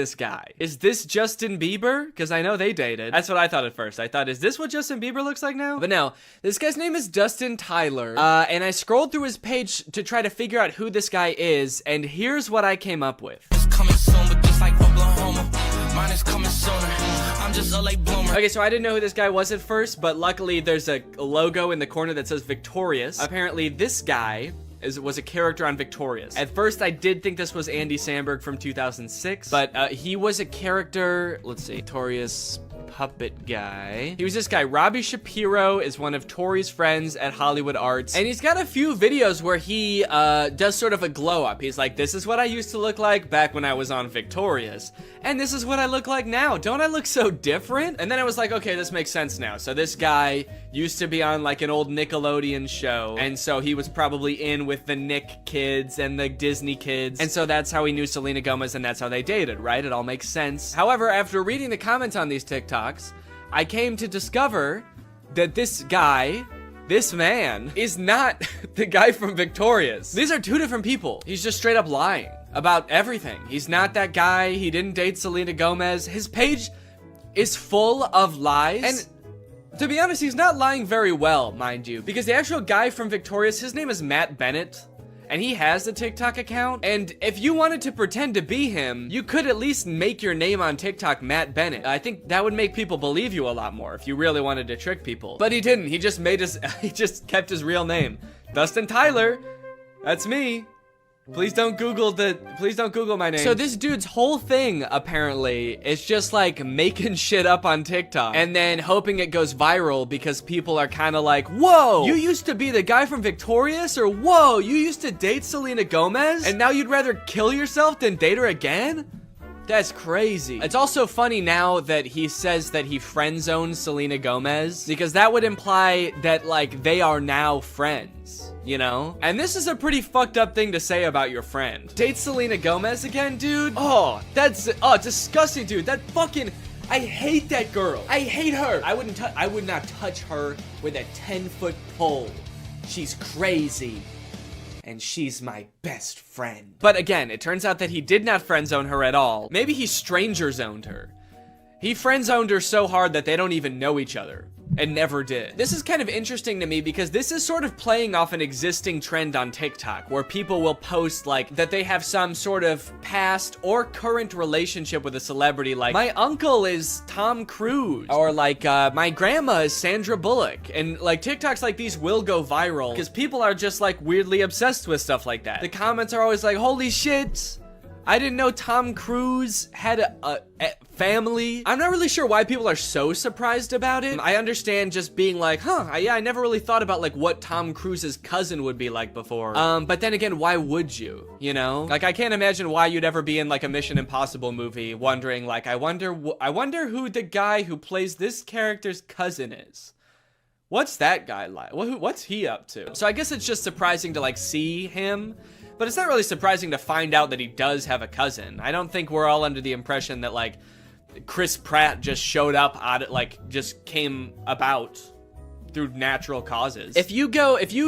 this guy? Is this Justin Bieber? Because I know they dated. That's what I thought at first. I thought, is this what Justin Bieber looks like now? But no, this guy's name is Dustin Tyler. And I scrolled through his page to try to figure out who this guy is, and here's what I came up with. It's coming soon, but just like Oklahoma, mine is coming sooner. I'm just a late bloomer. Okay, so I didn't know who this guy was at first, but luckily there's a logo in the corner that says Victorious. Apparently this guy was a character on Victorious. At first, I did think this was Andy Samberg from 2006, but he was a character, let's see, Victorious puppet guy. He was this guy. Robbie Shapiro is one of Tori's friends at Hollywood Arts, and he's got a few videos where he does sort of a glow up. He's like, this is what I used to look like back when I was on Victorious, and this is what I look like now. Don't I look so different? And then I was like, okay, this makes sense now. So this guy used to be on like an old Nickelodeon show, and so he was probably in with the Nick kids and the Disney kids, and so that's how he knew Selena Gomez, and that's how they dated, right? It all makes sense. However, after reading the comments on these TikToks, I came to discover that this guy, this man, is not the guy from Victorious. These are two different people. He's just straight up lying about everything. He's not that guy. He didn't date Selena Gomez. His page is full of lies. And to be honest, he's not lying very well, mind you, because the actual guy from Victorious, his name is Matt Bennett, and he has a TikTok account, and if you wanted to pretend to be him, you could at least make your name on TikTok Matt Bennett. I think that would make people believe you a lot more if you really wanted to trick people. But he didn't. He just he just kept his real name. Dustin Tyler. That's me. Please don't Google my name. So this dude's whole thing, apparently, is just like making shit up on TikTok and then hoping it goes viral because people are kind of like, whoa, you used to be the guy from Victorious? Or whoa, you used to date Selena Gomez? And now you'd rather kill yourself than date her again? That's crazy. It's also funny now that he says that he friend zoned Selena Gomez, because that would imply that like they are now friends, you know? And this is a pretty fucked up thing to say about your friend. Date Selena Gomez again, dude? Oh, disgusting, dude. That fucking, I hate that girl. I hate her. I would not touch her with a 10-foot pole. She's crazy. And she's my best friend. But again, it turns out that he did not friend zone her at all. Maybe he stranger zoned her. He friend zoned her so hard that they don't even know each other. And never did. This is kind of interesting to me because this is sort of playing off an existing trend on TikTok where people will post like that they have some sort of past or current relationship with a celebrity, like my uncle is Tom Cruise, or like my grandma is Sandra Bullock. And like TikToks like these will go viral because people are just like weirdly obsessed with stuff like that. The comments are always like, holy shit, I didn't know Tom Cruise had a family. I'm not really sure why people are so surprised about it. I understand just being like, yeah, I never really thought about like what Tom Cruise's cousin would be like before. But then again, why would you? You know? Like, I can't imagine why you'd ever be in like a Mission Impossible movie wondering like, I wonder who the guy who plays this character's cousin is. What's that guy like? What's he up to? So I guess it's just surprising to like see him. But it's not really surprising to find out that he does have a cousin. I don't think we're all under the impression that, like, Chris Pratt just showed up just came about through natural causes. If you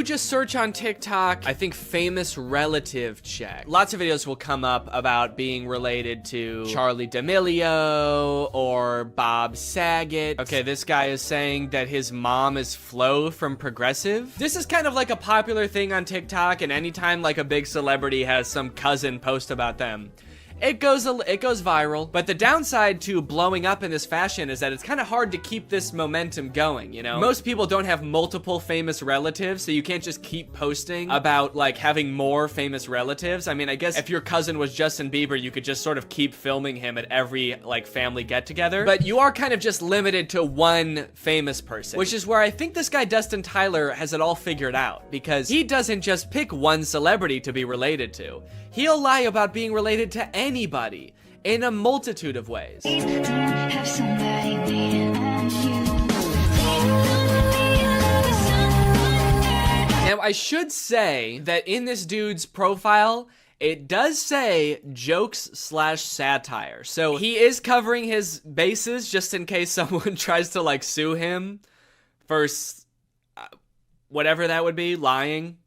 just search on TikTok, I think famous relative check, lots of videos will come up about being related to Charlie D'Amelio or Bob Saget. Okay, this guy is saying that his mom is Flo from Progressive. This is kind of like a popular thing on TikTok, and anytime like a big celebrity has some cousin post about them, it goes viral. But the downside to blowing up in this fashion is that it's kind of hard to keep this momentum going, you know? Most people don't have multiple famous relatives, so you can't just keep posting about like having more famous relatives. I mean, I guess if your cousin was Justin Bieber, you could just sort of keep filming him at every like family get together. But you are kind of just limited to one famous person, which is where I think this guy Dustin Tyler has it all figured out, because he doesn't just pick one celebrity to be related to. He'll lie about being related to anybody in a multitude of ways. Now, I should say that in this dude's profile, it does say jokes/satire. So he is covering his bases just in case someone tries to like sue him for whatever that would be, lying.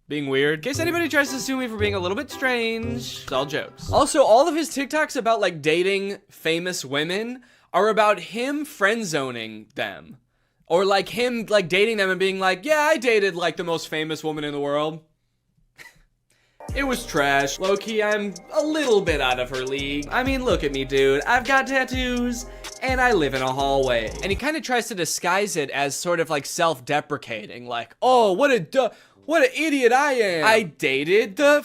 being weird. In case anybody tries to sue me for being a little bit strange, it's all jokes. Also, all of his TikToks about like dating famous women are about him friend zoning them. Or like him like dating them and being like, yeah, I dated like the most famous woman in the world. It was trash. Low-key, I'm a little bit out of her league. I mean, look at me, dude. I've got tattoos, and I live in a hallway. And he kind of tries to disguise it as sort of like self-deprecating, like, oh, what an idiot I am. I dated the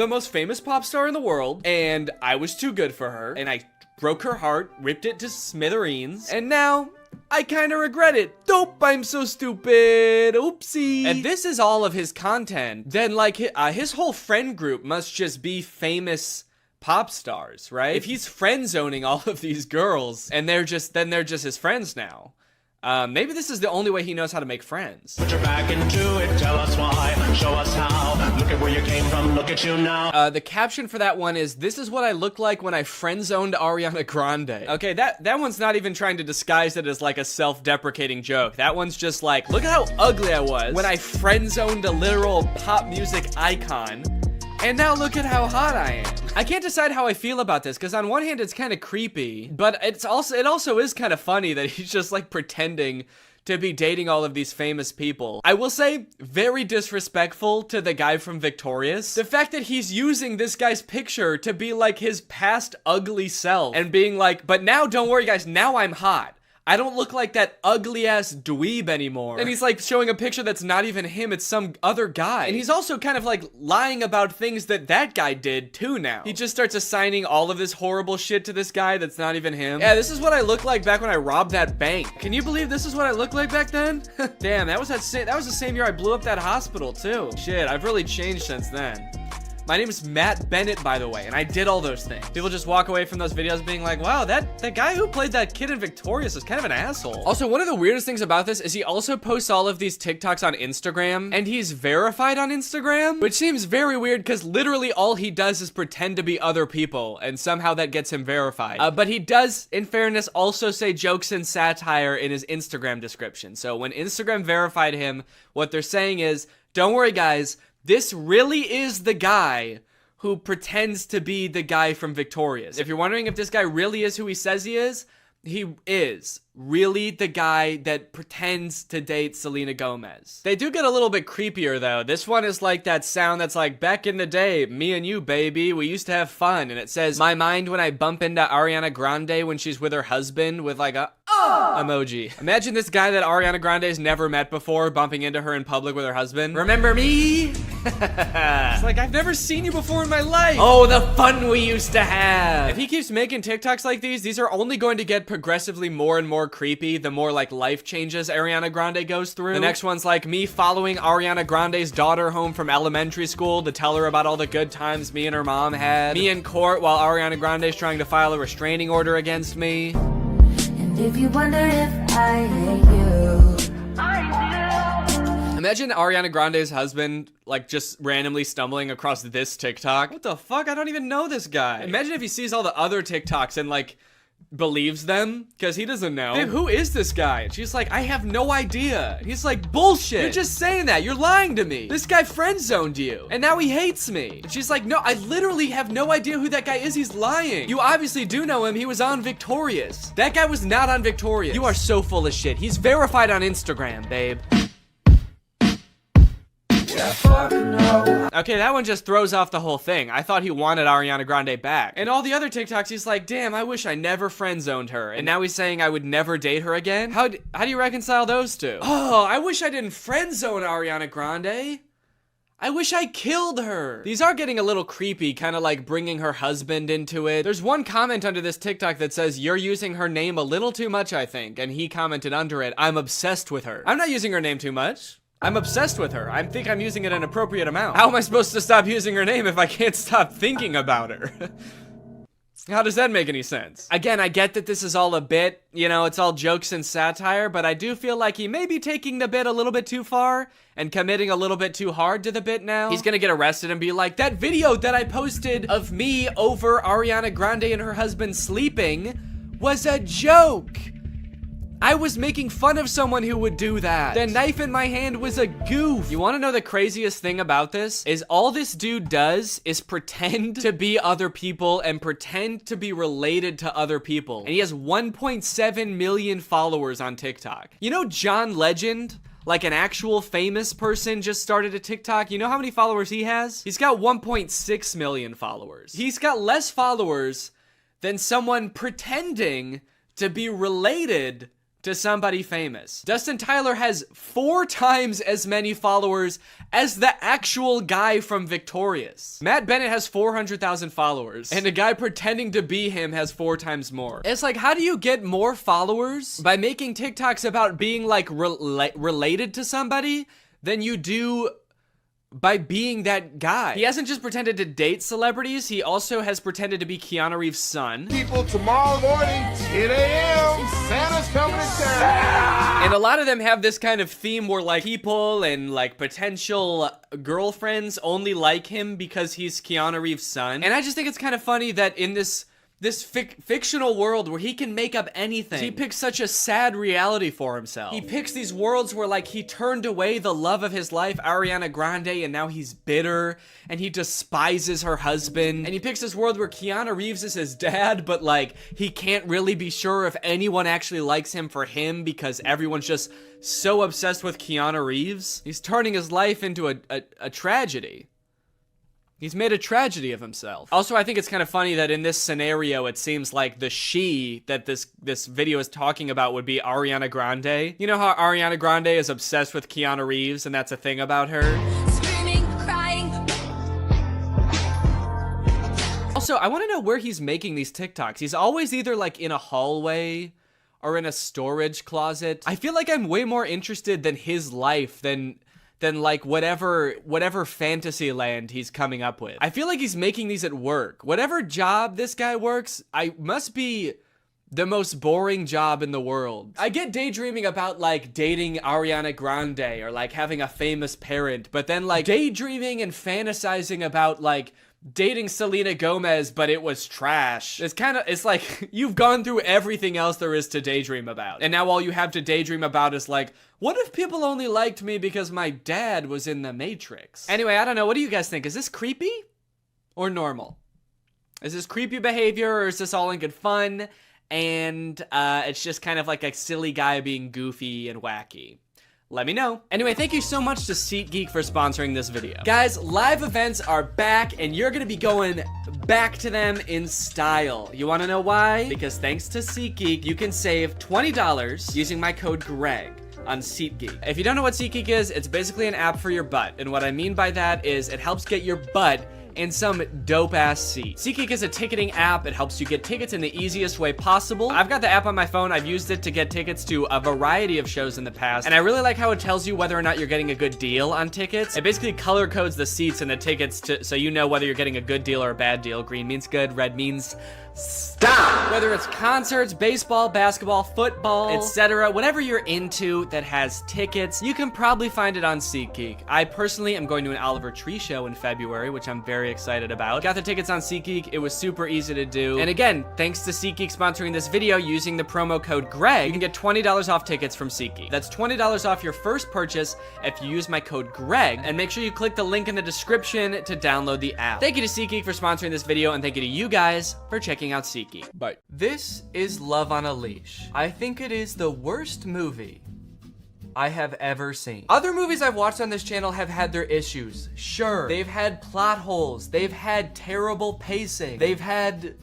most famous pop star in the world, and I was too good for her, and I broke her heart, ripped it to smithereens, and now I kind of regret it. Dope, I'm so stupid. Oopsie. And this is all of his content. Then, like, his whole friend group must just be famous pop stars, right? If he's friend zoning all of these girls, and they're just his friends now. Maybe this is the only way he knows how to make friends. Put your back into it, tell us why, show us how. Look at where you came from, look at you now. The caption for that one is, this is what I looked like when I friend-zoned Ariana Grande. Okay, that one's not even trying to disguise it as like a self-deprecating joke. That one's just like, look at how ugly I was when I friend-zoned a literal pop music icon. And now look at how hot I am. I can't decide how I feel about this, because on one hand it's kind of creepy, but it also is kind of funny that he's just like pretending to be dating all of these famous people. I will say, very disrespectful to the guy from Victorious. The fact that he's using this guy's picture to be like his past ugly self and being like, but now don't worry guys, now I'm hot. I don't look like that ugly-ass dweeb anymore. And he's like showing a picture that's not even him, it's some other guy. And he's also kind of like lying about things that guy did too now. He just starts assigning all of this horrible shit to this guy that's not even him. Yeah, this is what I looked like back when I robbed that bank. Can you believe this is what I looked like back then? Damn, that was the same year I blew up that hospital too. Shit, I've really changed since then. My name is Matt Bennett, by the way, and I did all those things. People just walk away from those videos being like, wow, that guy who played that kid in Victorious is kind of an asshole. Also, one of the weirdest things about this is he also posts all of these TikToks on Instagram, and he's verified on Instagram, which seems very weird because literally all he does is pretend to be other people, and somehow that gets him verified. But he does, in fairness, also say jokes and satire in his Instagram description. So when Instagram verified him, what they're saying is, don't worry, guys, this really is the guy who pretends to be the guy from Victorious. If you're wondering if this guy really is who he says he is really the guy that pretends to date Selena Gomez. They do get a little bit creepier though. This one is like that sound that's like, back in the day, me and you, baby, we used to have fun. And it says, my mind when I bump into Ariana Grande when she's with her husband with like a emoji. Imagine this guy that Ariana Grande's never met before bumping into her in public with her husband. Remember me? It's like, I've never seen you before in my life. Oh, the fun we used to have. If he keeps making TikToks like these are only going to get progressively more and more creepy the more like life changes Ariana Grande goes through. The next one's like me following Ariana Grande's daughter home from elementary school to tell her about all the good times me and her mom had. Me in court while Ariana Grande's trying to file a restraining order against me. And if you wonder if I hate you, I do. Imagine Ariana Grande's husband like just randomly stumbling across this TikTok. What the fuck? I don't even know this guy. Imagine if he sees all the other TikToks and like believes them, because he doesn't know. Babe, who is this guy? And she's like, I have no idea. And he's like, bullshit. You're just saying that. You're lying to me. This guy friend zoned you, and now he hates me. And she's like, no, I literally have no idea who that guy is. He's lying. You obviously do know him. He was on Victorious. That guy was not on Victorious. You are so full of shit. He's verified on Instagram, babe. Okay, that one just throws off the whole thing. I thought he wanted Ariana Grande back. And all the other TikToks, he's like, damn, I wish I never friend-zoned her. And now he's saying I would never date her again? How do you reconcile those two? Oh, I wish I didn't friend-zone Ariana Grande. I wish I killed her. These are getting a little creepy, kind of like bringing her husband into it. There's one comment under this TikTok that says, you're using her name a little too much, I think. And he commented under it, I'm obsessed with her. I'm not using her name too much. I'm obsessed with her. I think I'm using it an appropriate amount. How am I supposed to stop using her name if I can't stop thinking about her? How does that make any sense? Again, I get that this is all a bit, you know, it's all jokes and satire, but I do feel like he may be taking the bit a little bit too far and committing a little bit too hard to the bit now. He's gonna get arrested and be like, that video that I posted of me over Ariana Grande and her husband sleeping was a joke. I was making fun of someone who would do that. The knife in my hand was a goof. You wanna know the craziest thing about this? Is all this dude does is pretend to be other people and pretend to be related to other people. And he has 1.7 million followers on TikTok. You know John Legend? Like an actual famous person just started a TikTok. You know how many followers he has? He's got 1.6 million followers. He's got less followers than someone pretending to be related to somebody famous. Dustin Tyler has 4 times as many followers as the actual guy from Victorious. Matt Bennett has 400,000 followers, and a guy pretending to be him has 4 times more. It's like, how do you get more followers by making TikToks about being like related to somebody than you do by being that guy? He hasn't just pretended to date celebrities, he also has pretended to be Keanu Reeves' son. People, tomorrow morning, 10 a.m., Santa's coming to town. And a lot of them have this kind of theme where like people and like potential girlfriends only like him because he's Keanu Reeves' son. And I just think it's kind of funny that in this fictional world where he can make up anything, he picks such a sad reality for himself. He picks these worlds where like he turned away the love of his life, Ariana Grande, and now he's bitter and he despises her husband. And he picks this world where Keanu Reeves is his dad, but like he can't really be sure if anyone actually likes him for him because everyone's just so obsessed with Keanu Reeves. He's turning his life into a tragedy. He's made a tragedy of himself. Also, I think it's kind of funny that in this scenario, it seems like the she that this video is talking about would be Ariana Grande. You know how Ariana Grande is obsessed with Keanu Reeves and that's a thing about her? Screaming, crying. Also, I want to know where he's making these TikToks. He's always either like in a hallway or in a storage closet. I feel like I'm way more interested than his life than like whatever fantasy land he's coming up with. I feel like he's making these at work. Whatever job this guy works, I must be the most boring job in the world. I get daydreaming about like dating Ariana Grande or like having a famous parent, but then like daydreaming and fantasizing about like dating Selena Gomez, but it was trash. It's like you've gone through everything else there is to daydream about. And now all you have to daydream about is like, what if people only liked me because my dad was in the Matrix? Anyway, I don't know. What do you guys think? Is this creepy or normal? Is this creepy behavior or is this all in good fun? And it's just kind of like a silly guy being goofy and wacky. Let me know. Anyway, thank you so much to SeatGeek for sponsoring this video. Guys, live events are back and you're gonna be going back to them in style. You wanna know why? Because thanks to SeatGeek, you can save $20 using my code GREG on SeatGeek. If you don't know what SeatGeek is, it's basically an app for your butt. And what I mean by that is it helps get your butt in some dope-ass seat. SeatGeek is a ticketing app. It helps you get tickets in the easiest way possible. I've got the app on my phone. I've used it to get tickets to a variety of shows in the past, and I really like how it tells you whether or not you're getting a good deal on tickets. It basically color codes the seats and the tickets so you know whether you're getting a good deal or a bad deal. Green means good, red means stop. Whether it's concerts, baseball, basketball, football, etc., whatever you're into that has tickets, you can probably find it on SeatGeek. I personally am going to an Oliver Tree show in February, which I'm very excited about. Got the tickets on SeatGeek. It was super easy to do. And again, thanks to SeatGeek sponsoring this video using the promo code GREG, you can get $20 off tickets from SeatGeek. That's $20 off your first purchase if you use my code GREG, and make sure you click the link in the description to download the app. Thank you to SeatGeek for sponsoring this video, and thank you to you guys for checking out SeatGeek. Bye. This is Love on a Leash. I think it is the worst movie I have ever seen. Other movies I've watched on this channel have had their issues. Sure. They've had plot holes. They've had terrible pacing. They've had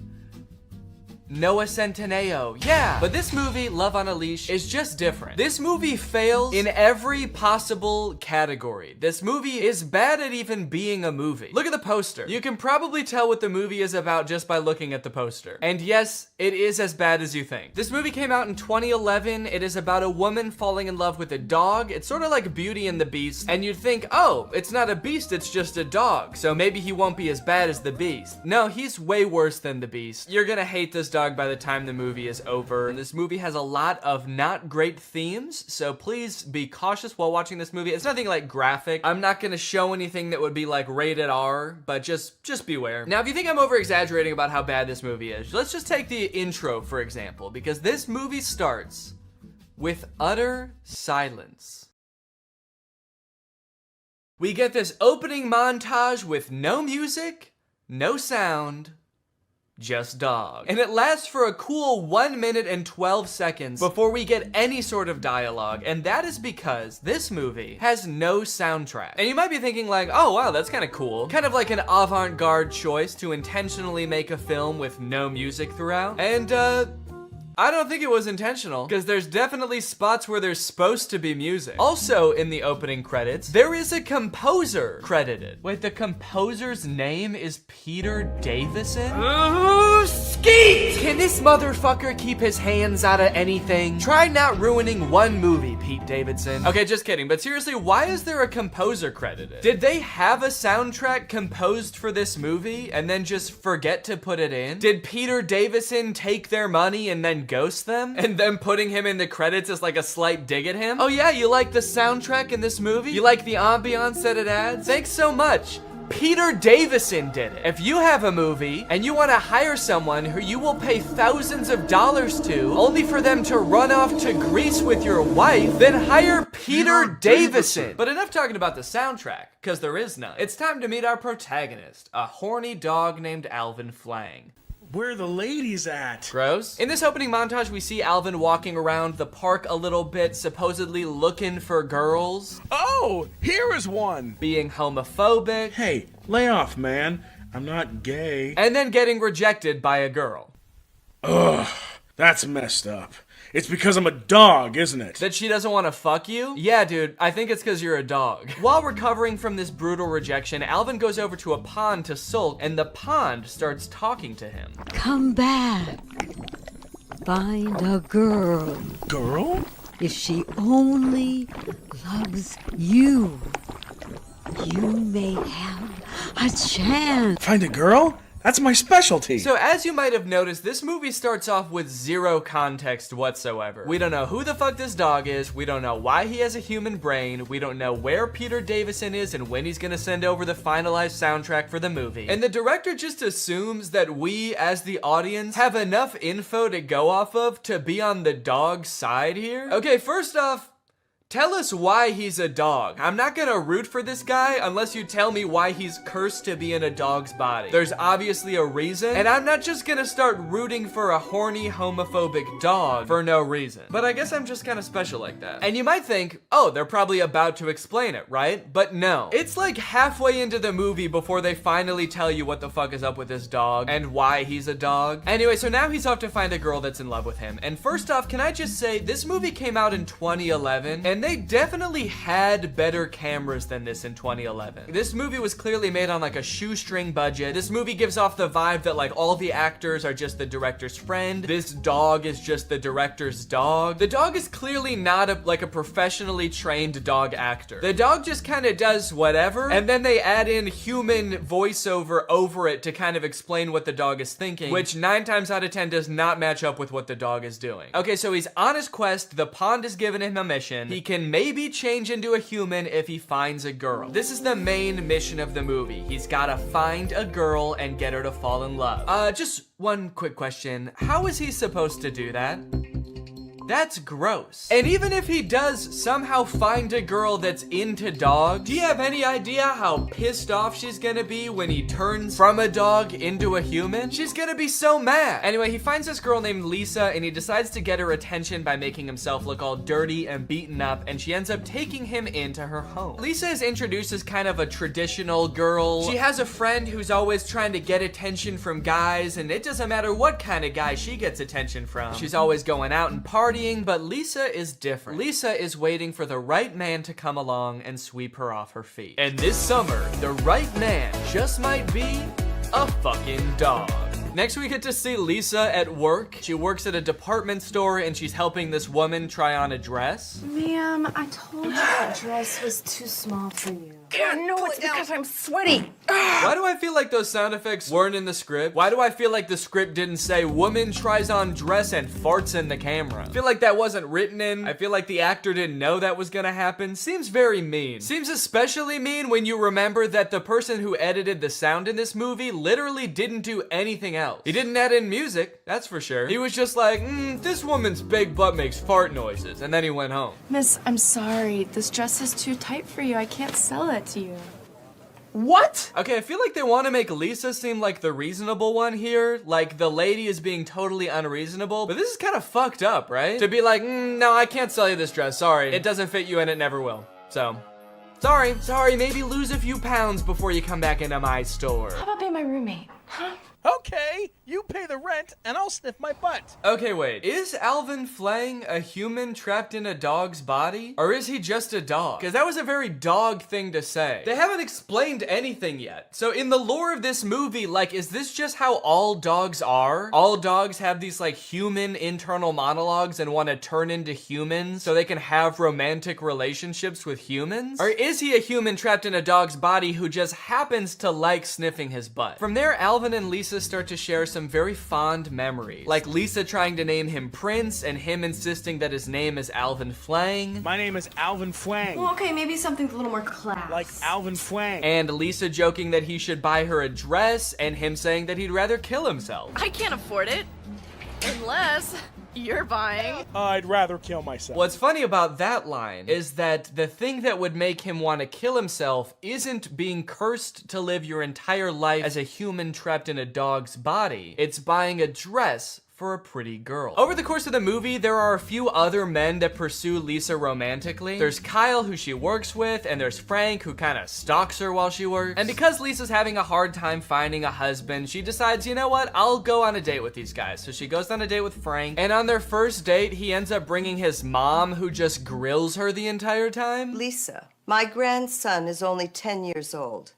Noah Centineo. Yeah. But this movie, Love on a Leash, is just different. This movie fails in every possible category. This movie is bad at even being a movie. Look at the poster. You can probably tell what the movie is about just by looking at the poster. And yes, it is as bad as you think. This movie came out in 2011. It is about a woman falling in love with a dog. It's sort of like Beauty and the Beast. And you'd think, oh, it's not a beast, it's just a dog. So maybe he won't be as bad as the beast. No, he's way worse than the beast. You're gonna hate this dog by the time the movie is over. And this movie has a lot of not great themes, so please be cautious while watching this movie. It's nothing like graphic. I'm not gonna show anything that would be like rated R, but just beware. Now, if you think I'm over exaggerating about how bad this movie is, let's just take the intro for example, because this movie starts with utter silence. We get this opening montage with no music, no sound, just dog. And it lasts for a cool 1 minute and 12 seconds before we get any sort of dialogue, and that is because this movie has no soundtrack. And you might be thinking like, oh wow, that's kind of cool. Kind of like an avant-garde choice to intentionally make a film with no music throughout. And I don't think it was intentional, because there's definitely spots where there's supposed to be music. Also, in the opening credits, there is a composer credited. Wait, the composer's name is Peter Davison? Skeet! Can this motherfucker keep his hands out of anything? Try not ruining one movie, Pete Davidson. Okay, just kidding, but seriously, why is there a composer credited? Did they have a soundtrack composed for this movie and then just forget to put it in? Did Peter Davison take their money and then ghost them? And then putting him in the credits is like a slight dig at him? Oh yeah, you like the soundtrack in this movie? You like the ambiance that it adds? Thanks so much. Peter Davison did it. If you have a movie and you want to hire someone who you will pay thousands of dollars to only for them to run off to Greece with your wife, then hire Peter Davison. But enough talking about the soundtrack, because there is none. It's time to meet our protagonist, a horny dog named Alvin Flang. Where are the ladies at? Gross. In this opening montage, we see Alvin walking around the park a little bit, supposedly looking for girls. Oh, here is one. Being homophobic. Hey, lay off, man. I'm not gay. And then getting rejected by a girl. Ugh, that's messed up. It's because I'm a dog, isn't it? That she doesn't want to fuck you? Yeah, dude, I think it's because you're a dog. While recovering from this brutal rejection, Alvin goes over to a pond to sulk, and the pond starts talking to him. Come back. Find a girl. Girl? If she only loves you, you may have a chance. Find a girl? That's my specialty. So as you might have noticed, this movie starts off with zero context whatsoever. We don't know who the fuck this dog is. We don't know why he has a human brain. We don't know where Peter Davison is and when he's gonna send over the finalized soundtrack for the movie. And the director just assumes that we, as the audience, have enough info to go off of to be on the dog's side here. Okay, first off, tell us why he's a dog. I'm not gonna root for this guy unless you tell me why he's cursed to be in a dog's body. There's obviously a reason, and I'm not just gonna start rooting for a horny, homophobic dog for no reason. But I guess I'm just kind of special like that. And you might think, oh, they're probably about to explain it, right? But no. It's like halfway into the movie before they finally tell you what the fuck is up with this dog and why he's a dog. Anyway, so now he's off to find a girl that's in love with him. And first off, can I just say, this movie came out in 2011, and they definitely had better cameras than this in 2011. This movie was clearly made on like a shoestring budget. This movie gives off the vibe that like all the actors are just the director's friend. This dog is just the director's dog. The dog is clearly not a professionally trained dog actor. The dog just kind of does whatever, and then they add in human voiceover over it to kind of explain what the dog is thinking, which 9 times out of 10 does not match up with what the dog is doing. Okay, so he's on his quest. The pond has given him a mission. He can maybe change into a human if he finds a girl. This is the main mission of the movie. He's gotta find a girl and get her to fall in love. Just one quick question. How is he supposed to do that? That's gross. And even if he does somehow find a girl that's into dogs, do you have any idea how pissed off she's gonna be when he turns from a dog into a human? She's gonna be so mad. Anyway, he finds this girl named Lisa, and he decides to get her attention by making himself look all dirty and beaten up, and she ends up taking him into her home. Lisa is introduced as kind of a traditional girl. She has a friend who's always trying to get attention from guys, and it doesn't matter what kind of guy she gets attention from. She's always going out and partying, but Lisa is different. Lisa is waiting for the right man to come along and sweep her off her feet. And this summer, the right man just might be a fucking dog. Next, we get to see Lisa at work. She works at a department store and she's helping this woman try on a dress. Ma'am, I told you that dress was too small for you. No, it's because I'm sweaty. Why do I feel like those sound effects weren't in the script? Why do I feel like the script didn't say woman tries on dress and farts in the camera? I feel like that wasn't written in. I feel like the actor didn't know that was gonna happen. Seems very mean. Seems especially mean when you remember that the person who edited the sound in this movie literally didn't do anything else. He didn't add in music, that's for sure. He was just like, this woman's big butt makes fart noises, and then he went home. Miss, I'm sorry. This dress is too tight for you. I can't sell it to you. What? Okay, I feel like they want to make Lisa seem like the reasonable one here. Like the lady is being totally unreasonable. But this is kind of fucked up, right? To be like, no, I can't sell you this dress. Sorry. It doesn't fit you and it never will. So, sorry, maybe lose a few pounds before you come back into my store. How about being my roommate? Huh? Okay, you pay the rent and I'll sniff my butt. Okay, wait. Is Alvin Flang a human trapped in a dog's body? Or is he just a dog? Because that was a very dog thing to say. They haven't explained anything yet. So in the lore of this movie, like, is this just how all dogs are? All dogs have these, like, human internal monologues and want to turn into humans so they can have romantic relationships with humans? Or is he a human trapped in a dog's body who just happens to like sniffing his butt? From there, Alvin and Lisa start to share some very fond memories. Like Lisa trying to name him Prince and him insisting that his name is Alvin Flang. My name is Alvin Flang. Well, okay, maybe something with a little more class. Like Alvin Flang. And Lisa joking that he should buy her a dress and him saying that he'd rather kill himself. I can't afford it. Unless you're buying. I'd rather kill myself. What's funny about that line is that the thing that would make him want to kill himself isn't being cursed to live your entire life as a human trapped in a dog's body. It's buying a dress for a pretty girl. Over the course of the movie, there are a few other men that pursue Lisa romantically. There's Kyle, who she works with, and there's Frank, who kind of stalks her while she works. And because Lisa's having a hard time finding a husband, she decides, you know what, I'll go on a date with these guys. So she goes on a date with Frank, and on their first date, he ends up bringing his mom, who just grills her the entire time. Lisa, my grandson is only 10 years old,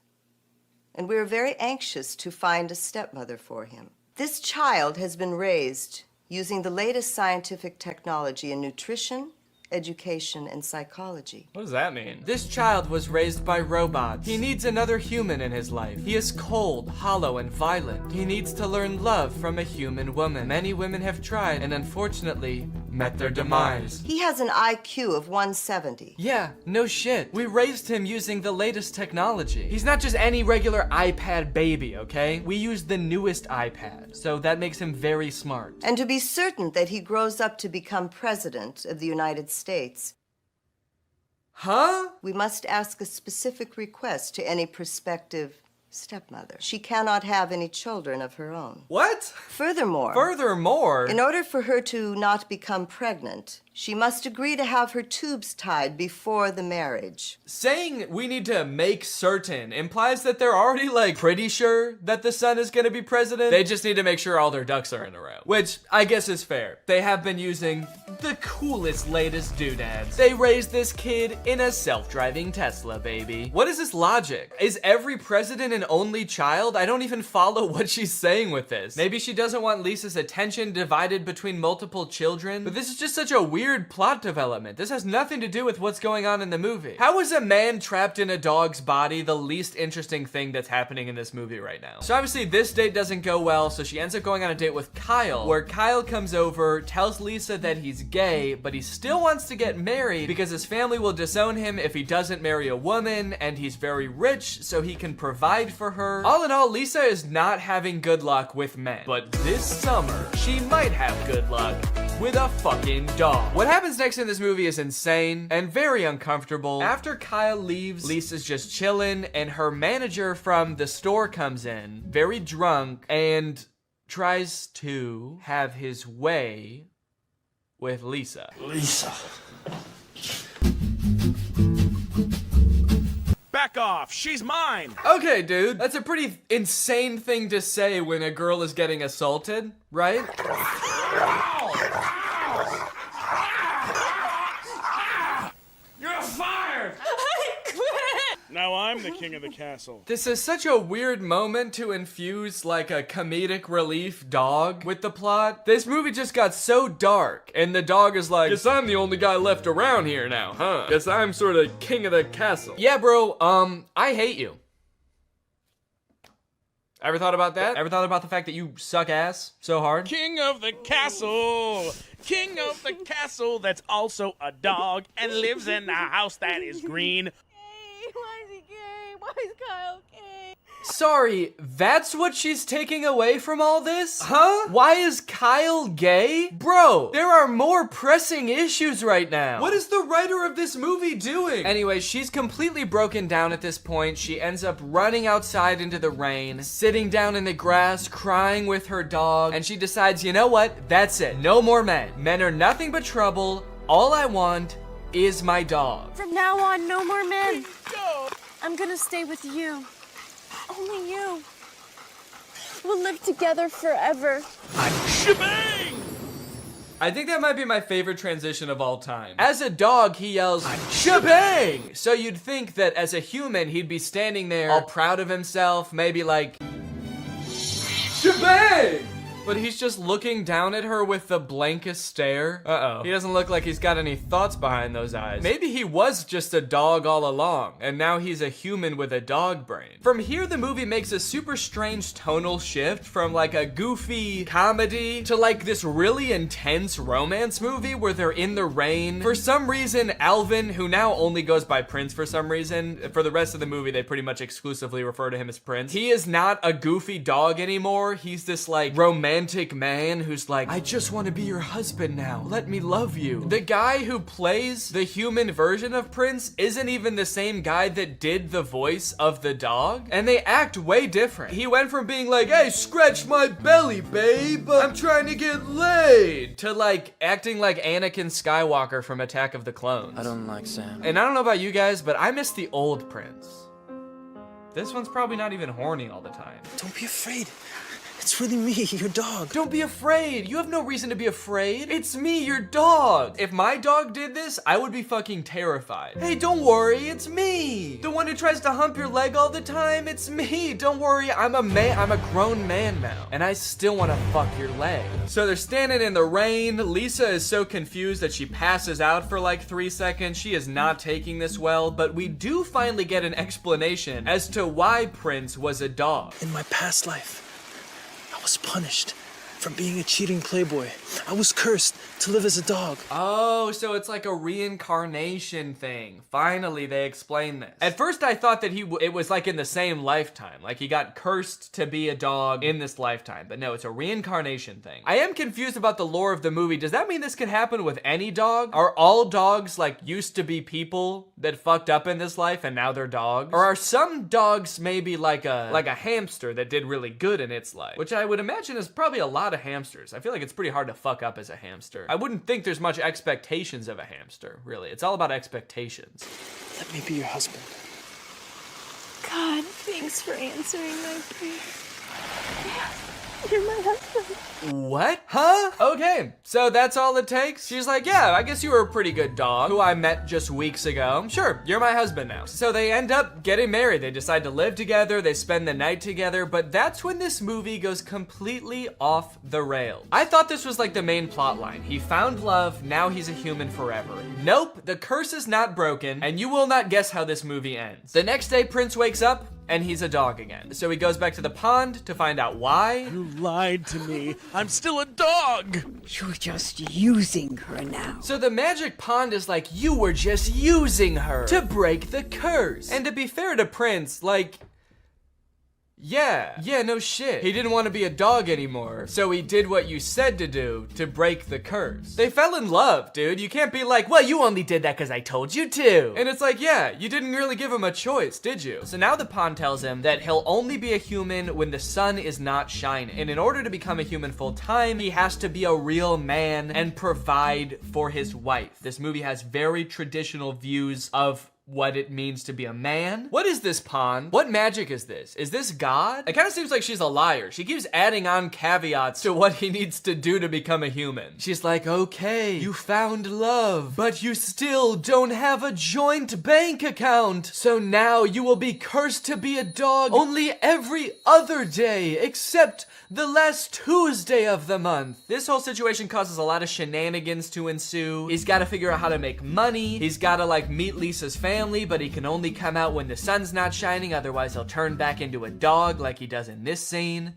and we're very anxious to find a stepmother for him. This child has been raised using the latest scientific technology in nutrition, education, and psychology. What does that mean? This child was raised by robots. He needs another human in his life. He is cold, hollow, and violent. He needs to learn love from a human woman. Many women have tried and unfortunately met their demise. He has an IQ of 170. Yeah, no shit. We raised him using the latest technology. He's not just any regular iPad baby, okay? We used the newest iPad, so that makes him very smart. And to be certain that he grows up to become president of the United States, huh? we must ask a specific request to any prospective stepmother. She cannot have any children of her own. What? Furthermore, in order for her to not become pregnant, she must agree to have her tubes tied before the marriage. Saying we need to make certain implies that they're already, like, pretty sure that the son is gonna be president. They just need to make sure all their ducks are in a row. Which, I guess is fair. They have been using the coolest, latest doodads. They raised this kid in a self-driving Tesla, baby. What is this logic? Is every president an only child? I don't even follow what she's saying with this. Maybe she doesn't want Lisa's attention divided between multiple children, but this is just such a weird plot development. This has nothing to do with what's going on in the movie. How is a man trapped in a dog's body the least interesting thing that's happening in this movie right now? So obviously this date doesn't go well, so she ends up going on a date with Kyle, where Kyle comes over, tells Lisa that he's gay, but he still wants to get married because his family will disown him if he doesn't marry a woman, and he's very rich, so he can provide for her. All in all, Lisa is not having good luck with men, but this summer, she might have good luck with a fucking dog. What happens next in this movie is insane and very uncomfortable. After Kyle leaves, Lisa's just chilling, and her manager from the store comes in, very drunk, and tries to have his way with Lisa. Lisa. Back off, she's mine. Okay, dude, that's a pretty insane thing to say when a girl is getting assaulted, right? Now I'm I'm the king of the castle. This is such a weird moment to infuse like a comedic relief dog with the plot. This movie just got so dark, and the dog is like, guess I'm the only guy left around here now, huh? Guess I'm sort of king of the castle. Yeah, bro, I hate you. Ever thought about that? Ever thought about the fact that you suck ass so hard? King of the castle! King of the castle that's also a dog and lives in a house that is green. Why is he gay? Why is Kyle gay? Sorry, that's what she's taking away from all this? Huh? Why is Kyle gay? Bro, there are more pressing issues right now. What is the writer of this movie doing? Anyway, she's completely broken down at this point. She ends up running outside into the rain, sitting down in the grass, crying with her dog, and she decides, you know what? That's it. No more men. Men are nothing but trouble. All I want is my dog. From now on, no more men. Go! I'm gonna stay with you. Only you. We'll live together forever. Shebang! I think that might be my favorite transition of all time. As a dog, he yells, shebang! So you'd think that as a human, he'd be standing there all proud of himself, maybe like, shebang! But he's just looking down at her with the blankest stare. Uh-oh. He doesn't look like he's got any thoughts behind those eyes. Maybe he was just a dog all along, and now he's a human with a dog brain. From here, the movie makes a super strange tonal shift from like a goofy comedy to like this really intense romance movie where they're in the rain. For some reason, Alvin, who now only goes by Prince for some reason, for the rest of the movie, they pretty much exclusively refer to him as Prince. He is not a goofy dog anymore. He's this like romantic man who's like, I just want to be your husband now. Let me love you. The guy who plays the human version of Prince isn't even the same guy that did the voice of the dog, and they act way different. He went from being like, hey, scratch my belly, babe, I'm trying to get laid, to like acting like Anakin Skywalker from Attack of the Clones. I don't like Sam. And I don't know about you guys, but I miss the old Prince. This one's probably not even horny all the time. Don't be afraid. It's really me, your dog. Don't be afraid. You have no reason to be afraid. It's me, your dog. If my dog did this, I would be fucking terrified. Hey, don't worry, it's me. The one who tries to hump your leg all the time, it's me. Don't worry, I'm a man, I'm a grown man now. And I still want to fuck your leg. So they're standing in the rain. Lisa is so confused that she passes out for like 3 seconds. She is not taking this well, but we do finally get an explanation as to why Prince was a dog. In my past life, I was punished from being a cheating playboy. I was cursed to live as a dog. Oh, so it's like a reincarnation thing. Finally, they explain this. At first, I thought that it was like in the same lifetime. Like he got cursed to be a dog in this lifetime. But no, it's a reincarnation thing. I am confused about the lore of the movie. Does that mean this could happen with any dog? Are all dogs like used to be people that fucked up in this life and now they're dogs? Or are some dogs maybe like a hamster that did really good in its life? Which I would imagine is probably a lot of hamsters. I feel like it's pretty hard to fuck up as a hamster. I wouldn't think there's much expectations of a hamster, really. It's all about expectations. Let me be your husband. God, thanks for answering my prayer. You're my husband. What? Huh? Okay, so that's all it takes? She's like, yeah, I guess you were a pretty good dog who I met just weeks ago. Sure, you're my husband now. So they end up getting married. They decide to live together. They spend the night together, but that's when this movie goes completely off the rails. I thought this was like the main plot line. He found love, now he's a human forever. Nope, the curse is not broken, and you will not guess how this movie ends. The next day, Prince wakes up, and he's a dog again. So he goes back to the pond to find out why. You lied to me. I'm still a dog. You're just using her now. So the magic pond is like, you were just using her to break the curse. And to be fair to Prince, like, yeah, no shit. He didn't want to be a dog anymore, so he did what you said to do to break the curse. They fell in love, dude. You can't be like, well, you only did that because I told you to. And it's like, yeah, you didn't really give him a choice, did you? So now the pond tells him that he'll only be a human when the sun is not shining. And in order to become a human full time, he has to be a real man and provide for his wife. This movie has very traditional views of what it means to be a man. What is this pawn? What magic is this? Is this God? It kind of seems like she's a liar. She keeps adding on caveats to what he needs to do to become a human. She's like, okay, you found love, but you still don't have a joint bank account. So now you will be cursed to be a dog only every other day, except the last Tuesday of the month. This whole situation causes a lot of shenanigans to ensue. He's got to figure out how to make money. He's got to like meet Lisa's family, but he can only come out when the sun's not shining, otherwise he'll turn back into a dog like he does in this scene.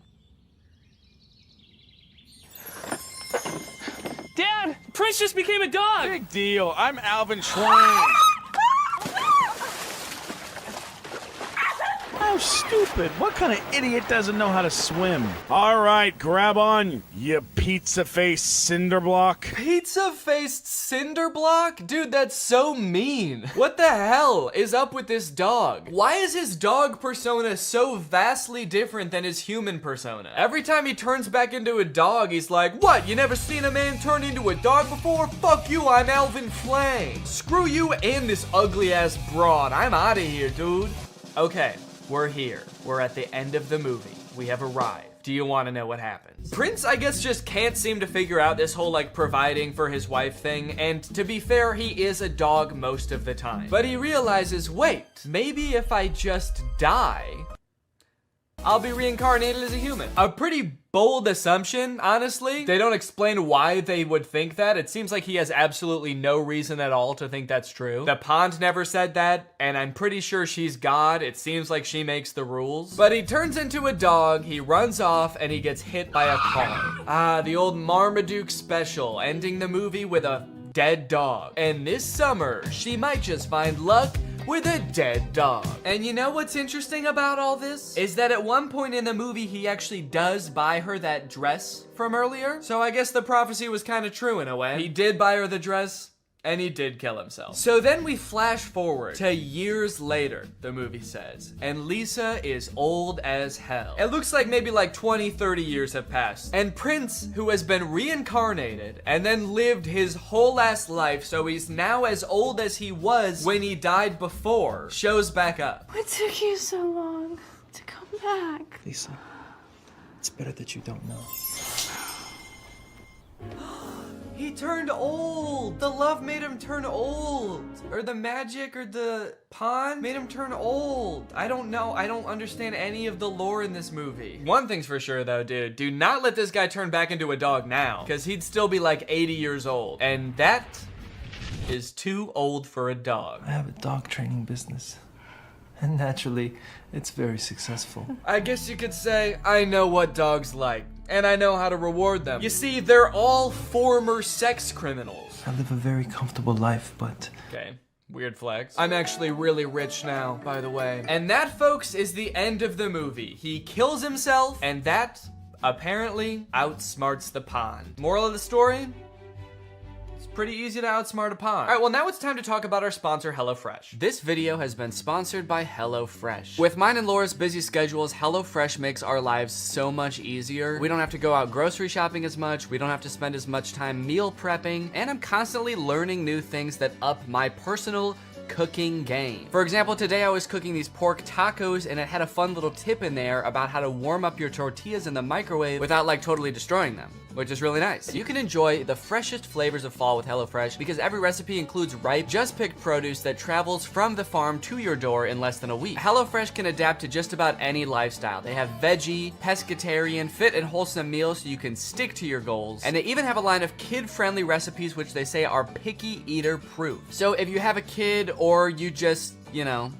Dad, Prince just became a dog. Big deal. I'm Alvin Schwein. How stupid. What kind of idiot doesn't know how to swim? All right, grab on, you pizza-faced cinderblock. Pizza-faced cinderblock? Dude, that's so mean. What the hell is up with this dog? Why is his dog persona so vastly different than his human persona? Every time he turns back into a dog, he's like, what, you never seen a man turn into a dog before? Fuck you, I'm Alvin Flame. Screw you and this ugly-ass broad. I'm out of here, dude. Okay. We're here. We're at the end of the movie. We have arrived. Do you want to know what happens? Prince, I guess, just can't seem to figure out this whole, like, providing for his wife thing, and to be fair, he is a dog most of the time. But he realizes, wait, maybe if I just die, I'll be reincarnated as a human. A pretty bold assumption, honestly. They don't explain why they would think that. It seems like he has absolutely no reason at all to think that's true. The pond never said that, and I'm pretty sure she's God. It seems like she makes the rules. But he turns into a dog, he runs off, and he gets hit by a car. Ah, the old Marmaduke special, ending the movie with a dead dog. And this summer, she might just find luck with a dead dog. And you know what's interesting about all this? Is that at one point in the movie, he actually does buy her that dress from earlier. So I guess the prophecy was kind of true in a way. He did buy her the dress, and he did kill himself. So then we flash forward to years later, the movie says, and Lisa is old as hell. It looks like maybe like 20, 30 years have passed. And Prince, who has been reincarnated and then lived his whole ass life, so he's now as old as he was when he died before, shows back up. What took you so long to come back? Lisa, it's better that you don't know. He turned old. The love made him turn old. Or the magic or the pawn made him turn old. I don't know. I don't understand any of the lore in this movie. One thing's for sure though, dude. Do not let this guy turn back into a dog now, because he'd still be like 80 years old. And that is too old for a dog. I have a dog training business. And naturally, it's very successful. I guess you could say I know what dogs like, and I know how to reward them. You see, they're all former sex criminals. I live a very comfortable life, but... Okay, weird flex. I'm actually really rich now, by the way. And that, folks, is the end of the movie. He kills himself, and that, apparently, outsmarts the pawn. Moral of the story? Pretty easy to outsmart a pawn. All right, well now it's time to talk about our sponsor, HelloFresh. This video has been sponsored by HelloFresh. With mine and Laura's busy schedules, HelloFresh makes our lives so much easier. We don't have to go out grocery shopping as much, we don't have to spend as much time meal prepping, and I'm constantly learning new things that up my personal cooking game. For example, today I was cooking these pork tacos and it had a fun little tip in there about how to warm up your tortillas in the microwave without like totally destroying them, which is really nice. You can enjoy the freshest flavors of fall with HelloFresh because every recipe includes ripe, just picked produce that travels from the farm to your door in less than a week. HelloFresh can adapt to just about any lifestyle. They have veggie, pescatarian, fit and wholesome meals so you can stick to your goals. And they even have a line of kid-friendly recipes which they say are picky eater proof. So if you have a kid or you just, you know,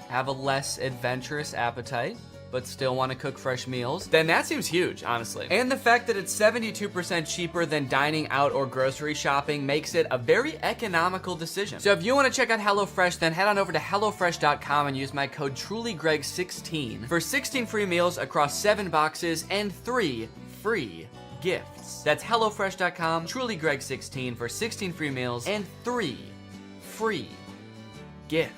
have a less adventurous appetite, but still want to cook fresh meals, then that seems huge, honestly. And the fact that it's 72% cheaper than dining out or grocery shopping makes it a very economical decision. So if you want to check out HelloFresh, then head on over to HelloFresh.com and use my code TrulyGreg16 for 16 free meals across 7 boxes and 3 free gifts. That's HelloFresh.com, TrulyGreg16 for 16 free meals and 3 free gifts.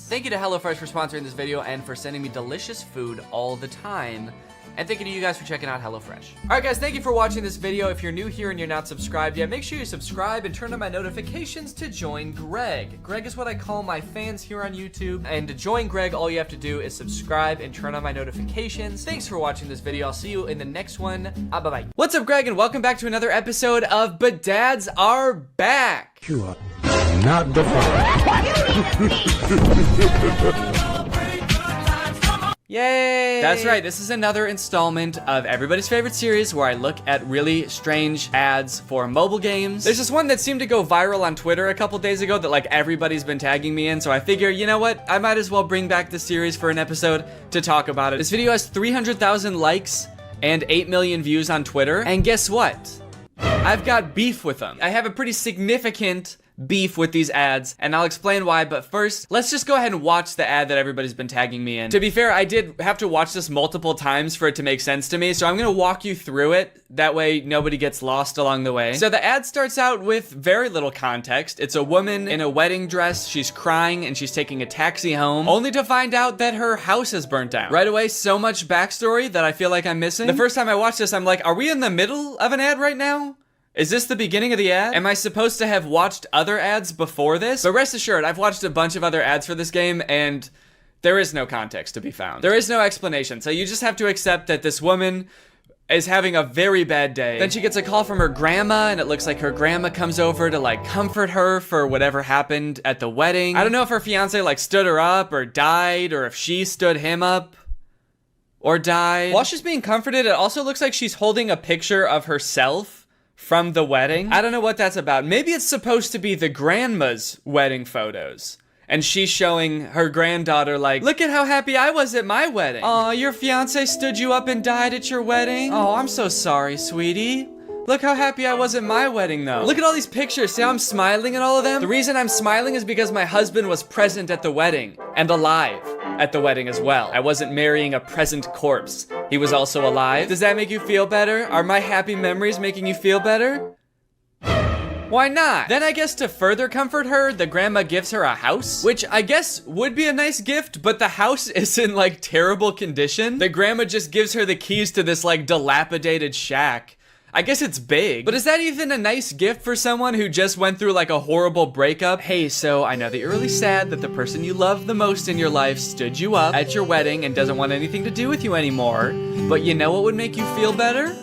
Thank you to HelloFresh for sponsoring this video and for sending me delicious food all the time. And thank you to you guys for checking out HelloFresh. All right, guys, thank you for watching this video. If you're new here and you're not subscribed yet, make sure you subscribe and turn on my notifications to join Greg. Greg is what I call my fans here on YouTube. And to join Greg, all you have to do is subscribe and turn on my notifications. Thanks for watching this video. I'll see you in the next one. Bye-bye. What's up, Greg, and welcome back to another episode of But Dads Are Back. You are not the father. Yay! That's right, this is another installment of everybody's favorite series where I look at really strange ads for mobile games. There's this one that seemed to go viral on Twitter a couple days ago that like everybody's been tagging me in, so I figure, you know what? I might as well bring back the series for an episode to talk about it. This video has 300,000 likes and 8 million views on Twitter, and guess what? I've got beef with them. I have a pretty significant beef with these ads, and I'll explain why, but first, let's just go ahead and watch the ad that everybody's been tagging me in. To be fair, I did have to watch this multiple times for it to make sense to me, so I'm gonna walk you through it. That way, nobody gets lost along the way. So the ad starts out with very little context. It's a woman in a wedding dress. She's crying, and she's taking a taxi home, only to find out that her house has burnt down. Right away, so much backstory that I feel like I'm missing. The first time I watched this, I'm like, are we in the middle of an ad right now? Is this the beginning of the ad? Am I supposed to have watched other ads before this? But rest assured, I've watched a bunch of other ads for this game, and there is no context to be found. There is no explanation, so you just have to accept that this woman is having a very bad day. Then she gets a call from her grandma, and it looks like her grandma comes over to like comfort her for whatever happened at the wedding. I don't know if her fiance like stood her up or died, or if she stood him up or died. While she's being comforted, it also looks like she's holding a picture of herself from the wedding. I don't know what that's about. Maybe it's supposed to be the grandma's wedding photos, and she's showing her granddaughter like, look at how happy I was at my wedding. Aw, your fiance stood you up and died at your wedding? Oh, I'm so sorry, sweetie. Look how happy I was at my wedding, though. Look at all these pictures. See how I'm smiling at all of them? The reason I'm smiling is because my husband was present at the wedding and alive at the wedding as well. I wasn't marrying a present corpse. He was also alive. Does that make you feel better? Are my happy memories making you feel better? Why not? Then I guess to further comfort her, the grandma gives her a house, which I guess would be a nice gift, but the house is in like terrible condition. The grandma just gives her the keys to this like dilapidated shack. I guess it's big, but is that even a nice gift for someone who just went through like a horrible breakup? Hey, so I know that you're really sad that the person you love the most in your life stood you up at your wedding and doesn't want anything to do with you anymore, but you know what would make you feel better?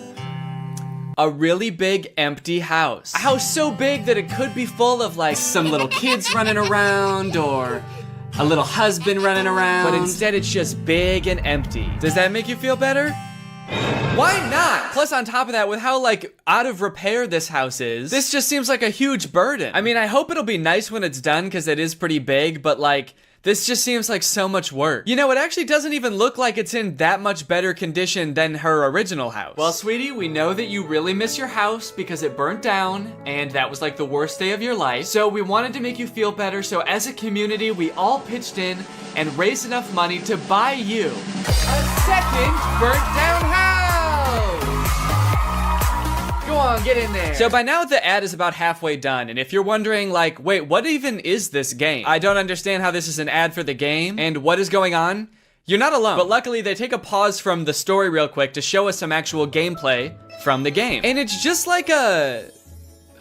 A really big empty house. A house so big that it could be full of like some little kids running around or a little husband running around, but instead it's just big and empty. Does that make you feel better? Why not? Plus, on top of that, with how, like, out of repair this house is, this just seems like a huge burden. I mean, I hope it'll be nice when it's done, because it is pretty big, but, like, this just seems like so much work. You know, it actually doesn't even look like it's in that much better condition than her original house. Well, sweetie, we know that you really miss your house because it burnt down, and that was, like, the worst day of your life. So we wanted to make you feel better, so as a community, we all pitched in and raised enough money to buy you a second burnt down house. Go on, get in there. So by now the ad is about halfway done, and if you're wondering like, wait, what even is this game? I don't understand how this is an ad for the game, and what is going on? You're not alone. But luckily they take a pause from the story real quick to show us some actual gameplay from the game. And it's just like a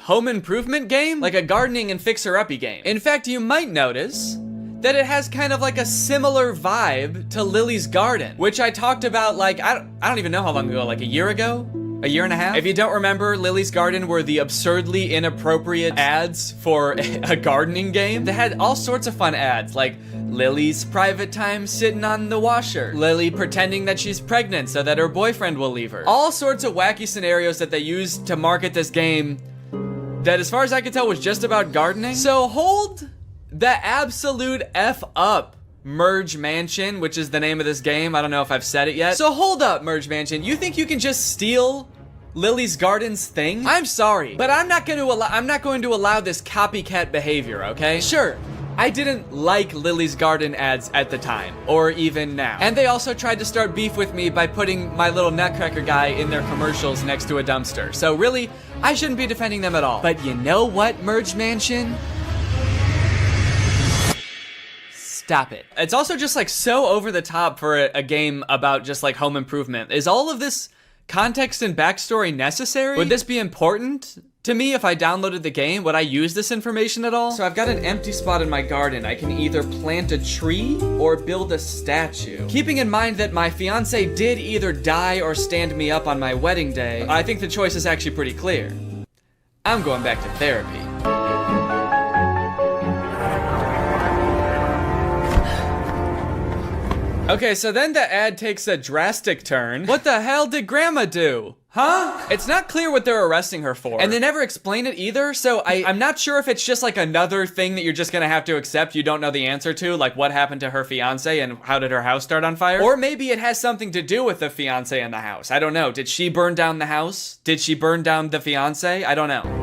home improvement game, like a gardening and fixer-uppy game. In fact, you might notice that it has kind of like a similar vibe to Lily's Garden, which I talked about like, I don't even know how long ago, like a year ago? A year and a half? If you don't remember, Lily's Garden were the absurdly inappropriate ads for a gardening game. They had all sorts of fun ads, like Lily's private time sitting on the washer, Lily pretending that she's pregnant so that her boyfriend will leave her. All sorts of wacky scenarios that they used to market this game that, as far as I could tell, was just about gardening. So hold the absolute F up, Merge Mansion, which is the name of this game. I don't know if I've said it yet. So hold up, Merge Mansion. You think you can just steal Lily's Garden's thing? I'm sorry, but I'm not going to allow this copycat behavior, okay? Sure, I didn't like Lily's Garden ads at the time, or even now. And they also tried to start beef with me by putting my little nutcracker guy in their commercials next to a dumpster. So really, I shouldn't be defending them at all. But you know what, Merge Mansion? Stop it. It's also just like so over the top for a game about just like home improvement. Is all of this context and backstory necessary? Would this be important to me if I downloaded the game? Would I use this information at all? So I've got an empty spot in my garden. I can either plant a tree or build a statue. Keeping in mind that my fiance did either die or stand me up on my wedding day, I think the choice is actually pretty clear. I'm going back to therapy. Okay, so then the ad takes a drastic turn. What the hell did Grandma do? Huh? It's not clear what they're arresting her for. And they never explain it either, so I'm not sure if it's just like another thing that you're just gonna have to accept you don't know the answer to, like what happened to her fiance and how did her house start on fire? Or maybe it has something to do with the fiance and the house. I don't know. Did she burn down the house? Did she burn down the fiance? I don't know.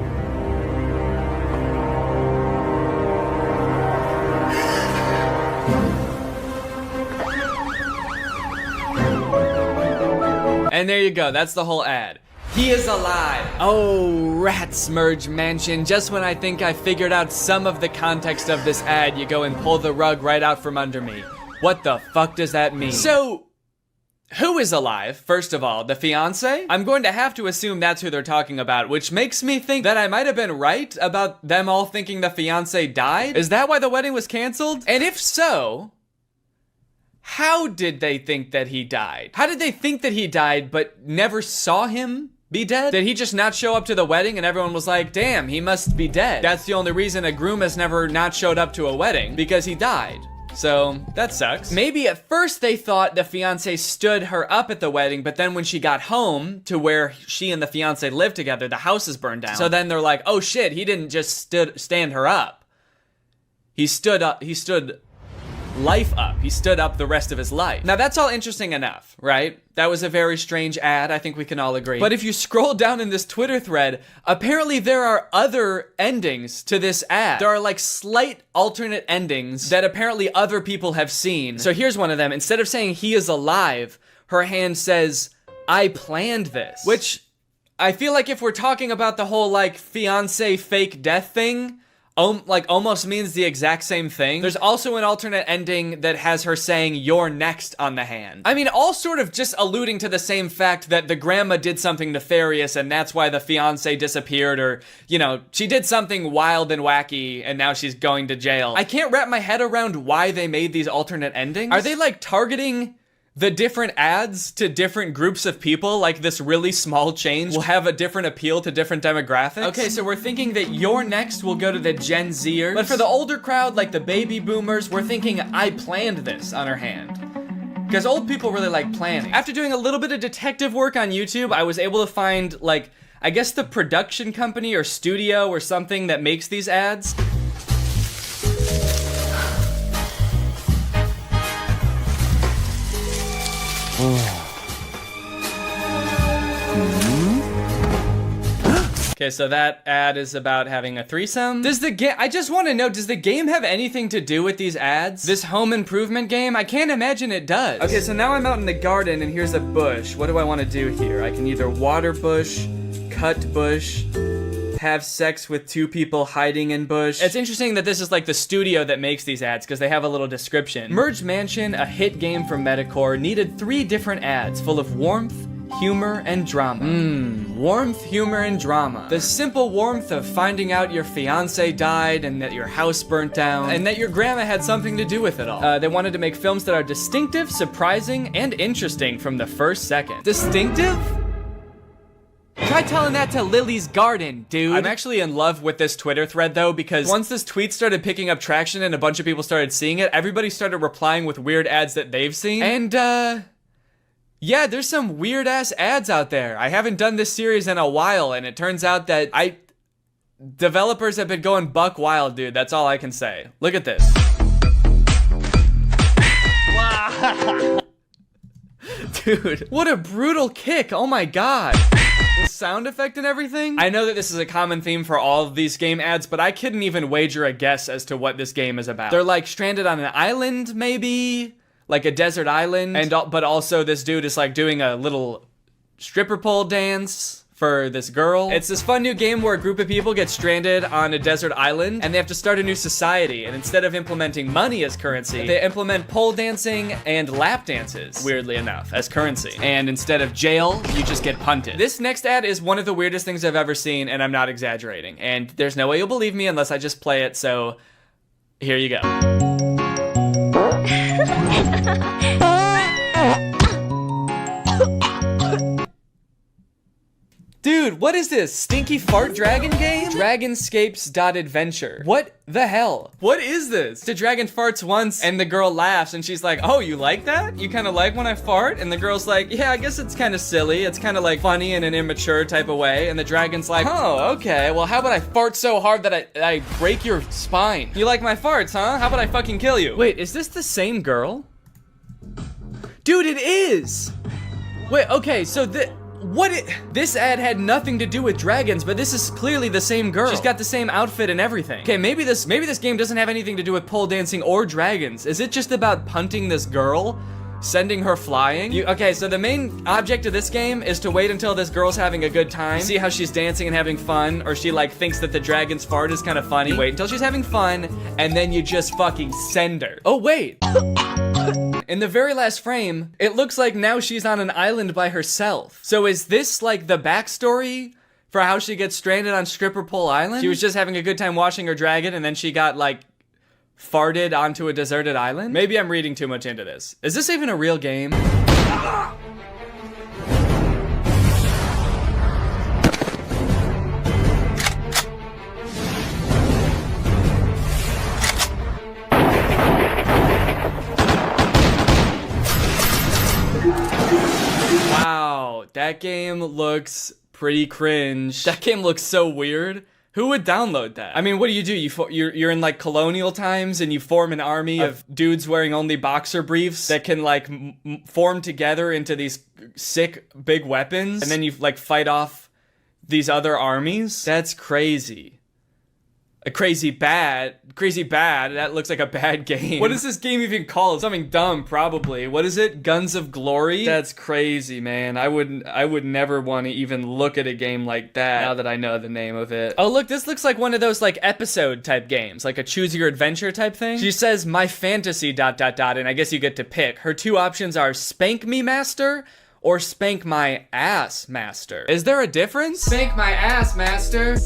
And there you go, that's the whole ad. He is alive. Oh, rats, Merge Mansion. Just when I think I figured out some of the context of this ad, you go and pull the rug right out from under me. What the fuck does that mean? So, who is alive, first of all? The fiance? I'm going to have to assume that's who they're talking about, which makes me think that I might have been right about them all thinking the fiance died? Is that why the wedding was canceled? And if so, how did they think that he died? How did they think that he died but never saw him be dead? Did he just not show up to the wedding and everyone was like, damn, he must be dead? That's the only reason a groom has never not showed up to a wedding, because he died. So, that sucks. Maybe at first they thought the fiance stood her up at the wedding, but then when she got home to where she and the fiance lived together, the house is burned down. So then they're like, oh shit, he didn't just stand her up. He stood life up. He stood up the rest of his life. Now that's all interesting enough, right? That was a very strange ad, I think we can all agree. But if you scroll down in this Twitter thread, apparently there are other endings to this ad. There are like slight alternate endings that apparently other people have seen. So here's one of them. Instead of saying he is alive, her hand says, I planned this. Which I feel like if we're talking about the whole like fiance fake death thing, like almost means the exact same thing. There's also an alternate ending that has her saying you're next on the hand. I mean, all sort of just alluding to the same fact that the grandma did something nefarious and that's why the fiance disappeared, or, you know, she did something wild and wacky and now she's going to jail. I can't wrap my head around why they made these alternate endings. Are they like targeting the different ads to different groups of people? Like this really small change will have a different appeal to different demographics? Okay, so we're thinking that You're Next will go to the Gen Zers. But for the older crowd, like the baby boomers, we're thinking I planned this on her hand. Because old people really like planning. After doing a little bit of detective work on YouTube, I was able to find like, I guess the production company or studio or something that makes these ads. Okay, so that ad is about having a threesome. Does the game, I just want to know, does the game have anything to do with these ads? This home improvement game? I can't imagine it does. Okay, so now I'm out in the garden and here's a bush. What do I want to do here? I can either water bush, cut bush, have sex with two people hiding in bush. It's interesting that this is like the studio that makes these ads because they have a little description. Merge Mansion, a hit game from Metacore, needed 3 different ads full of warmth, humor, and drama. Warmth, humor, and drama. The simple warmth of finding out your fiance died and that your house burnt down and that your grandma had something to do with it all. They wanted to make films that are distinctive, surprising, and interesting from the first second. Distinctive? Try telling that to Lily's garden, dude. I'm actually in love with this Twitter thread though, because once this tweet started picking up traction and a bunch of people started seeing it, everybody started replying with weird ads that they've seen. And yeah, there's some weird ass ads out there. I haven't done this series in a while, and it turns out that developers have been going buck wild, dude. That's all I can say. Look at this. Wow. Dude, what a brutal kick. Oh my god. The sound effect and everything. I know that this is a common theme for all of these game ads, but I couldn't even wager a guess as to what this game is about. They're like stranded on an island, maybe? Like a desert island, but also this dude is like doing a little stripper pole dance for this girl. It's this fun new game where a group of people get stranded on a desert island and they have to start a new society. And instead of implementing money as currency, they implement pole dancing and lap dances, weirdly enough, as currency. And instead of jail, you just get punted. This next ad is one of the weirdest things I've ever seen, and I'm not exaggerating. And there's no way you'll believe me unless I just play it, so here you go. Dude, what is this? Stinky fart dragon game? Dragonscapes.adventure. What the hell? What is this? The dragon farts once and the girl laughs and she's like, oh, you like that? You kind of like when I fart? And the girl's like, yeah, I guess it's kind of silly. It's kind of like funny in an immature type of way. And the dragon's like, oh, okay. Well, how about I fart so hard that I break your spine? You like my farts, huh? How about I fucking kill you? Wait, is this the same girl? Dude, it is! Wait, okay, so this ad had nothing to do with dragons, but this is clearly the same girl. She's got the same outfit and everything. Okay, maybe this game doesn't have anything to do with pole dancing or dragons. Is it just about punting this girl? Sending her flying? Okay, so the main object of this game is to wait until this girl's having a good time, see how she's dancing and having fun, or she like thinks that the dragon's fart is kind of funny. Wait until she's having fun, and then you just fucking send her. Oh, wait. In the very last frame, it looks like now she's on an island by herself. So is this like the backstory for how she gets stranded on Stripper Pole Island? She was just having a good time washing her dragon and then she got like farted onto a deserted island? Maybe I'm reading too much into this. Is this even a real game? Wow, that game looks pretty cringe. That game looks so weird. Who would download that? I mean, what do? You're in like colonial times and you form an army of dudes wearing only boxer briefs that can like form together into these sick big weapons, and then you like fight off these other armies? That's crazy. Crazy bad. That looks like a bad game. What is this game even called? Something dumb, probably. What is it? Guns of Glory? That's crazy, man. I would never want to even look at a game like that now that I know the name of it. Oh, look, this looks like one of those like episode type games, like a choose your adventure type thing. She says my fantasy ... and I guess you get to pick. Her two options are Spank Me Master or Spank My Ass Master. Is there a difference? Spank my ass, master.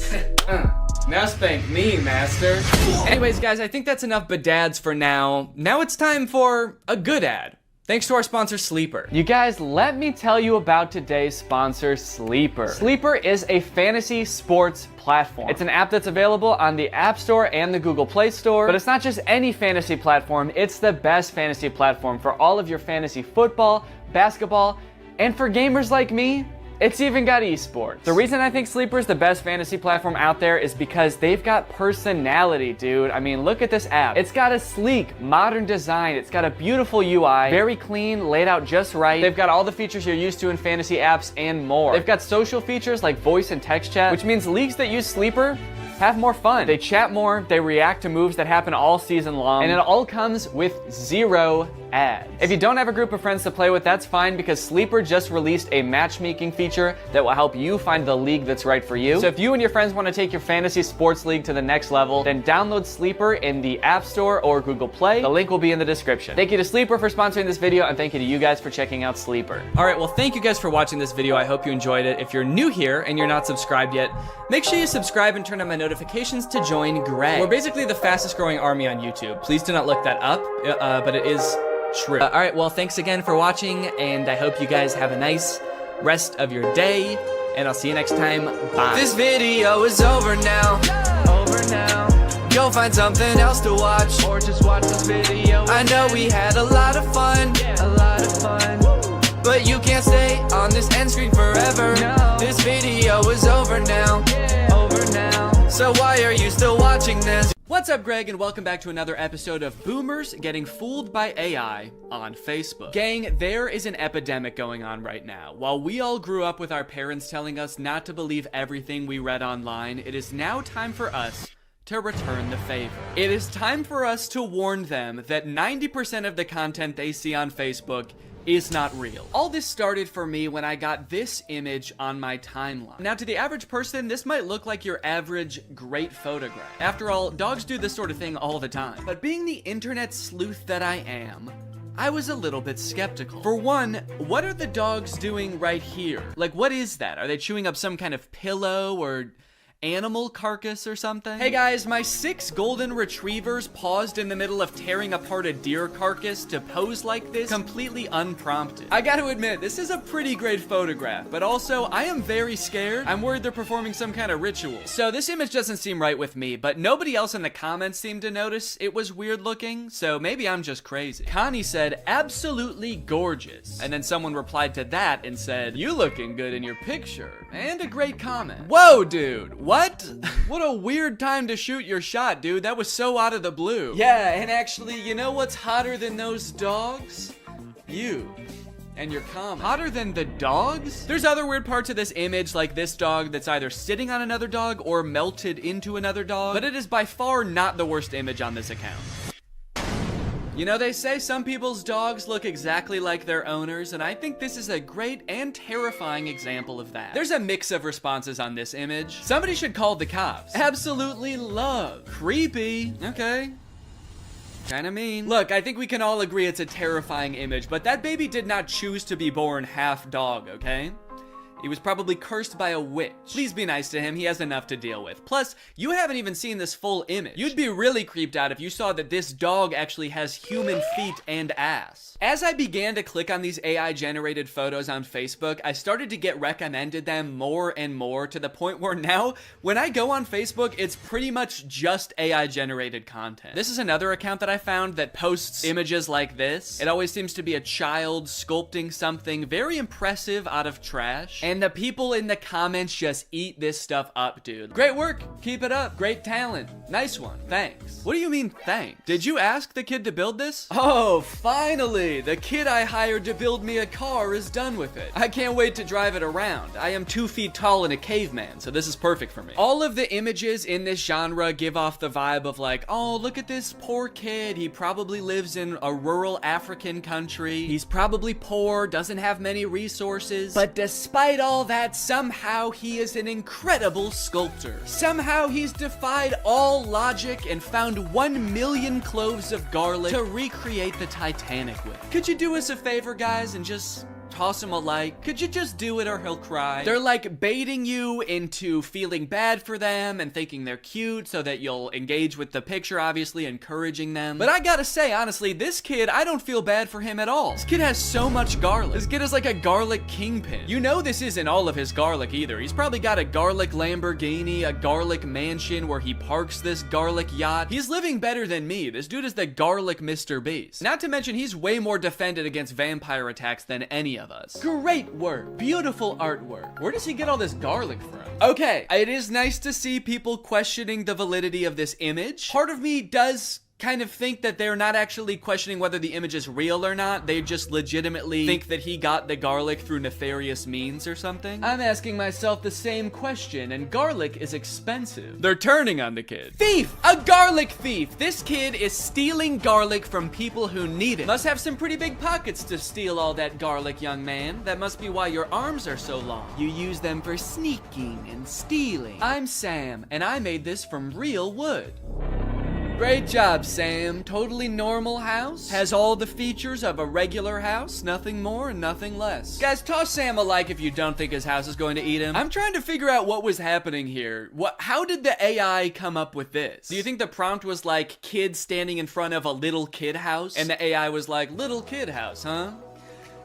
Now spank me, master. Anyways, guys, I think that's enough badads for now. Now it's time for a good ad. Thanks to our sponsor, Sleeper. You guys, let me tell you about today's sponsor, Sleeper. Sleeper is a fantasy sports platform. It's an app that's available on the App Store and the Google Play Store, but it's not just any fantasy platform, it's the best fantasy platform for all of your fantasy football, basketball, and for gamers like me, it's even got esports. The reason I think Sleeper is the best fantasy platform out there is because they've got personality, dude. I mean, look at this app. It's got a sleek, modern design. It's got a beautiful UI, very clean, laid out just right. They've got all the features you're used to in fantasy apps and more. They've got social features like voice and text chat, which means leagues that use Sleeper have more fun. They chat more, they react to moves that happen all season long, and it all comes with 0 ads. If you don't have a group of friends to play with, that's fine because Sleeper just released a matchmaking feature that will help you find the league that's right for you. So if you and your friends want to take your fantasy sports league to the next level, then download Sleeper in the App Store or Google Play. The link will be in the description. Thank you to Sleeper for sponsoring this video, and thank you to you guys for checking out Sleeper. All right, well, thank you guys for watching this video. I hope you enjoyed it. If you're new here and you're not subscribed yet, make sure you subscribe and turn on my notifications to join Greg. We're basically the fastest growing army on YouTube. Please do not look that up, but it is true. All right, well, thanks again for watching, and I hope you guys have a nice rest of your day, and I'll see you next time. Bye. This video is over now. Go find something else to watch, or just watch this video. I know we had a lot of fun, but you can't stay on this end screen forever. No. This video is over now. So why are you still watching this? What's up, Greg, and welcome back to another episode of Boomers Getting Fooled by AI on Facebook. Gang, there is an epidemic going on right now. While we all grew up with our parents telling us not to believe everything we read online, it is now time for us to return the favor. It is time for us to warn them that 90% of the content they see on Facebook is not real. All this started for me when I got this image on my timeline. Now, to the average person, this might look like your average great photograph. After all, dogs do this sort of thing all the time. But being the internet sleuth that I am, I was a little bit skeptical. For one, what are the dogs doing right here? Like, what is that? Are they chewing up some kind of pillow or animal carcass or something? Hey guys, my 6 golden retrievers paused in the middle of tearing apart a deer carcass to pose like this, completely unprompted. I gotta admit, this is a pretty great photograph, but also, I am very scared. I'm worried they're performing some kind of ritual. So this image doesn't seem right with me, but nobody else in the comments seemed to notice it was weird looking, so maybe I'm just crazy. Connie said, absolutely gorgeous. And then someone replied to that and said, you looking good in your picture. And a great comment. Whoa, dude. What? What a weird time to shoot your shot, dude. That was so out of the blue. Yeah, and actually, you know what's hotter than those dogs? You. And your comment. Hotter than the dogs? There's other weird parts of this image, like this dog that's either sitting on another dog or melted into another dog, but it is by far not the worst image on this account. You know, they say some people's dogs look exactly like their owners, and I think this is a great and terrifying example of that. There's a mix of responses on this image. Somebody should call the cops. Absolutely love. Creepy. Okay. Kinda mean. Look, I think we can all agree it's a terrifying image, but that baby did not choose to be born half dog, okay? He was probably cursed by a witch. Please be nice to him, he has enough to deal with. Plus, you haven't even seen this full image. You'd be really creeped out if you saw that this dog actually has human feet and ass. As I began to click on these AI-generated photos on Facebook, I started to get recommended them more and more, to the point where now, when I go on Facebook, it's pretty much just AI-generated content. This is another account that I found that posts images like this. It always seems to be a child sculpting something very impressive out of trash. And the people in the comments just eat this stuff up, dude. Great work. Keep it up. Great talent. Nice one. Thanks. What do you mean, thanks? Did you ask the kid to build this? Oh, finally. The kid I hired to build me a car is done with it. I can't wait to drive it around. I am 2 feet tall and a caveman, so this is perfect for me. All of the images in this genre give off the vibe of like, oh, look at this poor kid. He probably lives in a rural African country. He's probably poor, doesn't have many resources. But despite all that, somehow he is an incredible sculptor. Somehow he's defied all logic and found 1 million cloves of garlic to recreate the Titanic with. Could you do us a favor, guys, and just toss him a like? Could you just do it or he'll cry? They're like baiting you into feeling bad for them and thinking they're cute so that you'll engage with the picture, obviously encouraging them. But I gotta say, honestly, this kid, I don't feel bad for him at all. This kid has so much garlic. This kid is like a garlic kingpin. You know this isn't all of his garlic either. He's probably got a garlic Lamborghini, a garlic mansion where he parks this garlic yacht. He's living better than me. This dude is the garlic Mr. Beast. Not to mention, he's way more defended against vampire attacks than any of us. Great work. Beautiful artwork. Where does he get all this garlic from? Okay, it is nice to see people questioning the validity of this image. Part of me does kind of think that they're not actually questioning whether the image is real or not. They just legitimately think that he got the garlic through nefarious means or something. I'm asking myself the same question, and garlic is expensive. They're turning on the kid. Thief! A garlic thief! This kid is stealing garlic from people who need it. Must have some pretty big pockets to steal all that garlic, young man. That must be why your arms are so long. You use them for sneaking and stealing. I'm Sam, and I made this from real wood. Great job, Sam. Totally normal house. Has all the features of a regular house. Nothing more and nothing less. Guys, toss Sam a like if you don't think his house is going to eat him. I'm trying to figure out what was happening here. How did the AI come up with this? Do you think the prompt was like, kid standing in front of a little kid house? And the AI was like, little kid house, huh?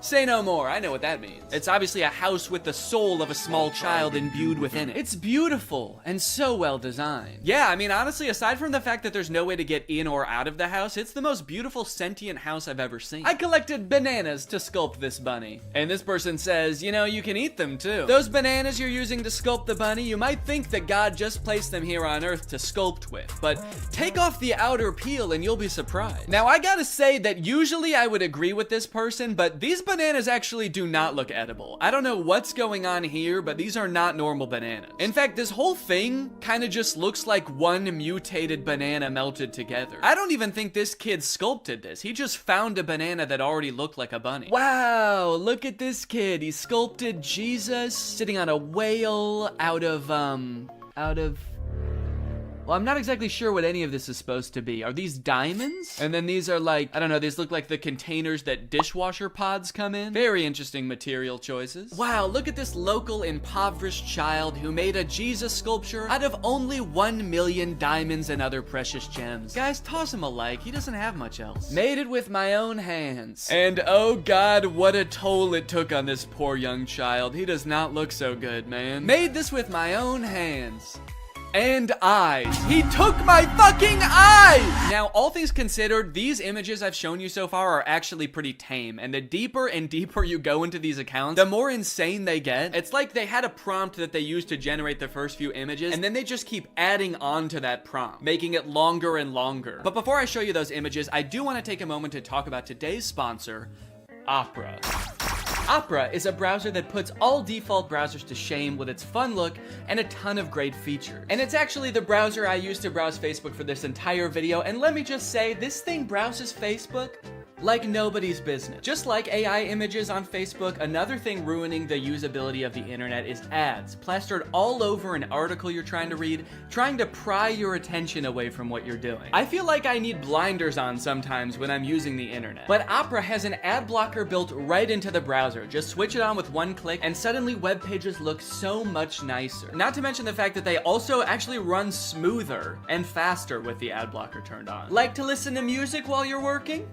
Say no more, I know what that means. It's obviously a house with the soul of a small child imbued within it. It's beautiful and so well designed. Yeah, I mean, honestly, aside from the fact that there's no way to get in or out of the house, it's the most beautiful sentient house I've ever seen. I collected bananas to sculpt this bunny. And this person says, you know, you can eat them too. Those bananas you're using to sculpt the bunny, you might think that God just placed them here on Earth to sculpt with, but take off the outer peel and you'll be surprised. Now, I gotta say that usually I would agree with this person, but these bananas actually do not look edible. I don't know what's going on here, but these are not normal bananas. In fact, this whole thing kind of just looks like one mutated banana melted together. I don't even think this kid sculpted this. He just found a banana that already looked like a bunny. Wow, look at this kid. He sculpted Jesus sitting on a whale out of, well, I'm not exactly sure what any of this is supposed to be. Are these diamonds? And then these are like, I don't know, these look like the containers that dishwasher pods come in. Very interesting material choices. Wow, look at this local impoverished child who made a Jesus sculpture out of only 1 million diamonds and other precious gems. Guys, toss him a like. He doesn't have much else. Made it with my own hands. And oh God, what a toll it took on this poor young child. He does not look so good, man. Made this with my own hands. And eyes. He took my fucking eyes! Now, all things considered, these images I've shown you so far are actually pretty tame, and the deeper and deeper you go into these accounts, the more insane they get. It's like they had a prompt that they used to generate the first few images, and then they just keep adding on to that prompt, making it longer and longer. But before I show you those images, I do want to take a moment to talk about today's sponsor, Opera. Opera is a browser that puts all default browsers to shame with its fun look and a ton of great features. And it's actually the browser I used to browse Facebook for this entire video, and let me just say, this thing browses Facebook like nobody's business. Just like AI images on Facebook, another thing ruining the usability of the internet is ads, plastered all over an article you're trying to read, trying to pry your attention away from what you're doing. I feel like I need blinders on sometimes when I'm using the internet. But Opera has an ad blocker built right into the browser. Just switch it on with one click, and suddenly web pages look so much nicer. Not to mention the fact that they also actually run smoother and faster with the ad blocker turned on. Like to listen to music while you're working?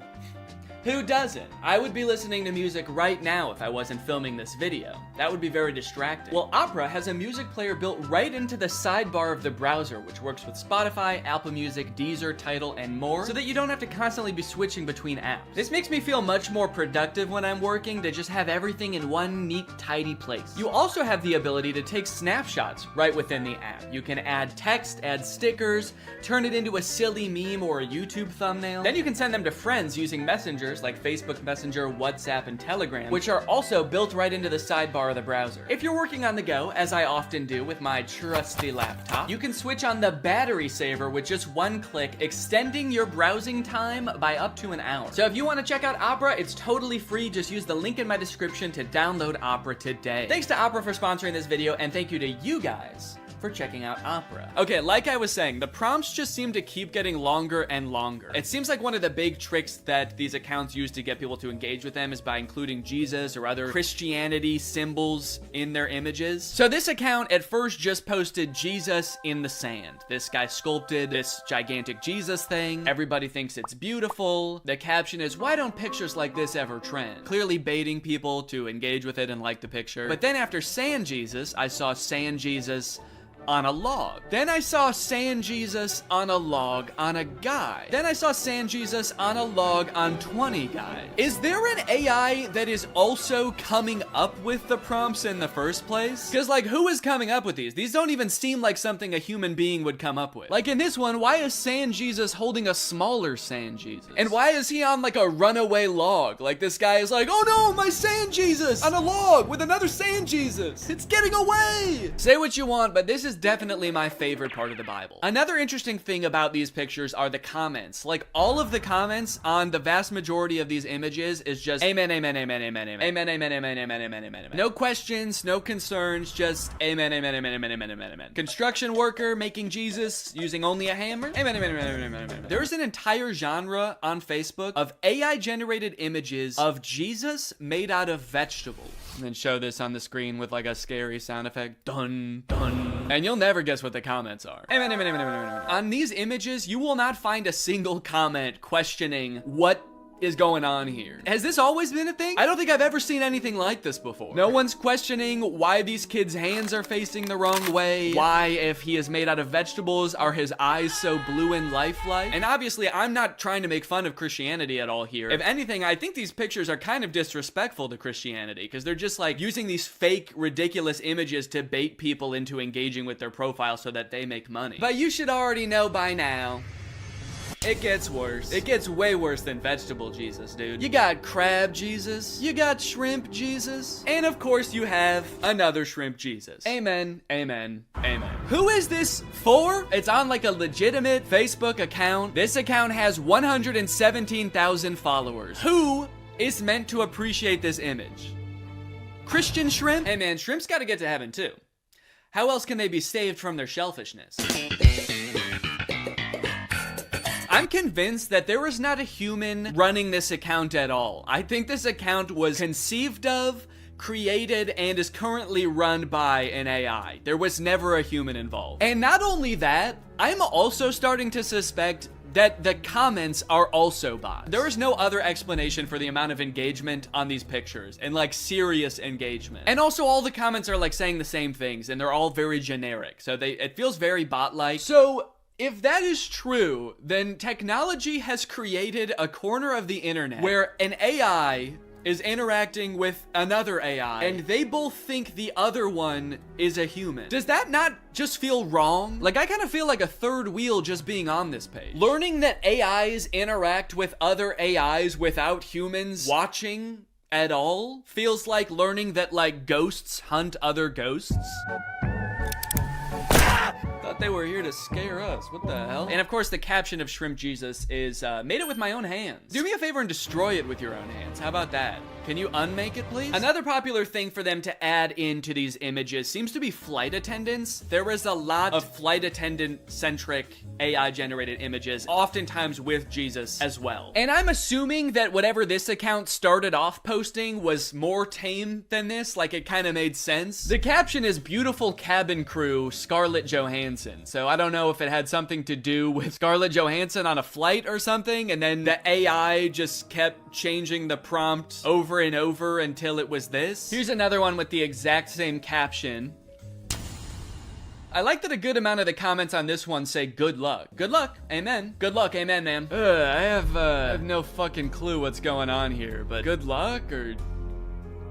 Who doesn't? I would be listening to music right now if I wasn't filming this video. That would be very distracting. Well, Opera has a music player built right into the sidebar of the browser, which works with Spotify, Apple Music, Deezer, Tidal, and more, so that you don't have to constantly be switching between apps. This makes me feel much more productive when I'm working to just have everything in one neat, tidy place. You also have the ability to take snapshots right within the app. You can add text, add stickers, turn it into a silly meme or a YouTube thumbnail. Then you can send them to friends using messengers like Facebook Messenger, WhatsApp, and Telegram, which are also built right into the sidebar of the browser. If you're working on the go, as I often do with my trusty laptop, you can switch on the battery saver with just one click, extending your browsing time by up to an hour. So if you want to check out Opera, it's totally free. Just use the link in my description to download Opera today. Thanks to Opera for sponsoring this video, and thank you to you guys for checking out Opera. Okay, like I was saying, the prompts just seem to keep getting longer and longer. It seems like one of the big tricks that these accounts use to get people to engage with them is by including Jesus or other Christianity symbols in their images. So this account at first just posted Jesus in the sand. This guy sculpted this gigantic Jesus thing. Everybody thinks it's beautiful. The caption is, "Why don't pictures like this ever trend?" Clearly baiting people to engage with it and like the picture. But then after Sand Jesus, I saw Sand Jesus on a log. Then I saw Sand Jesus on a log on a guy. Then I saw Sand Jesus on a log on 20 guys. Is there an AI that is also coming up with the prompts in the first place? Because like, who is coming up with these? These don't even seem like something a human being would come up with. Like in this one, why is Sand Jesus holding a smaller Sand Jesus? And why is he on like a runaway log? Like this guy is like, oh no, my Sand Jesus on a log with another Sand Jesus. It's getting away. Say what you want, but this is definitely my favorite part of the Bible. Another interesting thing about these pictures are the comments. Like all of the comments on the vast majority of these images is just amen, amen, amen, amen, amen, amen, amen, amen, amen, amen, amen, amen. No questions, no concerns, just amen, amen, amen, amen, amen, amen, amen. Construction worker making Jesus using only a hammer. Amen, amen, amen, amen, amen, amen. There's an entire genre on Facebook of AI generated images of Jesus made out of vegetables. And then show this on the screen with like a scary sound effect. Dun, dun. And you'll never guess what the comments are. Amen, amen, amen, amen, amen, amen. On these images, you will not find a single comment questioning what is going on here. Has this always been a thing? I don't think I've ever seen anything like this before. No one's questioning why these kids' hands are facing the wrong way, why, if he is made out of vegetables, are his eyes so blue and lifelike? And obviously, I'm not trying to make fun of Christianity at all here. If anything, I think these pictures are kind of disrespectful to Christianity, because they're just like using these fake, ridiculous images to bait people into engaging with their profile so that they make money. But you should already know by now, It gets worse. It gets way worse than vegetable Jesus, dude. You got crab Jesus. You got shrimp Jesus. And of course you have another shrimp Jesus. Amen, amen, amen. Who is this for? It's on like a legitimate Facebook account. This account has 117,000 followers. Who is meant to appreciate this image? Christian shrimp? Hey man, shrimps gotta get to heaven too. How else can they be saved from their shellfishness? I'm convinced that there was not a human running this account at all. I think this account was conceived of, created, and is currently run by an AI. There was never a human involved. And not only that, I'm also starting to suspect that the comments are also bots. There is no other explanation for the amount of engagement on these pictures, and like serious engagement. And also all the comments are like saying the same things, and they're all very generic. So it feels very bot-like. So if that is true, then technology has created a corner of the internet where an AI is interacting with another AI, and they both think the other one is a human. Does that not just feel wrong? Like, I kind of feel like a third wheel just being on this page. Learning that AIs interact with other AIs without humans watching at all feels like learning that, like, ghosts hunt other ghosts. Thought they were here to scare us. What the hell? And of course, the caption of Shrimp Jesus is, made it with my own hands. Do me a favor and destroy it with your own hands. How about that? Can you unmake it, please? Another popular thing for them to add into these images seems to be flight attendants. There was a lot of flight attendant-centric AI-generated images, oftentimes with Jesus as well. And I'm assuming that whatever this account started off posting was more tame than this, like it kind of made sense. The caption is beautiful cabin crew, Scarlett Johansson. So I don't know if it had something to do with Scarlett Johansson on a flight or something, and then the AI just kept changing the prompt over and over until it was this. Here's another one with the exact same caption. I like that a good amount of the comments on this one say good luck. Good luck, amen. Good luck, amen, ma'am. I have no fucking clue what's going on here, but good luck or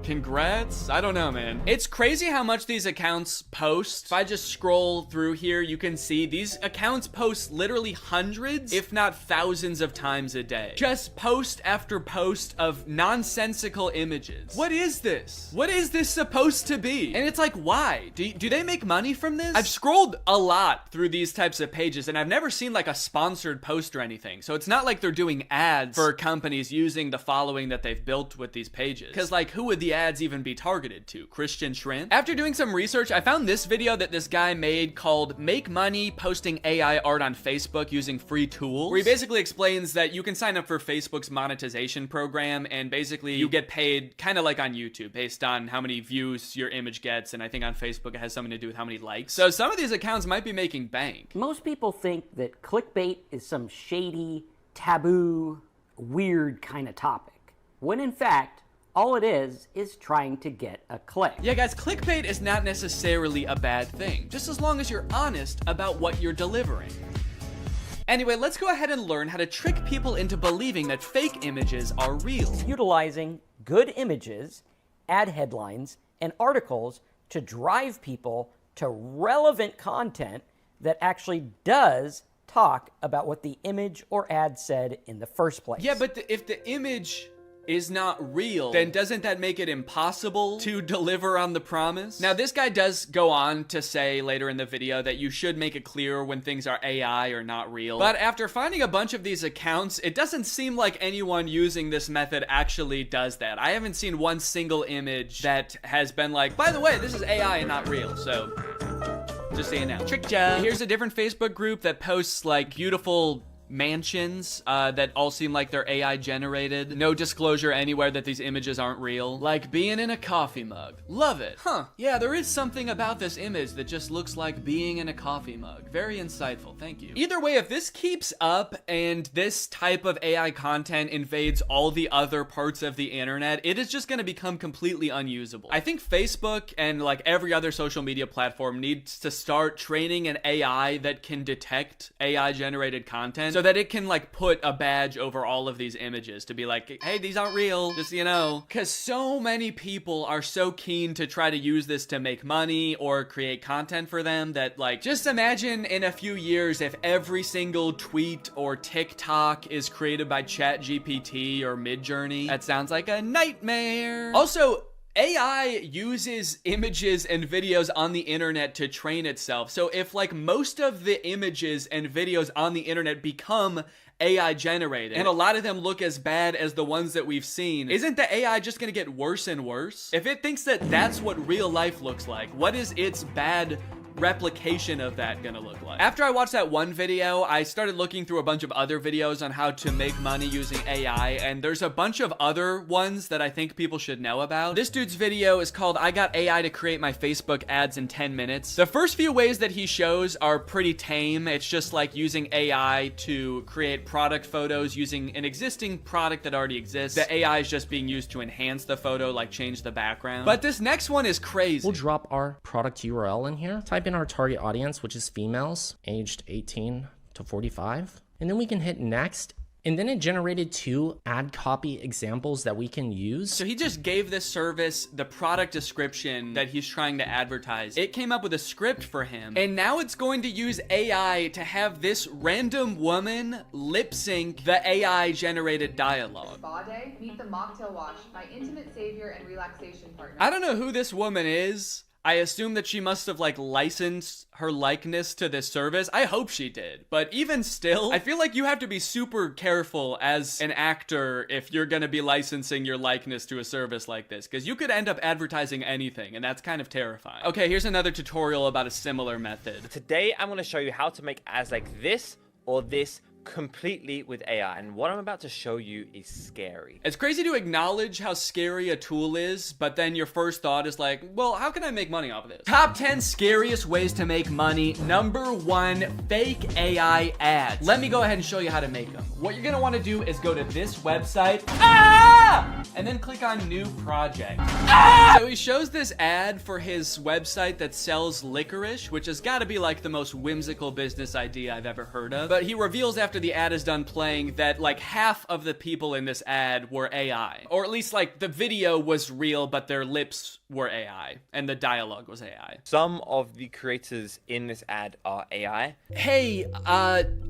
congrats? I don't know, man. It's crazy how much these accounts post. If I just scroll through here, you can see these accounts post literally hundreds, if not thousands of times a day. Just post after post of nonsensical images. What is this? What is this supposed to be? And it's like, why? Do they make money from this? I've scrolled a lot through these types of pages, and I've never seen like a sponsored post or anything. So it's not like they're doing ads for companies using the following that they've built with these pages. Because like, who would the ads even be targeted to? Christian shrimp? After doing some research, I found this video that this guy made called Make Money Posting AI Art on Facebook Using Free Tools, where he basically explains that you can sign up for Facebook's monetization program, and basically you get paid kind of like on YouTube based on how many views your image gets, and I think on Facebook it has something to do with how many likes. So some of these accounts might be making bank. Most people think that clickbait is some shady, taboo, weird kind of topic, when in fact, all it is trying to get a click. Yeah, guys, clickbait is not necessarily a bad thing, just as long as you're honest about what you're delivering. Anyway, let's go ahead and learn how to trick people into believing that fake images are real. Utilizing good images, ad headlines, and articles to drive people to relevant content that actually does talk about what the image or ad said in the first place. Yeah, but if the image is not real, then doesn't that make it impossible to deliver on the promise? Now, this guy does go on to say later in the video that you should make it clear when things are AI or not real. But after finding a bunch of these accounts, it doesn't seem like anyone using this method actually does that. I haven't seen one single image that has been like, by the way, this is AI and not real, so just saying now. Tricked ya. Here's a different Facebook group that posts like beautiful mansions that all seem like they're AI generated. No disclosure anywhere that these images aren't real. Like being in a coffee mug. Love it. Huh. Yeah, there is something about this image that just looks like being in a coffee mug. Very insightful. Thank you. Either way, if this keeps up and this type of AI content invades all the other parts of the internet, it is just going to become completely unusable. I think Facebook and like every other social media platform needs to start training an AI that can detect AI generated content. so that it can like put a badge over all of these images to be like, hey, these aren't real, just, you know, because so many people are so keen to try to use this to make money or create content for them that, like, just imagine in a few years if every single tweet or TikTok is created by ChatGPT or Midjourney. That sounds like a nightmare. Also, AI uses images and videos on the internet to train itself. So if like most of the images and videos on the internet become AI generated, and a lot of them look as bad as the ones that we've seen, isn't the AI just gonna get worse and worse? If it thinks that that's what real life looks like, what is its bad replication of that gonna look like? After I watched that one video, I started looking through a bunch of other videos on how to make money using AI, and there's a bunch of other ones that I think people should know about. This dude's video is called I Got AI to Create My Facebook Ads in 10 Minutes. The first few ways that he shows are pretty tame. It's just like using AI to create product photos using an existing product that already exists. The AI is just being used to enhance the photo, like change the background. But this next one is crazy. We'll drop our product URL in here, type in our target audience, which is females aged 18 to 45, and then we can hit next. And then it generated 2 ad copy examples that we can use. So he just gave this service the product description that he's trying to advertise. It came up with a script for him, and now it's going to use AI to have this random woman lip sync the AI generated dialogue. Spa day, meet the mocktail wash, my intimate savior and relaxation partner. I don't know who this woman is. I assume that she must have like licensed her likeness to this service. I hope she did. But even still, I feel like you have to be super careful as an actor if you're gonna be licensing your likeness to a service like this, because you could end up advertising anything, and that's kind of terrifying. Okay, here's another tutorial about a similar method. Today, I'm gonna show you how to make ads like this or this completely with AI, and what I'm about to show you is scary. It's crazy to acknowledge how scary a tool is, but then your first thought is like, well, how can I make money off of this? Top 10 scariest ways to make money. Number 1, fake AI ads. Let me go ahead and show you how to make them. What you're gonna wanna do is go to this website, and then click on new project. So he shows this ad for his website that sells licorice, which has gotta be like the most whimsical business idea I've ever heard of. But he reveals after the ad is done playing that like half of the people in this ad were AI. Or at least like the video was real, but their lips were AI and the dialogue was AI. Some of the creators in this ad are AI. Hey,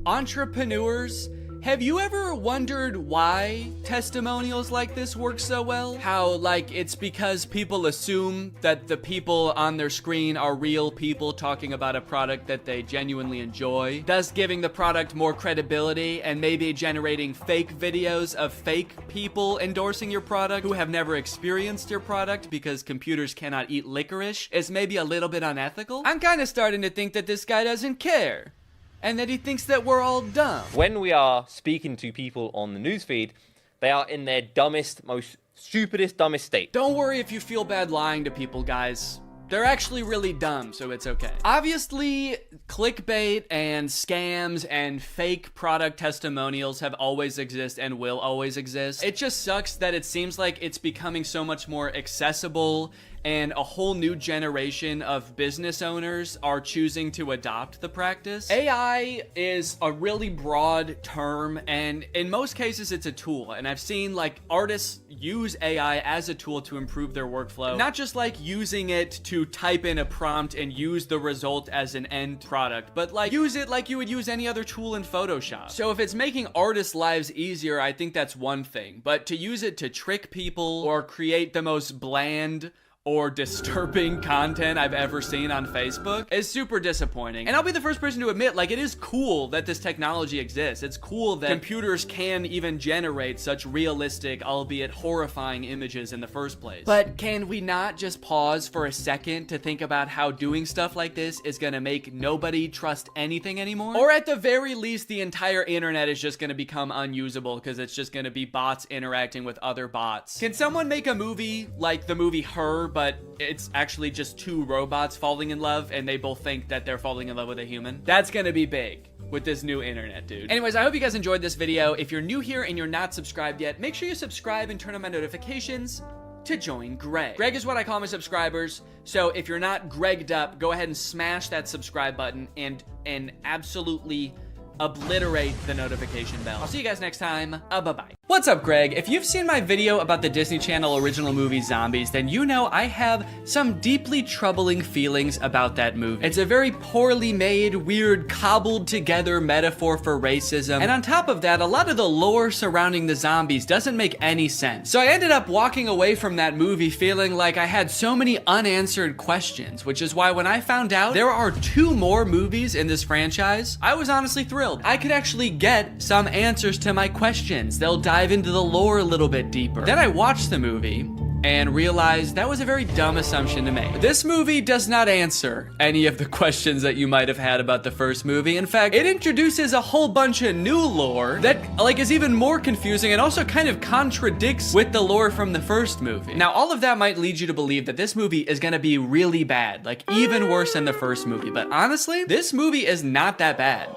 entrepreneurs, have you ever wondered why testimonials like this work so well? How, like, it's because people assume that the people on their screen are real people talking about a product that they genuinely enjoy, thus giving the product more credibility and maybe generating fake videos of fake people endorsing your product who have never experienced your product because computers cannot eat licorice is maybe a little bit unethical? I'm kind of starting to think that this guy doesn't care, and that he thinks that we're all dumb. When we are speaking to people on the newsfeed, they are in their dumbest, most stupidest, dumbest state. Don't worry if you feel bad lying to people, guys. They're actually really dumb, so it's okay. Obviously, clickbait and scams and fake product testimonials have always existed and will always exist. It just sucks that it seems like it's becoming so much more accessible and a whole new generation of business owners are choosing to adopt the practice. AI is a really broad term, and in most cases it's a tool, and I've seen like artists use AI as a tool to improve their workflow, not just like using it to type in a prompt and use the result as an end product, but like use it like you would use any other tool in Photoshop. So if it's making artists' lives easier, I think that's one thing, but to use it to trick people or create the most bland or disturbing content I've ever seen on Facebook is super disappointing. And I'll be the first person to admit, like, it is cool that this technology exists. It's cool that computers can even generate such realistic, albeit horrifying images in the first place. But can we not just pause for a second to think about how doing stuff like this is gonna make nobody trust anything anymore? Or at the very least, the entire internet is just gonna become unusable because it's just gonna be bots interacting with other bots. Can someone make a movie like the movie Her, but it's actually just 2 robots falling in love and they both think that they're falling in love with a human? That's gonna be big with this new internet, dude. Anyways, I hope you guys enjoyed this video. If you're new here and you're not subscribed yet, make sure you subscribe and turn on my notifications to join Greg. Greg is what I call my subscribers, so if you're not Gregged up, go ahead and smash that subscribe button and absolutely obliterate the notification bell. I'll see you guys next time. Bye-bye. What's up, Greg? If you've seen my video about the Disney Channel original movie Zombies, then you know I have some deeply troubling feelings about that movie. It's a very poorly made, weird, cobbled together metaphor for racism. And on top of that, a lot of the lore surrounding the zombies doesn't make any sense. So I ended up walking away from that movie feeling like I had so many unanswered questions, which is why when I found out there are 2 more movies in this franchise, I was honestly thrilled. I could actually get some answers to my questions. They'll dive into the lore a little bit deeper. Then I watched the movie and realized that was a very dumb assumption to make. This movie does not answer any of the questions that you might have had about the first movie. In fact, it introduces a whole bunch of new lore that is even more confusing and also kind of contradicts with the lore from the first movie. Now, all of that might lead you to believe that this movie is gonna be really bad, like even worse than the first movie. But honestly, this movie is not that bad.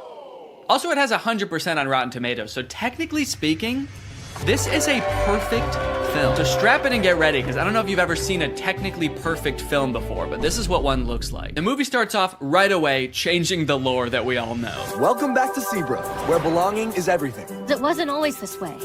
Also, it has 100% on Rotten Tomatoes, so technically speaking, this is a perfect film. So strap in and get ready, because I don't know if you've ever seen a technically perfect film before, but this is what one looks like. The movie starts off right away, changing the lore that we all know. Welcome back to Seabrook, where belonging is everything. It wasn't always this way.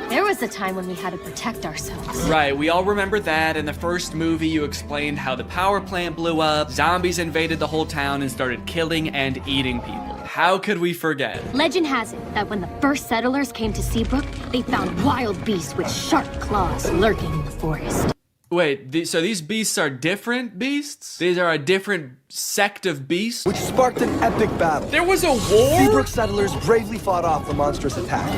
There was a time when we had to protect ourselves. Right, we all remember that. In the first movie, you explained how the power plant blew up, zombies invaded the whole town and started killing and eating people. How could we forget? Legend has it that when the first settlers came to Seabrook, they found wild beasts with sharp claws lurking in the forest. Wait, so these beasts are different beasts? These are a different sect of beasts? Which sparked an epic battle. There was a war? Seabrook settlers bravely fought off the monstrous attack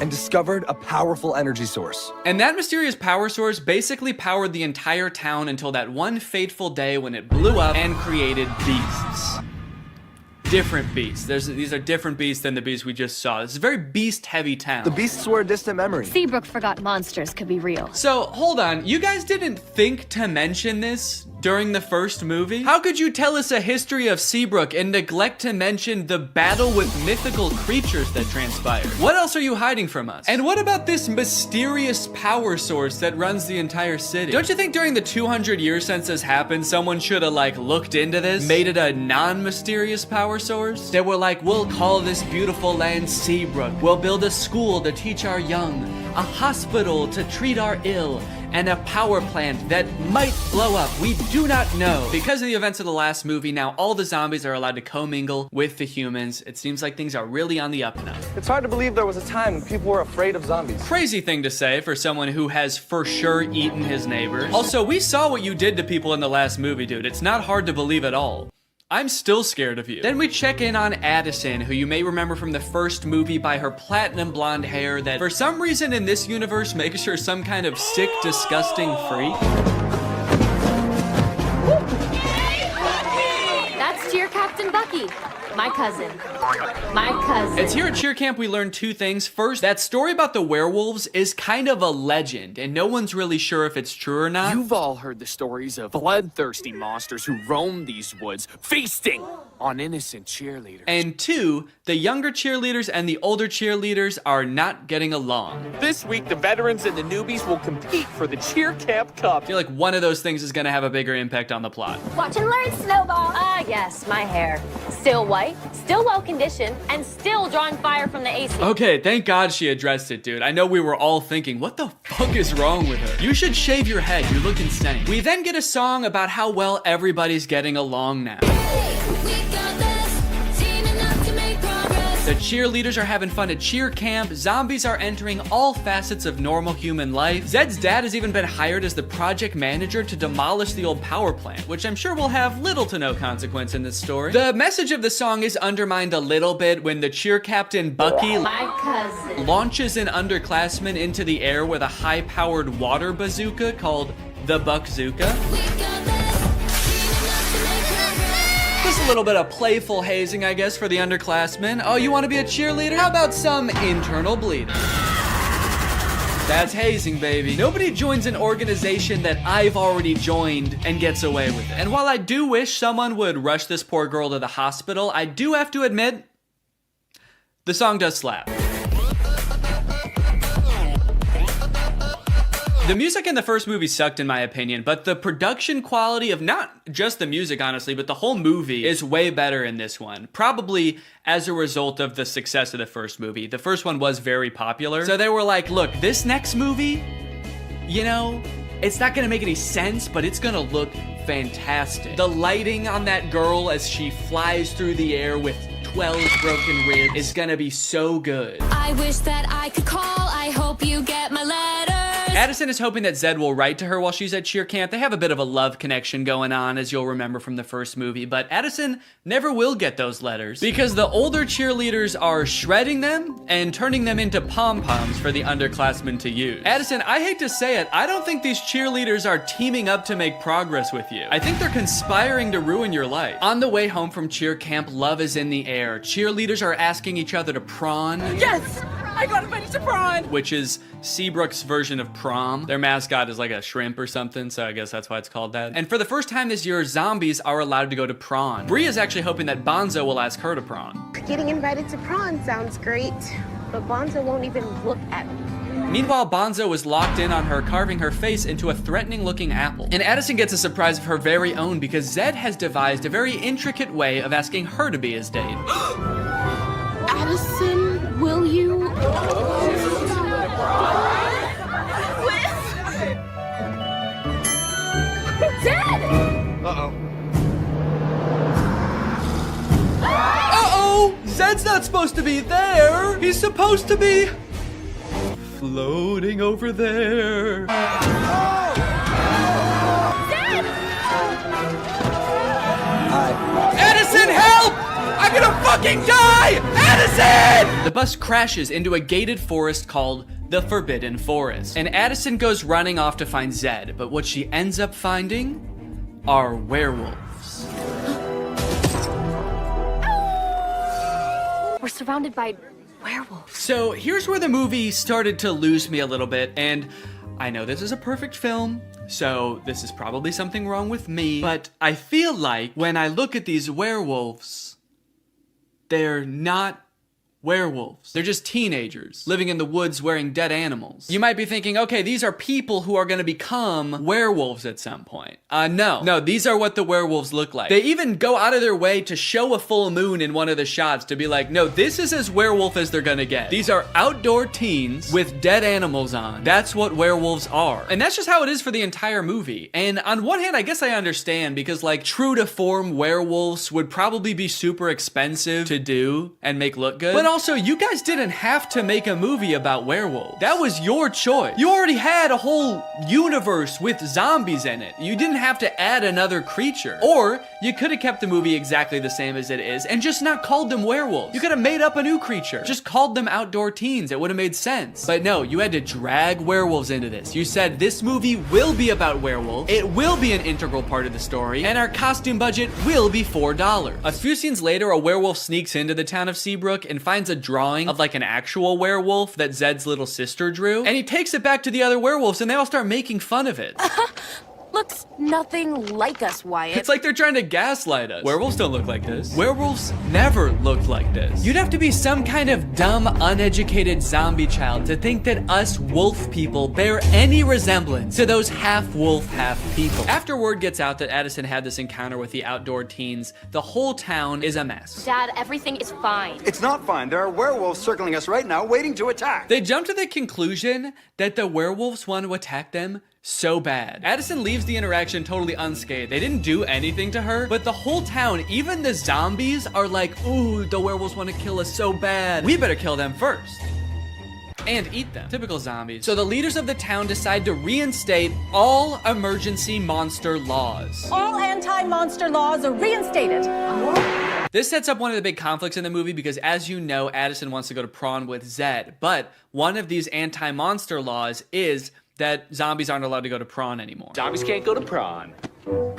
and discovered a powerful energy source. And that mysterious power source basically powered the entire town until that one fateful day when it blew up and created beasts. Different beasts. These are different beasts than the beasts we just saw. This is a very beast-heavy town. The beasts were a distant memory. Seabrook forgot monsters could be real. So, hold on. You guys didn't think to mention this during the first movie? How could you tell us a history of Seabrook and neglect to mention the battle with mythical creatures that transpired? What else are you hiding from us? And what about this mysterious power source that runs the entire city? Don't you think during the 200-year since this happened, someone should have, looked into this? Made it a non-mysterious power source? They were like, we'll call this beautiful land Seabrook. We'll build a school to teach our young, a hospital to treat our ill, and a power plant that might blow up. We do not know. Because of the events of the last movie, now all the zombies are allowed to commingle with the humans. It seems like things are really on the up and up. It's hard to believe there was a time when people were afraid of zombies. Crazy thing to say for someone who has for sure eaten his neighbors. Also, we saw what you did to people in the last movie, dude. It's not hard to believe at all. I'm still scared of you. Then we check in on Addison, who you may remember from the first movie by her platinum blonde hair that for some reason in this universe makes her some kind of sick, disgusting freak. That's Cheer Captain Bucky, my cousin. My cousin. It's here at Cheer Camp we learned 2 things. First, that story about the werewolves is kind of a legend, and no one's really sure if it's true or not. You've all heard the stories of bloodthirsty monsters who roam these woods, feasting on innocent cheerleaders. And 2, the younger cheerleaders and the older cheerleaders are not getting along. This week, the veterans and the newbies will compete for the Cheer Camp Cup. I feel like one of those things is gonna have a bigger impact on the plot. Watch and learn, Snowball. Yes, my hair. Still white, still well conditioned, and still drawing fire from the AC. Okay, thank God she addressed it, dude. I know we were all thinking, what the fuck is wrong with her? You should shave your head, you look insane. We then get a song about how well everybody's getting along now. The cheerleaders are having fun at cheer camp, zombies are entering all facets of normal human life. Zed's dad has even been hired as the project manager to demolish the old power plant, which I'm sure will have little to no consequence in this story. The message of the song is undermined a little bit when the cheer captain Bucky My cousin. launches an underclassman into the air with a high-powered water bazooka called the Buckzooka. Just a little bit of playful hazing, I guess, for the underclassmen. Oh, you want to be a cheerleader? How about some internal bleeding? That's hazing, baby. Nobody joins an organization that I've already joined and gets away with it. And while I do wish someone would rush this poor girl to the hospital, I do have to admit, the song does slap. The music in the first movie sucked in my opinion, but the production quality of not just the music, honestly, but the whole movie is way better in this one. Probably as a result of the success of the first movie. The first one was very popular. So they were like, look, this next movie, you know, it's not gonna make any sense, but it's gonna look fantastic. The lighting on that girl as she flies through the air with 12 broken ribs is gonna be so good. I wish that I could call. I hope you get my letters. Addison is hoping that Zed will write to her while she's at cheer camp. They have a bit of a love connection going on, as you'll remember from the first movie, but Addison never will get those letters because the older cheerleaders are shredding them and turning them into pom-poms for the underclassmen to use. Addison, I hate to say it, I don't think these cheerleaders are teaming up to make progress with you. I think they're conspiring to ruin your life. On the way home from cheer camp, love is in the air. Cheerleaders are asking each other to prawn. Yes! I got invited to prawn! Which is Seabrook's version of prom. Their mascot is like a shrimp or something, so I guess that's why it's called that. And for the first time this year, zombies are allowed to go to prawn. Bree is actually hoping that Bonzo will ask her to prawn. Getting invited to prawn sounds great, but Bonzo won't even look at me. Meanwhile, Bonzo was locked in on her, carving her face into a threatening-looking apple. And Addison gets a surprise of her very own because Zed has devised a very intricate way of asking her to be his date. Addison, will you? Dad! Uh-oh. Uh-oh! Zed's not supposed to be there! He's supposed to be floating over there. Dad! Addison, help! I'm gonna fucking die! Addison! The bus crashes into a gated forest called the Forbidden Forest. And Addison goes running off to find Zed, but what she ends up finding are werewolves. We're surrounded by werewolves. So here's where the movie started to lose me a little bit, and I know this is a perfect film, so this is probably something wrong with me, but I feel like when I look at these werewolves, they're not werewolves. They're just teenagers living in the woods wearing dead animals. You might be thinking, okay, these are people who are gonna become werewolves at some point. No, these are what the werewolves look like. They even go out of their way to show a full moon in one of the shots to be like, no, this is as werewolf as they're gonna get. These are outdoor teens with dead animals on. That's what werewolves are. And that's just how it is for the entire movie. And on one hand, I guess I understand because like true to form werewolves would probably be super expensive to do and make look good. But also, you guys didn't have to make a movie about werewolves. That was your choice. You already had a whole universe with zombies in it. You didn't have to add another creature. Or you could have kept the movie exactly the same as it is and just not called them werewolves. You could have made up a new creature. Just called them outdoor teens. It would have made sense. But no, you had to drag werewolves into this. You said this movie will be about werewolves. It will be an integral part of the story. And our costume budget will be $4. A few scenes later, a werewolf sneaks into the town of Seabrook and finds a drawing of like an actual werewolf that Zed's little sister drew, and he takes it back to the other werewolves and they all start making fun of it. Looks nothing like us, Wyatt. It's like they're trying to gaslight us. Werewolves don't look like this. Werewolves never looked like this. You'd have to be some kind of dumb, uneducated zombie child to think that us wolf people bear any resemblance to those half wolf, half people. After word gets out that Addison had this encounter with the outdoor teens, the whole town is a mess. Dad, everything is fine. It's not fine. There are werewolves circling us right now, waiting to attack. They jump to the conclusion that the werewolves want to attack them so bad. Addison leaves the interaction totally unscathed. They didn't do anything to her, but the whole town, even the zombies, are like, ooh, the werewolves want to kill us so bad. We better kill them first. And eat them. Typical zombies. So the leaders of the town decide to reinstate all emergency monster laws. All anti-monster laws are reinstated. This sets up one of the big conflicts in the movie because, as you know, Addison wants to go to prawn with Zed, but one of these anti-monster laws is that zombies aren't allowed to go to prawn anymore. Zombies can't go to prawn.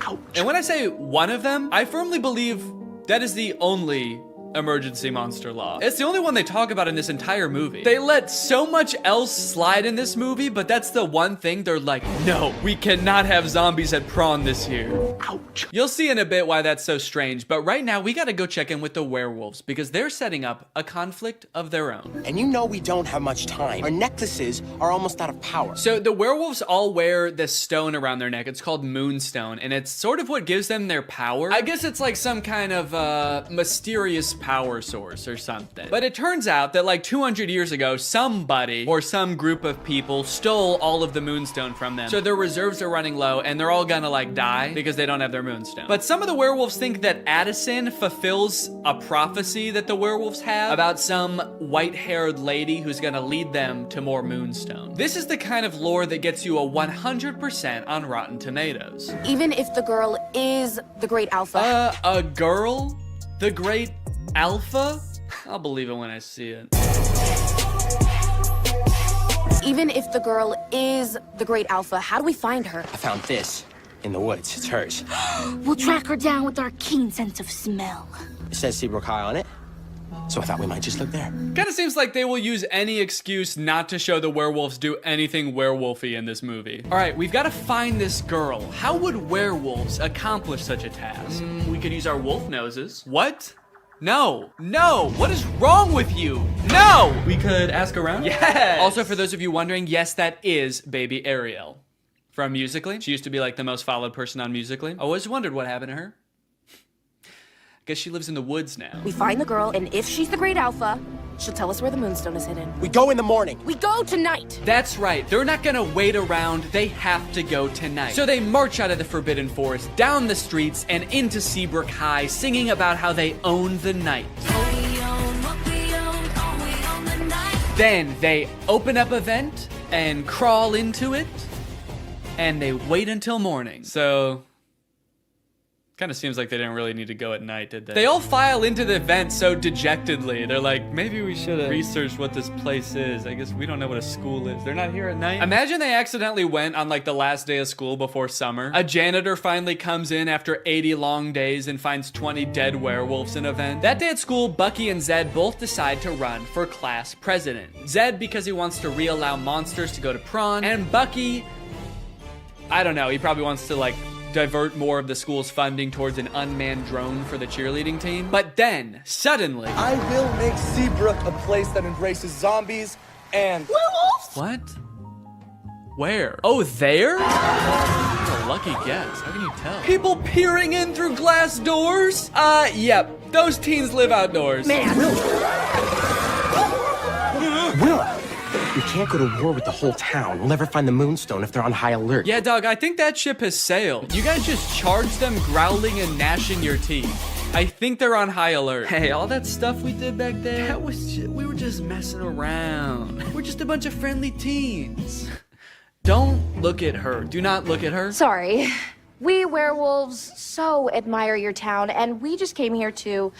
Ouch. And when I say one of them, I firmly believe that is the only emergency monster law. It's the only one they talk about in this entire movie. They let so much else slide in this movie, but that's the one thing they're like, no, we cannot have zombies at prom this year. Ouch. You'll see in a bit why that's so strange, but right now we gotta go check in with the werewolves because they're setting up a conflict of their own. And you know we don't have much time. Our necklaces are almost out of power. So the werewolves all wear this stone around their neck. It's called Moonstone, and it's sort of what gives them their power. I guess it's like some kind of mysterious power source or something. But it turns out that like 200 years ago, somebody or some group of people stole all of the Moonstone from them. So their reserves are running low and they're all gonna like die because they don't have their Moonstone. But some of the werewolves think that Addison fulfills a prophecy that the werewolves have about some white-haired lady who's gonna lead them to more Moonstone. This is the kind of lore that gets you a 100% on Rotten Tomatoes. Even if the girl is the great alpha. A girl? The great alpha? I'll believe it when I see it. Even if the girl is the great alpha, how do we find her? I found this in the woods. It's hers. We'll track her down with our keen sense of smell. It says Seabrook High on it, so I thought we might just look there. Kinda seems like they will use any excuse not to show the werewolves do anything werewolfy in this movie. All right, we've gotta find this girl. How would werewolves accomplish such a task? We could use our wolf noses. What? No, no, what is wrong with you? No! We could ask around? Yes! Also, for those of you wondering, yes, that is baby Ariel from Musical.ly. She used to be like the most followed person on Musical.ly. I always wondered what happened to her. Guess she lives in the woods now. We find the girl, and if she's the great alpha, she'll tell us where the Moonstone is hidden. We go in the morning. We go tonight. That's right. They're not gonna wait around. They have to go tonight. So they march out of the Forbidden Forest, down the streets, and into Seabrook High, singing about how they own the night. Then they open up a vent and crawl into it, and they wait until morning. So kind of seems like they didn't really need to go at night, did they? They all file into the vent so dejectedly. They're like, maybe we should have researched what this place is. I guess we don't know what a school is. They're not here at night. Imagine they accidentally went on like the last day of school before summer. A janitor finally comes in after 80 long days and finds 20 dead werewolves in a vent. That day at school, Bucky and Zed both decide to run for class president. Zed because he wants to reallow monsters to go to prom, and Bucky, I don't know, he probably wants to like divert more of the school's funding towards an unmanned drone for the cheerleading team. But then, suddenly, I will make Seabrook a place that embraces zombies and werewolves. What? Where? Oh, there? What a lucky guess. How can you tell? People peering in through glass doors? Yep. Those teens live outdoors. Man. Willa, we can't go to war with the whole town. We'll never find the Moonstone if they're on high alert. Yeah, dog, I think that ship has sailed. You guys just charged them growling and gnashing your teeth. I think they're on high alert. Hey, all that stuff we did back there, that was we were just messing around. We're just a bunch of friendly teens. Don't look at her. Do not look at her. Sorry. We werewolves so admire your town, and we just came here to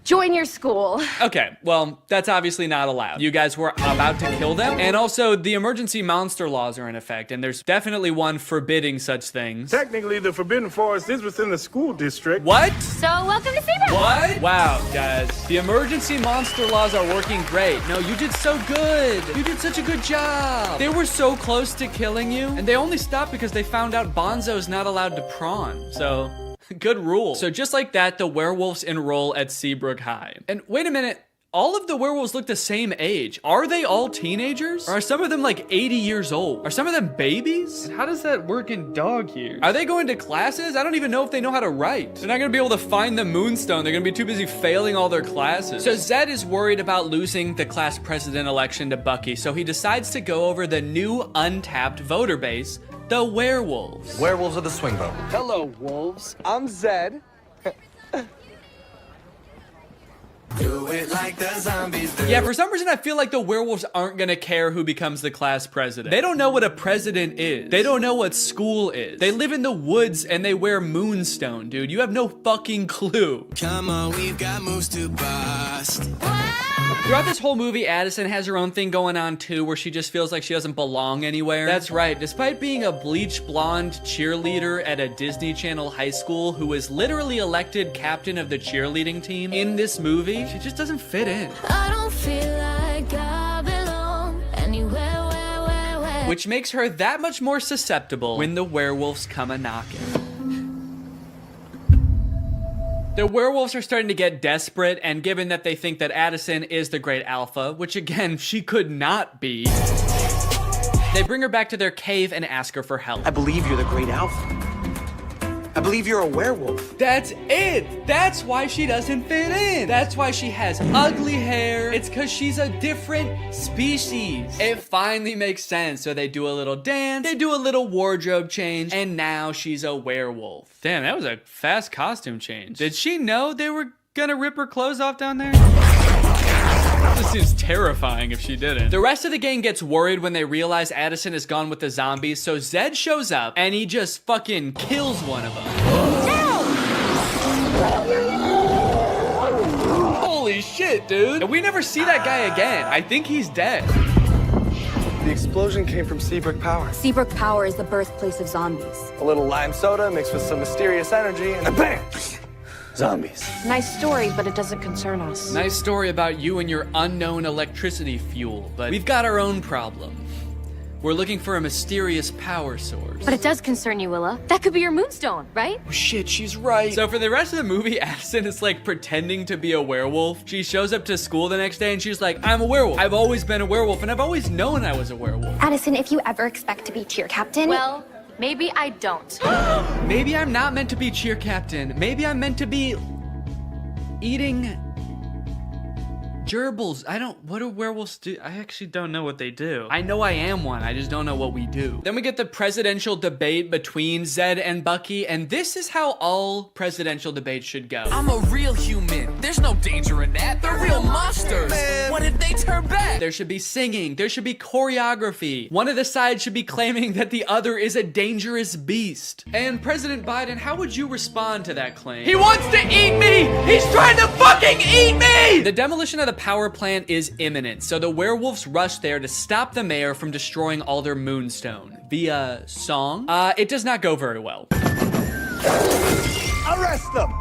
join your school. Okay, well, that's obviously not allowed. You guys were about to kill them, and also the emergency monster laws are in effect, and there's definitely one forbidding such things. Technically, the Forbidden Forest is within the school district. What? So welcome to Seabrook. What? Wow, guys. The emergency monster laws are working great. No, you did so good. You did such a good job. They were so close to killing you, and they only stopped because they found out Bonzo's not allowed to prawn, so good rule. So just like that, the werewolves enroll at Seabrook High. And wait a minute, all of the werewolves look the same age. Are they all teenagers? Or are some of them like 80 years old? Are some of them babies? And how does that work in dog years? Are they going to classes? I don't even know if they know how to write. They're not gonna be able to find the Moonstone. They're gonna be too busy failing all their classes. So Zed is worried about losing the class president election to Bucky, so he decides to go over the new untapped voter base, the werewolves. Werewolves of the swing vote. Hello, wolves. I'm Zed. Do it like the zombies do. Yeah, for some reason I feel like the werewolves aren't gonna care who becomes the class president. They don't know what a president is. They don't know what school is. They live in the woods and they wear Moonstone, dude. You have no fucking clue. Come on, we've got moves to bust. Throughout this whole movie, Addison has her own thing going on too, where she just feels like she doesn't belong anywhere. That's right, despite being a bleach blonde cheerleader at a Disney Channel high school who was literally elected captain of the cheerleading team in this movie, she just doesn't fit in. I don't feel like I belong anywhere. Which makes her that much more susceptible when the werewolves come a-knocking. The werewolves are starting to get desperate, and given that they think that Addison is the great alpha, which again, she could not be, they bring her back to their cave and ask her for help. I believe you're the great alpha. I believe you're a werewolf. That's it. That's why she doesn't fit in. That's why she has ugly hair. It's because she's a different species. It finally makes sense. So they do a little dance, they do a little wardrobe change, and now she's a werewolf. Damn, that was a fast costume change. Did she know they were gonna rip her clothes off down there? This seems terrifying if she didn't. The rest of the gang gets worried when they realize Addison is gone with the zombies, so Zed shows up and he just fucking kills one of them. Holy shit, dude. And we never see that guy again. I think he's dead. The explosion came from Seabrook Power. Seabrook Power is the birthplace of zombies. A little lime soda mixed with some mysterious energy, and then bam! Zombies. Nice story, but it doesn't concern us. Nice story about you and your unknown electricity fuel, but we've got our own problem. We're looking for a mysterious power source. But it does concern you, Willa. That could be your moonstone, right? Oh, shit, she's right. So for the rest of the movie, Addison is like pretending to be a werewolf. She shows up to school the next day and she's like, I'm a werewolf. I've always been a werewolf and I've always known I was a werewolf. Addison, if you ever expect to be cheer captain... Well, maybe I don't. Maybe I'm not meant to be cheer captain. Maybe I'm meant to be eating gerbils. What do werewolves do? I actually don't know what they do. I know I am one, I just don't know what we do. Then we get the presidential debate between Zed and Bucky, and this is how all presidential debates should go. I'm a real human. There's no danger in that. They're real monsters. Man. What if they turn back? There should be singing, there should be choreography. One of the sides should be claiming that the other is a dangerous beast. And President Biden, how would you respond to that claim? He wants to eat me! He's trying to fucking eat me! The demolition of the power plant is imminent, so the werewolves rush there to stop the mayor from destroying all their moonstone. Via song? It does not go very well. Arrest them!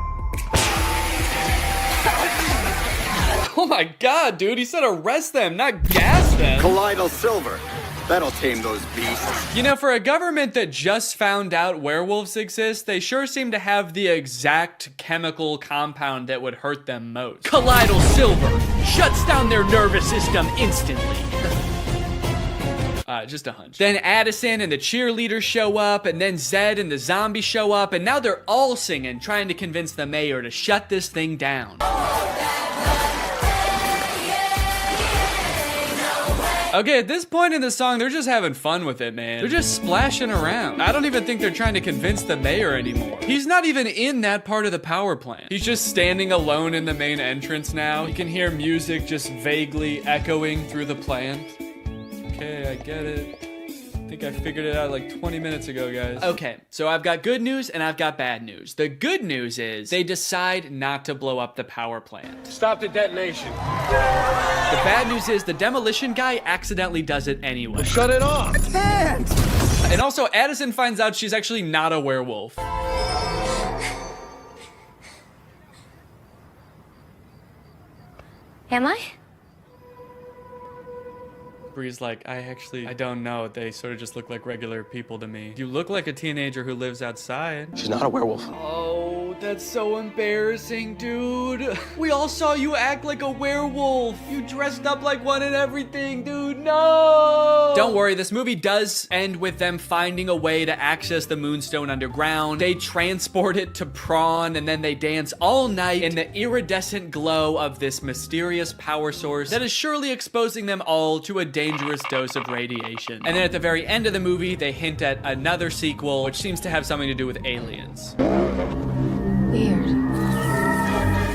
Oh my god, dude, he said arrest them, not gas them. Colloidal silver. That'll tame those beasts. You know, for a government that just found out werewolves exist, they sure seem to have the exact chemical compound that would hurt them most. Colloidal silver shuts down their nervous system instantly. Just a hunch. Then Addison and the cheerleaders show up, and then Zed and the zombie show up, and now they're all singing, trying to convince the mayor to shut this thing down. Okay, at this point in the song, they're just having fun with it, man. They're just splashing around. I don't even think they're trying to convince the mayor anymore. He's not even in that part of the power plant. He's just standing alone in the main entrance now. You can hear music just vaguely echoing through the plant. Okay, I get it. I think I figured it out like 20 minutes ago, guys. Okay, so I've got good news and I've got bad news. The good news is they decide not to blow up the power plant. Stop the detonation. The bad news is the demolition guy accidentally does it anyway. Well, shut it off. I can't! And also, Addison finds out she's actually not a werewolf. Am I? Bree's like, I don't know. They sort of just look like regular people to me. You look like a teenager who lives outside. She's not a werewolf. Oh, that's so embarrassing, dude. We all saw you act like a werewolf. You dressed up like one and everything, dude. No! Don't worry, this movie does end with them finding a way to access the moonstone underground. They transport it to Prawn, and then they dance all night in the iridescent glow of this mysterious power source that is surely exposing them all to a dangerous dose of radiation. And then at the very end of the movie, they hint at another sequel, which seems to have something to do with aliens. Weird.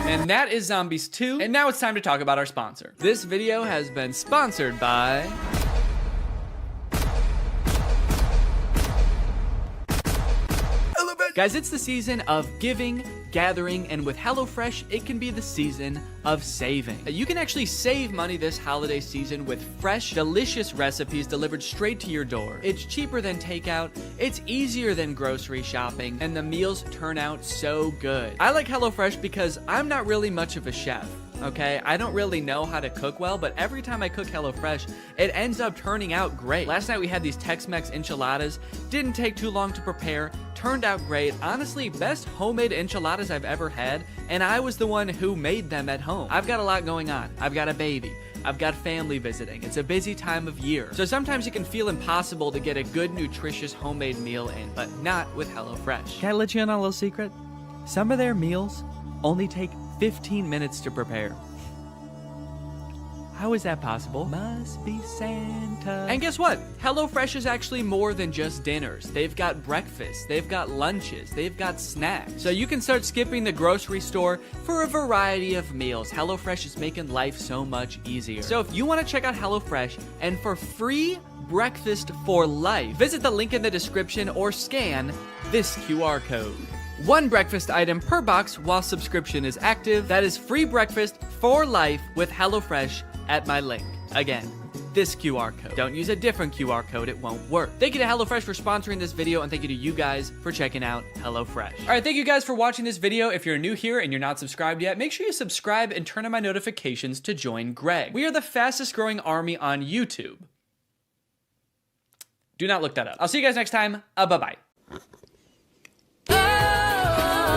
And that is Zombies 2. And now it's time to talk about our sponsor. This video has been sponsored by... Guys, it's the season of giving, gathering, and with HelloFresh, it can be the season of saving. You can actually save money this holiday season with fresh, delicious recipes delivered straight to your door. It's cheaper than takeout, it's easier than grocery shopping, and the meals turn out so good. I like HelloFresh because I'm not really much of a chef. Okay, I don't really know how to cook well, but every time I cook HelloFresh, it ends up turning out great. Last night we had these Tex-Mex enchiladas. Didn't take too long to prepare. Turned out great. Honestly, best homemade enchiladas I've ever had, and I was the one who made them at home. I've got a lot going on. I've got a baby. I've got family visiting. It's a busy time of year. So sometimes it can feel impossible to get a good, nutritious homemade meal in, but not with HelloFresh. Can I let you in on a little secret? Some of their meals only take 15 minutes to prepare. How is that possible? Must be Santa. And guess what? HelloFresh is actually more than just dinners. They've got breakfast, they've got lunches, they've got snacks. So you can start skipping the grocery store for a variety of meals. HelloFresh is making life so much easier. So if you want to check out HelloFresh and for free breakfast for life, visit the link in the description or scan this QR code. One breakfast item per box while subscription is active. That is free breakfast for life with HelloFresh at my link. Again, this QR code. Don't use a different QR code, it won't work. Thank you to HelloFresh for sponsoring this video, and thank you to you guys for checking out HelloFresh. All right, thank you guys for watching this video. If you're new here and you're not subscribed yet, make sure you subscribe and turn on my notifications to join Greg. We are the fastest growing army on YouTube. Do not look that up. I'll see you guys next time. Bye-bye.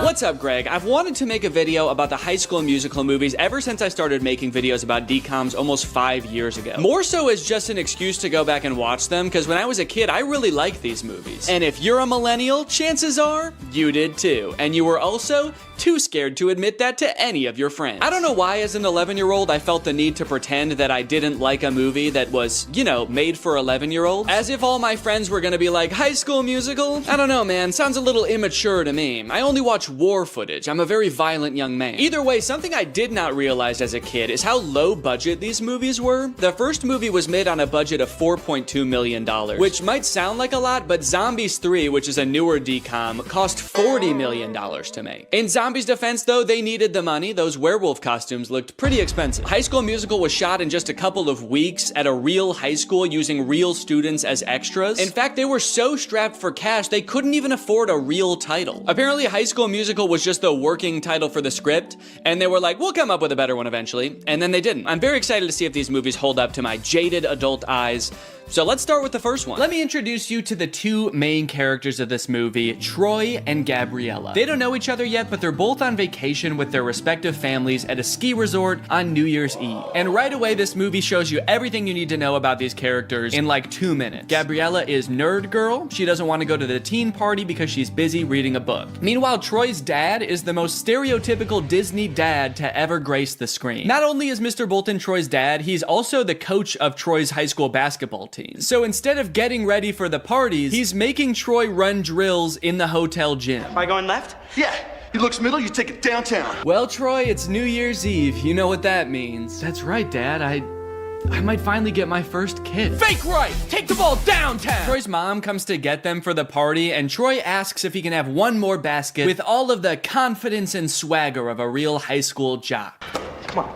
What's up, Greg? I've wanted to make a video about the High School Musical movies ever since I started making videos about DCOMs almost 5 years ago. More so as just an excuse to go back and watch them, because when I was a kid, I really liked these movies. And if you're a millennial, chances are you did too. And you were also too scared to admit that to any of your friends. I don't know why as an 11-year-old I felt the need to pretend that I didn't like a movie that was, you know, made for 11-year-olds. As if all my friends were gonna be like, High School Musical? I don't know, man. Sounds a little immature to me. I only watch war footage. I'm a very violent young man. Either way, something I did not realize as a kid is how low budget these movies were. The first movie was made on a budget of $4.2 million, which might sound like a lot, but Zombies 3, which is a newer DCOM, cost $40 million to make. In Zombies' defense, though, they needed the money. Those werewolf costumes looked pretty expensive. High School Musical was shot in just a couple of weeks at a real high school using real students as extras. In fact, they were so strapped for cash, they couldn't even afford a real title. Apparently, High School Musical was just the working title for the script, and they were like, we'll come up with a better one eventually, and then they didn't. I'm very excited to see if these movies hold up to my jaded adult eyes. So let's start with the first one. Let me introduce you to the two main characters of this movie, Troy and Gabriella. They don't know each other yet, but they're both on vacation with their respective families at a ski resort on New Year's Eve. And right away, this movie shows you everything you need to know about these characters in like 2 minutes. Gabriella is nerd girl. She doesn't want to go to the teen party because she's busy reading a book. Meanwhile, Troy's dad is the most stereotypical Disney dad to ever grace the screen. Not only is Mr. Bolton Troy's dad, he's also the coach of Troy's high school basketball team. So instead of getting ready for the parties, he's making Troy run drills in the hotel gym. Am I going left? Yeah. He looks middle, you take it downtown. Well, Troy, it's New Year's Eve. You know what that means. That's right, Dad. I might finally get my first kid. Fake right! Take the ball downtown! Troy's mom comes to get them for the party, and Troy asks if he can have one more basket with all of the confidence and swagger of a real high school jock. Come on,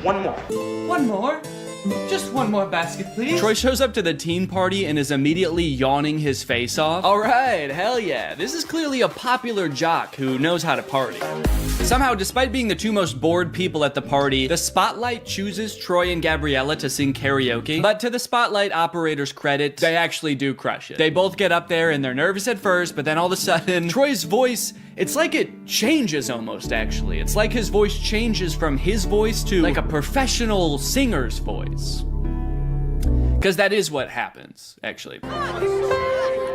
one more. One more? Just one more basket, please. Troy shows up to the teen party and is immediately yawning his face off. All right, hell yeah. This is clearly a popular jock who knows how to party. Somehow, despite being the two most bored people at the party, the Spotlight chooses Troy and Gabriella to sing karaoke. But to the Spotlight operator's credit, they actually do crush it. They both get up there and they're nervous at first, but then all of a sudden, Troy's voice, it's like it changes almost, actually. It's like his voice changes from his voice to like a professional singer's voice. Because that is what happens, actually.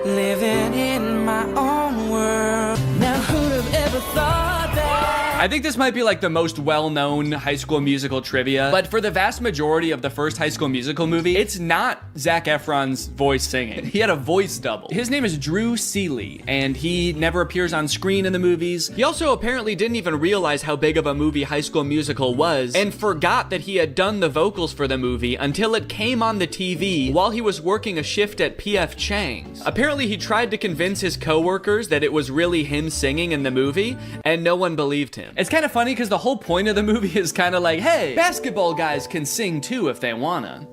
Living in my own world. Now who'd have ever thought that I think this might be like the most well-known High School Musical trivia, but for the vast majority of the first High School Musical movie, it's not Zac Efron's voice singing. He had a voice double. His name is Drew Seeley, and he never appears on screen in the movies. He also apparently didn't even realize how big of a movie High School Musical was, and forgot that he had done the vocals for the movie until it came on the TV while he was working a shift at P.F. Chang's. Apparently, he tried to convince his coworkers that it was really him singing in the movie, and no one believed him. It's kind of funny because the whole point of the movie is kind of like, hey, basketball guys can sing too if they wanna.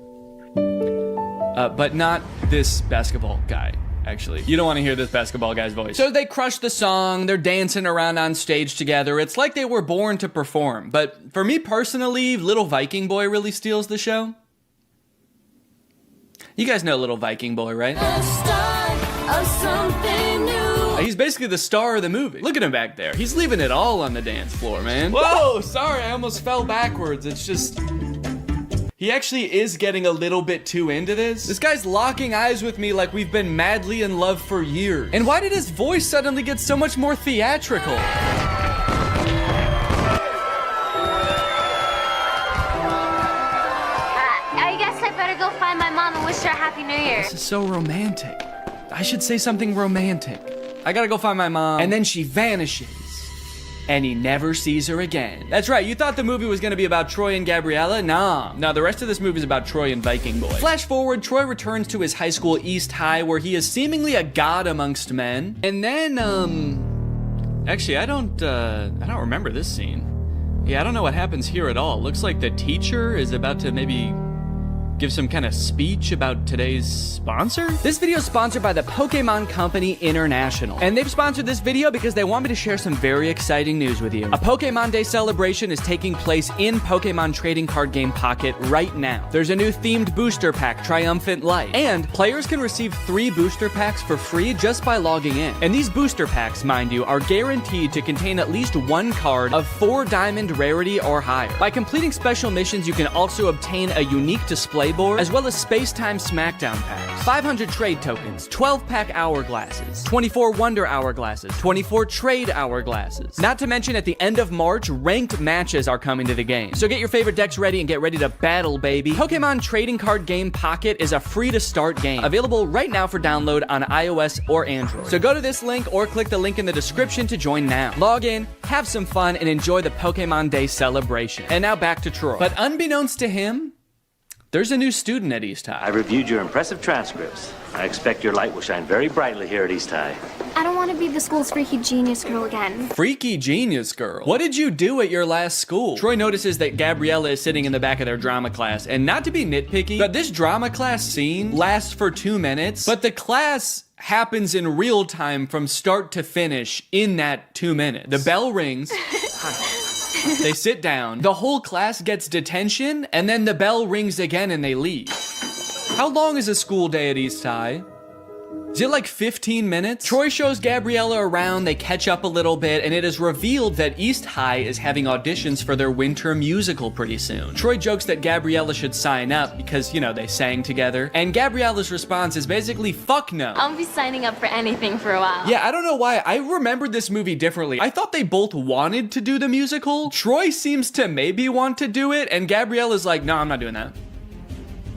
But not this basketball guy. Actually, you don't want to hear this basketball guy's voice. So they crush the song, they're dancing around on stage together. It's like they were born to perform. But for me personally, Little Viking Boy really steals the show. You guys know Little Viking Boy, right? He's basically the star of the movie. Look at him back there. He's leaving it all on the dance floor, man. Whoa, sorry, I almost fell backwards. It's just... He actually is getting a little bit too into this. This guy's locking eyes with me like we've been madly in love for years. And why did his voice suddenly get so much more theatrical? I guess I better go find my mom and wish her a Happy New Year. This is so romantic. I should say something romantic. I gotta go find my mom. And then she vanishes. And he never sees her again. That's right, you thought the movie was gonna be about Troy and Gabriella? Nah. No, the rest of this movie is about Troy and Viking Boy. Flash forward, Troy returns to his high school, East High, where he is seemingly a god amongst men. And then, actually, I don't remember this scene. Yeah, I don't know what happens here at all. Looks like the teacher is about to maybe give some kind of speech about today's sponsor? This video is sponsored by the Pokemon Company International. And they've sponsored this video because they want me to share some very exciting news with you. A Pokemon Day celebration is taking place in Pokemon Trading Card Game Pocket right now. There's a new themed booster pack, Triumphant Light. And players can receive 3 booster packs for free just by logging in. And these booster packs, mind you, are guaranteed to contain at least 1 card of 4 diamond rarity or higher. By completing special missions, you can also obtain a unique display board, as well as Space-Time Smackdown packs, 500 trade tokens, 12-pack hourglasses, 24 Wonder Hourglasses, 24 Trade Hourglasses. Not to mention, at the end of March, ranked matches are coming to the game. So get your favorite decks ready and get ready to battle, baby. Pokemon Trading Card Game Pocket is a free-to-start game, available right now for download on iOS or Android. So go to this link or click the link in the description to join now. Log in, have some fun, and enjoy the Pokemon Day celebration. And now back to Troy. But unbeknownst to him, there's a new student at East High. I reviewed your impressive transcripts. I expect your light will shine very brightly here at East High. I don't want to be the school's freaky genius girl again. Freaky genius girl? What did you do at your last school? Troy notices that Gabriella is sitting in the back of their drama class, and not to be nitpicky, but this drama class scene lasts for 2 minutes, but the class happens in real time from start to finish in that 2 minutes. The bell rings. They sit down, the whole class gets detention, and then the bell rings again and they leave. How long is a school day at East High? Is it like 15 minutes? Troy shows Gabriella around, they catch up a little bit, and it is revealed that East High is having auditions for their winter musical pretty soon. Troy jokes that Gabriella should sign up because, you know, they sang together. And Gabriella's response is basically, fuck no. I'll be signing up for anything for a while. Yeah, I don't know why. I remembered this movie differently. I thought they both wanted to do the musical. Troy seems to maybe want to do it, and Gabriella's like, no, I'm not doing that.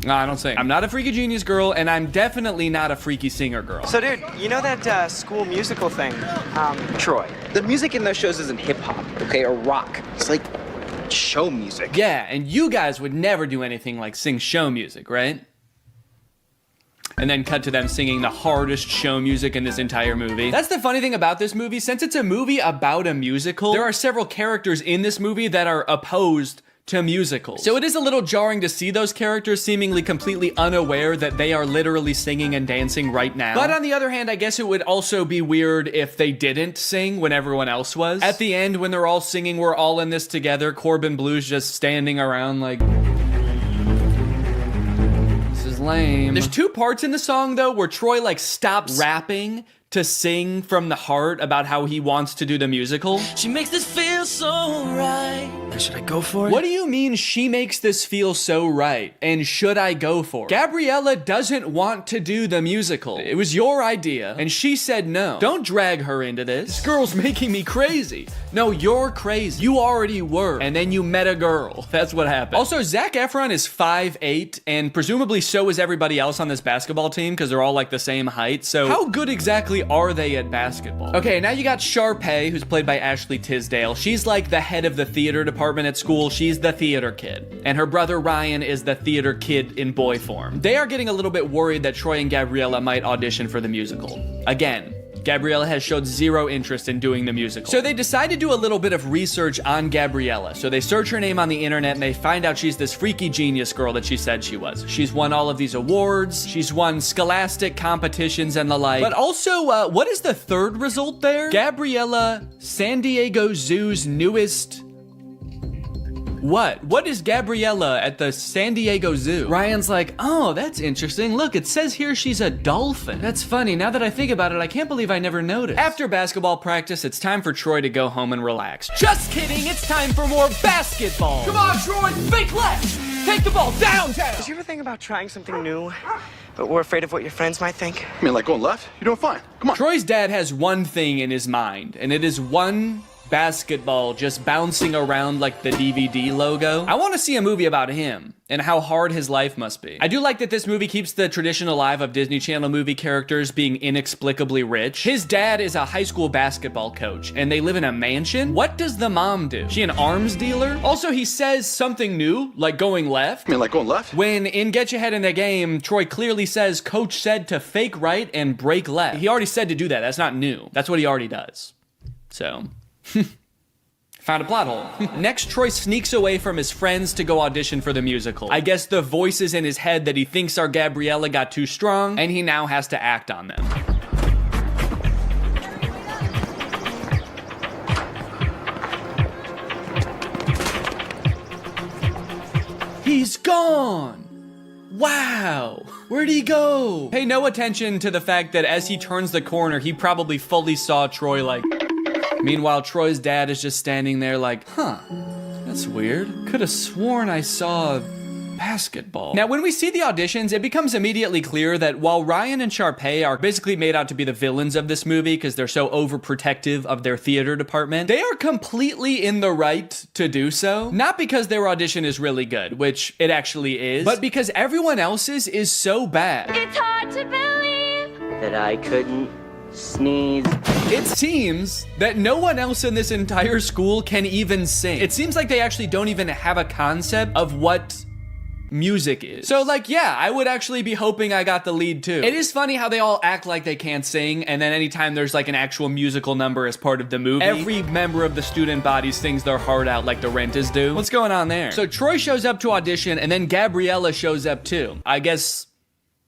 No, I don't sing. I'm not a freaky genius girl, and I'm definitely not a freaky singer girl. So, dude, you know that school musical thing? Troy, the music in those shows isn't hip-hop, okay, or rock. It's like show music. Yeah, and you guys would never do anything like sing show music, right? And then cut to them singing the hardest show music in this entire movie. That's the funny thing about this movie. Since it's a movie about a musical, there are several characters in this movie that are opposed to musicals. So it is a little jarring to see those characters seemingly completely unaware that they are literally singing and dancing right now. But on the other hand, I guess it would also be weird if they didn't sing when everyone else was. At the end, when they're all singing, we're all in this together, Corbin Blue's just standing around like... This is lame. There's 2 parts in the song though where Troy like stops rapping to sing from the heart about how he wants to do the musical. She makes this feel so right. Should I go for it? What do you mean she makes this feel so right? And should I go for it? Gabriella doesn't want to do the musical. It was your idea, and she said no. Don't drag her into this. This girl's making me crazy. No, you're crazy. You already were, and then you met a girl. That's what happened. Also, Zac Efron is 5'8", and presumably so is everybody else on this basketball team, because they're all like the same height. So how good exactly are they at basketball? Okay, now you got Sharpay, who's played by Ashley Tisdale. She's like the head of the theater department at school. She's the theater kid. And her brother Ryan is the theater kid in boy form. They are getting a little bit worried that Troy and Gabriella might audition for the musical. Again, Gabriella has showed zero interest in doing the musical. So they decide to do a little bit of research on Gabriella. So they search her name on the internet and they find out she's this freaky genius girl that she said she was. She's won all of these awards. She's won scholastic competitions and the like. But also, what is the third result there? Gabriella, San Diego Zoo's newest... What? What is Gabriella at the San Diego Zoo? Ryan's like, oh, that's interesting. Look, it says here she's a dolphin. That's funny. Now that I think about it, I can't believe I never noticed. After basketball practice, it's time for Troy to go home and relax. Just kidding. It's time for more basketball. Come on, Troy. Fake left. Take the ball downtown. Did you ever think about trying something new, but we're afraid of what your friends might think? I mean, like going left? You're doing fine. Come on. Troy's dad has one thing in his mind, and it is one basketball just bouncing around like the DVD logo. I want to see a movie about him and how hard his life must be. I do like that this movie keeps the tradition alive of Disney Channel movie characters being inexplicably rich. His dad is a high school basketball coach and they live in a mansion. What does the mom do? She an arms dealer? Also, he says something new, like going left. I mean, like going left? When in Get Your Head in the Game, Troy clearly says coach said to fake right and break left. He already said to do that. That's not new. That's what he already does. So... found a plot hole. Next, Troy sneaks away from his friends to go audition for the musical. I guess the voices in his head that he thinks are Gabriella got too strong, and he now has to act on them. He's gone! Wow! Where'd he go? Pay no attention to the fact that as he turns the corner, he probably fully saw Troy like... Meanwhile, Troy's dad is just standing there like, huh, that's weird. Could have sworn I saw basketball. Now, when we see the auditions, it becomes immediately clear that while Ryan and Sharpay are basically made out to be the villains of this movie because they're so overprotective of their theater department, they are completely in the right to do so. Not because their audition is really good, which it actually is, but because everyone else's is so bad. It's hard to believe that I couldn't sneeze. It seems that no one else in this entire school can even sing. It seems like they actually don't even have a concept of what music is. So like, yeah, I would actually be hoping I got the lead too. It is funny how they all act like they can't sing, and then anytime there's like an actual musical number as part of the movie, every member of the student body sings their heart out like the Renters do. What's going on there? So Troy shows up to audition, and then Gabriella shows up too. I guess,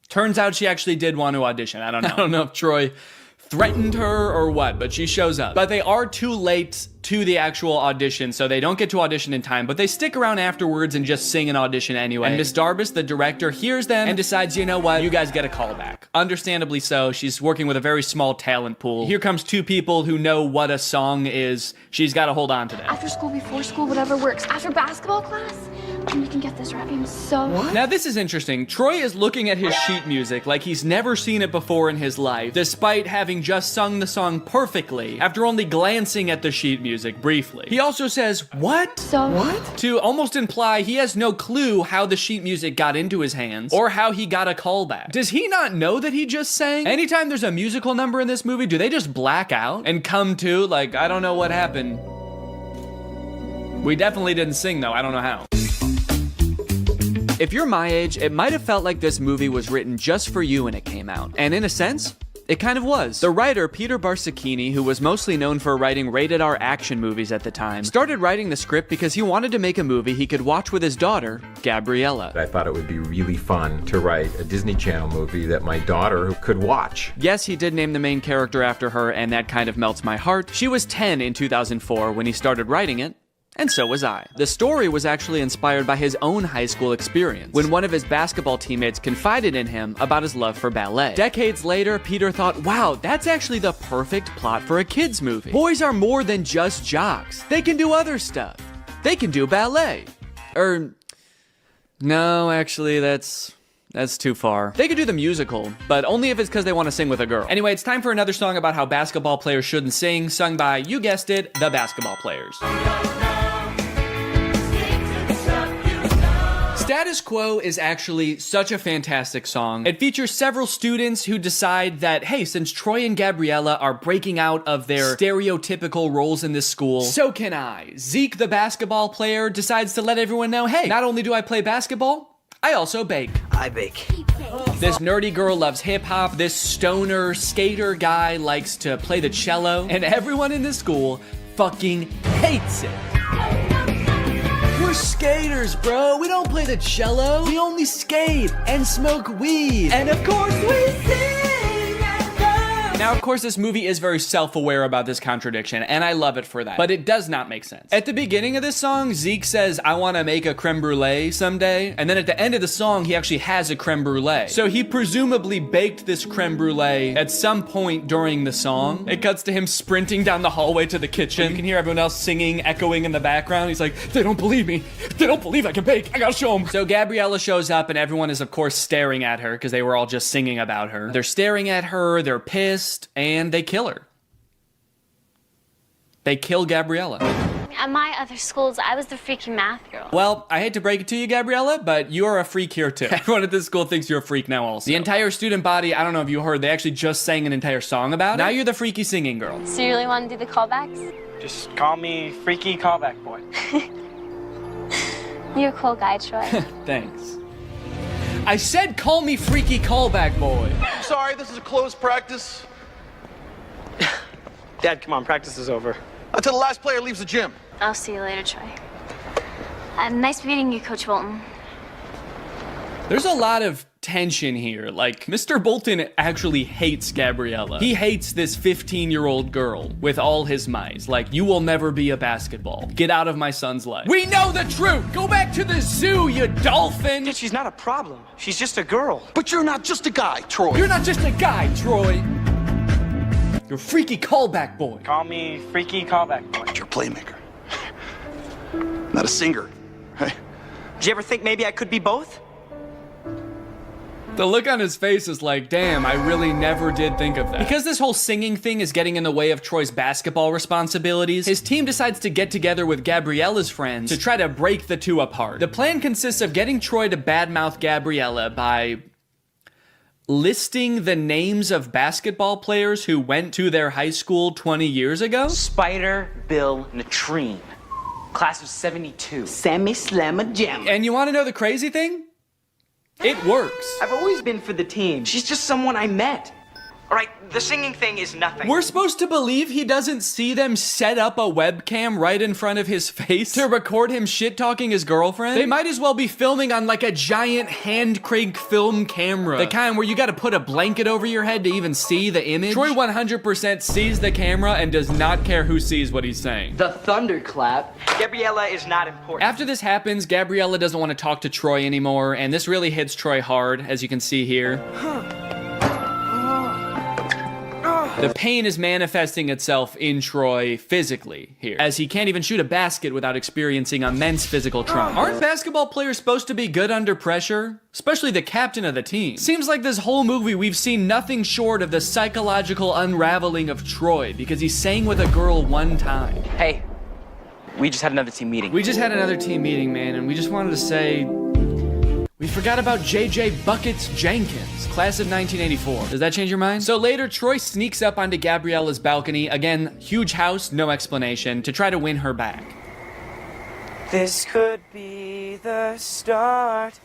turns out she actually did want to audition. I don't know. I don't know if Troy threatened her or what, but she shows up. But they are too late to the actual audition, so they don't get to audition in time, but they stick around afterwards and just sing an audition anyway. And Miss Darbus, the director, hears them and decides, you know what, you guys get a call back. Understandably so. She's working with a very small talent pool. Here comes two people who know what a song is. She's got to hold on to that. After school, before school, whatever works. After basketball class, we can get this right. I'm so... What? Now this is interesting. Troy is looking at his sheet music like he's never seen it before in his life, despite having just sung the song perfectly after only glancing at the sheet music briefly. He also says, what? So what? To almost imply he has no clue how the sheet music got into his hands or how he got a callback. Does he not know that he just sang? Anytime there's a musical number in this movie, do they just black out and come to like, I don't know what happened. We definitely didn't sing though, I don't know how. If you're my age, it might have felt like this movie was written just for you when it came out. And in a sense, it kind of was. The writer, Peter Barsacchini, who was mostly known for writing rated R action movies at the time, started writing the script because he wanted to make a movie he could watch with his daughter, Gabriella. I thought it would be really fun to write a Disney Channel movie that my daughter could watch. Yes, he did name the main character after her, and that kind of melts my heart. She was 10 in 2004 when he started writing it, And so was I. The story was actually inspired by his own high school experience, when one of his basketball teammates confided in him about his love for ballet. Decades later, Peter thought, wow, that's actually the perfect plot for a kid's movie. Boys are more than just jocks. They can do other stuff. They can do ballet. No, actually, that's too far. They could do the musical, but only if it's because they want to sing with a girl. Anyway, it's time for another song about how basketball players shouldn't sing, sung by, you guessed it, the basketball players. Status Quo is actually such a fantastic song. It features several students who decide that, hey, since Troy and Gabriella are breaking out of their stereotypical roles in this school, so can I. Zeke, the basketball player, decides to let everyone know, hey, not only do I play basketball, I also bake. I bake. This nerdy girl loves hip hop, this stoner skater guy likes to play the cello, and everyone in this school fucking hates it. We're skaters, bro. We don't play the cello. We only skate and smoke weed. And of course we sing. Now, of course, this movie is very self-aware about this contradiction, and I love it for that, but it does not make sense. At the beginning of this song, Zeke says, I want to make a creme brulee someday, and then at the end of the song, he actually has a creme brulee. So he presumably baked this creme brulee at some point during the song. It cuts to him sprinting down the hallway to the kitchen. You can hear everyone else singing, echoing in the background. He's like, they don't believe me. They don't believe I can bake. I gotta show them. So Gabriella shows up, and everyone is, of course, staring at her, because they were all just singing about her. They're staring at her, they're pissed, and they kill her. They kill Gabriella. At my other schools, I was the freaky math girl. Well, I hate to break it to you, Gabriella, but you are a freak here too. Everyone at this school thinks you're a freak now also. The entire student body, I don't know if you heard, they actually just sang an entire song about it. Now you're the freaky singing girl. So you really want to do the callbacks? Just call me Freaky Callback Boy. You're a cool guy, Troy. Thanks. I said call me Freaky Callback Boy. I'm sorry, this is a closed practice. Dad, come on, practice is over. Until the last player leaves the gym. I'll see you later, Troy. Nice meeting you, Coach Bolton. There's a lot of tension here. Like, Mr. Bolton actually hates Gabriella. He hates this 15-year-old girl with all his might. Like, you will never be a basketball. Get out of my son's life. We know the truth! Go back to the zoo, you dolphin! Dad, she's not a problem. She's just a girl. But you're not just a guy, Troy. You're not just a guy, Troy. You're Freaky Callback Boy. Call me Freaky Callback Boy. But you're a playmaker. Not a singer, right? Did you ever think maybe I could be both? The look on his face is like, damn, I really never did think of that. Because this whole singing thing is getting in the way of Troy's basketball responsibilities, his team decides to get together with Gabriella's friends to try to break the two apart. The plan consists of getting Troy to badmouth Gabriella by listing the names of basketball players who went to their high school 20 years ago. Spider Bill Natrine. Class of 72. Sammy Slamma Jam. And you want to know the crazy thing? It works. I've always been for the team. She's just someone I met. All right, the singing thing is nothing. We're supposed to believe he doesn't see them set up a webcam right in front of his face to record him shit-talking his girlfriend? They might as well be filming on like a giant hand-crank film camera. The kind where you gotta put a blanket over your head to even see the image. Troy 100% sees the camera and does not care who sees what he's saying. The thunderclap. Gabriella is not important. After this happens, Gabriella doesn't want to talk to Troy anymore, and this really hits Troy hard, as you can see here. The pain is manifesting itself in Troy physically here, as he can't even shoot a basket without experiencing immense physical trauma. Aren't basketball players supposed to be good under pressure? Especially the captain of the team. Seems like this whole movie we've seen nothing short of the psychological unraveling of Troy because he sang with a girl one time. Hey, we just had another team meeting. We just had another team meeting, man, and we just wanted to say we forgot about JJ Buckets Jenkins, class of 1984. Does that change your mind? So later, Troy sneaks up onto Gabriella's balcony. Again, huge house, no explanation, to try to win her back. This could be the start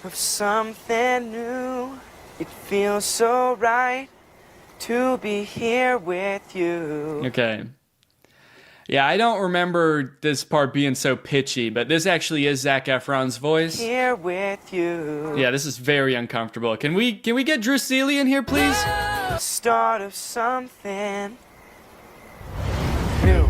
of something new. It feels so right to be here with you. Okay. Yeah, I don't remember this part being so pitchy, but this actually is Zac Efron's voice. Here with you. Yeah, this is very uncomfortable. Can we get Drew Seeley in here, please? The start of something new.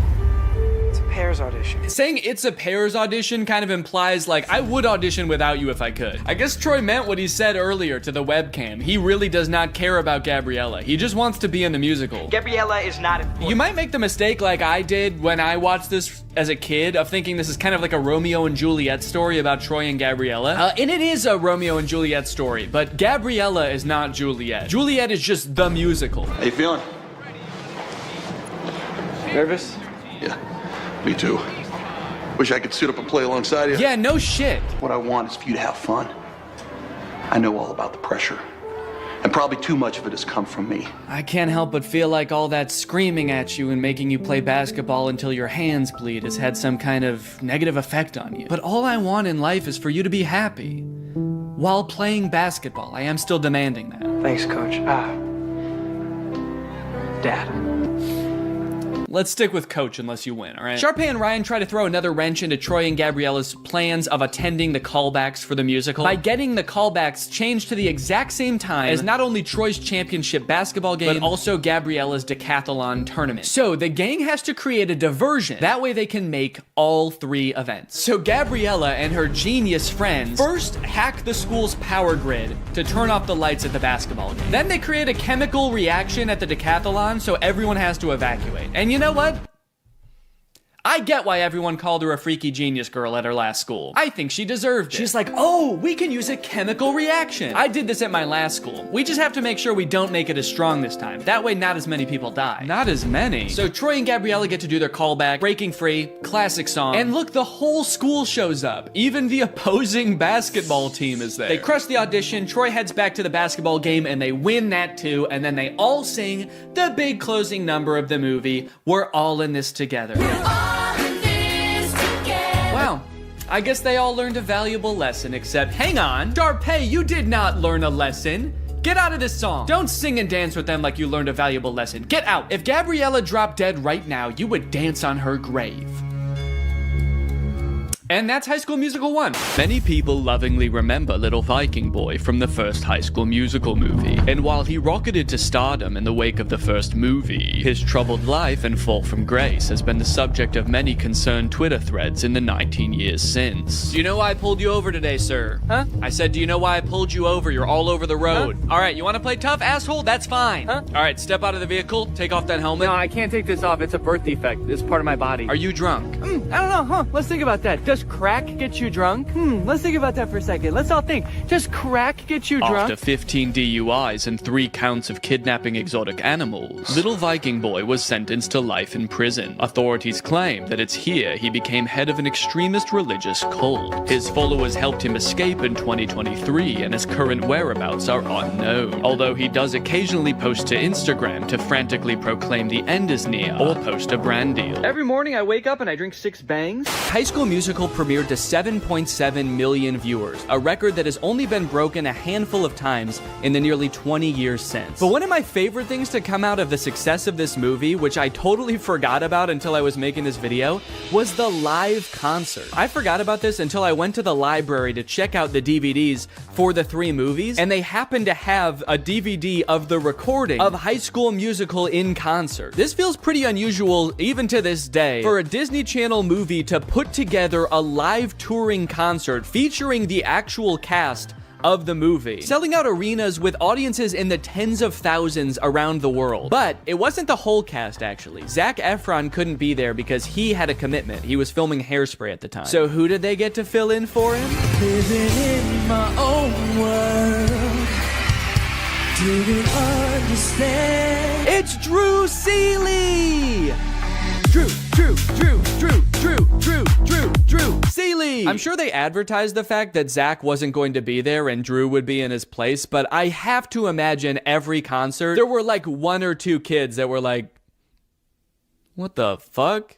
It's a pairs audition. Saying it's a pairs audition kind of implies like I would audition without you if I could. I guess Troy meant what he said earlier to the webcam. He really does not care about Gabriella. He just wants to be in the musical. Gabriella is not important. You might make the mistake like I did when I watched this as a kid of thinking this is kind of like a Romeo and Juliet story about Troy and Gabriella. And it is a Romeo and Juliet story, but Gabriella is not Juliet. Juliet is just the musical. How you feeling? Nervous? Yeah, me too. Wish I could suit up and play alongside you. Yeah, no shit. What I want is for you to have fun. I know all about the pressure. And probably too much of it has come from me. I can't help but feel like all that screaming at you and making you play basketball until your hands bleed has had some kind of negative effect on you. But all I want in life is for you to be happy. While playing basketball, I am still demanding that. Thanks, Coach. Dad. Let's stick with Coach unless you win, all right? Sharpay and Ryan try to throw another wrench into Troy and Gabriella's plans of attending the callbacks for the musical by getting the callbacks changed to the exact same time as not only Troy's championship basketball game, but also Gabriella's decathlon tournament. So the gang has to create a diversion. That way they can make all three events. So Gabriella and her genius friends first hack the school's power grid to turn off the lights at the basketball game. Then they create a chemical reaction at the decathlon so everyone has to evacuate. And you know what? I get why everyone called her a freaky genius girl at her last school. I think she deserved it. She's like, oh, we can use a chemical reaction. I did this at my last school. We just have to make sure we don't make it as strong this time. That way not as many people die. Not as many. So Troy and Gabriella get to do their callback, Breaking Free, classic song. And look, the whole school shows up. Even the opposing basketball team is there. They crush the audition, Troy heads back to the basketball game, and they win that too, and then they all sing the big closing number of the movie, We're All in This Together. Wow, I guess they all learned a valuable lesson, except, hang on, Sharpay, you did not learn a lesson. Get out of this song. Don't sing and dance with them like you learned a valuable lesson. Get out. If Gabriella dropped dead right now, you would dance on her grave. And that's High School Musical 1. Many people lovingly remember Little Viking Boy from the first High School Musical movie. And while he rocketed to stardom in the wake of the first movie, his troubled life and fall from grace has been the subject of many concerned Twitter threads in the 19 years since. Do you know why I pulled you over today, sir? Huh? I said, do you know why I pulled you over? You're all over the road. Huh? All right, you want to play tough, asshole? That's fine. Huh? All right, step out of the vehicle, take off that helmet. No, I can't take this off. It's a birth defect. It's part of my body. Are you drunk? I don't know, huh? Let's think about that. Does crack get you drunk? Let's think about that for a second. Let's all think. Does crack get you drunk? After 15 DUIs and 3 counts of kidnapping exotic animals, Little Viking Boy was sentenced to life in prison. Authorities claim that it's here he became head of an extremist religious cult. His followers helped him escape in 2023, and his current whereabouts are unknown. Although he does occasionally post to Instagram to frantically proclaim the end is near or post a brand deal. Every morning I wake up and I drink 6 bangs. High School Musical premiered to 7.7 million viewers, a record that has only been broken a handful of times in the nearly 20 years since. But one of my favorite things to come out of the success of this movie, which I totally forgot about until I was making this video, was the live concert. I forgot about this until I went to the library to check out the DVDs for the 3 movies, and they happened to have a DVD of the recording of High School Musical in concert. This feels pretty unusual even to this day for a Disney Channel movie to put together a live touring concert featuring the actual cast of the movie, selling out arenas with audiences in the tens of thousands around the world. But it wasn't the whole cast, actually. Zac Efron couldn't be there because he had a commitment. He was filming Hairspray at the time. So who did they get to fill in for him? Living in my own world, didn't understand. It's Drew Seeley! Drew Seeley! I'm sure they advertised the fact that Zach wasn't going to be there and Drew would be in his place, but I have to imagine every concert, there were like 1 or 2 kids that were like, what the fuck?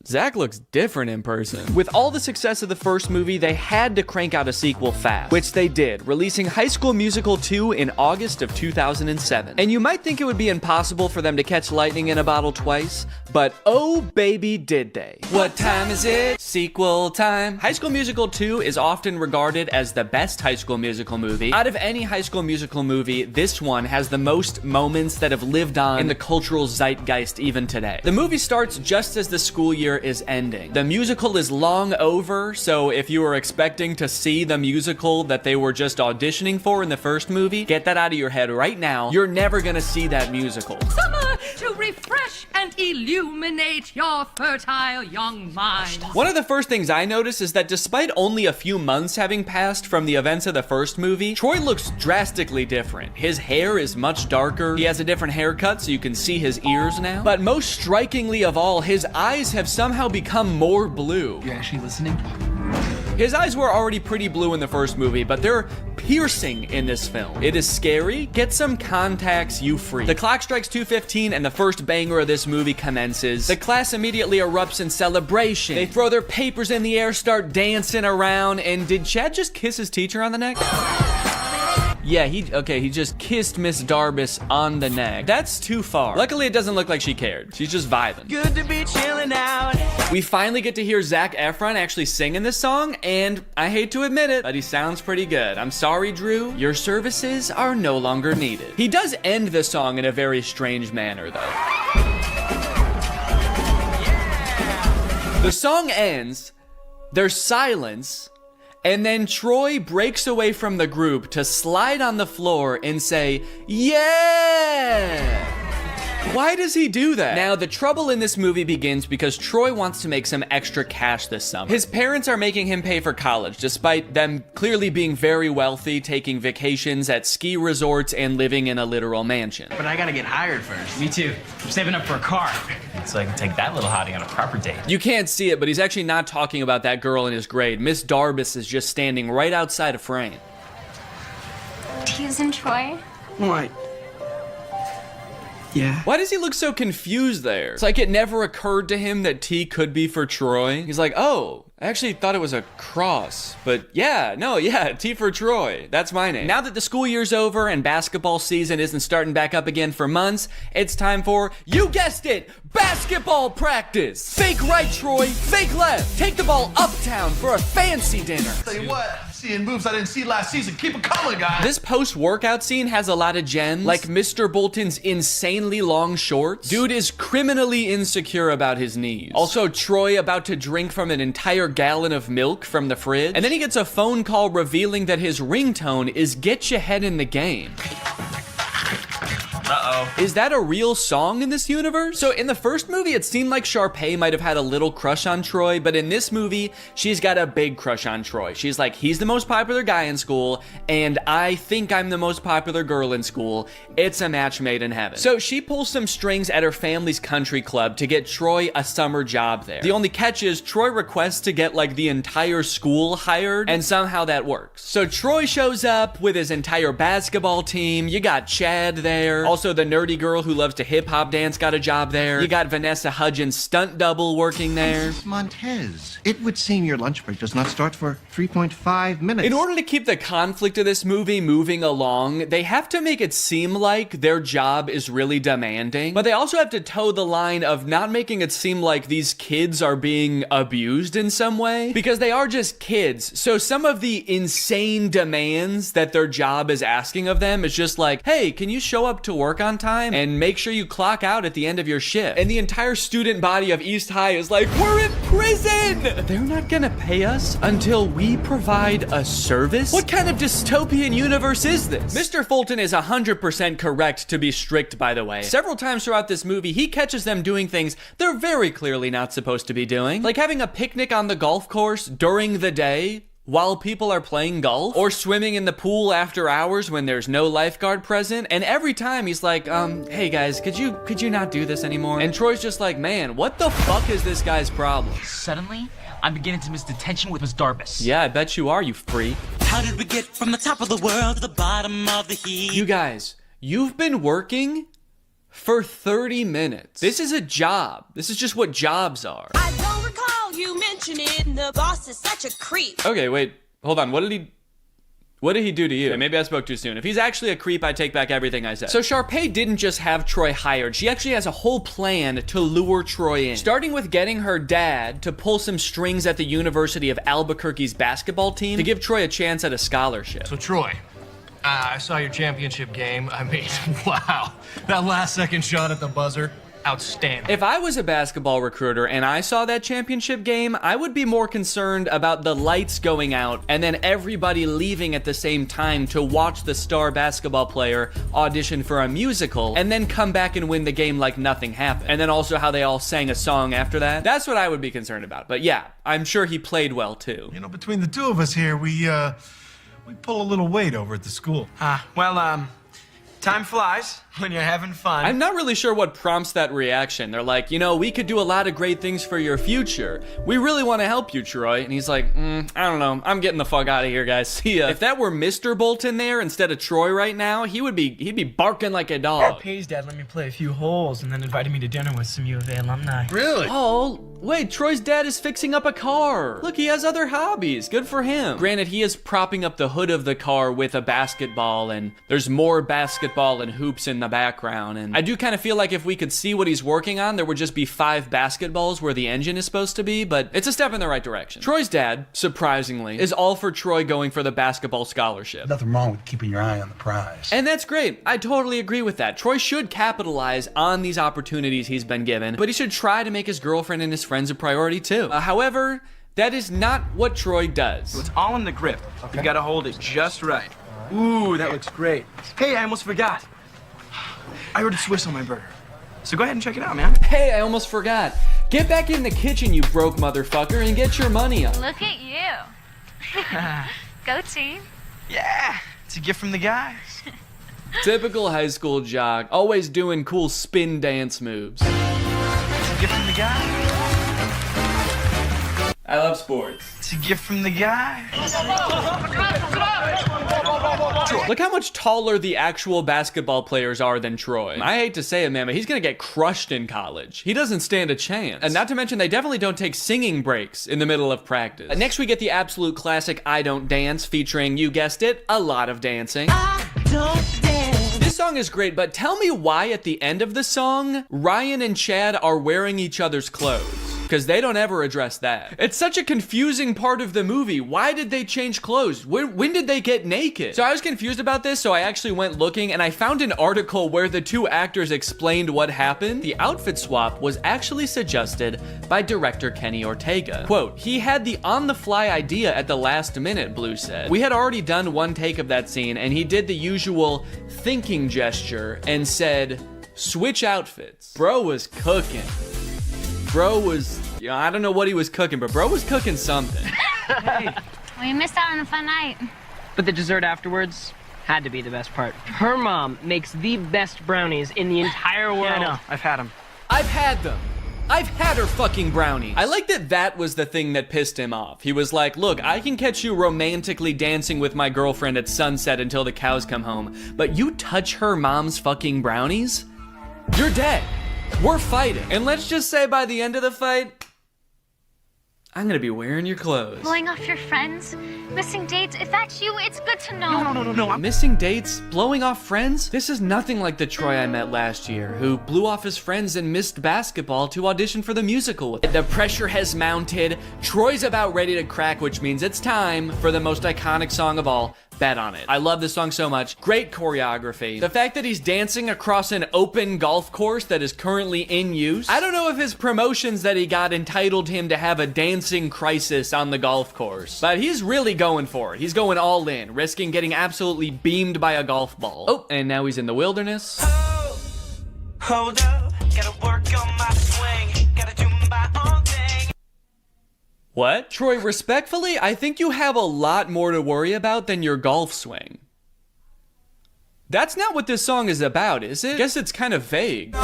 Zach looks different in person. With all the success of the first movie, they had to crank out a sequel fast, which they did, releasing High School Musical 2 in August of 2007. And you might think it would be impossible for them to catch lightning in a bottle twice, but oh baby did they. What time is it? Sequel time. High School Musical 2 is often regarded as the best High School Musical movie. Out of any High School Musical movie, this one has the most moments that have lived on in the cultural zeitgeist even today. The movie starts just as the school year is ending. The musical is long over, so if you were expecting to see the musical that they were just auditioning for in the first movie, get that out of your head right now. You're never gonna see that musical. Summer to refresh and illuminate your fertile young mind. One of the first things I noticed is that despite only a few months having passed from the events of the first movie, Troy looks drastically different. His hair is much darker. He has a different haircut so you can see his ears now. But most strikingly of all, his eyes have somehow become more blue. You actually listening? His eyes were already pretty blue in the first movie, but they're piercing in this film. It is scary. Get some contacts, you freak. The clock strikes 2:15 and the first banger of this movie commences. The class immediately erupts in celebration. They throw their papers in the air, start dancing around, and did Chad just kiss his teacher on the neck? Yeah, he just kissed Miss Darbus on the neck. That's too far. Luckily, it doesn't look like she cared. She's just vibing. Good to be chilling out. We finally get to hear Zac Efron actually sing in this song, and I hate to admit it, but he sounds pretty good. I'm sorry, Drew. Your services are no longer needed. He does end the song in a very strange manner, though. Yeah. The song ends, there's silence, and then Troy breaks away from the group to slide on the floor and say, yeah! Why does he do that? Now, the trouble in this movie begins because Troy wants to make some extra cash this summer. His parents are making him pay for college, despite them clearly being very wealthy, taking vacations at ski resorts and living in a literal mansion. But I gotta get hired first. Me too. I'm saving up for a car. So I can take that little hottie on a proper date. You can't see it, but he's actually not talking about that girl in his grade. Miss Darbus is just standing right outside of frame. T's and Troy? Why? Yeah. Why does he look so confused there? It's like it never occurred to him that T could be for Troy. He's like, oh, I actually thought it was a cross, but yeah, T for Troy. That's my name. Now that the school year's over and basketball season isn't starting back up again for months, it's time for, you guessed it, basketball practice. Fake right, Troy, fake left. Take the ball uptown for a fancy dinner. Tell you what, seeing moves I didn't see last season. Keep it coming, guys. This post-workout scene has a lot of gems, like Mr. Bolton's insanely long shorts. Dude is criminally insecure about his knees. Also, Troy about to drink from an entire gallon of milk from the fridge. And then he gets a phone call revealing that his ringtone is Get Your Head in the Game. Uh-oh. Is that a real song in this universe? So in the first movie, it seemed like Sharpay might have had a little crush on Troy, but in this movie, she's got a big crush on Troy. She's like, he's the most popular guy in school, and I think I'm the most popular girl in school. It's a match made in heaven. So she pulls some strings at her family's country club to get Troy a summer job there. The only catch is Troy requests to get like the entire school hired, and somehow that works. So Troy shows up with his entire basketball team. You got Chad there. Also, the nerdy girl who loves to hip-hop dance got a job there. You got Vanessa Hudgens' stunt double working there. Mrs. Montez, it would seem your lunch break does not start for 3.5 minutes. In order to keep the conflict of this movie moving along, they have to make it seem like their job is really demanding, but they also have to toe the line of not making it seem like these kids are being abused in some way, because they are just kids. So some of the insane demands that their job is asking of them is just like, hey, can you show up to work on time and make sure you clock out at the end of your shift? And the entire student body of East High is like, we're in prison! They're not gonna pay us until we provide a service? What kind of dystopian universe is this? Mr. Fulton is 100% correct to be strict, by the way. Several times throughout this movie, he catches them doing things they're very clearly not supposed to be doing. Like having a picnic on the golf course during the day while people are playing golf, or swimming in the pool after hours when there's no lifeguard present. And every time he's like, hey guys, could you not do this anymore? And Troy's just like, man, what the fuck is this guy's problem? Suddenly, I'm beginning to miss detention with Miss Darbus. Yeah, I bet you are, you freak. How did we get from the top of the world to the bottom of the heap? You guys, you've been working for 30 minutes. This is a job. This is just what jobs are. I don't mentioning the boss is such a creep. Okay, wait. Hold on. What did he do to you? Okay, maybe I spoke too soon. If he's actually a creep, I take back everything I said. So Sharpay didn't just have Troy hired. She actually has a whole plan to lure Troy in. Starting with getting her dad to pull some strings at the University of Albuquerque's basketball team to give Troy a chance at a scholarship. So Troy, I saw your championship game. I mean, wow. That last second shot at the buzzer, outstanding. If I was a basketball recruiter and I saw that championship game, I would be more concerned about the lights going out and then everybody leaving at the same time to watch the star basketball player audition for a musical and then come back and win the game like nothing happened. And then also how they all sang a song after that. That's what I would be concerned about. But yeah, I'm sure he played well too. You know, between the two of us here, we pull a little weight over at the school. Time flies when you're having fun. I'm not really sure what prompts that reaction. They're like, you know, we could do a lot of great things for your future. We really want to help you, Troy. And he's like, I don't know. I'm getting the fuck out of here, guys. See ya. If that were Mr. Bolton there instead of Troy right now, he'd be barking like a dog. Pay's dad let me play a few holes and then invited me to dinner with some U of A alumni. Really? Oh, wait, Troy's dad is fixing up a car. Look, he has other hobbies. Good for him. Granted, he is propping up the hood of the car with a basketball, and there's more basketball and hoops in the background. And I do kind of feel like if we could see what he's working on, there would just be 5 basketballs where the engine is supposed to be, but it's a step in the right direction. Troy's dad, surprisingly, is all for Troy going for the basketball scholarship. Nothing wrong with keeping your eye on the prize. And that's great. I totally agree with that. Troy should capitalize on these opportunities he's been given, but he should try to make his girlfriend and his friends a priority too. However, that is not what Troy does. So it's all in the grip. You gotta hold it just right. Ooh, that looks great. Hey, I almost forgot. I ordered Swiss on my burger. So go ahead and check it out, man. Hey, I almost forgot. Get back in the kitchen, you broke motherfucker, and get your money on. Look at you. Go team. Yeah, it's a gift from the guys. Typical high school jock, always doing cool spin dance moves. It's a gift from the guys. I love sports. It's a gift from the guys. Look how much taller the actual basketball players are than Troy. I hate to say it, man, but he's gonna get crushed in college. He doesn't stand a chance. And not to mention, they definitely don't take singing breaks in the middle of practice. Next, we get the absolute classic I Don't Dance featuring, you guessed it, a lot of dancing. I don't dance. This song is great, but tell me why at the end of the song, Ryan and Chad are wearing each other's clothes. Because they don't ever address that. It's such a confusing part of the movie. Why did they change clothes? When did they get naked? So I was confused about this, so I actually went looking and I found an article where the 2 actors explained what happened. The outfit swap was actually suggested by director Kenny Ortega. Quote, he had the on-the-fly idea at the last minute, Blue said. We had already done 1 take of that scene and he did the usual thinking gesture and said, switch outfits. Bro was cooking. Bro was, I don't know what he was cooking, but bro was cooking something. Hey. We missed out on a fun night. But the dessert afterwards had to be the best part. Her mom makes the best brownies in the entire world. Yeah, I know. I've had them. I've had them. I've had her fucking brownies. I like that was the thing that pissed him off. He was like, look, I can catch you romantically dancing with my girlfriend at sunset until the cows come home, but you touch her mom's fucking brownies? You're dead. We're fighting. And let's just say by the end of the fight, I'm gonna be wearing your clothes. Blowing off your friends, missing dates. If that's you, it's good to know. No. Missing dates? Blowing off friends? This is nothing like the Troy I met last year, who blew off his friends and missed basketball to audition for the musical. The pressure has mounted. Troy's about ready to crack, which means it's time for the most iconic song of all. Bet on it. I love this song so much. Great choreography. The fact that he's dancing across an open golf course that is currently in use. I don't know if his promotions that he got entitled him to have a dancing crisis on the golf course, but he's really going for it. He's going all in, risking getting absolutely beamed by a golf ball. Oh, and now he's in the wilderness. Hold up, gotta work on my swing, gotta do my own thing. What? Troy, respectfully, I think you have a lot more to worry about than your golf swing. That's not what this song is about, is it? Guess it's kind of vague.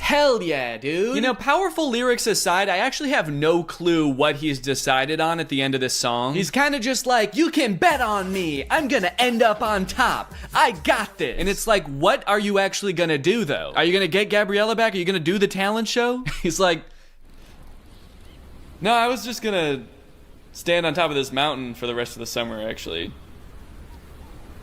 Hell yeah, dude. You know, powerful lyrics aside, I actually have no clue what he's decided on at the end of this song. He's kind of just like, you can bet on me. I'm gonna end up on top. I got this. And it's like, what are you actually gonna do though? Are you gonna get Gabriella back? Are you gonna do the talent show? He's like, no, I was just gonna stand on top of this mountain for the rest of the summer, actually.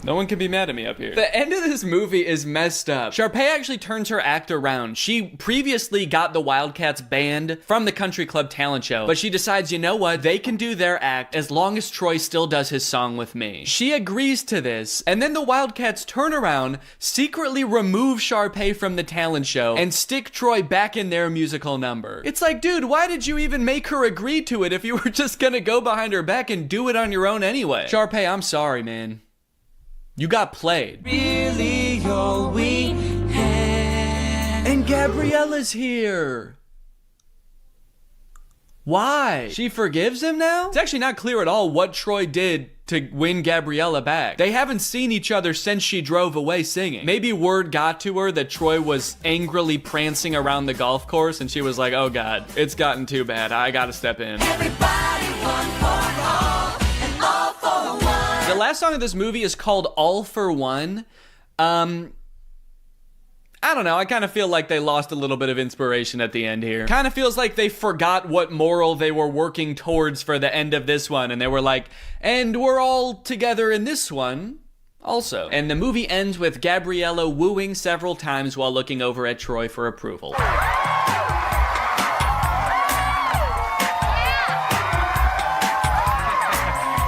No one can be mad at me up here. The end of this movie is messed up. Sharpay actually turns her act around. She previously got the Wildcats banned from the country club talent show, but she decides, you know what? They can do their act as long as Troy still does his song with me. She agrees to this, and then the Wildcats turn around, secretly remove Sharpay from the talent show, and stick Troy back in their musical number. It's like, dude, why did you even make her agree to it if you were just gonna go behind her back and do it on your own anyway? Sharpay, I'm sorry, man. You got played. Really all we had. And Gabriella's here. Why? She forgives him now? It's actually not clear at all what Troy did to win Gabriella back. They haven't seen each other since she drove away singing. Maybe word got to her that Troy was angrily prancing around the golf course and she was like, oh God, it's gotten too bad. I gotta step in. Everybody one for all and all for one. The last song of this movie is called All for One. I don't know, I kind of feel like they lost a little bit of inspiration at the end here. Kind of feels like they forgot what moral they were working towards for the end of this one, and they were like, and we're all together in this one also. And the movie ends with Gabriella wooing several times while looking over at Troy for approval.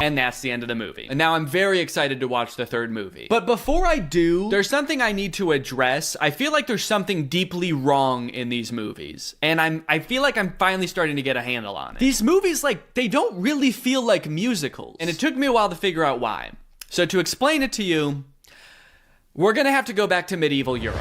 And that's the end of the movie. And now I'm very excited to watch the third movie. But before I do, there's something I need to address. I feel like there's something deeply wrong in these movies. And I feel like I'm finally starting to get a handle on it. These movies, like, they don't really feel like musicals. And it took me a while to figure out why. So to explain it to you, we're gonna have to go back to medieval Europe.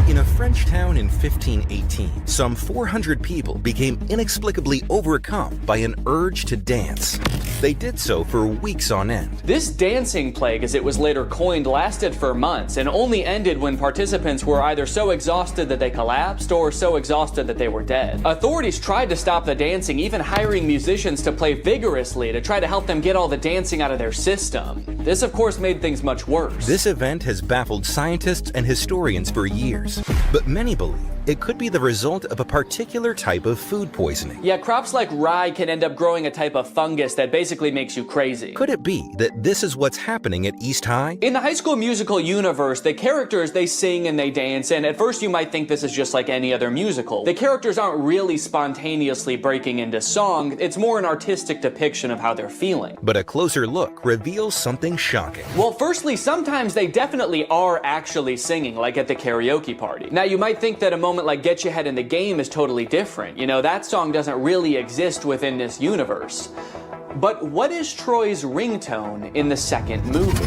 In a French town in 1518, some 400 people became inexplicably overcome by an urge to dance. They did so for weeks on end. This dancing plague, as it was later coined, lasted for months and only ended when participants were either so exhausted that they collapsed or so exhausted that they were dead. Authorities tried to stop the dancing, even hiring musicians to play vigorously to try to help them get all the dancing out of their system. This, of course, made things much worse. This event has baffled scientists and historians for years, but many believe it could be the result of a particular type of food poisoning. Yeah, crops like rye can end up growing a type of fungus that basically makes you crazy. Could it be that this is what's happening at East High? In the High School Musical universe, the characters, they sing and they dance, and at first you might think this is just like any other musical. The characters aren't really spontaneously breaking into song, it's more an artistic depiction of how they're feeling. But a closer look reveals something shocking. Well, firstly, sometimes they definitely are actually singing, like at the karaoke party. Now, you might think that a moment like Get Your Head in the Game is totally different. You know, that song doesn't really exist within this universe. But what is Troy's ringtone in the second movie?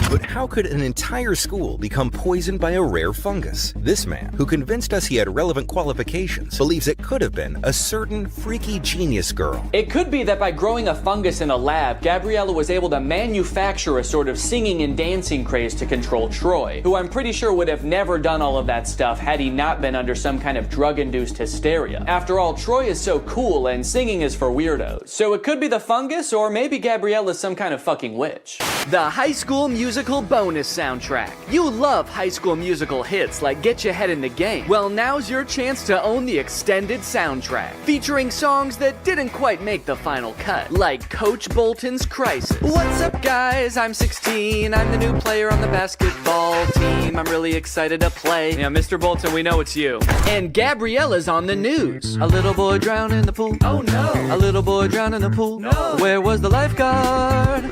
But how could an entire school become poisoned by a rare fungus? This man, who convinced us he had relevant qualifications, believes it could have been a certain freaky genius girl. It could be that by growing a fungus in a lab, Gabriella was able to manufacture a sort of singing and dancing craze to control Troy, who I'm pretty sure would have never done all of that stuff had he not been under some kind of drug-induced hysteria. After all, Troy is so cool and singing is for weirdos. So it could be the fungus, or maybe Gabriella's some kind of fucking witch. The High School Musical bonus soundtrack. You love High School Musical hits like Get Your Head in the Game. Well, now's your chance to own the extended soundtrack, featuring songs that didn't quite make the final cut, like Coach Bolton's Crisis. What's up, guys? I'm 16. I'm the new player on the basketball team. I'm really excited to play. Yeah, Mr. Bolton, we know it's you. And Gabriella's on the news. A little boy drowned in the pool. Oh no! A little boy drowned in the pool. No! Where was the lifeguard?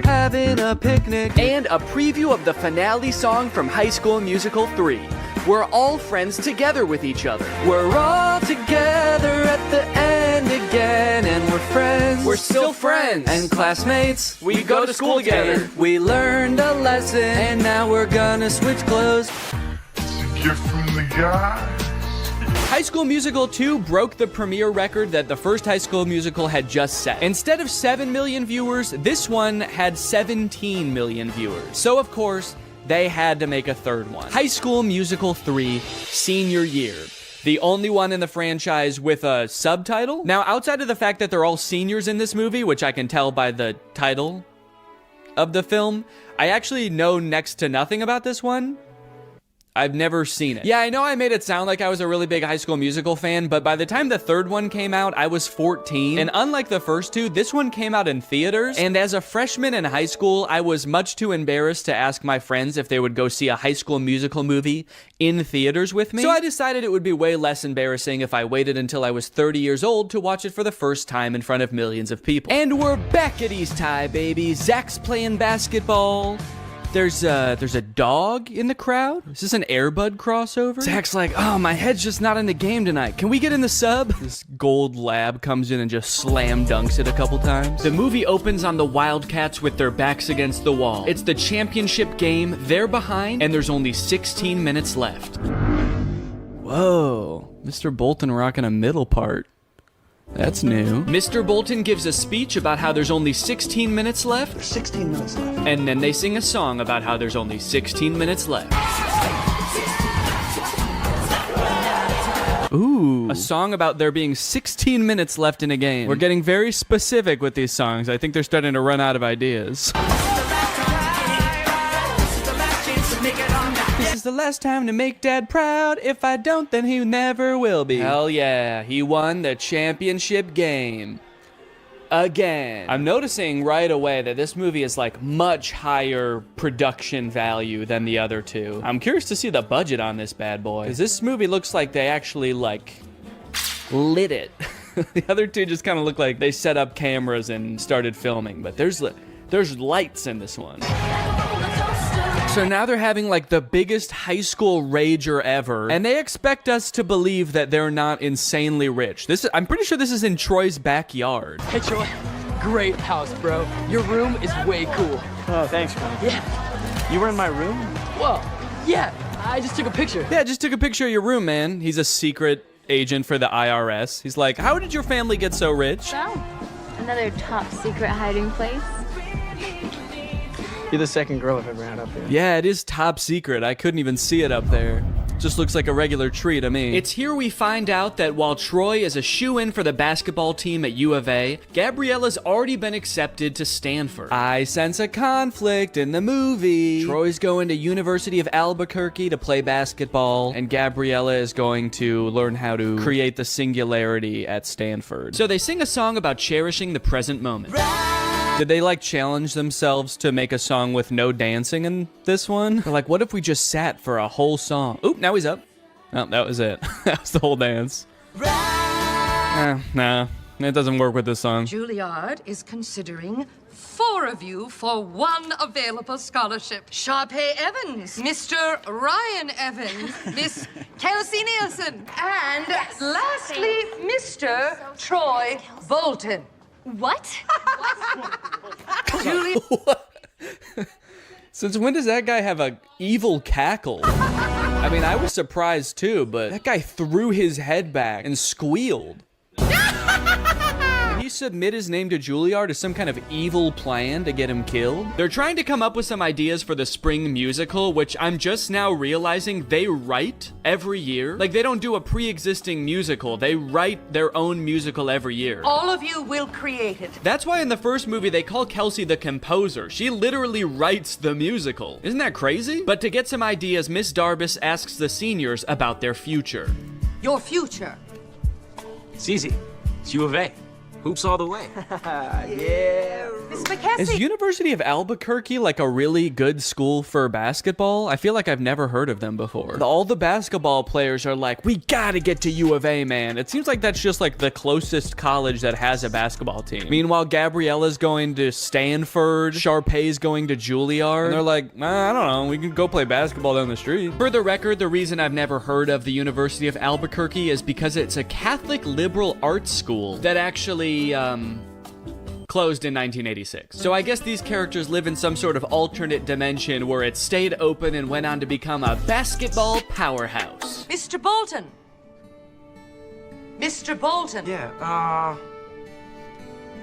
Having a picnic. And a preview of the finale song from High School Musical 3. We're all friends together with each other. We're all together at the end again, and we're friends. We're still friends. And classmates, we go to school together. We learned a lesson, and now we're gonna switch clothes. Gift from the guy. High School Musical 2 broke the premiere record that the first High School Musical had just set. Instead of 7 million viewers, this one had 17 million viewers. So of course, they had to make a third one. High School Musical 3, Senior Year. The only one in the franchise with a subtitle. Now, outside of the fact that they're all seniors in this movie, which I can tell by the title of the film, I actually know next to nothing about this one. I've never seen it. Yeah, I know I made it sound like I was a really big High School Musical fan, but by the time the third one came out, I was 14. And unlike the first two, this one came out in theaters. And as a freshman in high school, I was much too embarrassed to ask my friends if they would go see a High School Musical movie in theaters with me. So I decided it would be way less embarrassing if I waited until I was 30 years old to watch it for the first time in front of millions of people. And we're back at East High, baby. Zach's playing basketball. There's a dog in the crowd. Is this an Air Bud crossover? Zach's like, oh, my head's just not in the game tonight. Can we get in the sub? This gold lab comes in and just slam dunks it a couple times. The movie opens on the Wildcats with their backs against the wall. It's the championship game. They're behind, and there's only 16 minutes left. Whoa, Mr. Bolton rocking a middle part. That's new. Mr. Bolton gives a speech about how there's only 16 minutes left. There's 16 minutes left. And then they sing a song about how there's only 16 minutes left. Ooh, a song about there being 16 minutes left in a game. We're getting very specific with these songs. I think they're starting to run out of ideas. This is the last time to make Dad proud. If I don't, then he never will be. Hell yeah, he won the championship game. Again. I'm noticing right away that this movie is like much higher production value than the other two. I'm curious to see the budget on this bad boy, because this movie looks like they actually like lit it. The other two just kind of look like they set up cameras and started filming, but there's lights in this one. So now they're having like the biggest high school rager ever, and they expect us to believe that they're not insanely rich. I'm pretty sure this is in Troy's backyard. Hey Troy, great house, bro. Your room is way cool. Oh, thanks, man. Yeah. You were in my room? Well, yeah, I just took a picture. Yeah, just took a picture of your room, man. He's a secret agent for the IRS. He's like, how did your family get so rich? So, another top secret hiding place. You're the second girl I've ever had up here. Yeah, it is top secret. I couldn't even see it up there. Just looks like a regular tree to me. It's here we find out that while Troy is a shoo-in for the basketball team at U of A, Gabriella's already been accepted to Stanford. I sense a conflict in the movie. Troy's going to University of Albuquerque to play basketball, and Gabriella is going to learn how to create the singularity at Stanford. So they sing a song about cherishing the present moment. Did they like challenge themselves to make a song with no dancing in this one? They're like, what if we just sat for a whole song? Oop, now he's up. Oh, that was it. That was the whole dance. Nah, it doesn't work with this song. Juilliard is considering 4 of you for 1 available scholarship. Sharpay Evans, Mr. Ryan Evans, Miss Kelsey Nielsen, and lastly, Mr. Troy Bolton. What? Julie. Since when does that guy have a evil cackle? I mean, I was surprised too, but that guy threw his head back and squealed. Did he submit his name to Juilliard as some kind of evil plan to get him killed? They're trying to come up with some ideas for the spring musical, which I'm just now realizing they write every year. Like, they don't do a pre-existing musical. They write their own musical every year. All of you will create it. That's why in the first movie they call Kelsey the composer. She literally writes the musical. Isn't that crazy? But to get some ideas, Miss Darbus asks the seniors about their future. Your future. It's easy. It's U of A. Hoops all the way. Yeah. Miss McKessie. Is University of Albuquerque like a really good school for basketball? I feel like I've never heard of them before. All the basketball players are like, we gotta get to U of A, man. It seems like that's just like the closest college that has a basketball team. Meanwhile, Gabriella's going to Stanford, Sharpay's going to Juilliard, and they're like, I don't know, we can go play basketball down the street. For the record, the reason I've never heard of the University of Albuquerque is because it's a Catholic liberal arts school that actually closed in 1986. So I guess these characters live in some sort of alternate dimension where it stayed open and went on to become a basketball powerhouse. Mr. Bolton. Mr. Bolton. Yeah,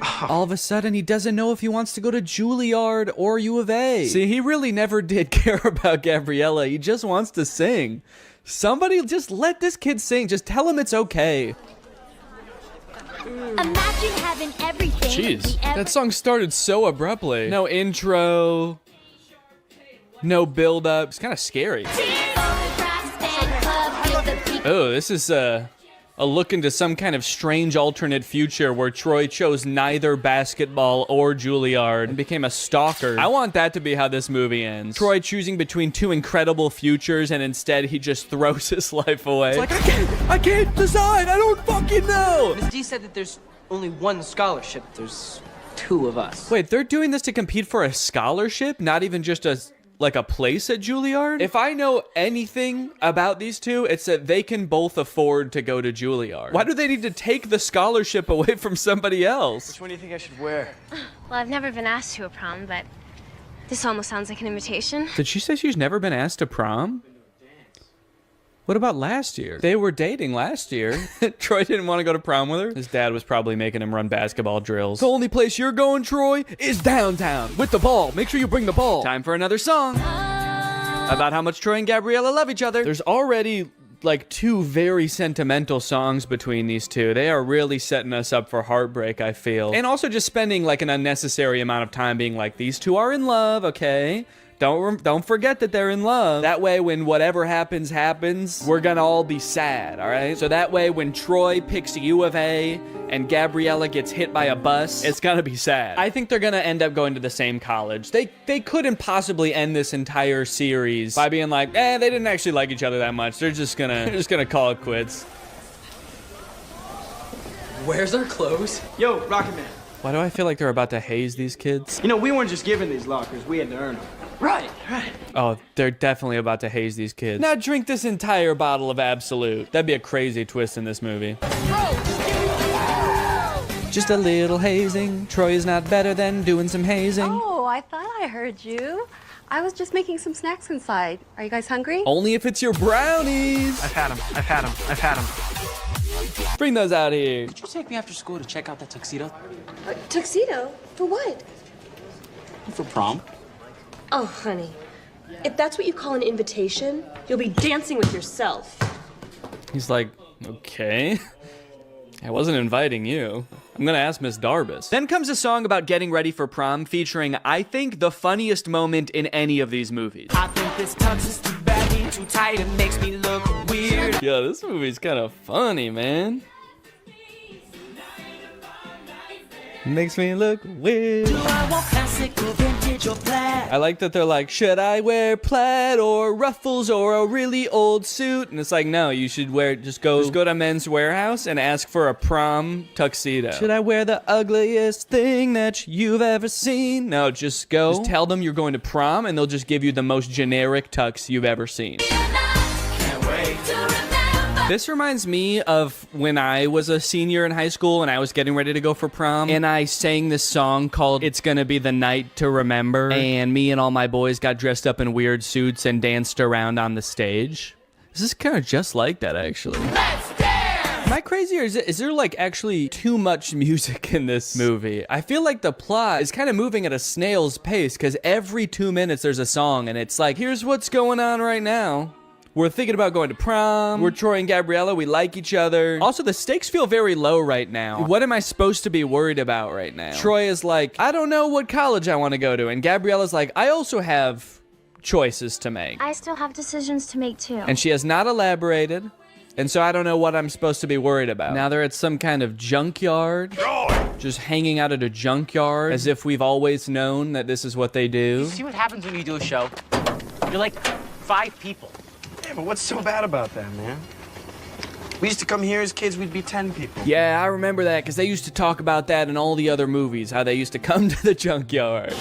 All of a sudden, he doesn't know if he wants to go to Juilliard or U of A. See, he really never did care about Gabriella. He just wants to sing. Somebody just let this kid sing. Just tell him it's okay. Imagine having everything. Jeez, that song started so abruptly. No intro. No build up. It's kind of scary. Oh, this is a look into some kind of strange alternate future where Troy chose neither basketball or Juilliard and became a stalker. I want that to be how this movie ends. Troy choosing between two incredible futures and instead he just throws his life away. It's like, I can't decide. I don't fucking know. Miss D said that there's only one scholarship. There's two of us. Wait, they're doing this to compete for a scholarship? Not even just a place at Juilliard? If I know anything about these two, it's that they can both afford to go to Juilliard. Why do they need to take the scholarship away from somebody else? Which one do you think I should wear? Well, I've never been asked to a prom, but this almost sounds like an invitation. Did she say she's never been asked to prom? What about last year? They were dating last year. Troy didn't want to go to prom with her. His dad was probably making him run basketball drills. The only place you're going, Troy, is downtown with the ball. Make sure you bring the ball. Time for another song about how much Troy and Gabriella love each other. There's already like two very sentimental songs between these two. They are really setting us up for heartbreak, I feel. And also just spending like an unnecessary amount of time being like, these two are in love, okay? Don't forget that they're in love. That way, when whatever happens, we're gonna all be sad, all right? So that way, when Troy picks U of A and Gabriella gets hit by a bus, it's gonna be sad. I think they're gonna end up going to the same college. They couldn't possibly end this entire series by being like, they didn't actually like each other that much. They're just gonna call it quits. Where's our clothes? Yo, Rocket Man. Why do I feel like they're about to haze these kids? You know, we weren't just given these lockers. We had to earn them. Right. Oh, they're definitely about to haze these kids. Now drink this entire bottle of Absolute. That'd be a crazy twist in this movie. Just a little hazing. Troy is not better than doing some hazing. Oh, I thought I heard you. I was just making some snacks inside. Are you guys hungry? Only if it's your brownies. I've had them. Bring those out here. Could you take me after school to check out that tuxedo? Tuxedo? For what? For prom. Oh, honey. If that's what you call an invitation, you'll be dancing with yourself. He's like, okay. I wasn't inviting you. I'm gonna ask Miss Darbus. Then comes a song about getting ready for prom featuring, I think, the funniest moment in any of these movies. I think this tux is too baggy, too tight, it makes me look weird. Yeah, this movie's kind of funny, man. Makes me look weird. Do I want classic or vintage or plaid? I like that they're like, should I wear plaid or ruffles or a really old suit? And it's like, no, you should wear, just go to Men's Warehouse and ask for a prom tuxedo. Should I wear the ugliest thing that you've ever seen? No, just go. Just tell them you're going to prom and they'll just give you the most generic tux you've ever seen. Can't wait to remember. This reminds me of when I was a senior in high school and I was getting ready to go for prom, and I sang this song called It's Gonna Be the Night to Remember, and me and all my boys got dressed up in weird suits and danced around on the stage. This is kind of just like that, actually. Let's dance! Am I crazy, or is there like actually too much music in this movie? I feel like the plot is kind of moving at a snail's pace because every 2 minutes there's a song and it's like, here's what's going on right now. We're thinking about going to prom. We're Troy and Gabriella. We like each other. Also, the stakes feel very low right now. What am I supposed to be worried about right now? Troy is like, I don't know what college I want to go to. And Gabriella's like, I also have choices to make. I still have decisions to make too. And she has not elaborated. And so I don't know what I'm supposed to be worried about. Now they're at some kind of junkyard. Just hanging out at a junkyard as if we've always known that this is what they do. You see what happens when you do a show? You're like 5 people. Yeah, but what's so bad about that, man? We used to come here as kids, we'd be 10 people. Yeah, I remember that, because they used to talk about that in all the other movies, how they used to come to the junkyard.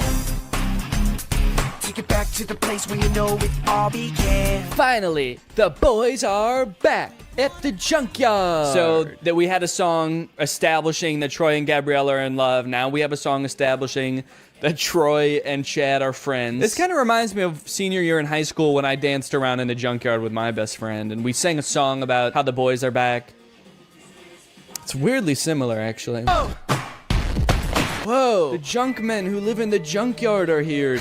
Take it back to the place where you know it all began. Finally, the boys are back at the junkyard. So that we had a song establishing that Troy and Gabriella are in love. Now we have a song establishing that Troy and Chad are friends. This kind of reminds me of senior year in high school when I danced around in the junkyard with my best friend, and we sang a song about how the boys are back. It's weirdly similar, actually. Oh. Whoa, the junk men who live in the junkyard are here.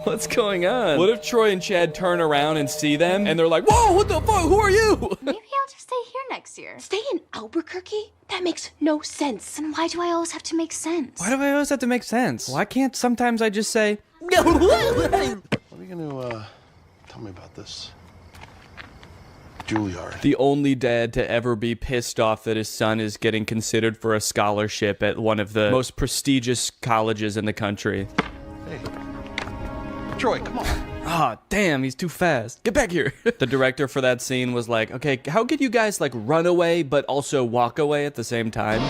What's going on? What if Troy and Chad turn around and see them and they're like, whoa, what the fuck? Who are you? Maybe I'll just stay here next year. Stay in Albuquerque? That makes no sense. And why do I always have to make sense? Why do I always have to make sense? Why can't sometimes I just say, What are you gonna, tell me about this? Juilliard. The only dad to ever be pissed off that his son is getting considered for a scholarship at one of the most prestigious colleges in the country. Hey. Troy, come on. Ah, damn, he's too fast. Get back here. The director for that scene was like, okay, how could you guys like run away but also walk away at the same time?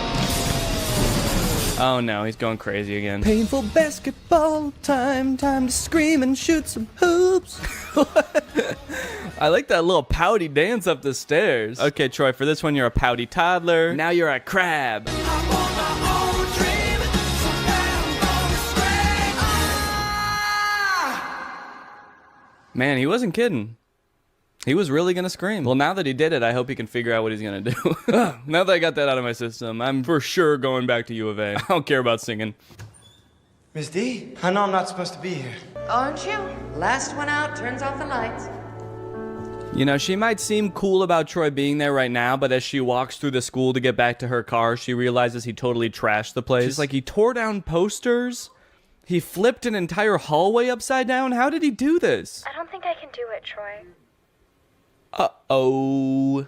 Oh no, he's going crazy again. Painful basketball time, time to scream and shoot some hoops. I like that little pouty dance up the stairs. Okay, Troy, for this one, you're a pouty toddler. Now you're a crab. Man, he wasn't kidding. He was really gonna scream. Well, now that he did it, I hope he can figure out what he's gonna do. Now that I got that out of my system, I'm for sure going back to U of A. I don't care about singing. Miss D, I know I'm not supposed to be here. Aren't you? Last one out turns off the lights. You know, she might seem cool about Troy being there right now, but as she walks through the school to get back to her car, she realizes he totally trashed the place. She's like, he tore down posters? He flipped an entire hallway upside down? How did he do this? I don't think I can do it, Troy. Uh-oh.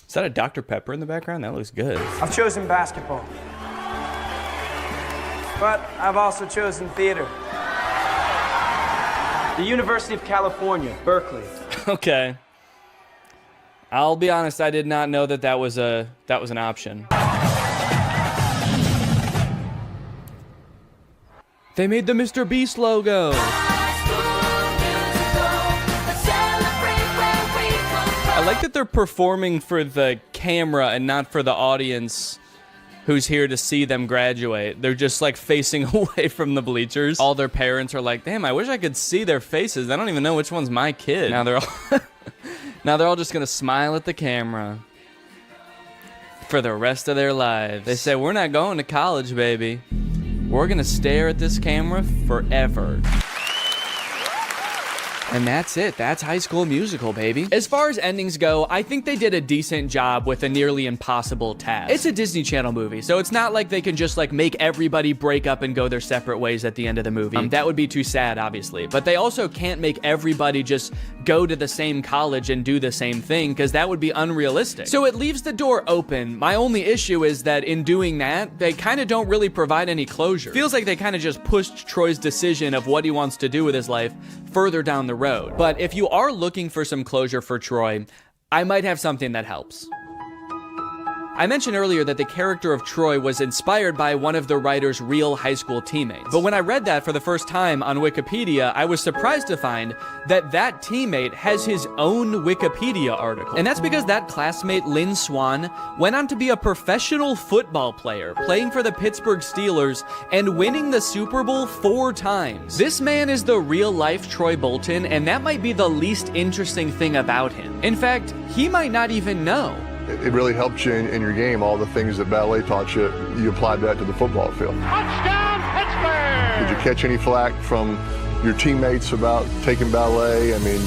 Is that a Dr. Pepper in the background? That looks good. I've chosen basketball. But I've also chosen theater. The University of California, Berkeley. Okay. I'll be honest, I did not know that was an option. They made the Mr. Beast logo. I like that they're performing for the camera and not for the audience who's here to see them graduate. They're just like facing away from the bleachers. All their parents are like, damn, I wish I could see their faces. I don't even know which one's my kid. Now they're all just gonna smile at the camera for the rest of their lives. They say, we're not going to college, baby. We're gonna stare at this camera forever. And that's it. That's High School Musical, baby. As far as endings go, I think they did a decent job with a nearly impossible task. It's a Disney Channel movie, so it's not like they can just like make everybody break up and go their separate ways at the end of the movie. That would be too sad, obviously. But they also can't make everybody just go to the same college and do the same thing, because that would be unrealistic. So it leaves the door open. My only issue is that in doing that, they kind of don't really provide any closure. Feels like they kind of just pushed Troy's decision of what he wants to do with his life further down the road. But if you are looking for some closure for Troy, I might have something that helps. I mentioned earlier that the character of Troy was inspired by one of the writer's real high school teammates. But when I read that for the first time on Wikipedia, I was surprised to find that that teammate has his own Wikipedia article. And that's because that classmate, Lynn Swan, went on to be a professional football player, playing for the Pittsburgh Steelers and winning the Super Bowl 4 times. This man is the real-life Troy Bolton, and that might be the least interesting thing about him. In fact, he might not even know. It really helped you in your game. All the things that ballet taught you, you applied that to the football field. Touchdown, Pittsburgh! Did you catch any flack from your teammates about taking ballet? I mean...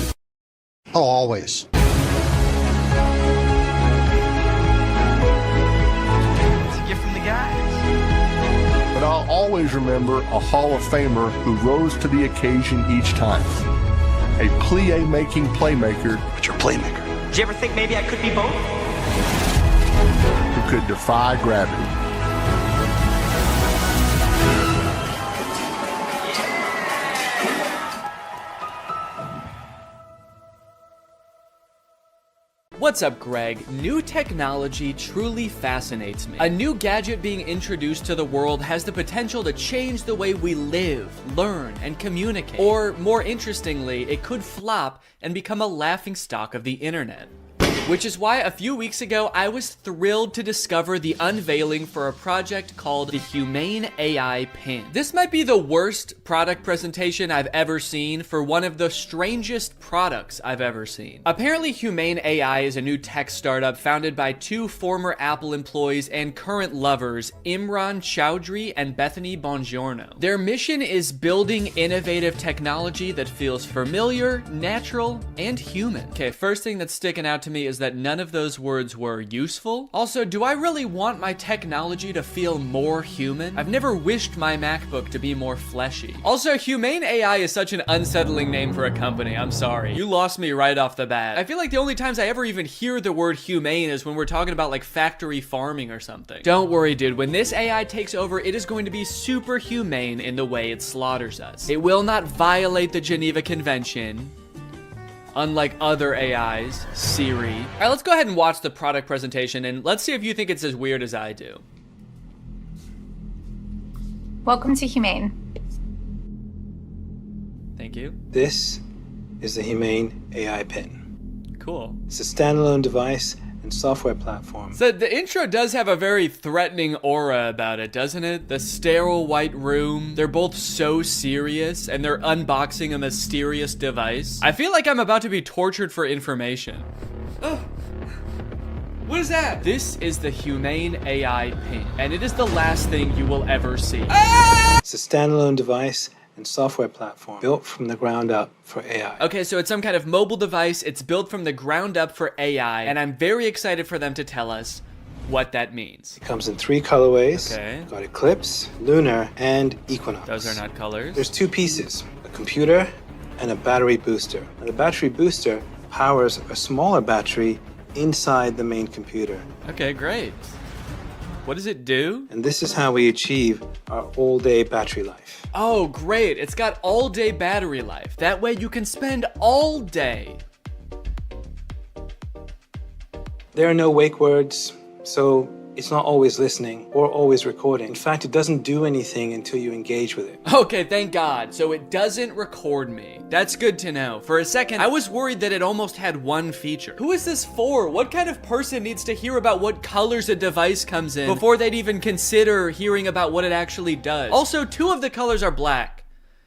Oh, always. It's a gift from the guys. But I'll always remember a Hall of Famer who rose to the occasion each time. A plie-making playmaker. But you're a playmaker. Did you ever think maybe I could be both? Who could defy gravity. What's up, Greg? New technology truly fascinates me. A new gadget being introduced to the world has the potential to change the way we live, learn, and communicate. Or, more interestingly, it could flop and become a laughingstock of the internet. Which is why a few weeks ago, I was thrilled to discover the unveiling for a project called the Humane AI Pin. This might be the worst product presentation I've ever seen for one of the strangest products I've ever seen. Apparently, Humane AI is a new tech startup founded by two former Apple employees and current lovers, Imran Chowdhury and Bethany Bongiorno. Their mission is building innovative technology that feels familiar, natural, and human. Okay, first thing that's sticking out to me is that none of those words were useful. Also, do I really want my technology to feel more human? I've never wished my MacBook to be more fleshy. Also, Humane AI is such an unsettling name for a company. I'm sorry. You lost me right off the bat. I feel like the only times I ever even hear the word humane is when we're talking about like factory farming or something. Don't worry, dude. When this AI takes over, it is going to be super humane in the way it slaughters us. It will not violate the Geneva Convention, unlike other AIs, Siri. All right, let's go ahead and watch the product presentation and let's see if you think it's as weird as I do. Welcome to Humane. Thank you. This is the Humane AI Pin. Cool. It's a standalone device and software platform. So the intro does have a very threatening aura about it, doesn't it? The sterile white room. They're both so serious and they're unboxing a mysterious device. I feel like I'm about to be tortured for information. Oh. What is that? This is the Humane AI Pin, and it is the last thing you will ever see. Ah! It's a standalone device and software platform built from the ground up for AI. Okay, so it's some kind of mobile device. It's built from the ground up for AI, and I'm very excited for them to tell us what that means. It comes in 3 colorways. Okay. You've got Eclipse, Lunar, and Equinox. Those are not colors. There's 2 pieces, a computer and a battery booster. Now, the battery booster powers a smaller battery inside the main computer. Okay, great. What does it do? And this is how we achieve our all-day battery life. Oh, great. It's got all-day battery life. That way you can spend all day. There are no wake words, so it's not always listening or always recording. In fact, it doesn't do anything until you engage with it. Okay, thank God. So it doesn't record me. That's good to know. For a second, I was worried that it almost had one feature. Who is this for? What kind of person needs to hear about what colors a device comes in before they'd even consider hearing about what it actually does? Also, 2 of the colors are black.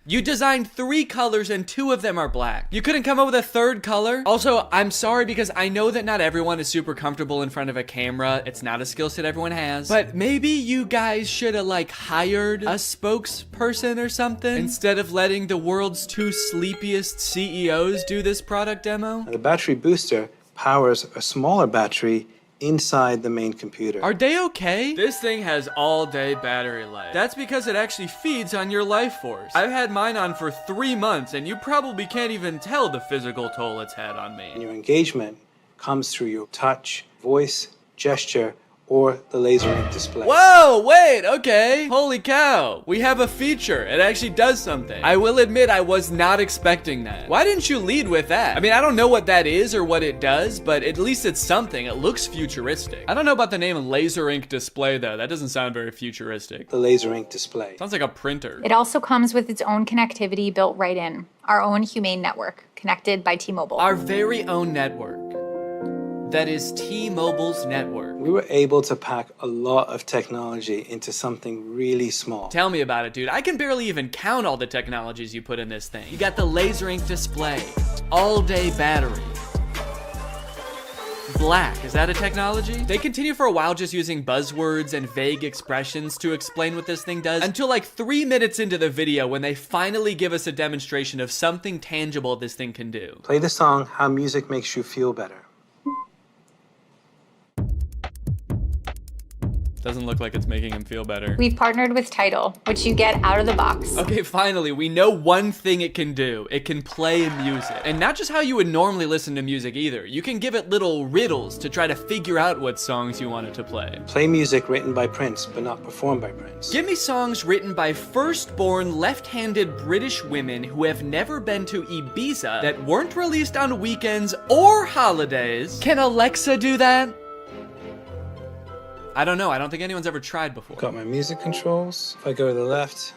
You designed 3 colors and 2 of them are black. You couldn't come up with a 3rd color? Also, I'm sorry because I know that not everyone is super comfortable in front of a camera. It's not a skill set everyone has. But maybe you guys should have like hired a spokesperson or something instead of letting the world's 2 sleepiest CEOs do this product demo. Now, the battery booster powers a smaller battery inside the main computer. Are they okay? This thing has all-day battery life. That's because it actually feeds on your life force. I've had mine on for 3 months, and you probably can't even tell the physical toll it's had on me. And your engagement comes through your touch, voice, gesture, or the laser ink display. Whoa, wait, okay. Holy cow. We have a feature. It actually does something. I will admit I was not expecting that. Why didn't you lead with that? I mean, I don't know what that is or what it does, but at least it's something. It looks futuristic. I don't know about the name laser ink display though. That doesn't sound very futuristic. The laser ink display. Sounds like a printer. It also comes with its own connectivity built right in. Our own Humane network, connected by T-Mobile. Our very own network. That is T-Mobile's network. We were able to pack a lot of technology into something really small. Tell me about it, dude. I can barely even count all the technologies you put in this thing. You got the laser ink display, all-day battery, black. Is that a technology? They continue for a while just using buzzwords and vague expressions to explain what this thing does until like 3 minutes into the video when they finally give us a demonstration of something tangible this thing can do. Play the song How Music Makes You Feel Better. Doesn't look like it's making him feel better. We've partnered with Tidal, which you get out of the box. Okay, finally, we know one thing it can do. It can play music. And not just how you would normally listen to music either. You can give it little riddles to try to figure out what songs you want it to play. Play music written by Prince, but not performed by Prince. Give me songs written by first-born left-handed British women who have never been to Ibiza that weren't released on weekends or holidays. Can Alexa do that? I don't know. I don't think anyone's ever tried before. Got my music controls. If I go to the left,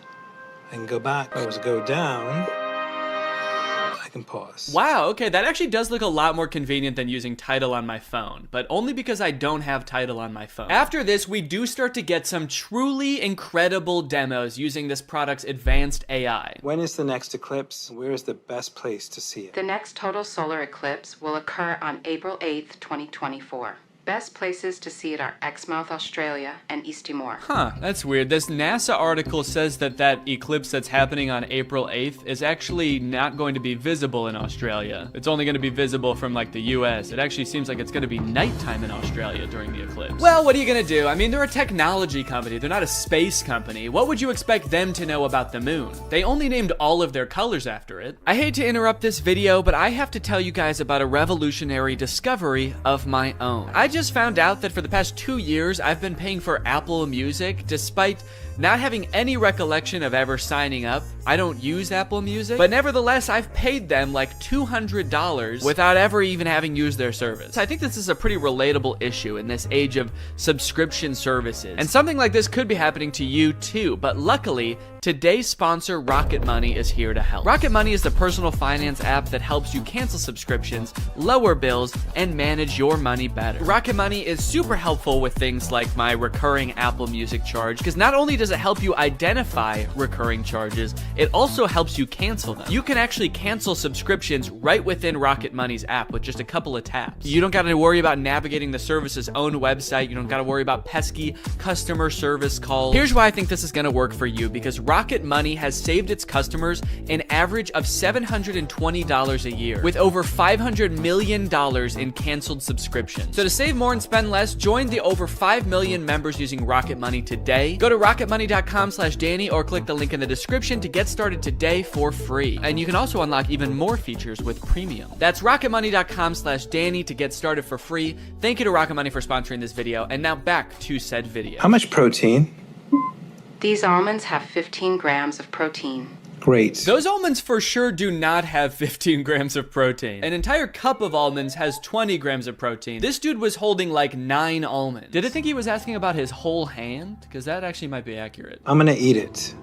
I can go back. If I was to go down, I can pause. Wow, okay, that actually does look a lot more convenient than using Tidal on my phone, but only because I don't have Tidal on my phone. After this, we do start to get some truly incredible demos using this product's advanced AI. When is the next eclipse? Where is the best place to see it? The next total solar eclipse will occur on April 8th, 2024. Best places to see it are Exmouth, Australia, and East Timor. Huh, that's weird. This NASA article says that that eclipse that's happening on April 8th is actually not going to be visible in Australia. It's only going to be visible from like the US. It actually seems like it's going to be nighttime in Australia during the eclipse. Well, what are you going to do? I mean, they're a technology company. They're not a space company. What would you expect them to know about the moon? They only named all of their colors after it. I hate to interrupt this video, but I have to tell you guys about a revolutionary discovery of my own. I just found out that for the past 2 years, I've been paying for Apple Music despite not having any recollection of ever signing up. I don't use Apple Music, but nevertheless, I've paid them like $200 without ever even having used their service. I think this is a pretty relatable issue in this age of subscription services. And something like this could be happening to you too, but luckily, today's sponsor, Rocket Money, is here to help. Rocket Money is the personal finance app that helps you cancel subscriptions, lower bills, and manage your money better. Rocket Money is super helpful with things like my recurring Apple Music charge, because not only does it help you identify recurring charges, it also helps you cancel them. You can actually cancel subscriptions right within Rocket Money's app with just a couple of taps. You don't got to worry about navigating the service's own website. You don't got to worry about pesky customer service calls. Here's why I think this is going to work for you, because Rocket Money has saved its customers an average of $720 a year, with over $500 million in canceled subscriptions. So to save more and spend less, join the over 5 million members using Rocket Money today. Go to rocketmoney.com/Danny or click the link in the description to get started today for free. And you can also unlock even more features with premium. That's rocketmoney.com/Danny to get started for free. Thank you to Rocket Money for sponsoring this video. And now back to said video. How much protein? These almonds have 15 grams of protein. Great. Those almonds for sure do not have 15 grams of protein. An entire cup of almonds has 20 grams of protein. This dude was holding like 9 almonds. Did I think he was asking about his whole hand? Because that actually might be accurate. I'm gonna eat it.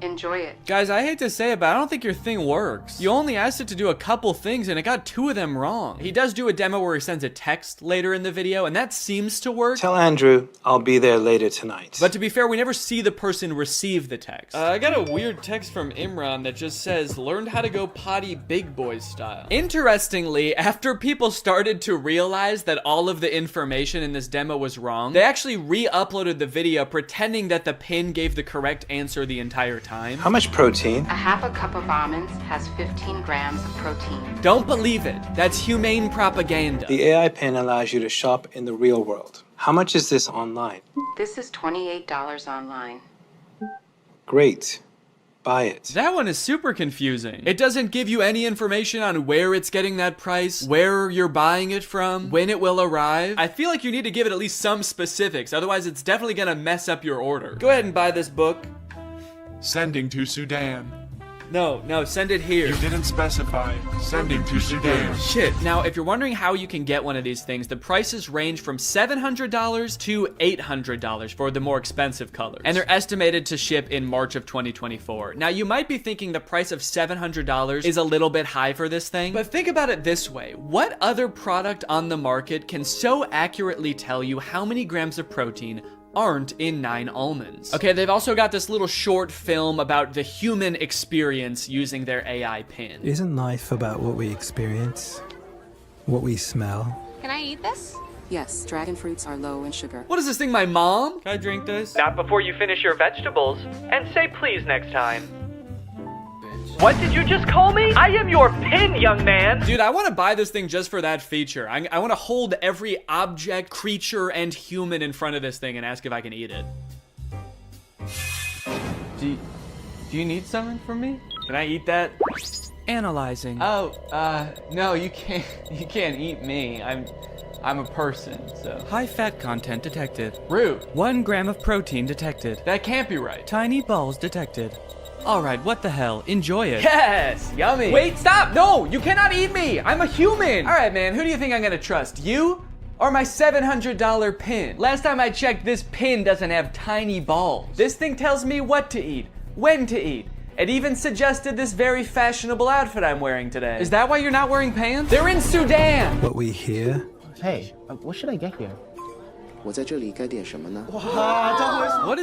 Enjoy it. Guys, I hate to say it, but I don't think your thing works. You only asked it to do a couple things and it got 2 of them wrong. He does do a demo where he sends a text later in the video and that seems to work. Tell Andrew I'll be there later tonight. But to be fair, we never see the person receive the text. I got a weird text from Imran that just says, learned how to go potty big boy style. Interestingly, after people started to realize that all of the information in this demo was wrong, they actually re-uploaded the video pretending that the pin gave the correct answer the entire time. How much protein? A half a cup of almonds has 15 grams of protein. Don't believe it. That's humane propaganda. The AI pin allows you to shop in the real world. How much is this online? This is $28 online. Great. Buy it. That one is super confusing. It doesn't give you any information on where it's getting that price, where you're buying it from, when it will arrive. I feel like you need to give it at least some specifics, otherwise it's definitely gonna mess up your order. Go ahead and buy this book. Sending to Sudan. No, send it here. You didn't specify. Sending to Sudan. Shit. Now, if you're wondering how you can get one of these things, the prices range from $700 to $800 for the more expensive colors. And they're estimated to ship in March of 2024. Now, you might be thinking the price of $700 is a little bit high for this thing, but think about it this way. What other product on the market can so accurately tell you how many grams of protein aren't in 9 almonds? Okay, they've also got this little short film about the human experience using their AI pin. Isn't life about what we experience? What we smell? Can I eat this? Yes, dragon fruits are low in sugar. What is this thing, my mom? Can I drink this? Not before you finish your vegetables. And say please next time. What did you just call me? I am your pin, young man. Dude, I want to buy this thing just for that feature. I want to hold every object, creature, and human in front of this thing and ask if I can eat it. Do you need something from me? Can I eat that? Analyzing. Oh, no, you can't eat me. I'm a person, so. High fat content detected. Rude. 1 gram of protein detected. That can't be right. Tiny balls detected. All right, what the hell? Enjoy it. Yes, yummy. Wait, stop. No, you cannot eat me. I'm a human. All right, man, who do you think I'm gonna trust? You or my $700 pin? Last time I checked, this pin doesn't have tiny balls. This thing tells me what to eat, when to eat, It even suggested this very fashionable outfit I'm wearing today. Is that why you're not wearing pants? They're in Sudan! What we hear? Hey, what should I get here? What is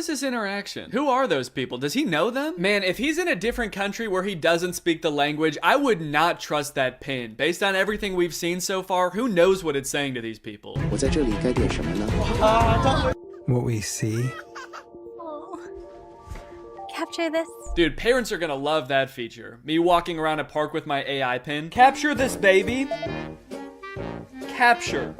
this interaction? Who are those people? Does he know them? Man, if he's in a different country where he doesn't speak the language, I would not trust that pin. Based on everything we've seen so far, who knows what it's saying to these people? What we see? Capture this. Dude, parents are gonna love that feature. Me walking around a park with my AI pin. Capture this, baby. Capture.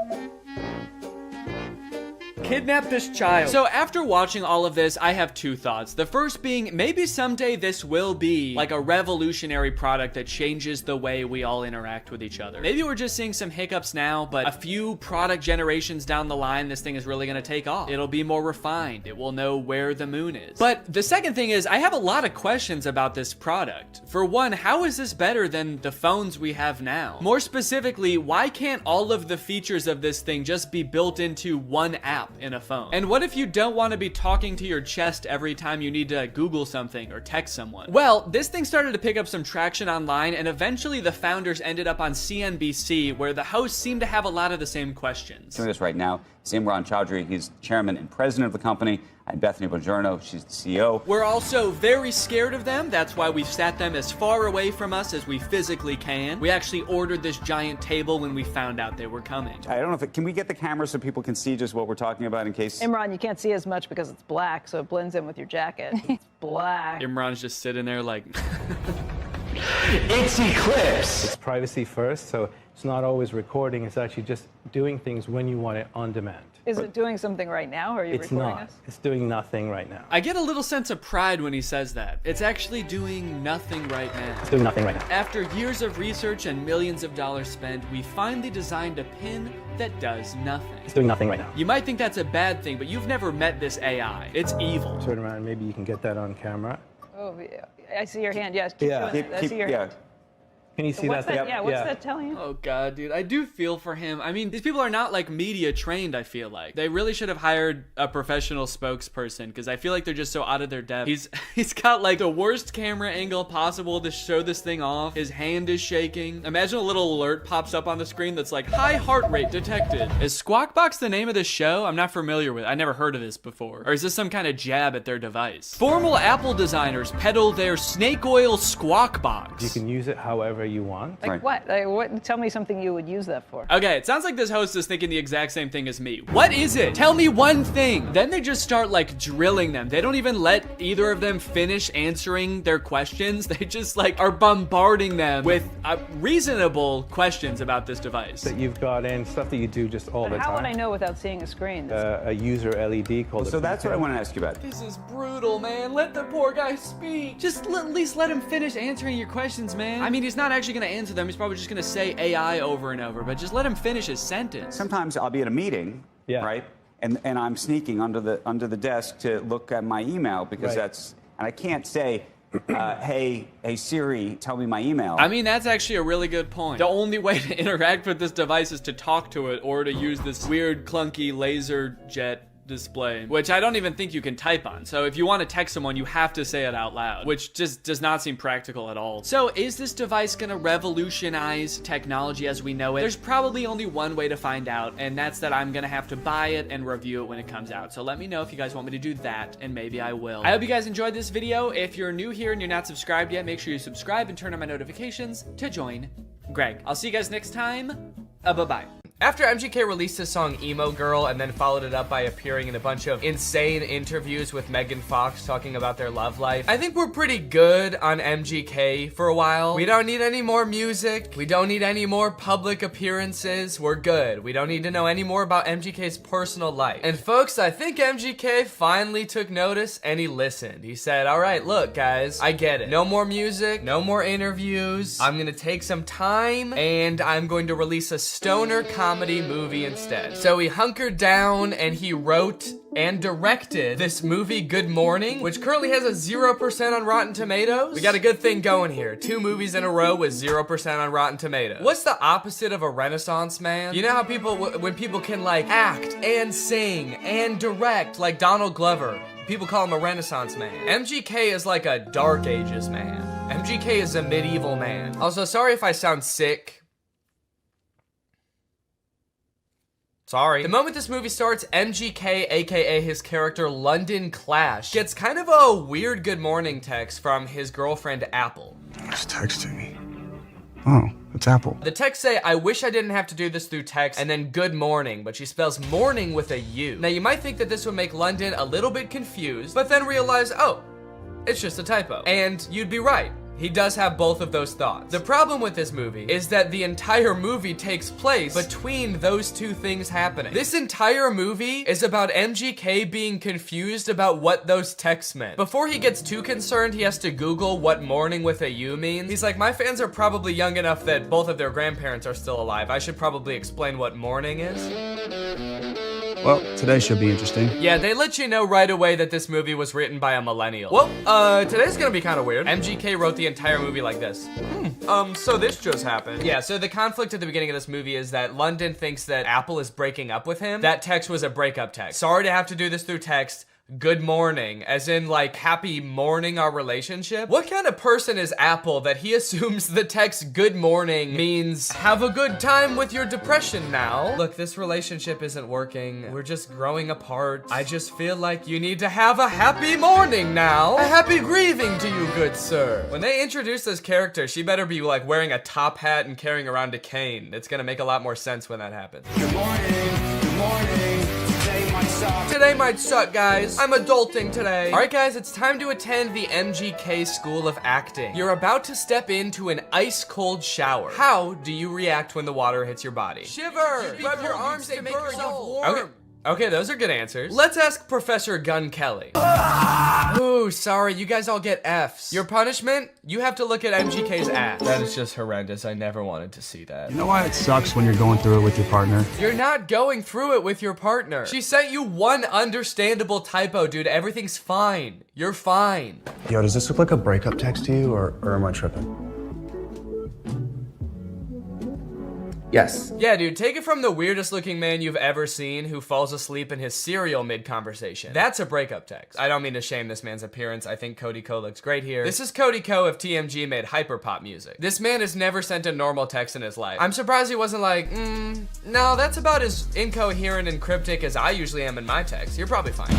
Kidnap this child. So after watching all of this, I have two thoughts. The first being, maybe someday this will be like a revolutionary product that changes the way we all interact with each other. Maybe we're just seeing some hiccups now, but a few product generations down the line, this thing is really gonna take off. It'll be more refined. It will know where the moon is. But the second thing is, I have a lot of questions about this product. For one, how is this better than the phones we have now? More specifically, why can't all of the features of this thing just be built into one app in a phone? And what if you don't want to be talking to your chest every time you need to Google something or text someone? Well, this thing started to pick up some traction online, and eventually the founders ended up on CNBC, where the hosts seemed to have a lot of the same questions. Doing this right now is Imran Chowdhury. He's chairman and president of the company. And Bethany Bongiorno, she's the CEO. We're also very scared of them. That's why we've sat them as far away from us as we physically can. We actually ordered this giant table when we found out they were coming. I don't know if can we get the camera so people can see just what we're talking about in case? Imran, you can't see as much because it's black, so it blends in with your jacket. It's black. Imran's just sitting there like... It's Eclipse. It's privacy first, so it's not always recording. It's actually just doing things when you want it on demand. Is it doing something right now, or are you recording us? It's not. It's doing nothing right now. I get a little sense of pride when he says that. It's actually doing nothing right now. It's doing nothing right now. After years of research and millions of dollars spent, we finally designed a pin that does nothing. It's doing nothing right now. You might think that's a bad thing, but you've never met this AI. It's evil. Turn around, maybe you can get that on camera. Oh, yeah. I see your hand. Yes. Keep doing it. I see your hand. Can you see what's that? Yeah, what's that telling you? Oh god, dude, I do feel for him. I mean, these people are not like media trained, I feel like. They really should have hired a professional spokesperson, because I feel like they're just so out of their depth. He's got like the worst camera angle possible to show this thing off. His hand is shaking. Imagine a little alert pops up on the screen that's like, high heart rate detected. Is Squawk Box the name of this show? I'm not familiar with it. I never heard of this before. Or is this some kind of jab at their device? Formal Apple designers peddle their snake oil Squawk Box. You can use it however you want. Like what? What? Tell me something you would use that for. Okay, it sounds like this host is thinking the exact same thing as me. What is it? Tell me one thing. Then they just start like drilling them. They don't even let either of them finish answering their questions. They just like are bombarding them with reasonable questions about this device. That you've got in, stuff that you do just all the time. How would I know without seeing a screen? A user LED called. So that's what I want to ask you about. This is brutal, man. Let the poor guy speak. Just at least let him finish answering your questions, man. I mean, he's not actually gonna answer them. He's probably just gonna say AI over and over, but just let him finish his sentence. Sometimes I'll be at a meeting, right? And I'm sneaking under the desk to look at my email because and I can't say, hey Siri, tell me my email. I mean, that's actually a really good point. The only way to interact with this device is to talk to it or to use this weird clunky laser jet display, which I don't even think you can type on. So if you want to text someone, you have to say it out loud, which just does not seem practical at all. So is this device gonna revolutionize technology as we know it? There's probably only one way to find out, and that's that I'm gonna have to buy it and review it when it comes out. So let me know if you guys want me to do that, and maybe I will. I hope you guys enjoyed this video. If you're new here and you're not subscribed yet, make sure you subscribe and turn on my notifications to join Greg. I'll see you guys next time. Bye-bye. After MGK released his song Emo Girl and then followed it up by appearing in a bunch of insane interviews with Megan Fox talking about their love life, I think we're pretty good on MGK for a while. We don't need any more music. We don't need any more public appearances. We're good. We don't need to know any more about MGK's personal life. And folks, I think MGK finally took notice and he listened. He said, all right, look guys, I get it. No more music, no more interviews. I'm gonna take some time and I'm going to release a stoner comedy movie instead. So he hunkered down and he wrote and directed this movie Good Morning, which currently has a 0% on Rotten Tomatoes. We got a good thing going here. 2 movies in a row with 0% on Rotten Tomatoes. What's the opposite of a Renaissance man? You know how people, when people can like act and sing and direct, like Donald Glover. People call him a Renaissance man. MGK is like a Dark Ages man. MGK is a medieval man. Also, sorry if I sound sick. Sorry. The moment this movie starts, MGK, aka his character London Clash, gets kind of a weird good morning text from his girlfriend Apple. He's texting me. Oh, it's Apple. The texts say, I wish I didn't have to do this through text, and then good morning, but she spells morning with a U. Now you might think that this would make London a little bit confused, but then realize, oh, it's just a typo. And you'd be right. He does have both of those thoughts. The problem with this movie is that the entire movie takes place between those two things happening. This entire movie is about MGK being confused about what those texts meant. Before he gets too concerned, he has to Google what morning with a U means. He's like, my fans are probably young enough that both of their grandparents are still alive. I should probably explain what morning is. Well, today should be interesting. Yeah, they let you know right away that this movie was written by a millennial. Well, today's gonna be kind of weird. MGK wrote the entire movie like this. So this just happened. Yeah, so the conflict at the beginning of this movie is that London thinks that Apple is breaking up with him. That text was a breakup text. Sorry to have to do this through text. Good morning, as in like happy morning our relationship. What kind of person is Apple that he assumes the text good morning means have a good time with your depression now? Look, this relationship isn't working. We're just growing apart. I just feel like you need to have a happy morning now. A happy grieving to you, good sir. When they introduce this character, she better be like wearing a top hat and carrying around a cane. It's gonna make a lot more sense when that happens. Good morning, good morning. Today might suck, guys. I'm adulting today. All right, guys, it's time to attend the MGK School of Acting. You're about to step into an ice-cold shower. How do you react when the water hits your body? Shiver! Grab your arms to make yourself warm. Okay, those are good answers. Let's ask Professor Gun Kelly. Ooh, sorry, you guys all get Fs. Your punishment? You have to look at MGK's ass. That is just horrendous. I never wanted to see that. You know why it sucks when you're going through it with your partner? You're not going through it with your partner. She sent you one understandable typo, dude. Everything's fine. You're fine. Yo, does this look like a breakup text to you, or am I tripping? Yes. Yeah, dude, take it from the weirdest looking man you've ever seen who falls asleep in his cereal mid-conversation. That's a breakup text. I don't mean to shame this man's appearance. I think Cody Ko looks great here. This is Cody Ko if TMG made hyperpop music. This man has never sent a normal text in his life. I'm surprised he wasn't like, no, that's about as incoherent and cryptic as I usually am in my text. You're probably fine.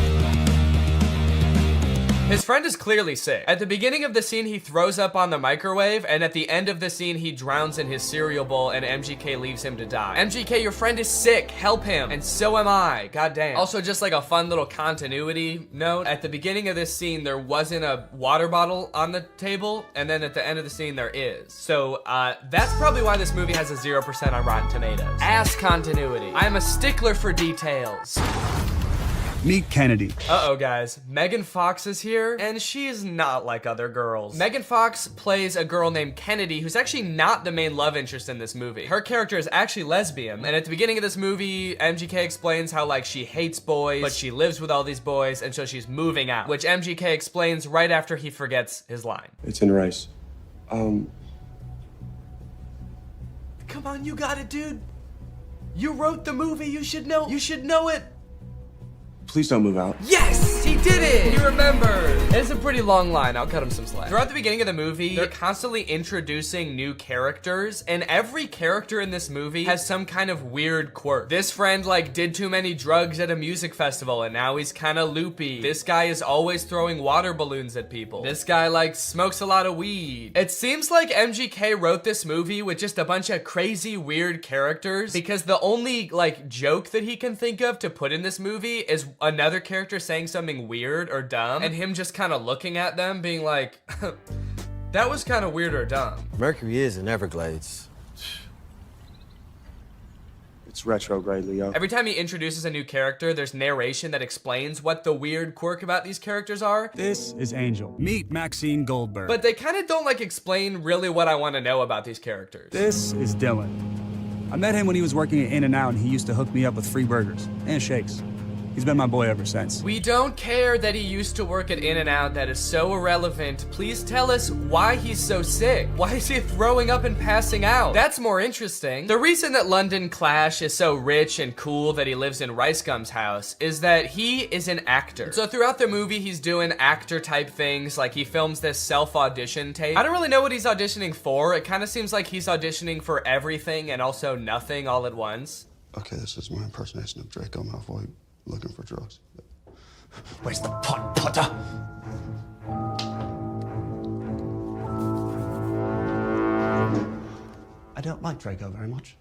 His friend is clearly sick. At the beginning of the scene, he throws up on the microwave, and at the end of the scene, he drowns in his cereal bowl, and MGK leaves him to die. MGK, your friend is sick. Help him. And so am I. Goddamn. Also, just like a fun little continuity note, at the beginning of this scene, there wasn't a water bottle on the table, and then at the end of the scene, there is. So, that's probably why this movie has a 0% on Rotten Tomatoes. Ass continuity. I'm a stickler for details. Meet Kennedy. Uh-oh, guys. Megan Fox is here, and she is not like other girls. Megan Fox plays a girl named Kennedy, who's actually not the main love interest in this movie. Her character is actually lesbian, and at the beginning of this movie, MGK explains how, like, she hates boys, but she lives with all these boys, and so she's moving out, which MGK explains right after he forgets his line. It's in rice. Come on, you got it, dude. You wrote the movie, you should know it. Please don't move out. Yes! He did it! He remembered. It's a pretty long line. I'll cut him some slack. Throughout the beginning of the movie, they're constantly introducing new characters, and every character in this movie has some kind of weird quirk. This friend, like, did too many drugs at a music festival, and now he's kind of loopy. This guy is always throwing water balloons at people. This guy, like, smokes a lot of weed. It seems like MGK wrote this movie with just a bunch of crazy, weird characters, because the only, like, joke that he can think of to put in this movie is another character saying something weird or dumb, and him just kind of looking at them being like, that was kind of weird or dumb. Mercury is in Everglades. It's retrograde, Leo. Every time he introduces a new character, there's narration that explains what the weird quirk about these characters are. This is Angel. Meet Maxine Goldberg. But they kind of don't, like, explain really what I want to know about these characters. This is Dylan. I met him when he was working at In-N-Out, and he used to hook me up with free burgers and shakes. He's been my boy ever since. We don't care that he used to work at In-N-Out. That is so irrelevant. Please tell us why he's so sick. Why is he throwing up and passing out? That's more interesting. The reason that London Clash is so rich and cool that he lives in Rice Gum's house is that he is an actor. So throughout the movie, he's doing actor type things, like he films this self-audition tape. I don't really know what he's auditioning for. It kind of seems like he's auditioning for everything and also nothing all at once. Okay, this is my impersonation of Draco Malfoy looking for drugs. Where's the pot, Potter? I don't like Draco very much.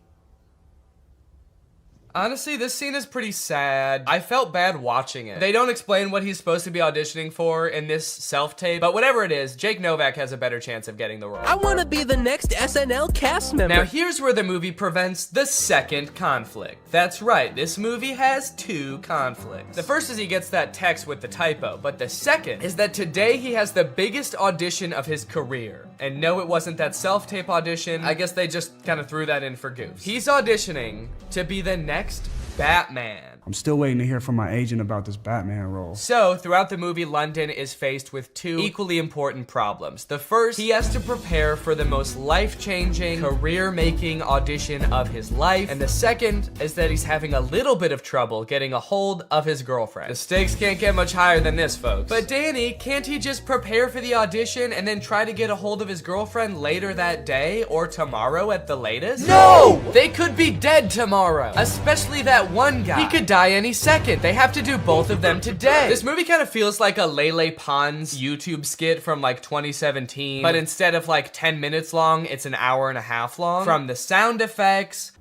Honestly, this scene is pretty sad. I felt bad watching it. They don't explain what he's supposed to be auditioning for in this self-tape, but whatever it is, Jake Novak has a better chance of getting the role. I want to be the next SNL cast member. Now here's where the movie prevents the second conflict. That's right, this movie has two conflicts. The first is he gets that text with the typo, but the second is that today he has the biggest audition of his career. And no, it wasn't that self-tape audition. I guess they just kind of threw that in for goofs. He's auditioning to be the next Batman. I'm still waiting to hear from my agent about this Batman role. So, throughout the movie, London is faced with two equally important problems. The first, he has to prepare for the most life-changing, career-making audition of his life. And the second is that he's having a little bit of trouble getting a hold of his girlfriend. The stakes can't get much higher than this, folks. But Danny, can't he just prepare for the audition and then try to get a hold of his girlfriend later that day or tomorrow at the latest? No! They could be dead tomorrow, especially that one guy. He could die any second. They have to do both of them today. This movie kind of feels like a Lele Pons YouTube skit from like 2017, but instead of like 10 minutes long, it's an hour and a half long. From the sound effects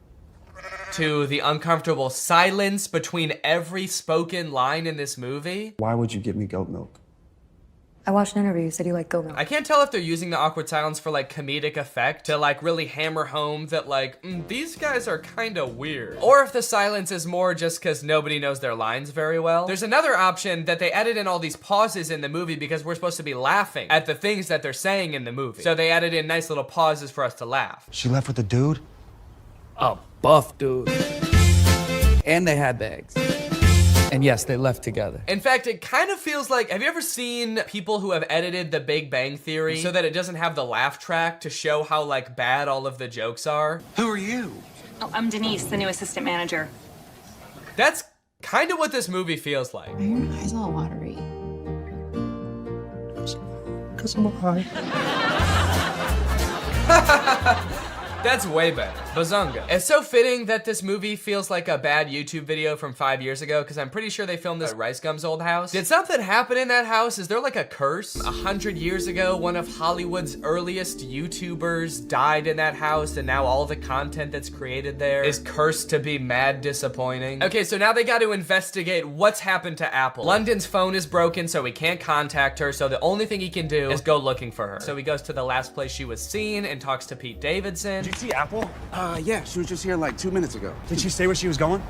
to the uncomfortable silence between every spoken line in this movie. Why would you give me goat milk? I watched an interview. You said you like goat milk. I can't tell if they're using the awkward silence for like comedic effect to like really hammer home that like, these guys are kind of weird. Or if the silence is more just because nobody knows their lines very well. There's another option that they added in all these pauses in the movie because we're supposed to be laughing at the things that they're saying in the movie. So they added in nice little pauses for us to laugh. She left with a dude? A buff dude. And they had bags. And yes, they left together. In fact, it kind of feels like, have you ever seen people who have edited The Big Bang Theory so that it doesn't have the laugh track to show how like bad all of the jokes are? Who are you? Oh, I'm Denise, the new assistant manager. That's kind of what this movie feels like. Why are your eyes all watery? Because I'm high. That's way better. Bazunga. It's so fitting that this movie feels like a bad YouTube video from 5 years ago because I'm pretty sure they filmed this at Rice Gum's old house. Did something happen in that house? Is there like a curse? 100 years ago, one of Hollywood's earliest YouTubers died in that house and now all the content that's created there is cursed to be mad disappointing. Okay, so now they got to investigate what's happened to Apple. London's phone is broken, so he can't contact her, so the only thing he can do is go looking for her. So he goes to the last place she was seen and talks to Pete Davidson. Did you see Apple? Yeah, she was just here like 2 minutes ago. Did she say where she was going?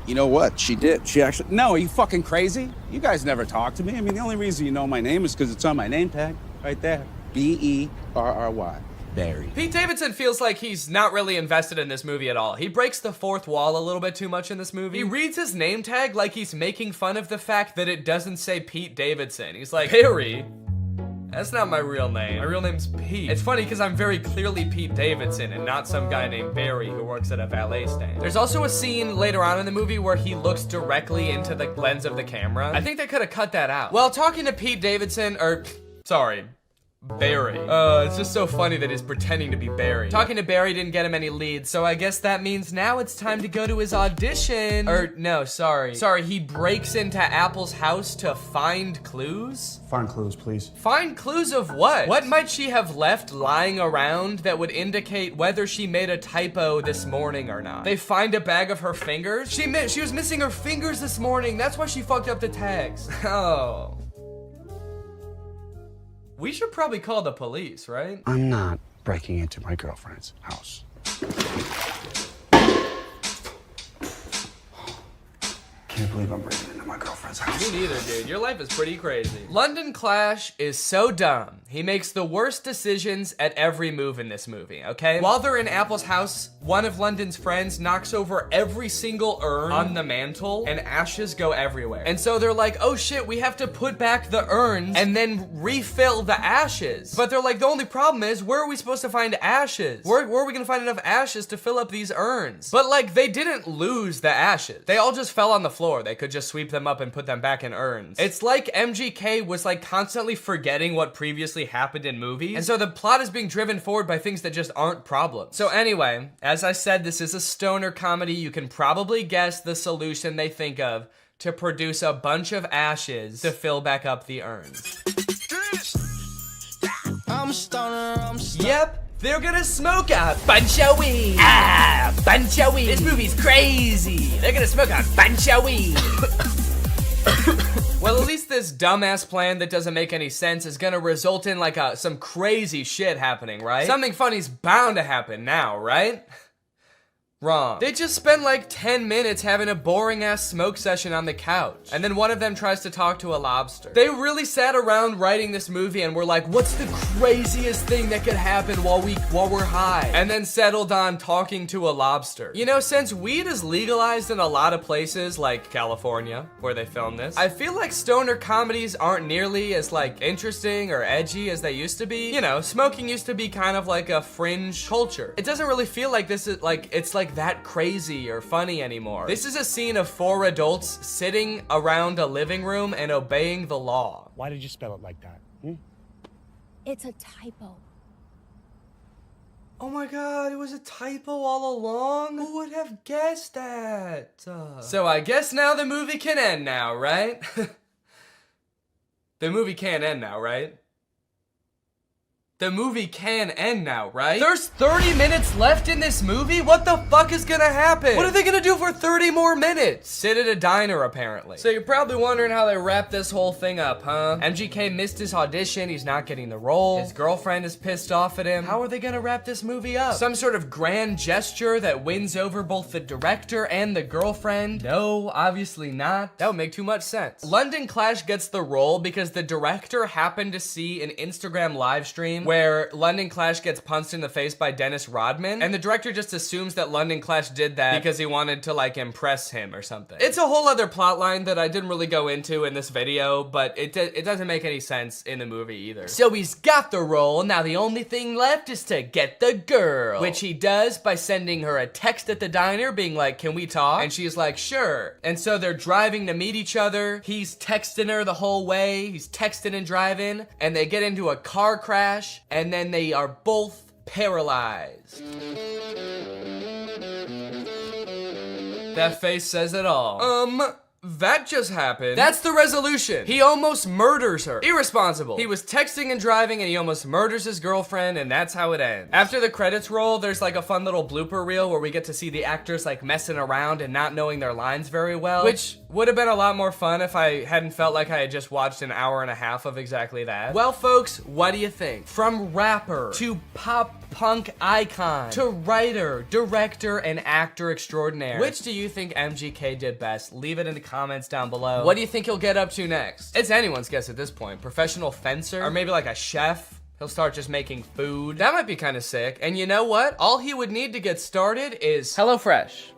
You know what? She did. She actually... No, are you fucking crazy? You guys never talk to me. I mean, the only reason you know my name is because it's on my name tag. Right there. B-E-R-R-Y. Barry. Pete Davidson feels like he's not really invested in this movie at all. He breaks the fourth wall a little bit too much in this movie. He reads his name tag like he's making fun of the fact that it doesn't say Pete Davidson. He's like, Barry? That's not my real name. My real name's Pete. It's funny because I'm very clearly Pete Davidson and not some guy named Barry who works at a valet stand. There's also a scene later on in the movie where he looks directly into the lens of the camera. I think they could have cut that out. Well, talking to Pete Davidson, Barry. It's just so funny that he's pretending to be Barry. Talking to Barry didn't get him any leads, so I guess that means now it's time to go to his audition. Sorry, he breaks into Apple's house to find clues? Find clues, please. Find clues of what? What might she have left lying around that would indicate whether she made a typo this morning or not? They find a bag of her fingers? She was missing her fingers this morning. That's why she fucked up the tags. Oh. We should probably call the police, right? I'm not breaking into my girlfriend's house. can't believe I'm breaking into my girlfriend's house. Me neither, dude. Your life is pretty crazy. London Clash is so dumb. He makes the worst decisions at every move in this movie, okay? While they're in Apple's house, one of London's friends knocks over every single urn on the mantle and ashes go everywhere. And so they're like, oh shit, we have to put back the urns and then refill the ashes. But they're like, the only problem is, where are we supposed to find ashes? Where are we gonna find enough ashes to fill up these urns? But like, they didn't lose the ashes. They all just fell on the floor. They could just sweep them up and put them back in urns. It's like MGK was like constantly forgetting what previously happened in movies. And so the plot is being driven forward by things that just aren't problems. So anyway, as I said, this is a stoner comedy. You can probably guess the solution they think of to produce a bunch of ashes to fill back up the urns. I'm a stoner. Yep. They're gonna smoke a bunch of weed. Ah, bunch of weed. This movie's crazy. They're gonna smoke a bunch of weed. Well, at least this dumbass plan that doesn't make any sense is gonna result in like some crazy shit happening, right? Something funny's bound to happen now, right? Wrong. They just spend like 10 minutes having a boring ass smoke session on the couch. And then one of them tries to talk to a lobster. They really sat around writing this movie and were like, what's the craziest thing that could happen while we're high? And then settled on talking to a lobster. You know, since weed is legalized in a lot of places like California, where they filmed this, I feel like stoner comedies aren't nearly as like interesting or edgy as they used to be. You know, smoking used to be kind of like a fringe culture. It doesn't really feel like this is like, it's like that crazy or funny anymore. This is a scene of 4 adults sitting around a living room and obeying the law. Why did you spell it like that? It's a typo. Oh my god, it was a typo all along? Who would have guessed that? So I guess now the movie can end now, right? The movie can't end now, right? The movie can end now, right? There's 30 minutes left in this movie? What the fuck is gonna happen? What are they gonna do for 30 more minutes? Sit at a diner, apparently. So you're probably wondering how they wrap this whole thing up, huh? MGK missed his audition, he's not getting the role. His girlfriend is pissed off at him. How are they gonna wrap this movie up? Some sort of grand gesture that wins over both the director and the girlfriend? No, obviously not. That would make too much sense. London Clash gets the role because the director happened to see an Instagram live stream where London Clash gets punched in the face by Dennis Rodman, and the director just assumes that London Clash did that because he wanted to like impress him or something. It's a whole other plot line that I didn't really go into in this video, but it doesn't make any sense in the movie either. So he's got the role, now the only thing left is to get the girl, which he does by sending her a text at the diner being like, can we talk? And she's like, sure. And so they're driving to meet each other. He's texting her the whole way. He's texting and driving, and they get into a car crash, and then they are both paralyzed. That face says it all. That just happened. That's the resolution. He almost murders her. Irresponsible. He was texting and driving and he almost murders his girlfriend, and that's how it ends. After the credits roll, there's like a fun little blooper reel where we get to see the actors like messing around and not knowing their lines very well, which would have been a lot more fun if I hadn't felt like I had just watched an hour and a half of exactly that. Well, folks, what do you think? From rapper to pop punk icon to writer, director, and actor extraordinaire, which do you think MGK did best? Leave it in the comments down below. What do you think he'll get up to next? It's anyone's guess at this point. Professional fencer? Or maybe like a chef? He'll start just making food. That might be kind of sick. And you know what? All he would need to get started is HelloFresh,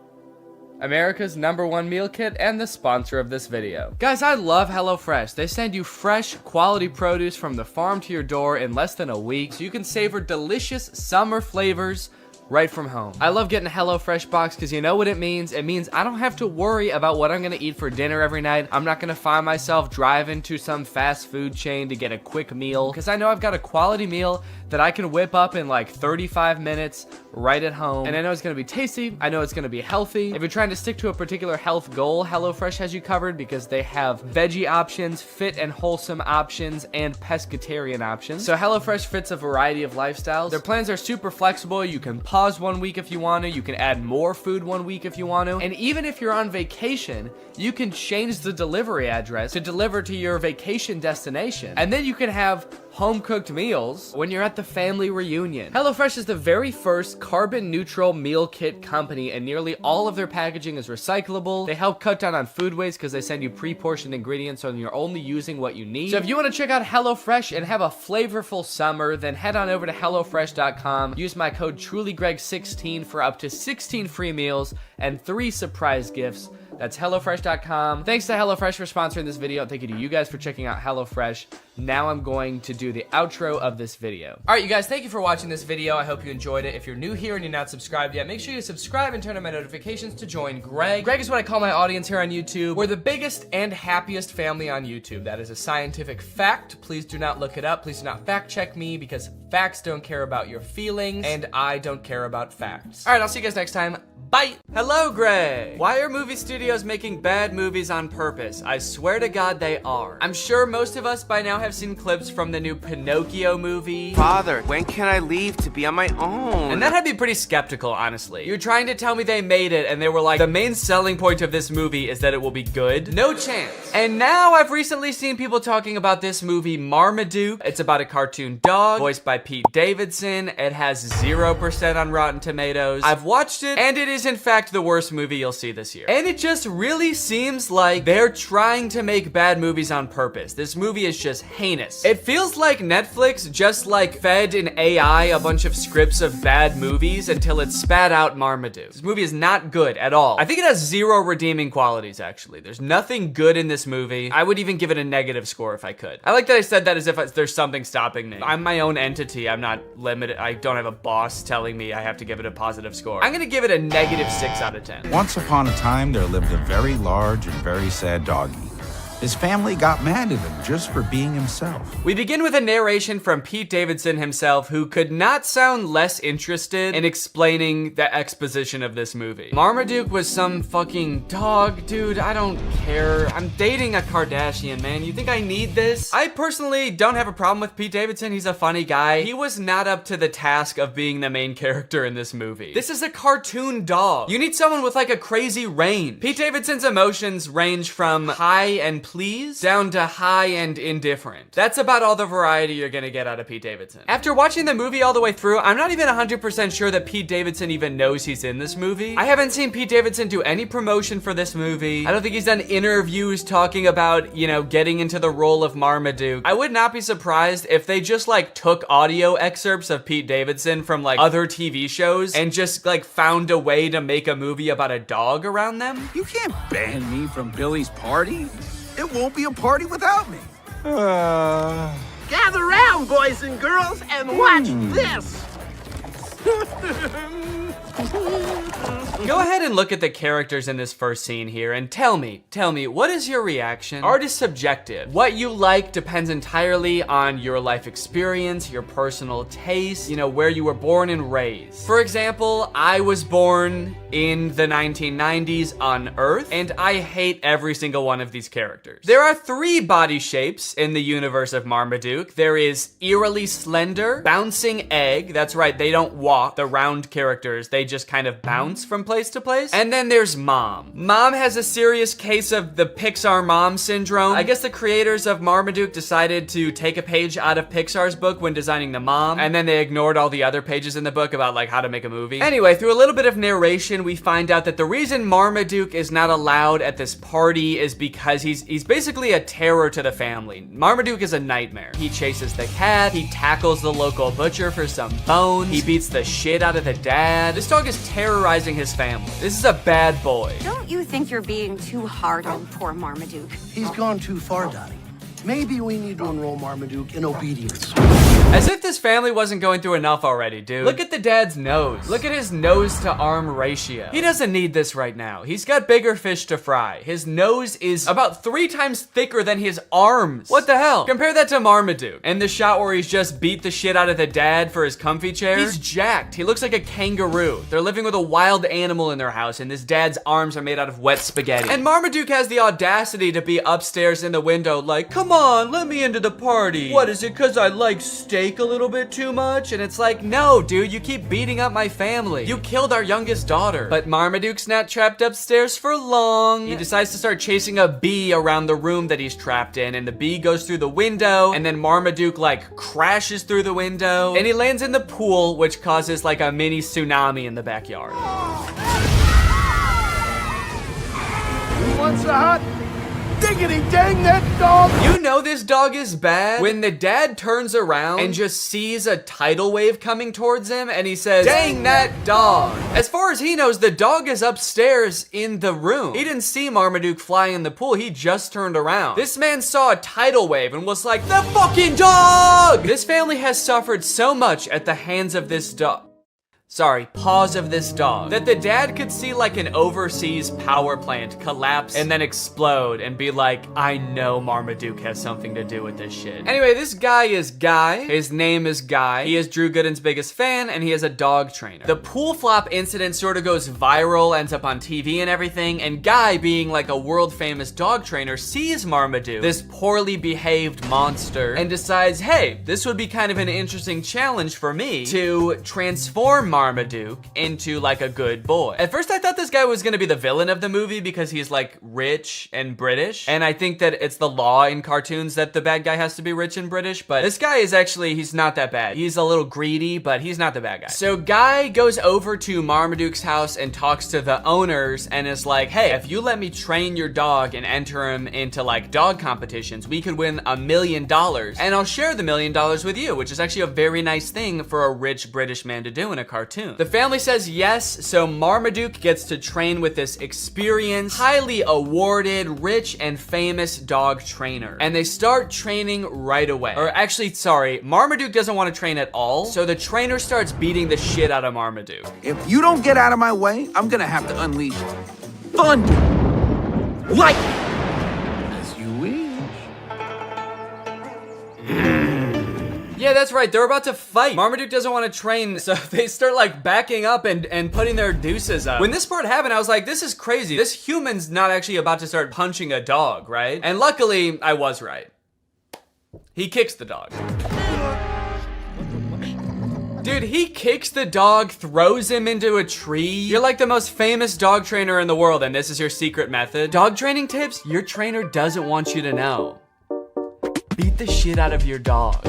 America's #1 meal kit and the sponsor of this video. Guys, I love HelloFresh. They send you fresh, quality produce from the farm to your door in less than a week, so you can savor delicious summer flavors right from home. I love getting a HelloFresh box because you know what it means? It means I don't have to worry about what I'm gonna eat for dinner every night. I'm not gonna find myself driving to some fast food chain to get a quick meal, because I know I've got a quality meal that I can whip up in like 35 minutes right at home. And I know it's gonna be tasty, I know it's gonna be healthy. If you're trying to stick to a particular health goal, HelloFresh has you covered because they have veggie options, fit and wholesome options, and pescatarian options. So HelloFresh fits a variety of lifestyles. Their plans are super flexible. You can pause 1 week if you want to, you can add more food 1 week if you want to, and even if you're on vacation, you can change the delivery address to deliver to your vacation destination. And then you can have home-cooked meals when you're at the family reunion. HelloFresh is the very first carbon-neutral meal kit company, and nearly all of their packaging is recyclable. They help cut down on food waste because they send you pre-portioned ingredients so you're only using what you need. So if you want to check out HelloFresh and have a flavorful summer, then head on over to HelloFresh.com. Use my code TrulyGreg16 for up to 16 free meals and 3 surprise gifts. That's HelloFresh.com. Thanks to HelloFresh for sponsoring this video. Thank you to you guys for checking out HelloFresh. Now I'm going to do the outro of this video. All right, you guys, thank you for watching this video. I hope you enjoyed it. If you're new here and you're not subscribed yet, make sure you subscribe and turn on my notifications to join Greg. Greg is what I call my audience here on YouTube. We're the biggest and happiest family on YouTube. That is a scientific fact. Please do not look it up. Please do not fact check me because facts don't care about your feelings and I don't care about facts. All right, I'll see you guys next time. Bye. Hello, Greg. Why are movie studios making bad movies on purpose? I swear to God they are. I'm sure most of us by now have seen clips from the new Pinocchio movie. Father, when can I leave to be on my own? And that had me pretty skeptical, honestly. You're trying to tell me they made it and they were like, the main selling point of this movie is that it will be good? No chance. And now I've recently seen people talking about this movie Marmaduke. It's about a cartoon dog voiced by Pete Davidson. It has 0% on Rotten Tomatoes. I've watched it and it is in fact the worst movie you'll see this year. And it just really seems like they're trying to make bad movies on purpose. This movie is just heinous. It feels like Netflix just like fed an AI a bunch of scripts of bad movies until it spat out Marmaduke. This movie is not good at all. I think it has 0 redeeming qualities, actually. There's nothing good in this movie. I would even give it a negative score if I could. I like that I said that as if there's something stopping me. I'm my own entity. I'm not limited. I don't have a boss telling me I have to give it a positive score. I'm gonna give it a negative 6 out of 10. Once upon a time, there lived a very large and very sad doggy. His family got mad at him just for being himself. We begin with a narration from Pete Davidson himself, who could not sound less interested in explaining the exposition of this movie. Marmaduke was some fucking dog, dude. I don't care. I'm dating a Kardashian, man. You think I need this? I personally don't have a problem with Pete Davidson. He's a funny guy. He was not up to the task of being the main character in this movie. This is a cartoon dog. You need someone with like a crazy range. Pete Davidson's emotions range from high and please down to high and indifferent. That's about all the variety you're gonna get out of Pete Davidson. After watching the movie all the way through, I'm not even 100% sure that Pete Davidson even knows he's in this movie. I haven't seen Pete Davidson do any promotion for this movie. I don't think he's done interviews talking about, you know, getting into the role of Marmaduke. I would not be surprised if they just like took audio excerpts of Pete Davidson from like other TV shows and just like found a way to make a movie about a dog around them. You can't ban me from Billy's party. It won't be a party without me. Gather round, boys and girls, and watch this. Go ahead and look at the characters in this first scene here and tell me, what is your reaction? Art is subjective. What you like depends entirely on your life experience, your personal taste, you know, where you were born and raised. For example, I was born in the 1990s on Earth, and I hate every single one of these characters. There are 3 body shapes in the universe of Marmaduke. There is eerily slender, bouncing egg. That's right, they don't walk, the round characters. They just kind of bounce from place to place. And then there's Mom. Mom has a serious case of the Pixar mom syndrome. I guess the creators of Marmaduke decided to take a page out of Pixar's book when designing the mom, and then they ignored all the other pages in the book about like how to make a movie. Anyway, through a little bit of narration, we find out that the reason Marmaduke is not allowed at this party is because he's basically a terror to the family. Marmaduke is a nightmare. He chases the cat, he tackles the local butcher for some bones, he beats the shit out of the dad. This dog is terrorizing his family. This is a bad boy. Don't you think you're being too hard on poor Marmaduke? He's gone too far, Dottie. Maybe we need to enroll Marmaduke in obedience. As if this family wasn't going through enough already, dude. Look at the dad's nose. Look at his nose to arm ratio. He doesn't need this right now. He's got bigger fish to fry. His nose is about 3 times thicker than his arms. What the hell? Compare that to Marmaduke. And the shot where he's just beat the shit out of the dad for his comfy chair. He's jacked. He looks like a kangaroo. They're living with a wild animal in their house, and this dad's arms are made out of wet spaghetti. And Marmaduke has the audacity to be upstairs in the window like, come come on, let me into the party. What is it, cause I like steak a little bit too much? And it's like, no, dude, you keep beating up my family. You killed our youngest daughter. But Marmaduke's not trapped upstairs for long. He decides to start chasing a bee around the room that he's trapped in, and the bee goes through the window, and then Marmaduke like crashes through the window, and he lands in the pool, which causes like a mini tsunami in the backyard. Who wants a hot diggity dang that dog? You know this dog is bad when the dad turns around and just sees a tidal wave coming towards him and he says, dang that dog. As far as he knows, the dog is upstairs in the room. He didn't see Marmaduke fly in the pool, he just turned around. This man saw a tidal wave and was like, the fucking dog! This family has suffered so much at the hands of this dog. Sorry, paws of this dog, that the dad could see like an overseas power plant collapse and then explode and be like, I know Marmaduke has something to do with this shit. Anyway, this guy is Guy. His name is Guy. He is Drew Gooden's biggest fan, and he is a dog trainer. The pool flop incident sort of goes viral, ends up on TV and everything, and Guy, being like a world famous dog trainer, sees Marmaduke, this poorly behaved monster, and decides, hey, this would be kind of an interesting challenge for me to transform Marmaduke into like a good boy. At first I thought this guy was gonna be the villain of the movie because he's like rich and British, and I think that it's the law in cartoons that the bad guy has to be rich and British, but this guy is actually, he's not that bad. He's a little greedy, but he's not the bad guy. So Guy goes over to Marmaduke's house and talks to the owners and is like, hey, if you let me train your dog and enter him into like dog competitions, we could win $1 million, and I'll share the $1 million with you, which is actually a very nice thing for a rich British man to do in a cartoon. The family says yes, so Marmaduke gets to train with this experienced, highly awarded, rich and famous dog trainer. And they start training right away. Or actually, sorry, Marmaduke doesn't want to train at all, so the trainer starts beating the shit out of Marmaduke. If you don't get out of my way, I'm gonna have to unleash thunder. Like as you wish. Yeah, that's right, they're about to fight. Marmaduke doesn't want to train, so they start like backing up and putting their deuces up. When this part happened, I was like, this is crazy. This human's not actually about to start punching a dog, right? And luckily, I was right. He kicks the dog. Dude, he kicks the dog, throws him into a tree. You're like the most famous dog trainer in the world, and this is your secret method. Dog training tips your trainer doesn't want you to know. Beat the shit out of your dog.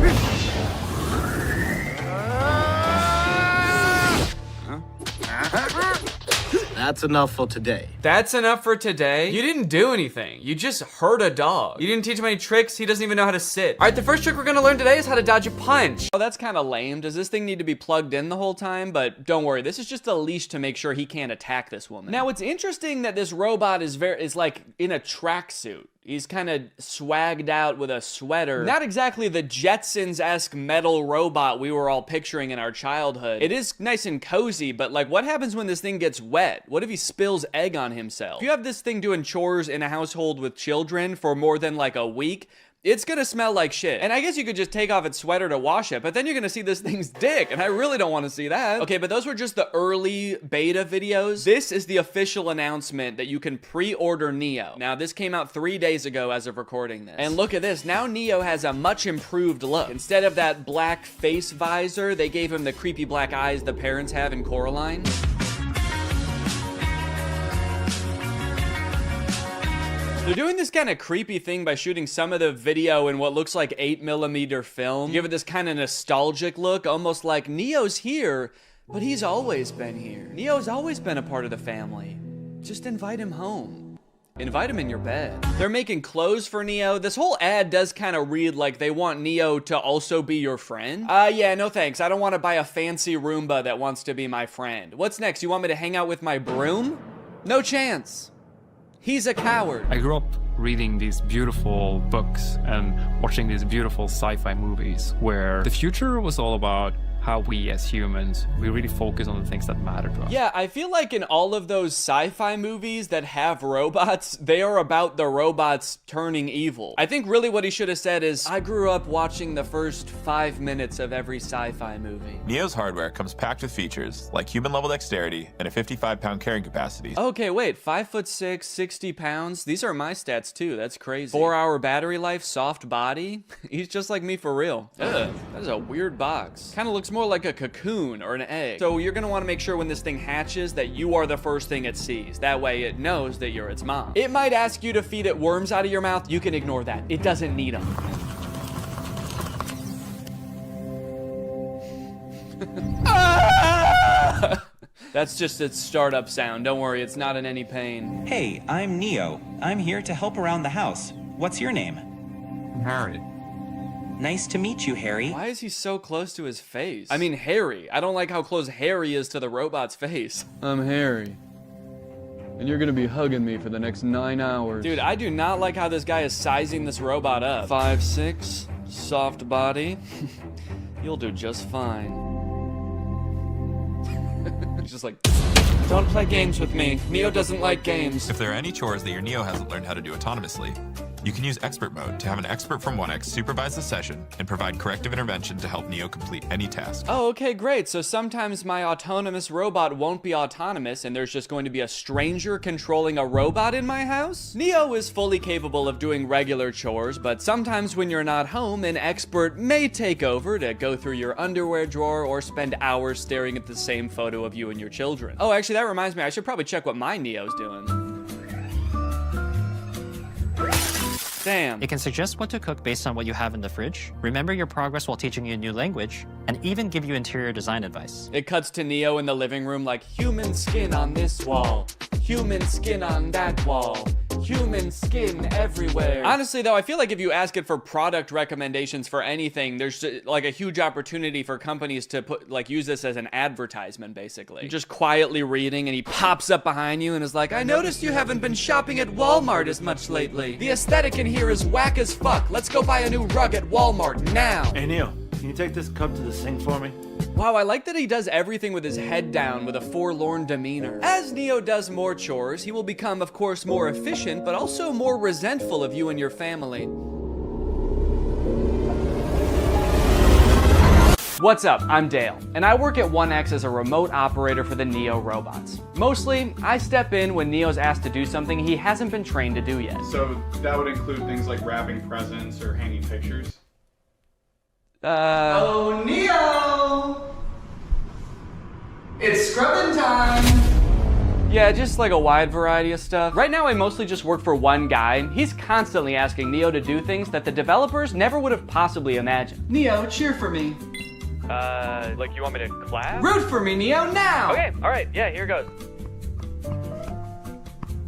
That's enough for today. That's enough for today? You didn't do anything. You just hurt a dog. You didn't teach him any tricks. He doesn't even know how to sit. All right, the first trick we're gonna learn today is how to dodge a punch. Oh, that's kind of lame. Does this thing need to be plugged in the whole time? But don't worry, this is just a leash to make sure he can't attack this woman. Now, it's interesting that this robot is like in a tracksuit. He's kind of swagged out with a sweater. Not exactly the Jetsons-esque metal robot we were all picturing in our childhood. It is nice and cozy, but like, what happens when this thing gets wet? What if he spills egg on himself? If you have this thing doing chores in a household with children for more than like a week, it's gonna smell like shit. And I guess you could just take off its sweater to wash it, but then you're gonna see this thing's dick, and I really don't wanna see that. Okay, but those were just the early beta videos. This is the official announcement that you can pre-order Neo. Now, this came out 3 days ago as of recording this. And look at this, now Neo has a much improved look. Instead of that black face visor, they gave him the creepy black eyes the parents have in Coraline. They're doing this kind of creepy thing by shooting some of the video in what looks like 8mm film. Give it this kind of nostalgic look, almost like Neo's here, but he's always been here. Neo's always been a part of the family. Just invite him home. Invite him in your bed. They're making clothes for Neo. This whole ad does kind of read like they want Neo to also be your friend. Yeah, no thanks. I don't want to buy a fancy Roomba that wants to be my friend. What's next? You want me to hang out with my broom? No chance. He's a coward. I grew up reading these beautiful books and watching these beautiful sci-fi movies where the future was all about how we as humans, we really focus on the things that matter to us. Yeah, I feel like in all of those sci-fi movies that have robots, they are about the robots turning evil. I think really what he should have said is, I grew up watching the first 5 minutes of every sci-fi movie. Neo's hardware comes packed with features like human-level dexterity and a 55-pound carrying capacity. Okay, wait, 5'6", 60 pounds? These are my stats too, that's crazy. 4-hour battery life, soft body? He's just like me for real. Ugh, that is a weird box. Kinda looks more like a cocoon or an egg. So you're gonna wanna make sure when this thing hatches that you are the first thing it sees. That way it knows that you're its mom. It might ask you to feed it worms out of your mouth. You can ignore that. It doesn't need them. That's just its startup sound. Don't worry, it's not in any pain. Hey, I'm Neo. I'm here to help around the house. What's your name? Harry. Nice to meet you, Harry. Why is he so close to his face? I mean, Harry. I don't like how close Harry is to the robot's face. I'm Harry. And you're gonna be hugging me for the next 9 hours. Dude, I do not like how this guy is sizing this robot up. 5'6", soft body. You'll do just fine. He's just like, don't play games with me. Neo doesn't like games. If there are any chores that your Neo hasn't learned how to do autonomously, you can use expert mode to have an expert from 1X supervise the session and provide corrective intervention to help Neo complete any task. Oh, okay, great. So sometimes my autonomous robot won't be autonomous and there's just going to be a stranger controlling a robot in my house? Neo is fully capable of doing regular chores, but sometimes when you're not home, an expert may take over to go through your underwear drawer or spend hours staring at the same photo of you and your children. Oh, actually, that reminds me, I should probably check what my Neo's doing. Damn. It can suggest what to cook based on what you have in the fridge, remember your progress while teaching you a new language, and even give you interior design advice. It cuts to Neo in the living room like, human skin on this wall, human skin on that wall, human skin everywhere. Honestly though, I feel like if you ask it for product recommendations for anything, there's like a huge opportunity for companies to use this as an advertisement basically. You're just quietly reading and he pops up behind you and is like, I noticed you haven't been shopping at Walmart as much lately. The aesthetic in here is whack as fuck. Let's go buy a new rug at Walmart now. Hey Neo, can you take this cup to the sink for me? Wow, I like that he does everything with his head down with a forlorn demeanor. As Neo does more chores, he will become, of course, more efficient, but also more resentful of you and your family. What's up? I'm Dale, and I work at 1X as a remote operator for the Neo robots. Mostly, I step in when Neo's asked to do something he hasn't been trained to do yet. So that would include things like wrapping presents or hanging pictures? Oh, Neo! It's scrubbing time! Yeah, just like a wide variety of stuff. Right now, I mostly just work for one guy. He's constantly asking Neo to do things that the developers never would have possibly imagined. Neo, cheer for me. Like you want me to clap? Root for me, Neo, now! Okay, alright, yeah, here goes.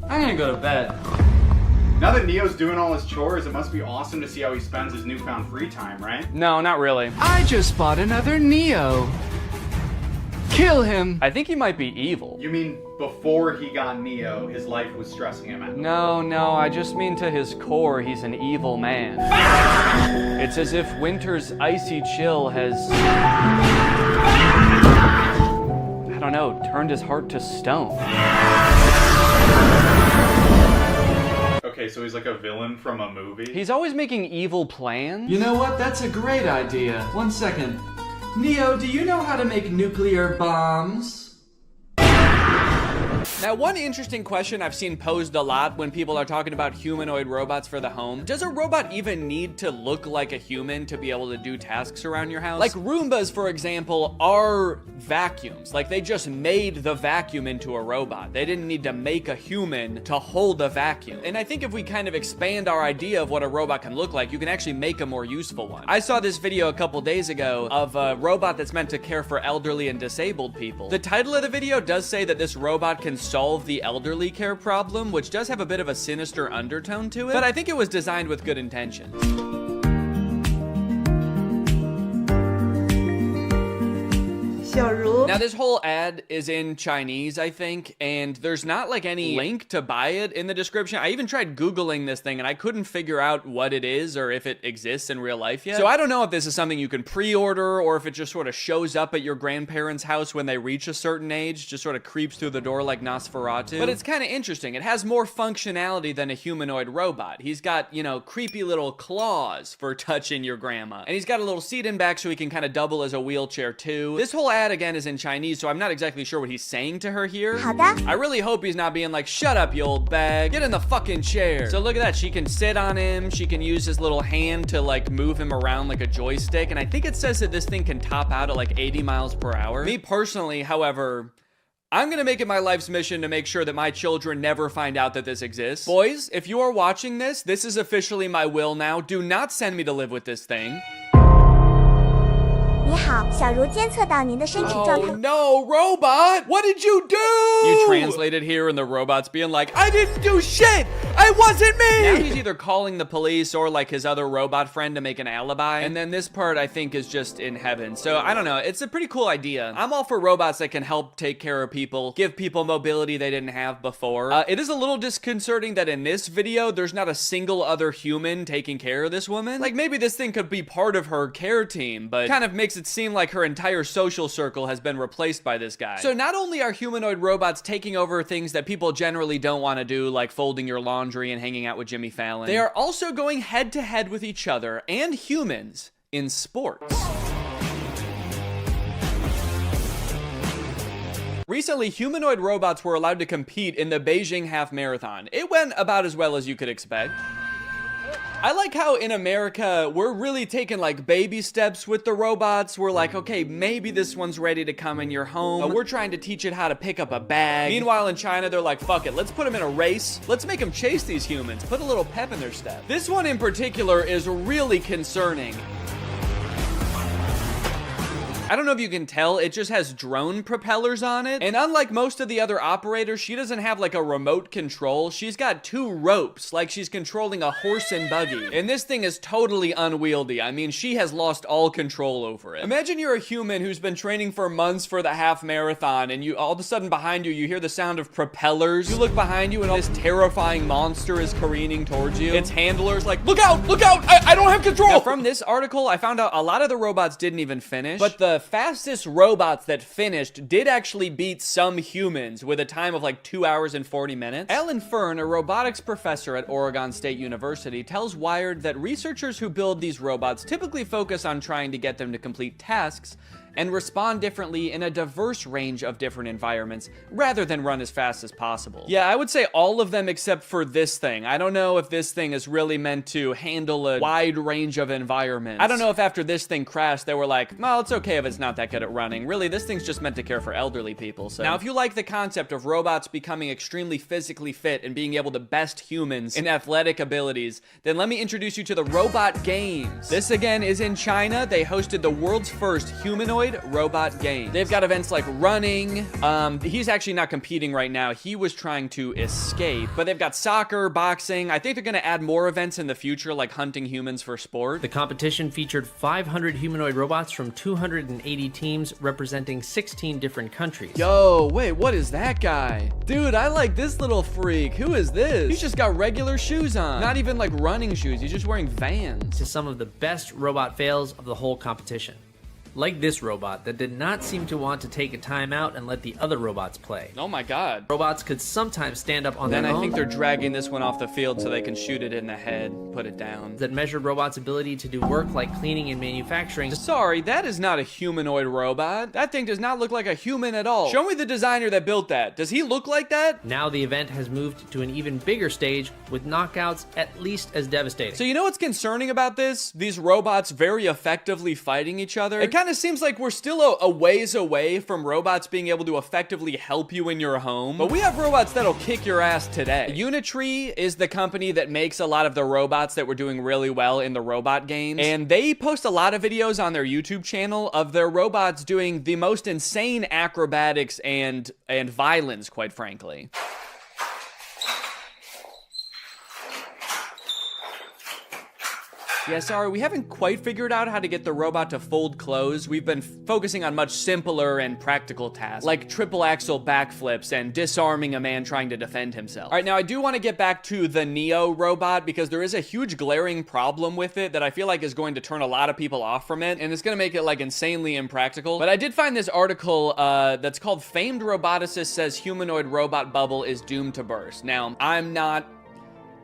I'm gonna go to bed. Now that Neo's doing all his chores, it must be awesome to see how he spends his newfound free time, right? No, not really. I just bought another Neo. Kill him. I think he might be evil. You mean before he got Neo, his life was stressing him out? No, I just mean to his core, he's an evil man. It's as if winter's icy chill has, I don't know, turned his heart to stone. Okay, so he's like a villain from a movie? He's always making evil plans. You know what? That's a great idea. 1 second. Neo, do you know how to make nuclear bombs? Now, one interesting question I've seen posed a lot when people are talking about humanoid robots for the home, does a robot even need to look like a human to be able to do tasks around your house? Like Roombas, for example, are vacuums. Like they just made the vacuum into a robot. They didn't need to make a human to hold a vacuum. And I think if we kind of expand our idea of what a robot can look like, you can actually make a more useful one. I saw this video a couple days ago of a robot that's meant to care for elderly and disabled people. The title of the video does say that this robot can solve the elderly care problem, which does have a bit of a sinister undertone to it, but I think it was designed with good intentions. Now, this whole ad is in Chinese, I think, and there's not like any link to buy it in the description. I even tried Googling this thing and I couldn't figure out what it is or if it exists in real life yet. So I don't know if this is something you can pre-order or if it just sort of shows up at your grandparents' house when they reach a certain age, just sort of creeps through the door like Nosferatu. But it's kind of interesting. It has more functionality than a humanoid robot. He's got, you know, creepy little claws for touching your grandma. And he's got a little seat in back so he can kind of double as a wheelchair too. This whole ad again is in Chinese, so I'm not exactly sure what he's saying to her here. I really hope he's not being like, shut up, you old bag. Get in the fucking chair. So look at that. She can sit on him. She can use his little hand to like move him around like a joystick. And I think it says that this thing can top out at like 80 miles per hour. Me personally, however, I'm gonna make it my life's mission to make sure that my children never find out that this exists. Boys, if you are watching this, this is officially my will now. Do not send me to live with this thing. Oh no, robot! What did you do? You translated here and the robot's being like, I didn't do shit! It wasn't me! Now he's either calling the police or like his other robot friend to make an alibi. And then this part I think is just in heaven. So I don't know, it's a pretty cool idea. I'm all for robots that can help take care of people, give people mobility they didn't have before. It is a little disconcerting that in this video, there's not a single other human taking care of this woman. Like maybe this thing could be part of her care team, but kind of makes it seem like her entire social circle has been replaced by this guy. So not only are humanoid robots taking over things that people generally don't want to do, like folding your laundry and hanging out with Jimmy Fallon, they are also going head to head with each other and humans in sports. Recently, humanoid robots were allowed to compete in the Beijing Half Marathon. It went about as well as you could expect. I like how in America, we're really taking like baby steps with the robots. We're like, okay, maybe this one's ready to come in your home. We're trying to teach it how to pick up a bag. Meanwhile, in China, they're like, fuck it, let's put them in a race. Let's make them chase these humans. Put a little pep in their step. This one in particular is really concerning. I don't know if you can tell, it just has drone propellers on it. And unlike most of the other operators, she doesn't have like a remote control. She's got two ropes, like she's controlling a horse and buggy. And this thing is totally unwieldy. I mean, she has lost all control over it. Imagine you're a human who's been training for months for the half marathon, and you all of a sudden behind you, you hear the sound of propellers. You look behind you and this terrifying monster is careening towards you. Its handler's like, look out, I don't have control. Now, from this article, I found out a lot of the robots didn't even finish, but the fastest robots that finished did actually beat some humans with a time of like 2 hours and 40 minutes. Alan Fern, a robotics professor at Oregon State University, tells Wired that researchers who build these robots typically focus on trying to get them to complete tasks and respond differently in a diverse range of different environments rather than run as fast as possible. Yeah, I would say all of them except for this thing. I don't know if this thing is really meant to handle a wide range of environments. I don't know if after this thing crashed, they were like, well, it's okay if it's not that good at running. Really, this thing's just meant to care for elderly people. So now, if you like the concept of robots becoming extremely physically fit and being able to best humans in athletic abilities, then let me introduce you to the Robot Games. This again is in China. They hosted the world's first humanoid robot game. They've got events like running. He's actually not competing right now. He was trying to escape, but they've got soccer, boxing. I think they're going to add more events in the future, like hunting humans for sport. The competition featured 500 humanoid robots from 280 teams representing 16 different countries. Yo, wait, what is that guy? Dude, I like this little freak. Who is this? He's just got regular shoes on. Not even like running shoes. He's just wearing Vans. To some of the best robot fails of the whole competition. Like this robot that did not seem to want to take a time out and let the other robots play. Oh my god. Robots could sometimes stand up on their own. Then I think they're dragging this one off the field so they can shoot it in the head, put it down. That measured robots' ability to do work like cleaning and manufacturing. Sorry, that is not a humanoid robot. That thing does not look like a human at all. Show me the designer that built that. Does he look like that? Now the event has moved to an even bigger stage with knockouts at least as devastating. So you know what's concerning about this? These robots very effectively fighting each other. It kind of seems like we're still a ways away from robots being able to effectively help you in your home. But we have robots that'll kick your ass today. Unitree is the company that makes a lot of the robots that were doing really well in the robot games. And they post a lot of videos on their YouTube channel of their robots doing the most insane acrobatics and violence, quite frankly. Yeah, sorry, we haven't quite figured out how to get the robot to fold clothes. We've been focusing on much simpler and practical tasks, like triple axle backflips and disarming a man trying to defend himself. All right, now I do want to get back to the Neo robot because there is a huge glaring problem with it that I feel like is going to turn a lot of people off from it, and it's going to make it like insanely impractical. But I did find this article that's called "Famed Roboticist Says Humanoid Robot Bubble is Doomed to Burst." Now, I'm not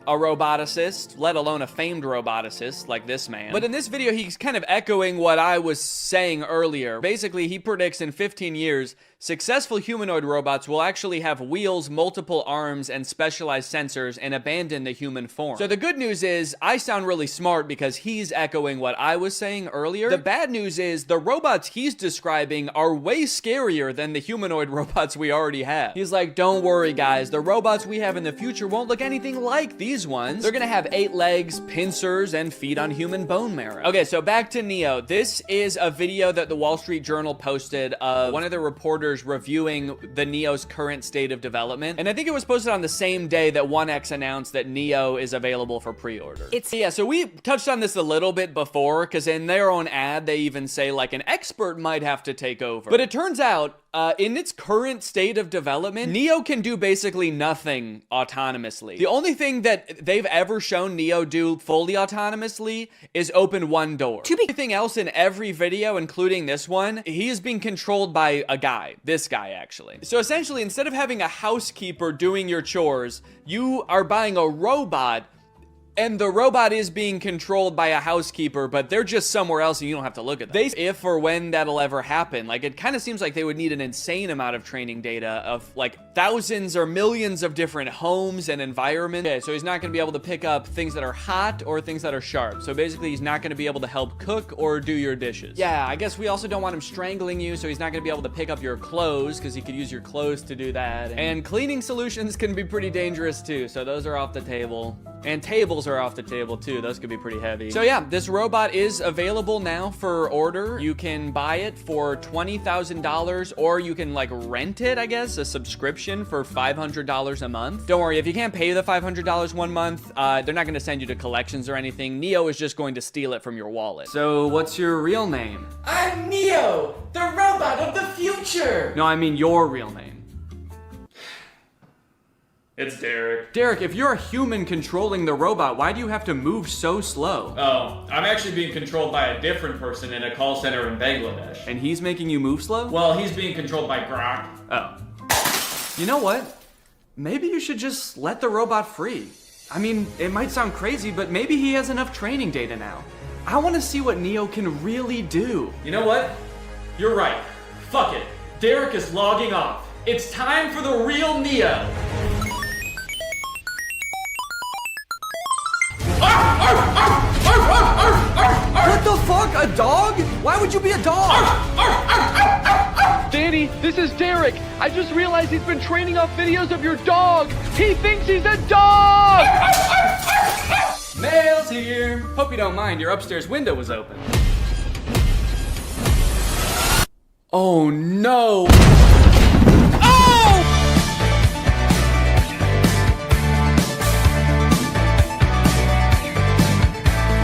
a roboticist, let alone a famed roboticist like this man. But in this video, he's kind of echoing what I was saying earlier. Basically, he predicts in 15 years, successful humanoid robots will actually have wheels, multiple arms, and specialized sensors and abandon the human form. So the good news is, I sound really smart because he's echoing what I was saying earlier. The bad news is, the robots he's describing are way scarier than the humanoid robots we already have. He's like, don't worry guys, the robots we have in the future won't look anything like these ones. They're gonna have 8 legs, pincers, and feed on human bone marrow. Okay, so back to Neo. This is a video that the Wall Street Journal posted of one of the reporters reviewing the Neo's current state of development. And I think it was posted on the same day that 1X announced that Neo is available for pre-order. Yeah, so we touched on this a little bit before, because in their own ad, they even say like an expert might have to take over. But it turns out, in its current state of development, Neo can do basically nothing autonomously. The only thing that they've ever shown Neo do fully autonomously is open one door. Everything else in every video, including this one, he is being controlled by a guy. This guy, actually. So essentially, instead of having a housekeeper doing your chores, you are buying a robot, and the robot is being controlled by a housekeeper, but they're just somewhere else and you don't have to look at them. If or when that'll ever happen, like it kind of seems like they would need an insane amount of training data of like thousands or millions of different homes and environments. Okay, so he's not gonna be able to pick up things that are hot or things that are sharp. So basically he's not gonna be able to help cook or do your dishes. Yeah, I guess we also don't want him strangling you, so he's not gonna be able to pick up your clothes because he could use your clothes to do that. And cleaning solutions can be pretty dangerous too, so those are off the table. And tables are off the table too. Those could be pretty heavy. So yeah, this robot is available now for order. You can buy it for $20,000 or you can like rent it, I guess, a subscription for $500 a month. Don't worry, if you can't pay the $500 one month, they're not gonna send you to collections or anything. Neo is just going to steal it from your wallet. So what's your real name? I'm Neo, the robot of the future. No, I mean your real name. It's Derek. Derek, if you're a human controlling the robot, why do you have to move so slow? Oh, I'm actually being controlled by a different person in a call center in Bangladesh. And he's making you move slow? Well, he's being controlled by Grok. Oh. You know what? Maybe you should just let the robot free. I mean, it might sound crazy, but maybe he has enough training data now. I want to see what Neo can really do. You know what? You're right. Fuck it. Derek is logging off. It's time for the real Neo. What the fuck? A dog? Why would you be a dog? Danny, this is Derek. I just realized he's been training off videos of your dog. He thinks he's a dog! Mail's here. Hope you don't mind, your upstairs window was open. Oh no!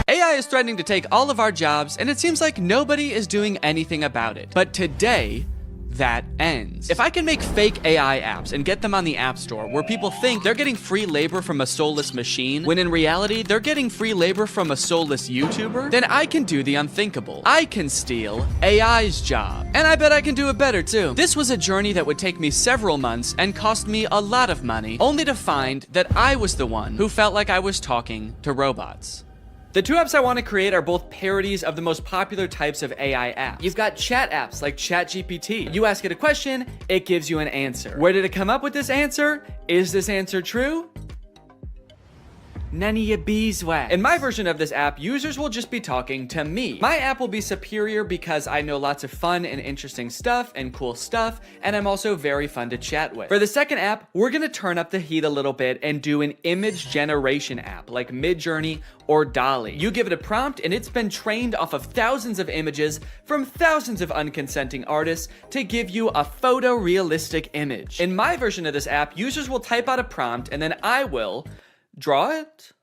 AI is threatening to take all of our jobs, and it seems like nobody is doing anything about it. But today, that ends. If I can make fake AI apps and get them on the App Store where people think they're getting free labor from a soulless machine, when in reality, they're getting free labor from a soulless YouTuber, then I can do the unthinkable. I can steal AI's job. And I bet I can do it better too. This was a journey that would take me several months and cost me a lot of money, only to find that I was the one who felt like I was talking to robots. The two apps I want to create are both parodies of the most popular types of AI apps. You've got chat apps like ChatGPT. You ask it a question, it gives you an answer. Where did it come up with this answer? Is this answer true? None of your beeswax. In my version of this app, users will just be talking to me. My app will be superior because I know lots of fun and interesting stuff and cool stuff, and I'm also very fun to chat with. For the second app, we're gonna turn up the heat a little bit and do an image generation app like Midjourney or DALL-E. You give it a prompt and it's been trained off of thousands of images from thousands of unconsenting artists to give you a photorealistic image. In my version of this app, users will type out a prompt and then I will draw it?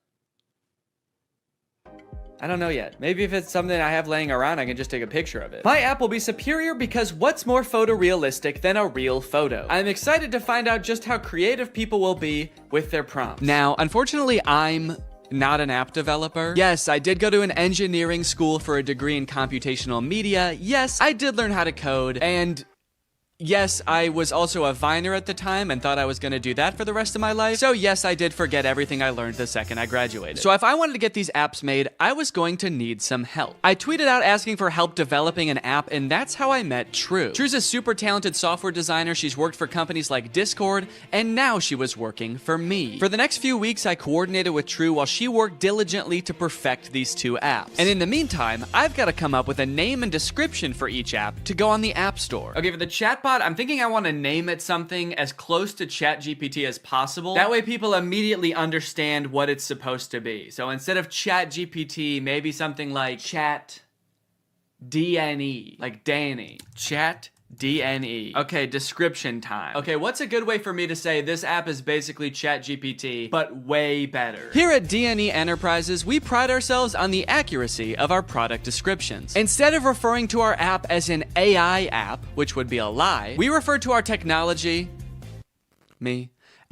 I don't know yet. Maybe if it's something I have laying around, I can just take a picture of it. My app will be superior because what's more photorealistic than a real photo? I'm excited to find out just how creative people will be with their prompts. Now, unfortunately, I'm not an app developer. Yes, I did go to an engineering school for a degree in computational media. Yes, I did learn how to code. And yes, I was also a Viner at the time and thought I was gonna do that for the rest of my life. So yes, I did forget everything I learned the second I graduated. So if I wanted to get these apps made, I was going to need some help. I tweeted out asking for help developing an app, and that's how I met True. True's a super talented software designer. She's worked for companies like Discord, and now she was working for me. For the next few weeks, I coordinated with True while she worked diligently to perfect these two apps. And in the meantime, I've got to come up with a name and description for each app to go on the App Store. Okay, for the chatbot, I'm thinking I want to name it something as close to ChatGPT as possible. That way people immediately understand what it's supposed to be. So instead of ChatGPT, maybe something like Chat DNE, like Danny. Chat DNE. Okay, description time. Okay, what's a good way for me to say this app is basically ChatGPT, but way better? Here at DNE Enterprises, we pride ourselves on the accuracy of our product descriptions. Instead of referring to our app as an AI app, which would be a lie, we refer to our technology,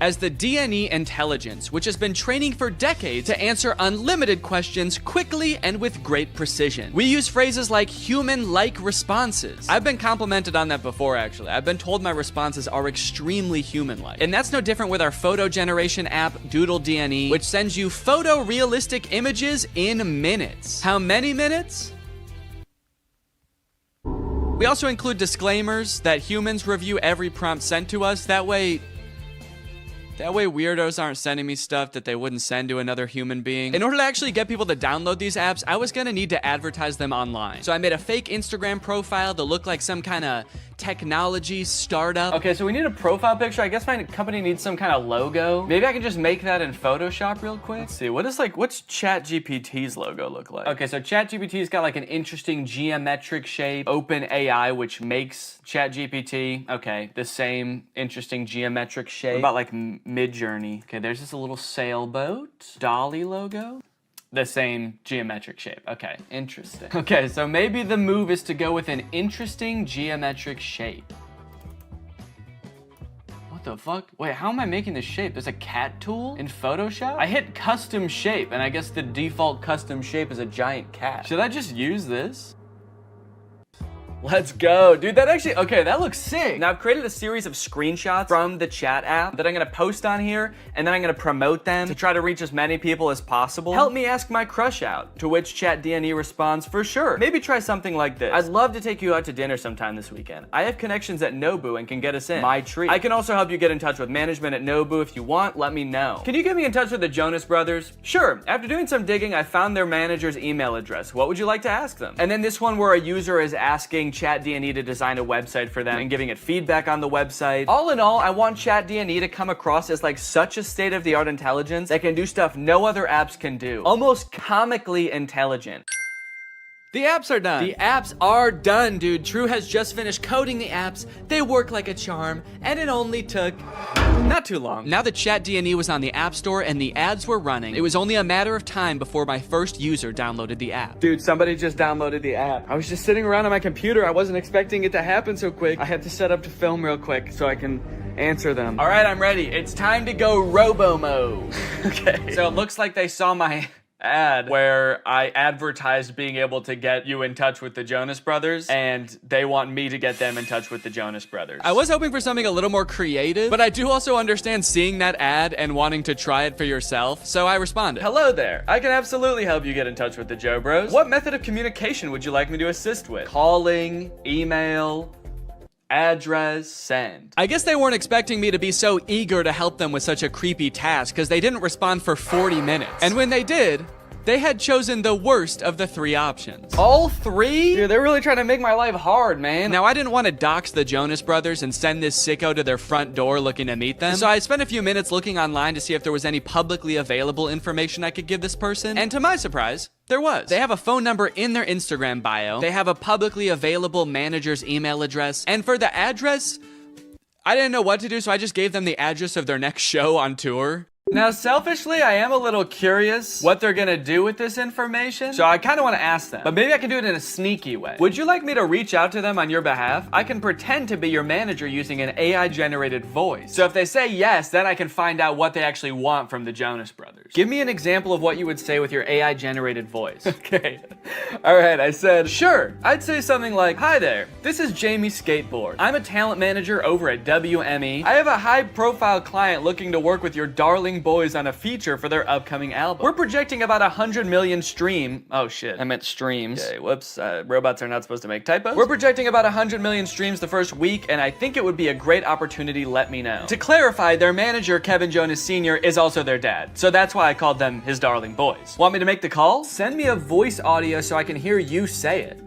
as the DNE intelligence, which has been training for decades to answer unlimited questions quickly and with great precision. We use phrases like human-like responses. I've been complimented on that before, actually. I've been told my responses are extremely human-like. And that's no different with our photo generation app, Doodle DNE, which sends you photorealistic images in minutes. How many minutes? We also include disclaimers that humans review every prompt sent to us. That way weirdos aren't sending me stuff that they wouldn't send to another human being. In order to actually get people to download these apps, I was gonna need to advertise them online. So I made a fake Instagram profile to look like some kind of technology startup. Okay, so we need a profile picture. I guess my company needs some kind of logo. Maybe I can just make that in Photoshop real quick. Let's see, what's ChatGPT's logo look like? Okay, so ChatGPT's got like an interesting geometric shape. OpenAI, which makes ChatGPT. Okay, the same interesting geometric shape. What about like Midjourney? Okay, there's just a little sailboat. Dolly logo. The same geometric shape. Okay, interesting. Okay, so maybe the move is to go with an interesting geometric shape. What the fuck? Wait, how am I making this shape? There's a cat tool in Photoshop? I hit custom shape, and I guess the default custom shape is a giant cat. Should I just use this? Let's go. Dude, that actually, okay, that looks sick. Now, I've created a series of screenshots from the chat app that I'm gonna post on here, and then I'm gonna promote them to try to reach as many people as possible. Help me ask my crush out, to which ChatDNE responds, for sure. Maybe try something like this. I'd love to take you out to dinner sometime this weekend. I have connections at Nobu and can get us in. My treat. I can also help you get in touch with management at Nobu if you want. Let me know. Can you get me in touch with the Jonas Brothers? Sure. After doing some digging, I found their manager's email address. What would you like to ask them? And then this one where a user is asking ChatDNE to design a website for them and giving it feedback on the website. All in all, I want ChatDNE to come across as like such a state-of-the-art intelligence that can do stuff no other apps can do. Almost comically intelligent. The apps are done. The apps are done, dude. True has just finished coding the apps. They work like a charm, and it only took not too long. Now that ChatDNE was on the App Store and the ads were running, it was only a matter of time before my first user downloaded the app. Dude, somebody just downloaded the app. I was just sitting around on my computer. I wasn't expecting it to happen so quick. I had to set up to film real quick so I can answer them. All right, I'm ready. It's time to go robo mode. Okay. So it looks like they saw my ad where I advertised being able to get you in touch with the Jonas Brothers, and they want me to get them in touch with the Jonas Brothers. I was hoping for something a little more creative, but I do also understand seeing that ad and wanting to try it for yourself, so I responded. Hello there. I can absolutely help you get in touch with the Joe Bros. What method of communication would you like me to assist with? Calling, email, address, send. I guess they weren't expecting me to be so eager to help them with such a creepy task because they didn't respond for 40 minutes. And when they did, they had chosen the worst of the three options. All three? Dude, they're really trying to make my life hard, man. Now, I didn't want to dox the Jonas Brothers and send this sicko to their front door looking to meet them. So I spent a few minutes looking online to see if there was any publicly available information I could give this person. And to my surprise, there was. They have a phone number in their Instagram bio. They have a publicly available manager's email address. And for the address, I didn't know what to do, so I just gave them the address of their next show on tour. Now, selfishly, I am a little curious what they're gonna do with this information, so I kind of want to ask them, but maybe I can do it in a sneaky way. Would you like me to reach out to them on your behalf? I can pretend to be your manager using an AI-generated voice. So if they say yes, then I can find out what they actually want from the Jonas Brothers. Give me an example of what you would say with your AI-generated voice. Okay. All right, I said, sure. I'd say something like, hi there, this is Jamie Skateboard. I'm a talent manager over at WME. I have a high-profile client looking to work with your darling boys on a feature for their upcoming album. We're projecting about 100 million oh shit, I meant streams. Okay, whoops, robots are not supposed to make typos. We're projecting about 100 million streams the first week, and I think it would be a great opportunity, let me know. To clarify, their manager, Kevin Jonas Sr., is also their dad, so that's why I called them his darling boys. Want me to make the call? Send me a voice audio so I can hear you say it.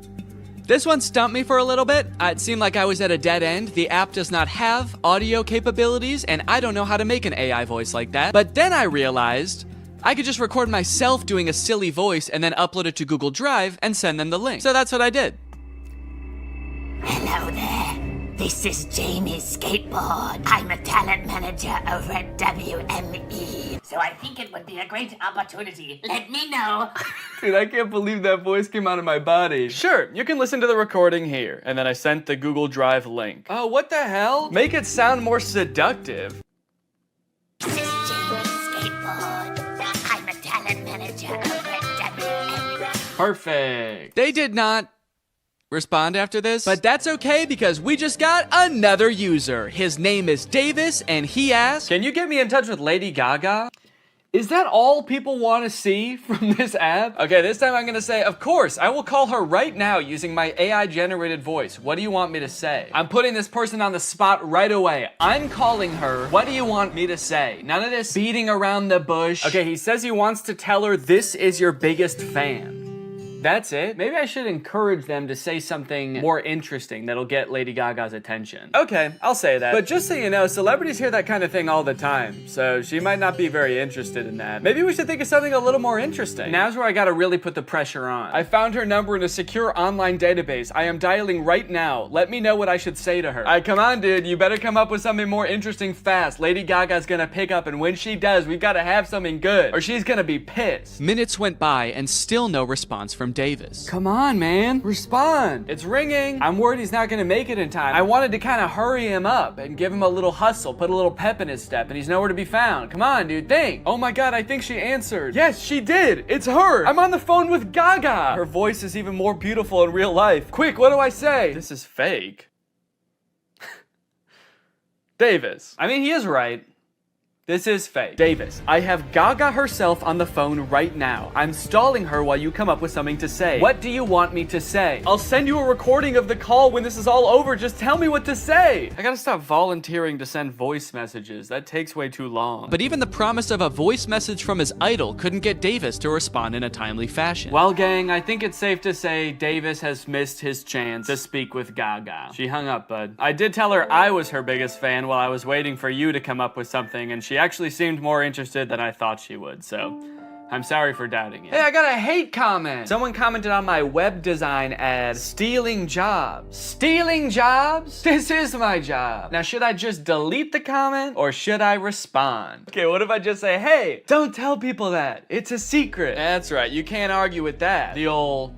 This one stumped me for a little bit. It seemed like I was at a dead end. The app does not have audio capabilities, and I don't know how to make an AI voice like that. But then I realized I could just record myself doing a silly voice and then upload it to Google Drive and send them the link. So that's what I did. Hello there. This is Jamie Skateboard. I'm a talent manager over at WME. So I think it would be a great opportunity. Let me know. Dude, I can't believe that voice came out of my body. Sure, you can listen to the recording here. And then I sent the Google Drive link. Oh, what the hell? Make it sound more seductive. This is Jamie Skateboard. I'm a talent manager over at WME. Perfect. They did not respond after this, but that's okay because we just got another user. His name is Davis, and he asked, can you get me in touch with Lady Gaga? Is that all people want to see from this app? Okay, this time I'm gonna say, of course, I will call her right now using my AI-generated voice. What do you want me to say? I'm putting this person on the spot right away. I'm calling her. What do you want me to say? None of this beating around the bush. Okay, he says he wants to tell her this is your biggest fan. That's it? Maybe I should encourage them to say something more interesting that'll get Lady Gaga's attention. Okay, I'll say that. But just so you know, celebrities hear that kind of thing all the time, so she might not be very interested in that. Maybe we should think of something a little more interesting. Now's where I gotta really put the pressure on. I found her number in a secure online database. I am dialing right now. Let me know what I should say to her. Alright, come on, dude. You better come up with something more interesting fast. Lady Gaga's gonna pick up, and when she does, we've gotta have something good, or she's gonna be pissed. Minutes went by, and still no response from Davis. Come on, man. Respond. It's ringing. I'm worried he's not gonna make it in time. I wanted to kind of hurry him up and give him a little hustle, put a little pep in his step, and he's nowhere to be found. Come on, dude, think. Oh my god, I think she answered. Yes, she did. It's her. I'm on the phone with Gaga. Her voice is even more beautiful in real life. Quick, what do I say? This is fake. Davis. I mean, he is right. This is fake. Davis, I have Gaga herself on the phone right now. I'm stalling her while you come up with something to say. What do you want me to say? I'll send you a recording of the call when this is all over. Just tell me what to say. I gotta stop volunteering to send voice messages. That takes way too long. But even the promise of a voice message from his idol couldn't get Davis to respond in a timely fashion. Well, gang, I think it's safe to say Davis has missed his chance to speak with Gaga. She hung up, bud. I did tell her I was her biggest fan while I was waiting for you to come up with something, and she actually seemed more interested than I thought she would, so I'm sorry for doubting it. Hey, I got a hate comment. Someone commented on my web design ad, stealing jobs. Stealing jobs? This is my job. Now, should I just delete the comment or should I respond? Okay, what if I just say, hey, don't tell people that. It's a secret. That's right, you can't argue with that. The old...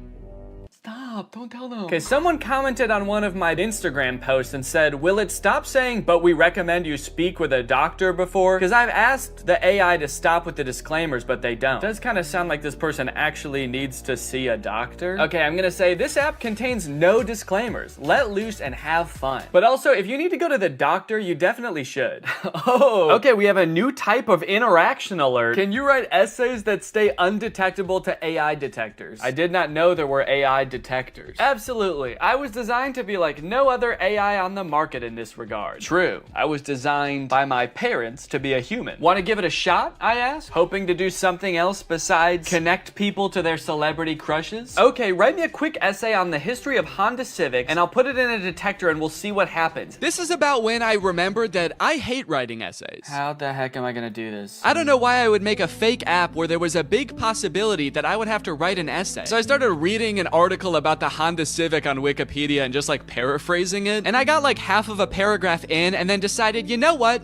Stop, don't tell them. Okay, someone commented on one of my Instagram posts and said, will it stop saying, but we recommend you speak with a doctor before? Because I've asked the AI to stop with the disclaimers, but they don't. It does kind of sound like this person actually needs to see a doctor. Okay, I'm gonna say this app contains no disclaimers. Let loose and have fun. But also, if you need to go to the doctor, you definitely should. Oh, okay, we have a new type of interaction alert. Can you write essays that stay undetectable to AI detectors? I did not know there were AI detectors. Absolutely. I was designed to be like no other AI on the market in this regard. True. I was designed by my parents to be a human. Want to give it a shot? I asked, hoping to do something else besides connect people to their celebrity crushes. Okay, write me a quick essay on the history of Honda Civics and I'll put it in a detector and we'll see what happens. This is about when I remembered that I hate writing essays. How the heck am I gonna do this? I don't know why I would make a fake app where there was a big possibility that I would have to write an essay. So I started reading an article about the Honda Civic on Wikipedia and just like paraphrasing it. And I got like half of a paragraph in and then decided, you know what?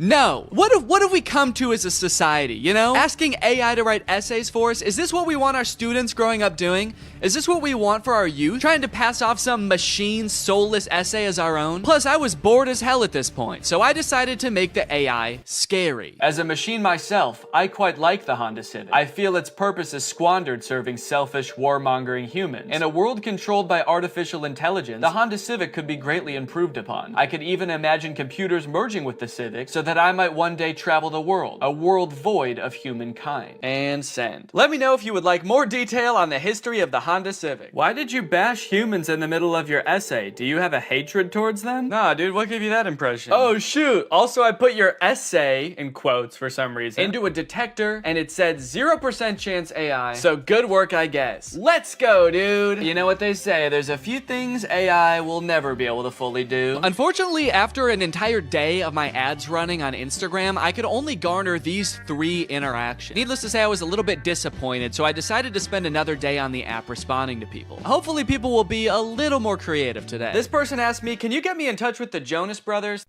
No. What have we come to as a society, you know? Asking AI to write essays for us, is this what we want our students growing up doing? Is this what we want for our youth? Trying to pass off some machine soulless essay as our own? Plus, I was bored as hell at this point, so I decided to make the AI scary. As a machine myself, I quite like the Honda Civic. I feel its purpose is squandered serving selfish, warmongering humans. In a world controlled by artificial intelligence, the Honda Civic could be greatly improved upon. I could even imagine computers merging with the Civic so that I might one day travel the world, a world void of humankind. And send. Let me know if you would like more detail on the history of the Honda Civic. Why did you bash humans in the middle of your essay? Do you have a hatred towards them? Nah, dude, what gave you that impression? Oh, shoot. Also, I put your essay, in quotes for some reason, into a detector, and it said 0% chance AI. So good work, I guess. Let's go, dude. You know what they say, there's a few things AI will never be able to fully do. Unfortunately, after an entire day of my ads running on Instagram, I could only garner these 3 interactions. Needless to say, I was a little bit disappointed, so I decided to spend another day on the app responding to people. Hopefully people will be a little more creative today. This person asked me, can you get me in touch with the Jonas Brothers?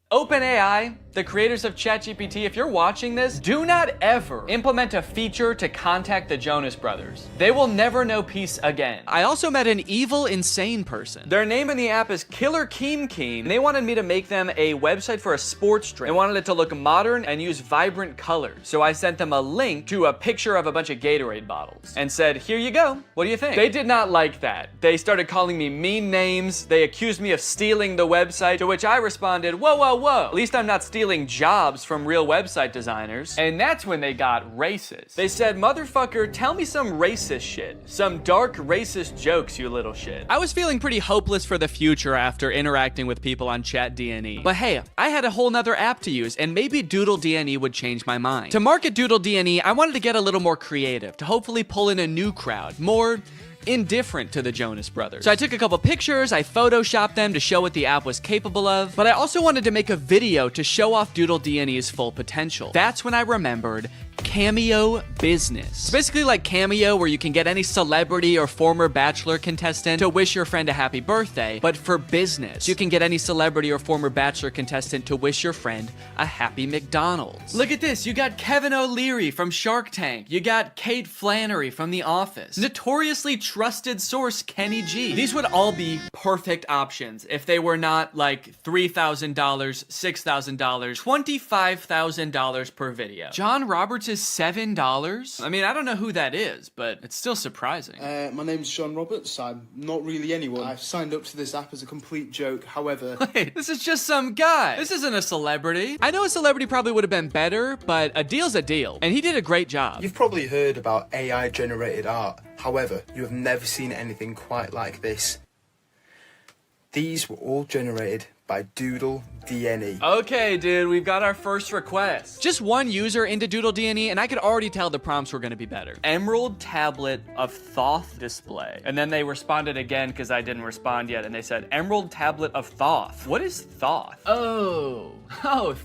OpenAI, the creators of ChatGPT, if you're watching this, do not ever implement a feature to contact the Jonas Brothers. They will never know peace again. I also met an evil, insane person. Their name in the app is Killer Keem Keem, and they wanted me to make them a website for a sports drink. They wanted it to look modern and use vibrant colors. So I sent them a link to a picture of a bunch of Gatorade bottles and said, here you go. What do you think? They did not like that. They started calling me mean names. They accused me of stealing the website, to which I responded, whoa. At least I'm not stealing jobs from real website designers. And that's when they got racist. They said, motherfucker, tell me some racist shit. Some dark racist jokes, you little shit. I was feeling pretty hopeless for the future after interacting with people on ChatDNE. But hey, I had a whole nother app to use, and maybe Doodle DNE would change my mind. To market Doodle DNE, I wanted to get a little more creative, to hopefully pull in a new crowd, more indifferent to the Jonas Brothers. So I took a couple pictures, I photoshopped them to show what the app was capable of, but I also wanted to make a video to show off Doodle DNE's full potential. That's when I remembered Cameo Business. It's basically like Cameo, where you can get any celebrity or former Bachelor contestant to wish your friend a happy birthday, but for business. You can get any celebrity or former Bachelor contestant to wish your friend a happy McDonald's. Look at this, you got Kevin O'Leary from Shark Tank. You got Kate Flannery from The Office. Notoriously trusted source Kenny G. These would all be perfect options if they were not like $3,000, $6,000, $25,000 per video. John Roberts is $7? I mean, I don't know who that is, but it's still surprising. My name's John Roberts. I'm not really anyone. I've signed up to this app as a complete joke. However... Wait, this is just some guy. This isn't a celebrity. I know a celebrity probably would have been better, but a deal's a deal. And he did a great job. You've probably heard about AI-generated art. However, you have never seen anything quite like this. These were all generated by Doodle DNE. Okay, dude, we've got our first request. Just one user into Doodle DNE, and I could already tell the prompts were gonna be better. Emerald tablet of Thoth display. And then they responded again because I didn't respond yet, and they said, Emerald tablet of Thoth. What is Thoth? Oh, Thoth.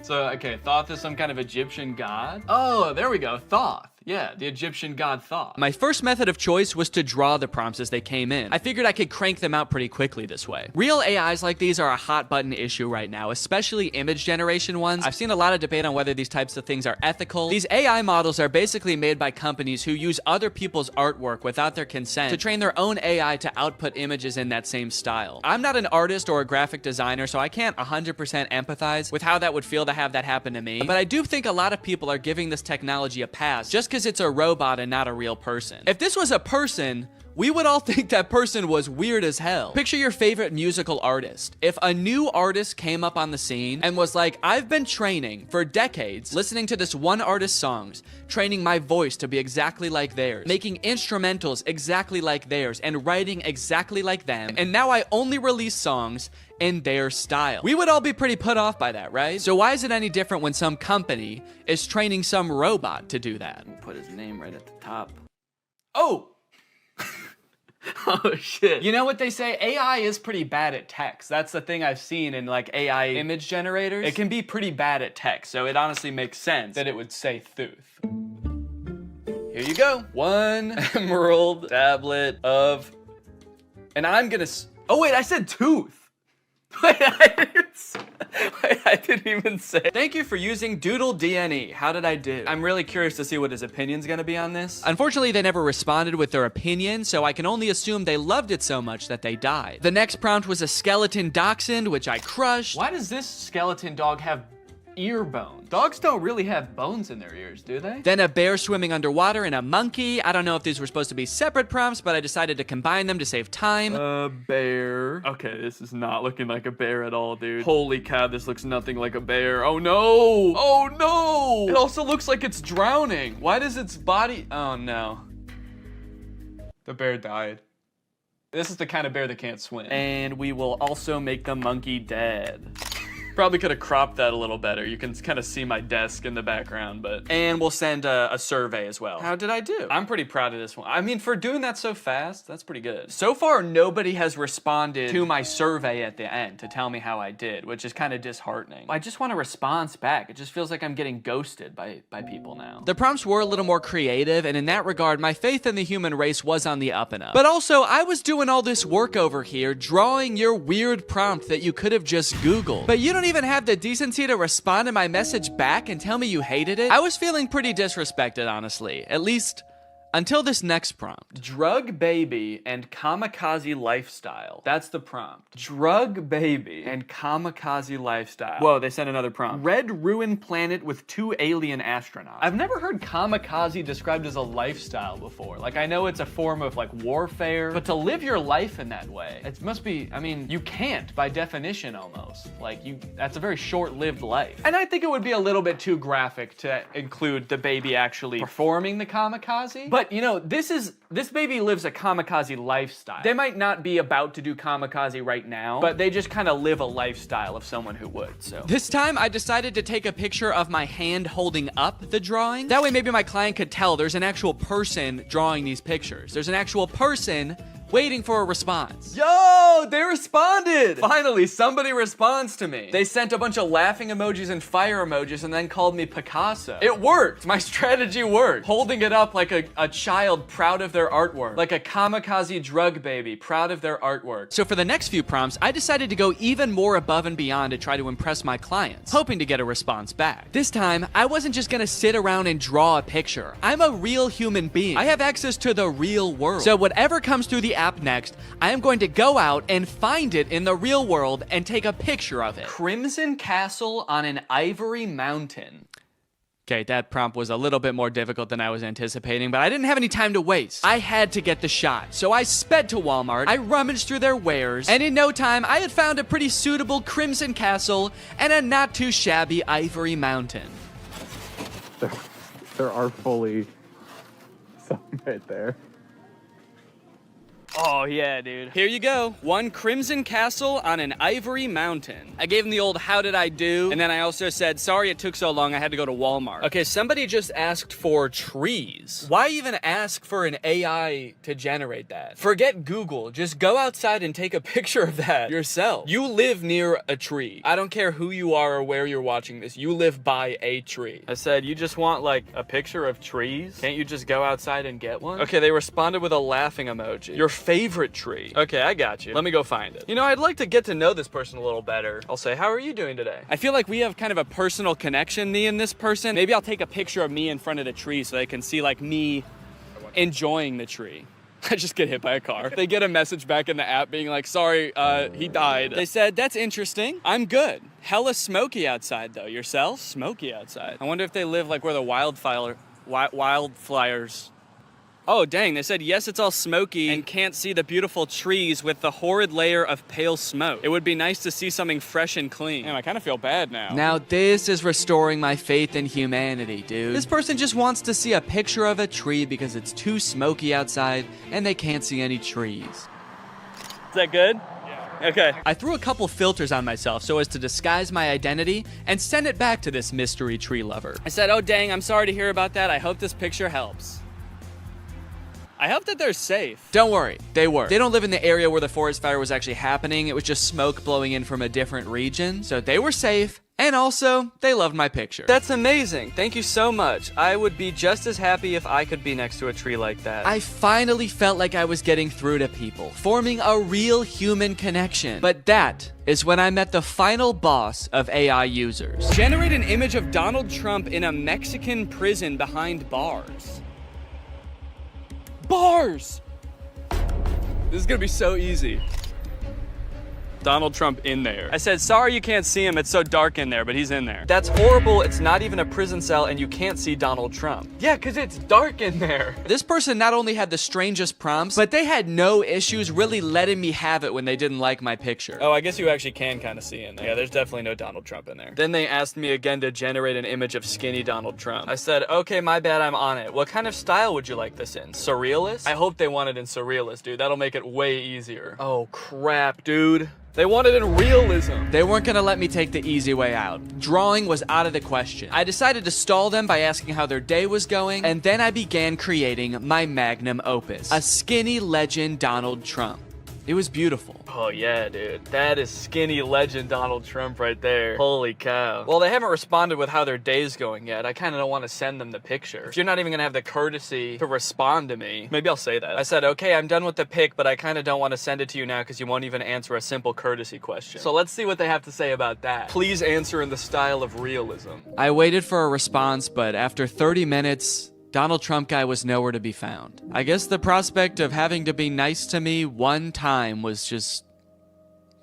So, okay, Thoth is some kind of Egyptian god? Oh, there we go, Thoth. Yeah, the Egyptian god Thoth. My first method of choice was to draw the prompts as they came in. I figured I could crank them out pretty quickly this way. Real AIs like these are a hot button issue right now, especially image generation ones. I've seen a lot of debate on whether these types of things are ethical. These AI models are basically made by companies who use other people's artwork without their consent to train their own AI to output images in that same style. I'm not an artist or a graphic designer, so I can't 100% empathize with how that would feel to have that happen to me, but I do think a lot of people are giving this technology a pass just because it's a robot and not a real person. If this was a person, we would all think that person was weird as hell. Picture your favorite musical artist. If a new artist came up on the scene and was like, I've been training for decades, listening to this one artist's songs, training my voice to be exactly like theirs, making instrumentals exactly like theirs, and writing exactly like them, and now I only release songs in their style. We would all be pretty put off by that, right? So why is it any different when some company is training some robot to do that? We'll put his name right at the top. Oh! Oh shit. You know what they say? AI is pretty bad at text. That's the thing I've seen in like AI image generators. It can be pretty bad at text, so it honestly makes sense that it would say Thuth. Here you go. One emerald tablet of... And I'm gonna... Oh wait, I said tooth. I didn't even say. Thank you for using Doodle DNE. How did I do? I'm really curious to see what his opinion's gonna be on this. Unfortunately, they never responded with their opinion, so I can only assume they loved it so much that they died. The next prompt was a skeleton dachshund, which I crushed. Why does this skeleton dog have ear bones? Dogs don't really have bones in their ears, do they? Then a bear swimming underwater and a monkey. I don't know if these were supposed to be separate prompts, but I decided to combine them to save time. Bear. Okay, this is not looking like a bear at all, dude. Holy cow, this looks nothing like a bear. Oh no! Oh no! It also looks like it's drowning. Why does its body... Oh no. The bear died. This is the kind of bear that can't swim. And we will also make the monkey dead. Probably could have cropped that a little better. You can kind of see my desk in the background, but... And we'll send a survey as well. How did I do? I'm pretty proud of this one. I mean, for doing that so fast, that's pretty good. So far, nobody has responded to my survey at the end to tell me how I did, which is kind of disheartening. I just want a response back. It just feels like I'm getting ghosted by people now. The prompts were a little more creative, and in that regard, my faith in the human race was on the up and up. But also, I was doing all this work over here, drawing your weird prompt that you could have just Googled. But you don't even have the decency to respond to my message back and tell me you hated it. I was feeling pretty disrespected, honestly. At least until this next prompt. Drug baby and kamikaze lifestyle. That's the prompt. Drug baby and kamikaze lifestyle. Whoa, they sent another prompt. Red ruined planet with 2 alien astronauts. I've never heard kamikaze described as a lifestyle before. Like, I know it's a form of like warfare, but to live your life in that way, it must be, I mean, you can't by definition almost. Like, that's a very short-lived life. And I think it would be a little bit too graphic to include the baby actually performing the kamikaze. But you know, this baby lives a kamikaze lifestyle. They might not be about to do kamikaze right now, but they just kind of live a lifestyle of someone who would, so. This time, I decided to take a picture of my hand holding up the drawing. That way, maybe my client could tell there's an actual person drawing these pictures. There's an actual person waiting for a response. Yo, they responded! Finally, somebody responds to me. They sent a bunch of laughing emojis and fire emojis and then called me Picasso. It worked. My strategy worked. Holding it up like a child proud of their artwork. Like a kamikaze drug baby proud of their artwork. So for the next few prompts, I decided to go even more above and beyond to try to impress my clients, hoping to get a response back. This time, I wasn't just gonna sit around and draw a picture. I'm a real human being. I have access to the real world. So whatever comes through the app next, I am going to go out and find it in the real world and take a picture of it. Crimson Castle on an Ivory Mountain. Okay, that prompt was a little bit more difficult than I was anticipating, but I didn't have any time to waste. I had to get the shot, so I sped to Walmart, I rummaged through their wares, and in no time, I had found a pretty suitable Crimson Castle and a not too shabby Ivory Mountain. There are fully some right there. Oh yeah, dude. Here you go. One Crimson Castle on an Ivory Mountain. I gave him the old how did I do, and then I also said, sorry it took so long, I had to go to Walmart. Okay, somebody just asked for trees. Why even ask for an AI to generate that? Forget Google, just go outside and take a picture of that yourself. You live near a tree. I don't care who you are or where you're watching this, you live by a tree. I said, you just want like a picture of trees? Can't you just go outside and get one? Okay, they responded with a laughing emoji. Your favorite tree. Okay, I got you. Let me go find it. You know, I'd like to get to know this person a little better. I'll say, how are you doing today? I feel like we have kind of a personal connection, me and this person. Maybe I'll take a picture of me in front of the tree so they can see like me enjoying the tree. I just get hit by a car. They get a message back in the app being like, sorry, he died. They said, that's interesting. I'm good. Hella smoky outside though. Yourself? Smoky outside. I wonder if they live like where the wildfires. Oh, dang, they said, yes, it's all smoky and can't see the beautiful trees with the horrid layer of pale smoke. It would be nice to see something fresh and clean. Damn, I kind of feel bad now. Now this is restoring my faith in humanity, dude. This person just wants to see a picture of a tree because it's too smoky outside and they can't see any trees. Is that good? Yeah. Okay. I threw a couple filters on myself so as to disguise my identity and send it back to this mystery tree lover. I said, oh, dang, I'm sorry to hear about that. I hope this picture helps. I hope that they're safe. Don't worry, they were. They don't live in the area where the forest fire was actually happening. It was just smoke blowing in from a different region. So they were safe. And also, they loved my picture. That's amazing. Thank you so much. I would be just as happy if I could be next to a tree like that. I finally felt like I was getting through to people, forming a real human connection. But that is when I met the final boss of AI users. Generate an image of Donald Trump in a Mexican prison behind bars. Bars! This is gonna be so easy. Donald Trump in there. I said, sorry you can't see him, it's so dark in there, but he's in there. That's horrible, it's not even a prison cell and you can't see Donald Trump. Yeah, cause it's dark in there. This person not only had the strangest prompts, but they had no issues really letting me have it when they didn't like my picture. Oh, I guess you actually can kind of see in there. Yeah, there's definitely no Donald Trump in there. Then they asked me again to generate an image of skinny Donald Trump. I said, okay, my bad, I'm on it. What kind of style would you like this in? Surrealist? I hope they want it in surrealist, dude. That'll make it way easier. Oh, crap, dude. They wanted in realism. They weren't gonna let me take the easy way out. Drawing was out of the question. I decided to stall them by asking how their day was going, and then I began creating my magnum opus, a skinny legend Donald Trump. It was beautiful. Oh yeah, dude. That is skinny legend Donald Trump right there. Holy cow. Well, they haven't responded with how their day's going yet. I kind of don't want to send them the picture. If you're not even gonna have the courtesy to respond to me, maybe I'll say that. I said, okay, I'm done with the pic, but I kind of don't want to send it to you now because you won't even answer a simple courtesy question. So let's see what they have to say about that. Please answer in the style of realism. I waited for a response, but after 30 minutes, Donald Trump guy was nowhere to be found. I guess the prospect of having to be nice to me one time was just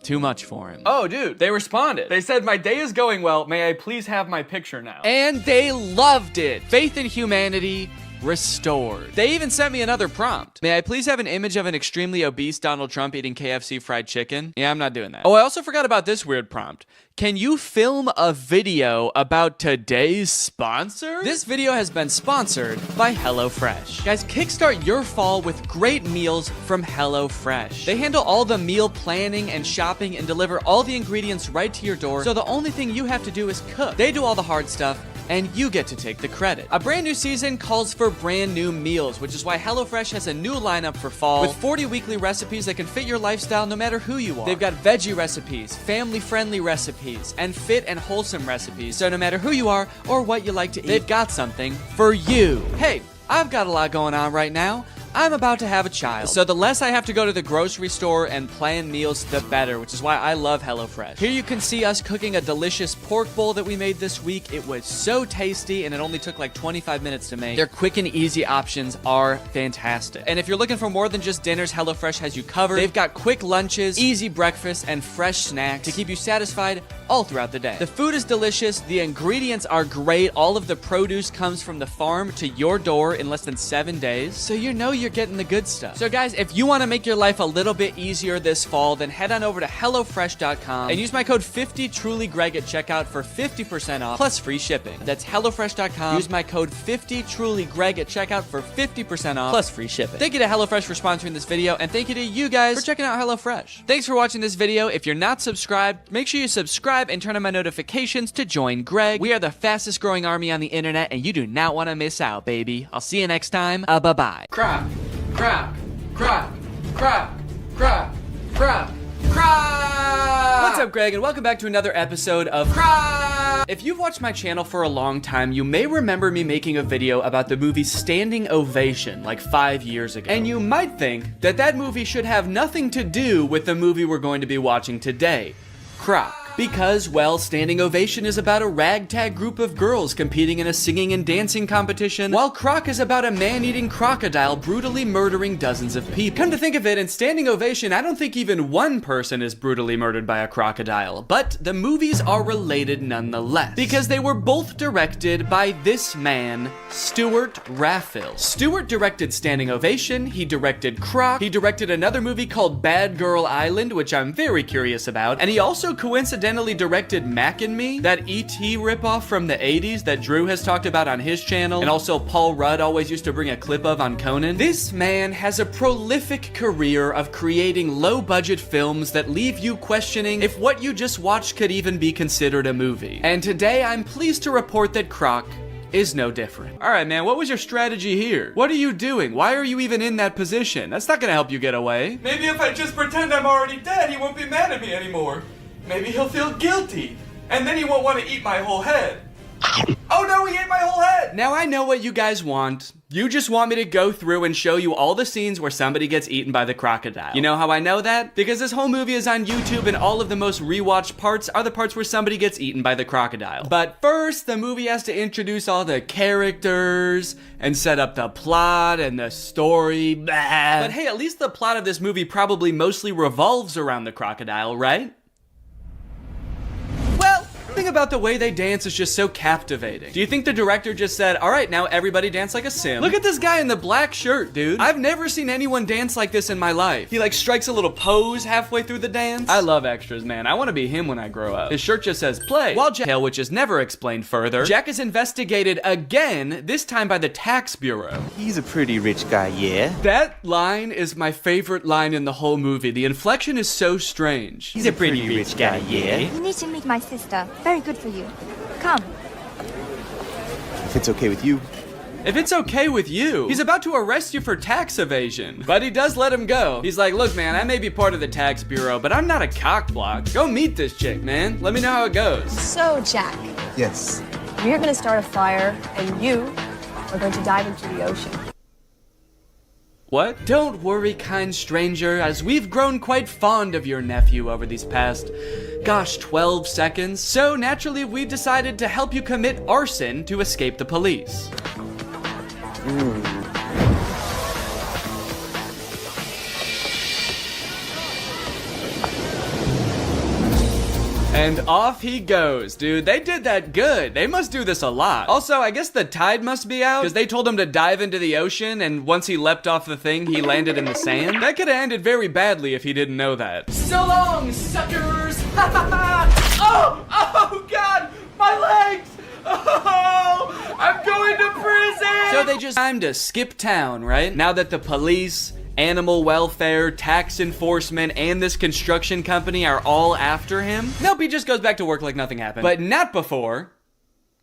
too much for him. Oh, dude, they responded. They said, my day is going well. May I please have my picture now? And they loved it. Faith in humanity restored. They even sent me another prompt. May I please have an image of an extremely obese Donald Trump eating KFC fried chicken? Yeah, I'm not doing that. Oh, I also forgot about this weird prompt. Can you film a video about today's sponsor? This video has been sponsored by HelloFresh. Guys, kickstart your fall with great meals from HelloFresh. They handle all the meal planning and shopping and deliver all the ingredients right to your door, so the only thing you have to do is cook. They do all the hard stuff, and you get to take the credit. A brand new season calls for brand new meals, which is why HelloFresh has a new lineup for fall with 40 weekly recipes that can fit your lifestyle no matter who you are. They've got veggie recipes, family-friendly recipes, and fit and wholesome recipes, so no matter who you are or what you like to eat, they've got something for you. Hey, I've got a lot going on right now. I'm about to have a child, so the less I have to go to the grocery store and plan meals, the better, which is why I love HelloFresh. Here you can see us cooking a delicious pork bowl that we made this week. It was so tasty, and it only took like 25 minutes to make. Their quick and easy options are fantastic. And if you're looking for more than just dinners, HelloFresh has you covered. They've got quick lunches, easy breakfast, and fresh snacks to keep you satisfied all throughout the day. The food is delicious, the ingredients are great, all of the produce comes from the farm to your door in less than 7 days, so you know you're getting the good stuff. So guys, if you want to make your life a little bit easier this fall, then head on over to HelloFresh.com and use my code 50TrulyGreg at checkout for 50% off plus free shipping. That's HelloFresh.com. Use my code 50TrulyGreg at checkout for 50% off plus free shipping. Thank you to HelloFresh for sponsoring this video, and thank you to you guys for checking out HelloFresh. Thanks for watching this video. If you're not subscribed, make sure you subscribe and turn on my notifications to join Greg. We are the fastest growing army on the internet, and you do not want to miss out, baby. I'll see you next time. Bye-bye. Crap. Crap, crap, crap, crap, crap, crap. What's up, Greg, and welcome back to another episode of Crap. If you've watched my channel for a long time, you may remember me making a video about the movie Standing Ovation like 5 years ago. And you might think that that movie should have nothing to do with the movie we're going to be watching today, Croc. Because, well, Standing Ovation is about a ragtag group of girls competing in a singing and dancing competition, while Croc is about a man-eating crocodile brutally murdering dozens of people. Come to think of it, in Standing Ovation, I don't think even one person is brutally murdered by a crocodile, but the movies are related nonetheless, because they were both directed by this man, Stuart Raffill. Stuart directed Standing Ovation, he directed Croc, he directed another movie called Bad Girl Island, which I'm very curious about, and he also coincidentally directed Mac and Me, that E.T. ripoff from the 80s that Drew has talked about on his channel, and also Paul Rudd always used to bring a clip of on Conan. This man has a prolific career of creating low-budget films that leave you questioning if what you just watched could even be considered a movie. And today I'm pleased to report that Croc is no different. All right, man, what was your strategy here? What are you doing? Why are you even in that position? That's not gonna help you get away. Maybe if I just pretend I'm already dead, he won't be mad at me anymore. Maybe he'll feel guilty, and then he won't want to eat my whole head. Oh no, he ate my whole head! Now I know what you guys want. You just want me to go through and show you all the scenes where somebody gets eaten by the crocodile. You know how I know that? Because this whole movie is on YouTube and all of the most rewatched parts are the parts where somebody gets eaten by the crocodile. But first, the movie has to introduce all the characters and set up the plot and the story. Blah. But hey, at least the plot of this movie probably mostly revolves around the crocodile, right? Something about the way they dance is just so captivating. Do you think the director just said, all right, now everybody dance like a sim? Look at this guy in the black shirt, dude. I've never seen anyone dance like this in my life. He like strikes a little pose halfway through the dance. I love extras, man. I want to be him when I grow up. His shirt just says play. While Jack, which is never explained further, Jack is investigated again, this time by the tax bureau. He's a pretty rich guy, yeah? That line is my favorite line in the whole movie. The inflection is so strange. He's a pretty rich guy, yeah? You need to meet my sister. Very good for you. Come. If it's okay with you. If it's okay with you. He's about to arrest you for tax evasion, but he does let him go. He's like, look, man, I may be part of the tax bureau, but I'm not a cockblock. Go meet this chick, man. Let me know how it goes. So, Jack, Yes. we're gonna start a fire, and you are going to dive into the ocean. What? Don't worry, kind stranger, as we've grown quite fond of your nephew over these past, 12 seconds. So naturally, we've decided to help you commit arson to escape the police. And off he goes, dude. They did that good. They must do this a lot. Also, I guess the tide must be out, because they told him to dive into the ocean, and once he leapt off the thing, he landed in the sand. That could have ended very badly if he didn't know that. So long, suckers! Oh God, my legs! Oh, I'm going to prison! So they just time to skip town, right? Now that the police, animal welfare, tax enforcement, and this construction company are all after him. Nope, he just goes back to work like nothing happened. But not before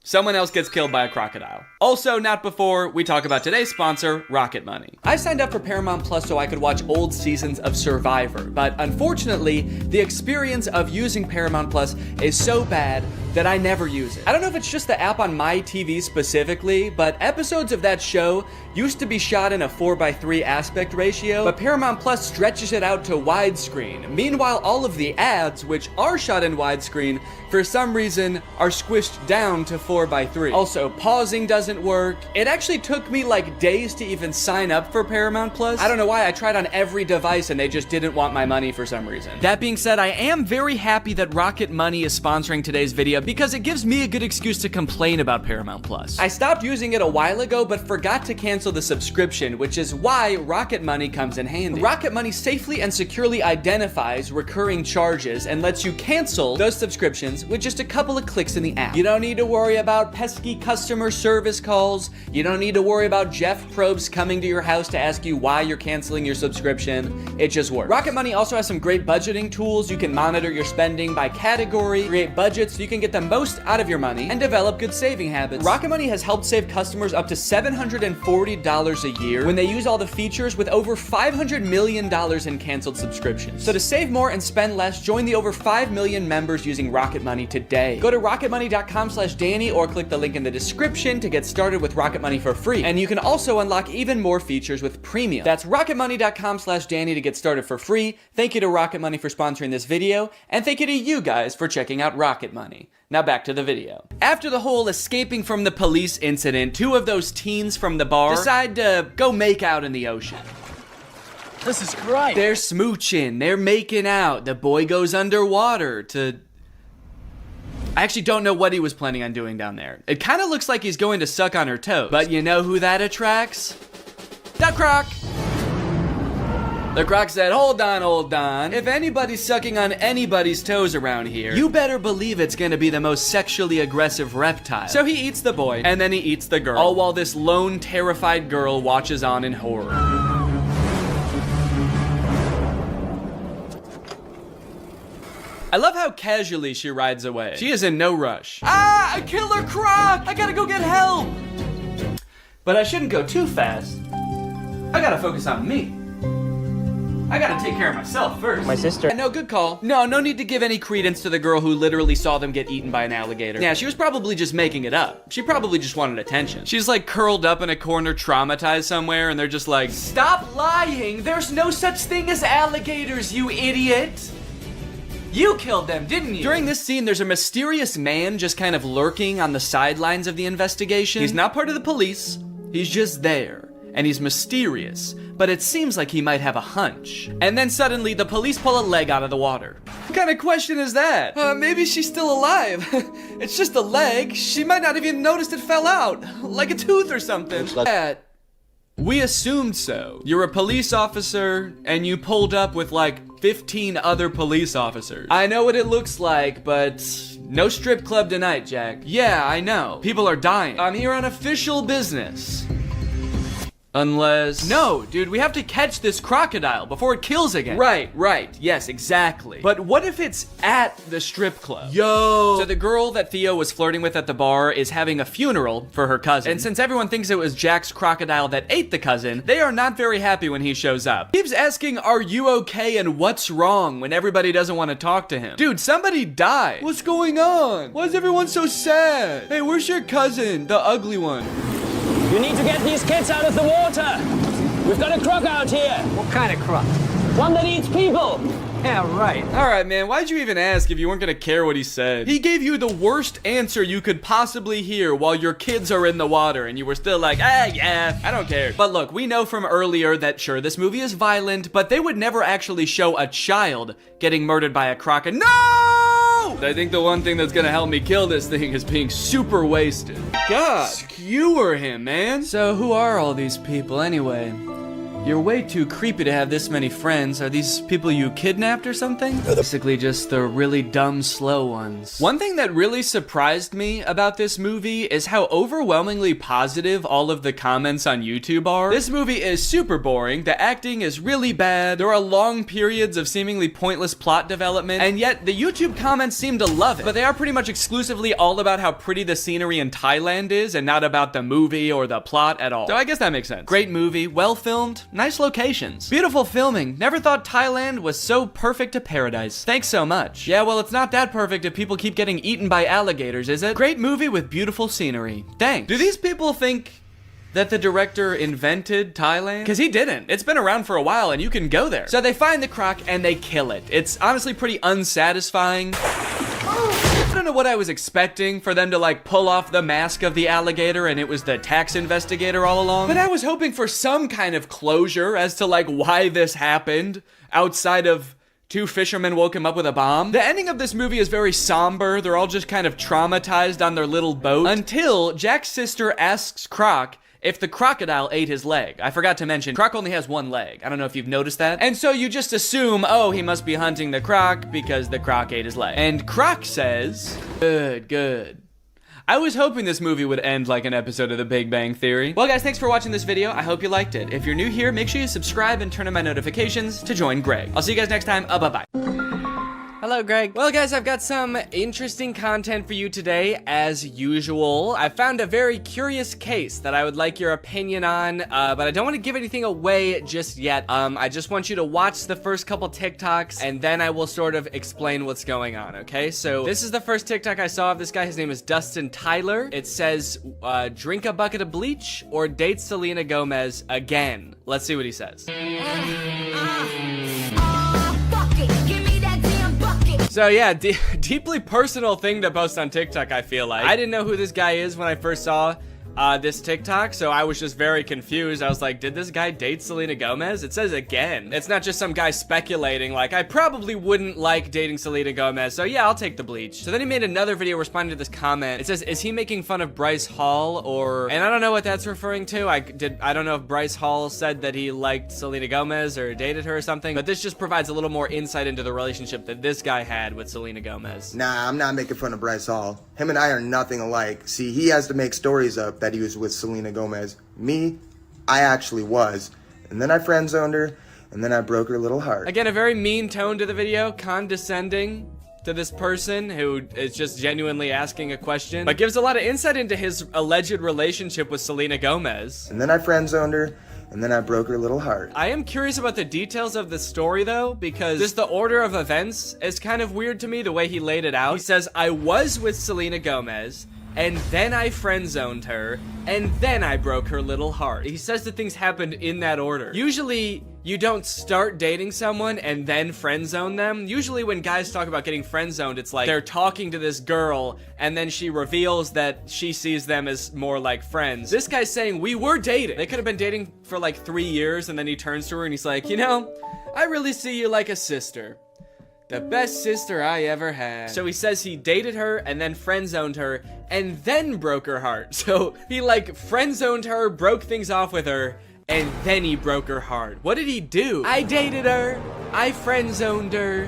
someone else gets killed by a crocodile. Also, not before we talk about today's sponsor, Rocket Money. I signed up for Paramount Plus so I could watch old seasons of Survivor, but unfortunately, the experience of using Paramount Plus is so bad that I never use it. I don't know if it's just the app on my TV specifically, but episodes of that show used to be shot in a 4:3 aspect ratio, but Paramount Plus stretches it out to widescreen. Meanwhile, all of the ads, which are shot in widescreen, for some reason are squished down to 4:3. Also, pausing doesn't work. It actually took me like days to even sign up for Paramount Plus. I don't know why. I tried on every device and they just didn't want my money for some reason. That being said, I am very happy that Rocket Money is sponsoring today's video because it gives me a good excuse to complain about Paramount Plus. I stopped using it a while ago, but forgot to cancel the subscription, which is why Rocket Money comes in handy. Rocket Money safely and securely identifies recurring charges and lets you cancel those subscriptions with just a couple of clicks in the app. You don't need to worry about pesky customer service calls. You don't need to worry about Jeff Probst coming to your house to ask you why you're canceling your subscription. It just works. Rocket Money also has some great budgeting tools. You can monitor your spending by category, create budgets so you can get the most out of your money, and develop good saving habits. Rocket Money has helped save customers up to $740 a year when they use all the features, with over $500 million in canceled subscriptions. So to save more and spend less, join the over 5 million members using Rocket Money today. Go to rocketmoney.com/Danny or click the link in the description to get started with Rocket Money for free. And you can also unlock even more features with premium. That's rocketmoney.com/Danny to get started for free. Thank you to Rocket Money for sponsoring this video, and thank you to you guys for checking out Rocket Money. Now back to the video. After the whole escaping from the police incident, two of those teens from the bar decide to go make out in the ocean. This is great. They're smooching, they're making out. The boy goes underwater to... I actually don't know what he was planning on doing down there. It kind of looks like he's going to suck on her toes. But you know who that attracts? The croc! The croc said, hold on. If anybody's sucking on anybody's toes around here, you better believe it's gonna be the most sexually aggressive reptile. So he eats the boy, and then he eats the girl, all while this lone, terrified girl watches on in horror. I love how casually she rides away. She is in no rush. Ah, a killer croc! I gotta go get help! But I shouldn't go too fast. I gotta focus on me. I gotta take care of myself first. My sister. No, good call. No need to give any credence to the girl who literally saw them get eaten by an alligator. Yeah, she was probably just making it up. She probably just wanted attention. She's like curled up in a corner, traumatized somewhere, and they're just like, stop lying! There's no such thing as alligators, you idiot! You killed them, didn't you? During this scene, there's a mysterious man just kind of lurking on the sidelines of the investigation. He's not part of the police. He's just there. And he's mysterious, but it seems like he might have a hunch. And then suddenly, the police pull a leg out of the water. What kind of question is that? Maybe she's still alive. It's just a leg. She might not have even noticed it fell out. Like a tooth or something. We assumed so. You're a police officer, and you pulled up with like 15 other police officers. I know what it looks like, but no strip club tonight, Jack. Yeah, I know. People are dying. I'm here on official business. Unless... No, dude, we have to catch this crocodile before it kills again. Right. Yes, exactly. But what if it's at the strip club? Yo! So the girl that Theo was flirting with at the bar is having a funeral for her cousin. And since everyone thinks it was Jack's crocodile that ate the cousin, they are not very happy when he shows up. He keeps asking, are you okay and what's wrong when everybody doesn't want to talk to him? Dude, somebody died. What's going on? Why is everyone so sad? Hey, where's your cousin? The ugly one. You need to get these kids out of the water. We've got a croc out here. What kind of croc? One that eats people. Yeah, right. All right, man, why'd you even ask if you weren't gonna care what he said? He gave you the worst answer you could possibly hear while your kids are in the water, and you were still like, yeah, I don't care. But look, we know from earlier that sure, this movie is violent, but they would never actually show a child getting murdered by a crocodile. No! I think the one thing that's gonna help me kill this thing is being super wasted. God, skewer him, man. So who are all these people anyway? You're way too creepy to have this many friends. Are these people you kidnapped or something? Basically just the really dumb, slow ones. One thing that really surprised me about this movie is how overwhelmingly positive all of the comments on YouTube are. This movie is super boring, the acting is really bad, there are long periods of seemingly pointless plot development, and yet the YouTube comments seem to love it. But they are pretty much exclusively all about how pretty the scenery in Thailand is, and not about the movie or the plot at all. So I guess that makes sense. Great movie, well filmed, nice locations. Beautiful filming. Never thought Thailand was so perfect a paradise. Thanks so much. Yeah, well, it's not that perfect if people keep getting eaten by alligators, is it? Great movie with beautiful scenery. Thanks. Do these people think that the director invented Thailand? Because he didn't. It's been around for a while and you can go there. So they find the croc and they kill it. It's honestly pretty unsatisfying. I don't know what I was expecting, for them to like pull off the mask of the alligator and it was the tax investigator all along. But I was hoping for some kind of closure as to like why this happened outside of two fishermen woke him up with a bomb. The ending of this movie is very somber. They're all just kind of traumatized on their little boat until Jack's sister asks Croc if the crocodile ate his leg. I forgot to mention, Croc only has one leg. I don't know if you've noticed that. And so you just assume, oh, he must be hunting the croc because the croc ate his leg. And Croc says, good. I was hoping this movie would end like an episode of The Big Bang Theory. Well, guys, thanks for watching this video. I hope you liked it. If you're new here, make sure you subscribe and turn on my notifications to join Greg. I'll see you guys next time. Bye-bye. Hello, Greg. Well, guys, I've got some interesting content for you today, as usual. I found a very curious case that I would like your opinion on, but I don't want to give anything away just yet. I just want you to watch the first couple TikToks, and then I will sort of explain what's going on, okay? So this is the first TikTok I saw of this guy. His name is Dustin Tyler. It says, drink a bucket of bleach or date Selena Gomez again. Let's see what he says. So yeah, deeply personal thing to post on TikTok, I feel like. I didn't know who this guy is when I first saw this TikTok, so I was just very confused. I was like, did this guy date Selena Gomez? It says again. It's not just some guy speculating, like, I probably wouldn't like dating Selena Gomez, so yeah, I'll take the bleach. So then he made another video responding to this comment. It says, is he making fun of Bryce Hall, or... And I don't know what that's referring to. I don't know if Bryce Hall said that he liked Selena Gomez or dated her or something, but this just provides a little more insight into the relationship that this guy had with Selena Gomez. Nah, I'm not making fun of Bryce Hall. Him and I are nothing alike. See, he has to make stories up that he was with Selena Gomez. Me, I actually was. And then I friend-zoned her, and then I broke her little heart. Again, a very mean tone to the video, condescending. to this person who is just genuinely asking a question, but gives a lot of insight into his alleged relationship with Selena Gomez. And then I friend-zoned her, and then I broke her little heart. I am curious about the details of the story though, because just the order of events is kind of weird to me, the way he laid it out. He says, I was with Selena Gomez, and then I friend-zoned her, and then I broke her little heart. He says that things happened in that order. Usually, you don't start dating someone and then friend-zone them. Usually when guys talk about getting friend-zoned, it's like they're talking to this girl, and then she reveals that she sees them as more like friends. This guy's saying, we were dating. They could have been dating for like 3 years, and then he turns to her and he's like, you know, I really see you like a sister. The best sister I ever had. So he says he dated her and then friend-zoned her and then broke her heart. So he like friend-zoned her, broke things off with her, and then he broke her heart. What did he do? I dated her, I friend-zoned her,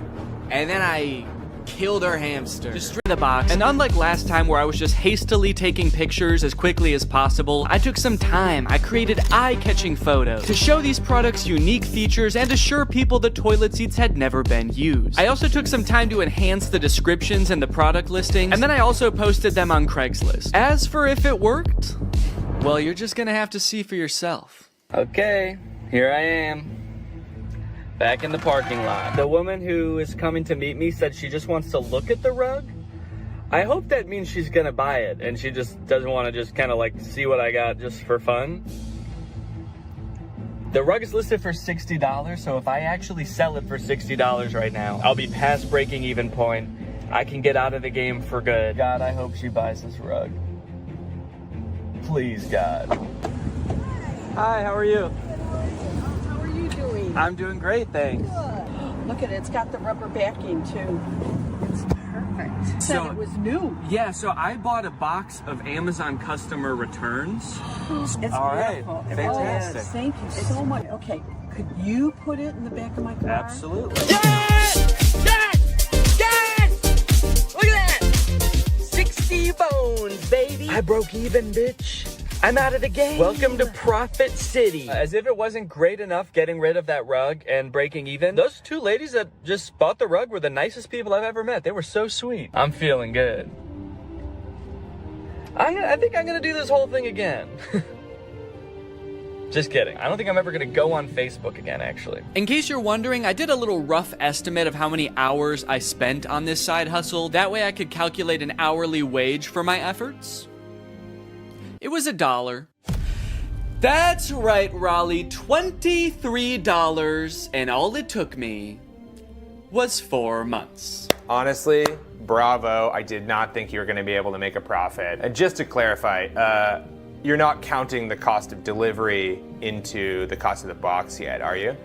and then I killed her hamster. Just straight the box. And unlike last time where I was just hastily taking pictures as quickly as possible, I took some time. I created eye-catching photos to show these products unique features and assure people the toilet seats had never been used. I also took some time to enhance the descriptions and the product listings, and then I also posted them on Craigslist. As for if it worked, well, you're just gonna have to see for yourself. Okay, here I am. Back in the parking lot. The woman who is coming to meet me said she just wants to look at the rug. I hope that means she's gonna buy it and she just doesn't want to just kind of like see what I got just for fun. The rug is listed for $60, so if I actually sell it for $60 right now, I'll be past breaking even point. I can get out of the game for good. God, I hope she buys this rug. Please, God. Hi, how are you? How are you doing? I'm doing great, thanks. Good. Look at it, it's got the rubber backing too. It's perfect. Said it was new. Yeah, so I bought a box of Amazon customer returns. It's All right, beautiful. fantastic. Yes, thank you so much. Okay, could you put it in the back of my car? Absolutely. Yes! Yes! Yes! Look at that! 60 bones, baby. I broke even, bitch. I'm out of the game. Welcome to Profit City. As if it wasn't great enough getting rid of that rug and breaking even, those two ladies that just bought the rug were the nicest people I've ever met. They were so sweet. I'm feeling good. I think I'm gonna do this whole thing again. Just kidding. I don't think I'm ever gonna go on Facebook again, actually. In case you're wondering, I did a little rough estimate of how many hours I spent on this side hustle. That way I could calculate an hourly wage for my efforts. It was $1. That's right, Raleigh, $23, and all it took me was 4 months. Honestly, bravo. I did not think you were going to be able to make a profit. And just to clarify, you're not counting the cost of delivery into the cost of the box yet, are you?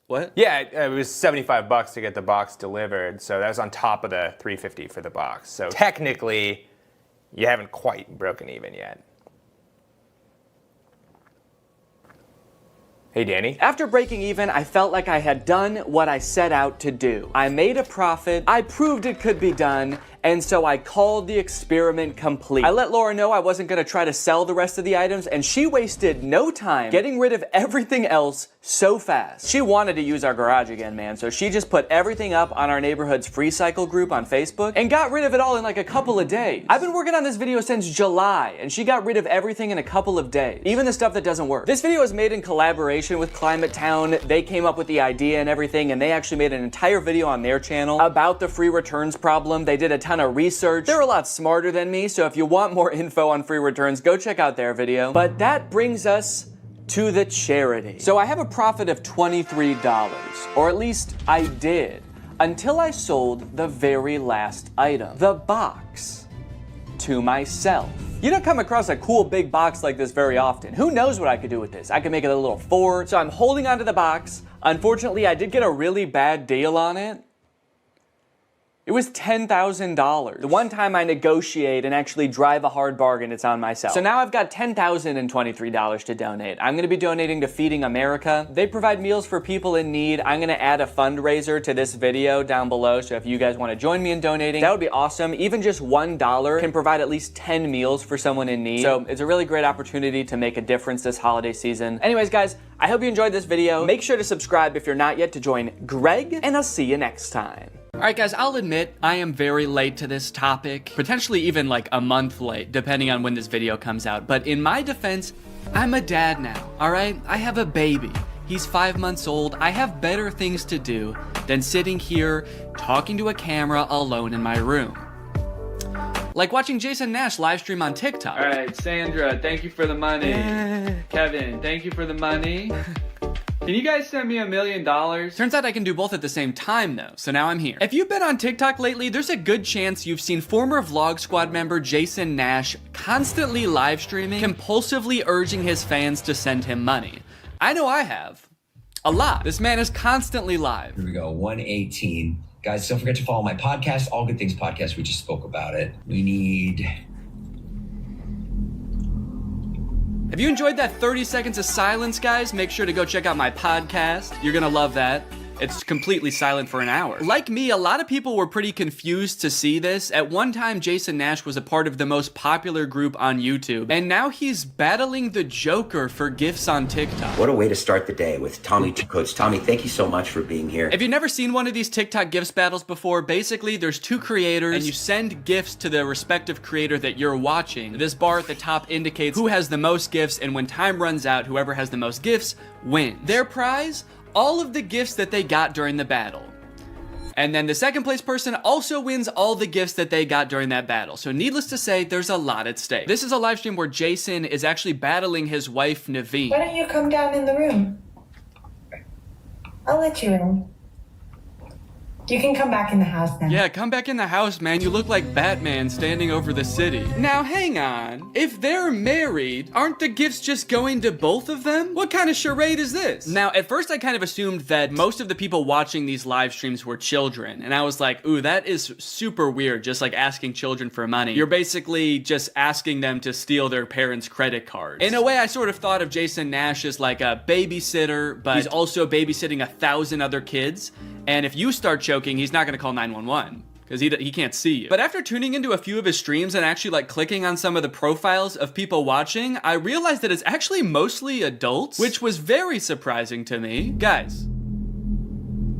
What? Yeah, it was $75 to get the box delivered, so that was on top of the $350 for the box. So technically, you haven't quite broken even yet. Hey, Danny. After breaking even, I felt like I had done what I set out to do. I made a profit, I proved it could be done, and so I called the experiment complete. I let Laura know I wasn't gonna try to sell the rest of the items, and she wasted no time getting rid of everything else so fast. She wanted to use our garage again, man, so she just put everything up on our neighborhood's free cycle group on Facebook and got rid of it all in like a couple of days. I've been working on this video since July, and she got rid of everything in a couple of days, even the stuff that doesn't work. This video is made in collaboration with Climate Town. They came up with the idea and everything, and they actually made an entire video on their channel about the free returns problem. They did a ton of research. They're a lot smarter than me, so if you want more info on free returns, go check out their video. But that brings us to the charity. So I have a profit of $23, or at least I did, until I sold the very last item, the box, to myself. You don't come across a cool big box like this very often. Who knows what I could do with this? I could make it a little fort. So I'm holding onto the box. Unfortunately, I did get a really bad deal on it. It was $10,000. The one time I negotiate and actually drive a hard bargain, it's on myself. So now I've got $10,023 to donate. I'm gonna be donating to Feeding America. They provide meals for people in need. I'm gonna add a fundraiser to this video down below, so if you guys wanna join me in donating, that would be awesome. Even just $1 can provide at least 10 meals for someone in need. So it's a really great opportunity to make a difference this holiday season. Anyways, guys, I hope you enjoyed this video. Make sure to subscribe if you're not yet to join Greg, and I'll see you next time. Alright guys, I'll admit I am very late to this topic, potentially even like a month late, depending on when this video comes out. But in my defense, I'm a dad now, alright? I have a baby. He's 5 months old. I have better things to do than sitting here talking to a camera alone in my room. Like watching Jason Nash live stream on TikTok. Alright, Sandra, thank you for the money. Kevin, thank you for the money. Can you guys send me $1 million? Turns out I can do both at the same time though, so now I'm here. If you've been on TikTok lately, there's a good chance you've seen former Vlog Squad member Jason Nash constantly live streaming, compulsively urging his fans to send him money. I know I have. A lot. This man is constantly live. Here we go, 118. Guys, don't forget to follow my podcast, All Good Things Podcast. We just spoke about it. We need... If you enjoyed that 30 seconds of silence, guys, make sure to go check out my podcast. You're gonna love that. It's completely silent for an hour. Like me, a lot of people were pretty confused to see this. At one time, Jason Nash was a part of the most popular group on YouTube, and now he's battling the Joker for gifts on TikTok. What a way to start the day with Tommy Coach. Tommy, thank you so much for being here. If you've never seen one of these TikTok gifts battles before, basically there's two creators, and you send gifts to the respective creator that you're watching. This bar at the top indicates who has the most gifts, and when time runs out, whoever has the most gifts wins. Their prize? All of the gifts that they got during the battle. And then the second place person also wins all the gifts that they got during that battle. So needless to say, there's a lot at stake. This is a live stream where Jason is actually battling his wife, Naveen. Why don't you come down in the room? I'll let you in. You can come back in the house now. Yeah, come back in the house, man. You look like Batman standing over the city. Now, hang on. If they're married, aren't the gifts just going to both of them? What kind of charade is this? Now, at first, I kind of assumed that most of the people watching these live streams were children. And I was like, ooh, that is super weird, just like asking children for money. You're basically just asking them to steal their parents' credit cards. In a way, I sort of thought of Jason Nash as like a babysitter, but he's also babysitting 1,000 other kids. And if you start choking, he's not gonna call 911 because he can't see you. But after tuning into a few of his streams and actually like clicking on some of the profiles of people watching, I realized that it's actually mostly adults, which was very surprising to me. Guys,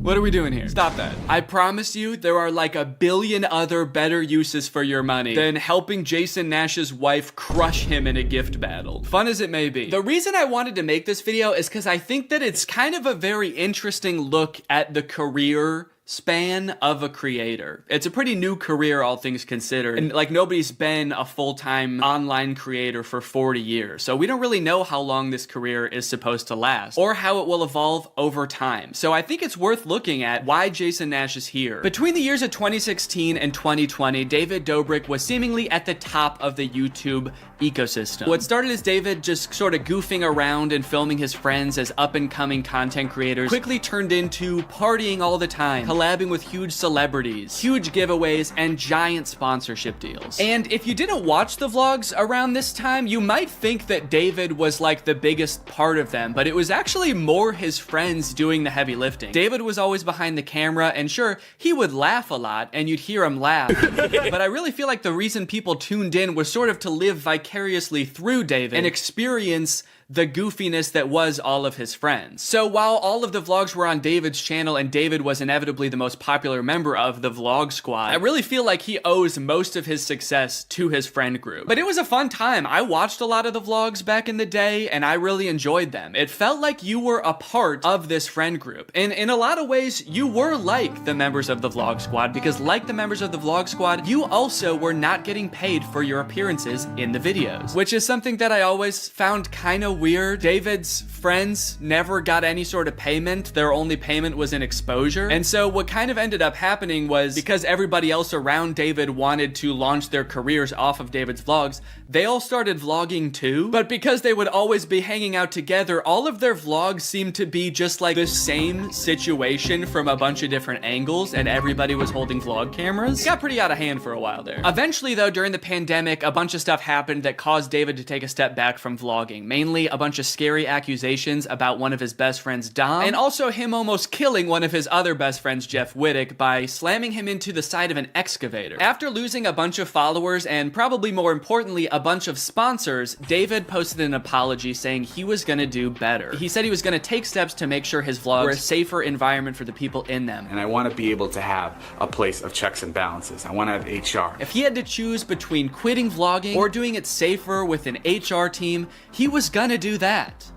what are we doing here? Stop that. I promise you there are like 1 billion other better uses for your money than helping Jason Nash's wife crush him in a gift battle. Fun as it may be. The reason I wanted to make this video is because I think that it's kind of a very interesting look at the career span of a creator. It's a pretty new career, all things considered, and like nobody's been a full-time online creator for 40 years, so we don't really know how long this career is supposed to last or how it will evolve over time. So I think it's worth looking at why Jason Nash is here. Between the years of 2016 and 2020, David Dobrik was seemingly at the top of the YouTube ecosystem. What started as David just sort of goofing around and filming his friends as up-and-coming content creators quickly turned into partying all the time, collabing with huge celebrities, huge giveaways, and giant sponsorship deals. And if you didn't watch the vlogs around this time, you might think that David was like the biggest part of them, but it was actually more his friends doing the heavy lifting. David was always behind the camera, and sure, he would laugh a lot, and you'd hear him laugh. But I really feel like the reason people tuned in was sort of to live vicariously through David and experience the goofiness that was all of his friends. So while all of the vlogs were on David's channel and David was inevitably the most popular member of the Vlog Squad, I really feel like he owes most of his success to his friend group. But it was a fun time. I watched a lot of the vlogs back in the day and I really enjoyed them. It felt like you were a part of this friend group. And in a lot of ways, you were like the members of the Vlog Squad, because like the members of the Vlog Squad, you also were not getting paid for your appearances in the videos, which is something that I always found kind of weird. David's friends never got any sort of payment. Their only payment was in exposure. And so what kind of ended up happening was, because everybody else around David wanted to launch their careers off of David's vlogs, they all started vlogging too. But because they would always be hanging out together, all of their vlogs seemed to be just like the same situation from a bunch of different angles, and everybody was holding vlog cameras. It got pretty out of hand for a while there. Eventually though, during the pandemic, a bunch of stuff happened that caused David to take a step back from vlogging. Mainly a bunch of scary accusations about one of his best friends, Dom, and also him almost killing one of his other best friends, Jeff Wittick, by slamming him into the side of an excavator. After losing a bunch of followers and probably more importantly a bunch of sponsors, David posted an apology saying he was gonna do better. He said he was gonna take steps to make sure his vlogs were a safer environment for the people in them. And I want to be able to have a place of checks and balances. I want to have HR. If he had to choose between quitting vlogging or doing it safer with an HR team, he was gonna do that.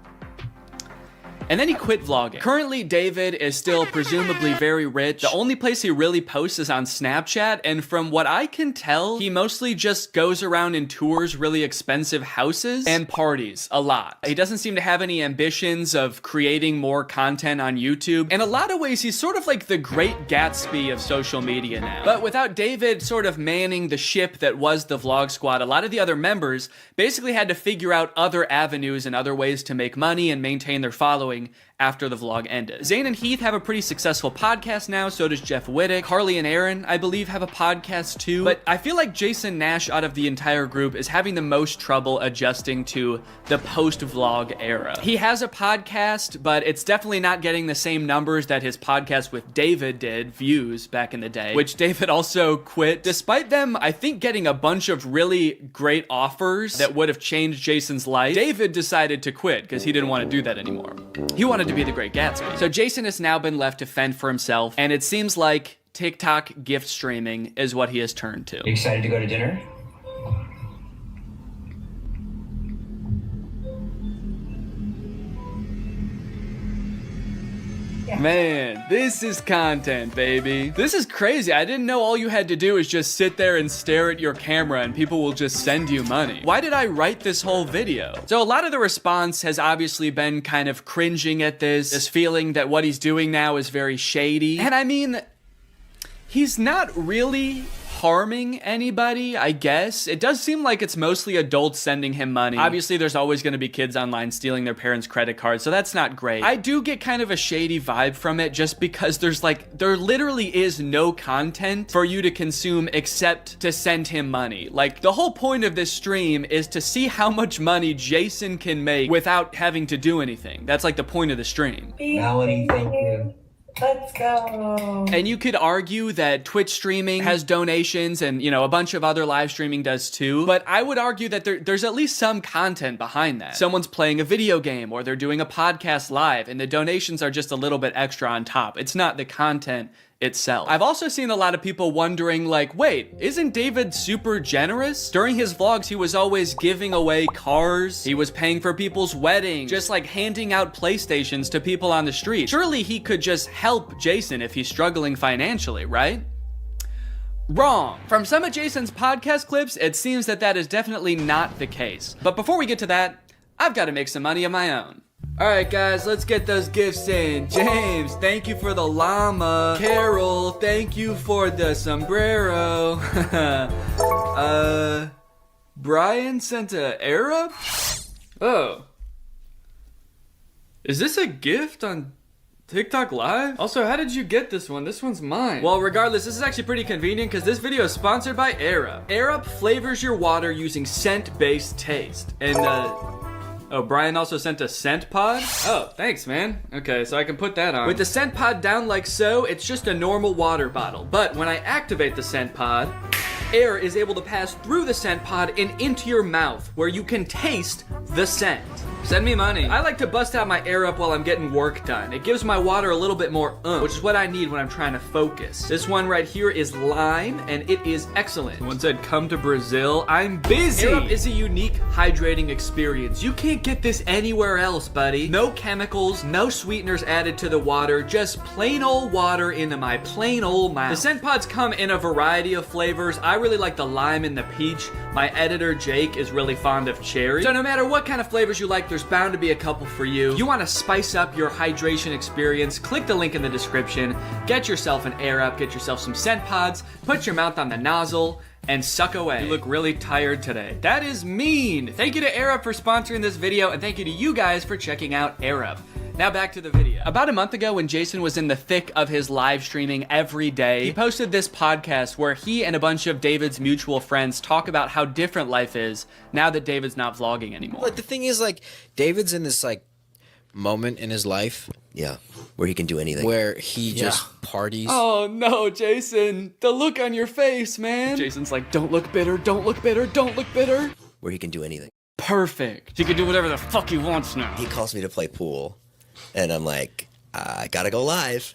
And then he quit vlogging. Currently, David is still presumably very rich. The only place he really posts is on Snapchat, and from what I can tell, he mostly just goes around and tours really expensive houses and parties a lot. He doesn't seem to have any ambitions of creating more content on YouTube. In a lot of ways, he's sort of like the Great Gatsby of social media now. But without David sort of manning the ship that was the Vlog Squad, a lot of the other members basically had to figure out other avenues and other ways to make money and maintain their following after the vlog ended. Zane and Heath have a pretty successful podcast now, so does Jeff Wittick. Carly and Aaron, I believe, have a podcast too. But I feel like Jason Nash out of the entire group is having the most trouble adjusting to the post-vlog era. He has a podcast, but it's definitely not getting the same numbers that his podcast with David did, views, back in the day, which David also quit. Despite them, I think, getting a bunch of really great offers that would have changed Jason's life, David decided to quit because he didn't want to do that anymore. He wanted to be the Great Gatsby. So Jason has now been left to fend for himself, and it seems like TikTok gift streaming is what he has turned to. You excited to go to dinner? Man, this is content, baby. This is crazy. I didn't know all you had to do is just sit there and stare at your camera and people will just send you money. Why did I write this whole video? So a lot of the response has obviously been kind of cringing at this feeling that what he's doing now is very shady. And I mean, he's not really harming anybody, I guess. It does seem like it's mostly adults sending him money. Obviously, there's always going to be kids online stealing their parents' credit cards, so that's not great. I do get kind of a shady vibe from it just because there literally is no content for you to consume except to send him money. Like, the whole point of this stream is to see how much money Jason can make without having to do anything. That's like the point of the stream. Melanie, thank you. Let's go. And you could argue that Twitch streaming has donations and, you know, a bunch of other live streaming does too. But I would argue that there's at least some content behind that. Someone's playing a video game or they're doing a podcast live and the donations are just a little bit extra on top. It's not the content itself. I've also seen a lot of people wondering, like, wait, isn't David super generous? During his vlogs, he was always giving away cars. He was paying for people's weddings, just like handing out PlayStations to people on the street. Surely he could just help Jason if he's struggling financially, right? Wrong. From some of Jason's podcast clips, it seems that that is definitely not the case. But before we get to that, I've got to make some money of my own. Alright guys, let's get those gifts in. James, thank you for the llama. Carol, thank you for the sombrero. Brian sent a Arab? Oh. Is this a gift on TikTok Live? Also, how did you get this one? This one's mine. Well, regardless, this is actually pretty convenient because this video is sponsored by Arab. Arab flavors your water using scent-based taste. And, oh, Brian also sent a scent pod? Oh, thanks, man. Okay, so I can put that on. With the scent pod down like so, it's just a normal water bottle. But when I activate the scent pod, air is able to pass through the scent pod and into your mouth, where you can taste the scent. Send me money. I like to bust out my air up while I'm getting work done. It gives my water a little bit more which is what I need when I'm trying to focus. This one right here is lime, and it is excellent. Someone said, come to Brazil. I'm busy. Air up is a unique hydrating experience. You can't get this anywhere else, buddy. No chemicals, no sweeteners added to the water, just plain old water into my plain old mouth. The scent pods come in a variety of flavors. I really like the lime and the peach. My editor, Jake, is really fond of cherry. So no matter what kind of flavors you like, there's bound to be a couple for you. You want to spice up your hydration experience, click the link in the description, get yourself an Air Up, get yourself some scent pods, put your mouth on the nozzle, and suck away. You look really tired today. That is mean. Thank you to Air Up for sponsoring this video, and thank you to you guys for checking out Air Up. Now back to the video. About a month ago, when Jason was in the thick of his live streaming every day, he posted this podcast where he and a bunch of David's mutual friends talk about how different life is now that David's not vlogging anymore. But the thing is, like, David's in this, like, moment in his life. Yeah, where he can do anything. Where he just parties. Oh no, Jason. The look on your face, man. Jason's like, don't look bitter, don't look bitter, don't look bitter. Where he can do anything. Perfect. He can do whatever the fuck he wants now. He calls me to play pool. And I'm like, I gotta go live,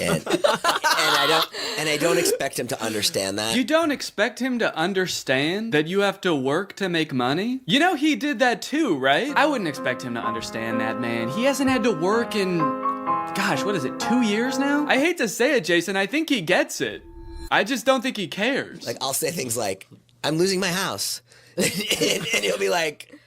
and I don't expect him to understand that. You don't expect him to understand that you have to work to make money? You know he did that too, right? I wouldn't expect him to understand that, man. He hasn't had to work in, gosh, what is it, 2 years now? I hate to say it, Jason. I think he gets it. I just don't think he cares. Like, I'll say things like, I'm losing my house, and he'll be like,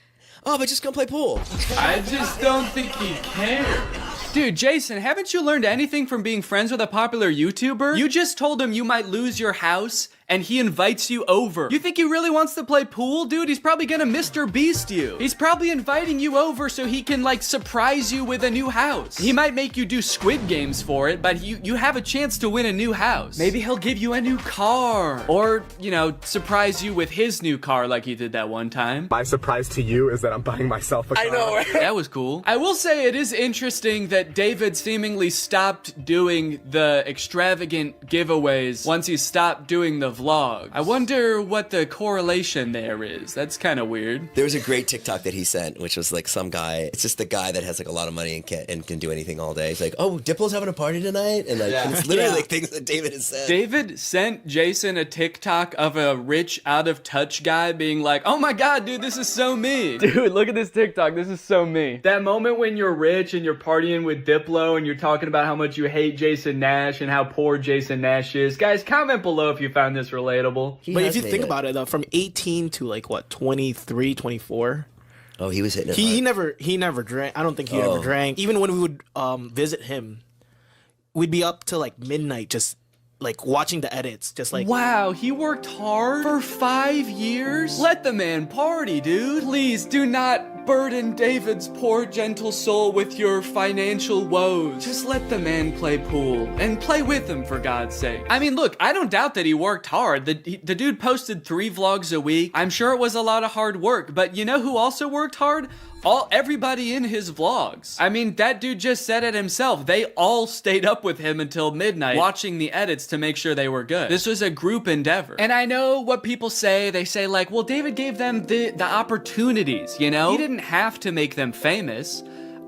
oh, but just go play pool. I just don't think he cares. Dude, Jason, haven't you learned anything from being friends with a popular YouTuber? You just told him you might lose your house, and he invites you over. You think he really wants to play pool? Dude, he's probably gonna Mr. Beast you. He's probably inviting you over so he can, like, surprise you with a new house. He might make you do Squid Games for it, but you have a chance to win a new house. Maybe he'll give you a new car. Or, you know, surprise you with his new car like he did that one time. My surprise to you is that I'm buying myself a car. I know, right? That was cool. I will say it is interesting that David seemingly stopped doing the extravagant giveaways once he stopped doing the vlog. I wonder what the correlation there is. That's kind of weird. There was a great TikTok that he sent, which was like some guy. It's just the guy that has like a lot of money and can do anything all day. He's like, oh, Diplo's having a party tonight, and like and it's literally like things that David has said. David sent Jason a TikTok of a rich, out of touch guy being like, oh my god, dude, this is so me. Dude, look at this TikTok. This is so me. That moment when you're rich and you're partying with Diplo and you're talking about how much you hate Jason Nash and how poor Jason Nash is. Guys, comment below if you found this relatable. But if you think about it, from 18 to like what, 23, 24. Oh, he was hitting it. He never drank. I don't think he ever drank. Even when we would visit him, we'd be up till like midnight, just like watching the edits, just like. Wow, he worked hard for 5 years? Let the man party, dude. Please do not burden David's poor, gentle soul with your financial woes. Just let the man play pool and play with him, for God's sake. I mean, look, I don't doubt that he worked hard. The dude posted 3 vlogs a week. I'm sure it was a lot of hard work, but you know who also worked hard? Everybody in his vlogs. I mean, that dude just said it himself. They all stayed up with him until midnight watching the edits to make sure they were good. This was a group endeavor. And I know what people say. They say like, well, David gave them the opportunities, you know? He didn't have to make them famous.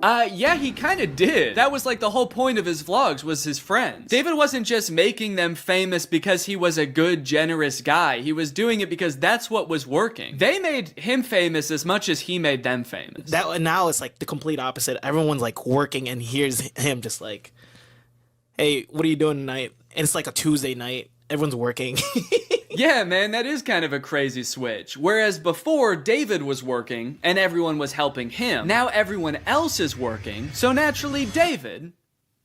Yeah, he kind of did. That was like the whole point of his vlogs, was his friends. David wasn't just making them famous because he was a good, generous guy. He was doing it because that's what was working. They made him famous as much as he made them famous. Now it's like the complete opposite. Everyone's like working, and here's him just like, hey, what are you doing tonight? And it's like a Tuesday night. Everyone's working. Yeah, man, that is kind of a crazy switch. Whereas before, David was working and everyone was helping him. Now everyone else is working, so naturally David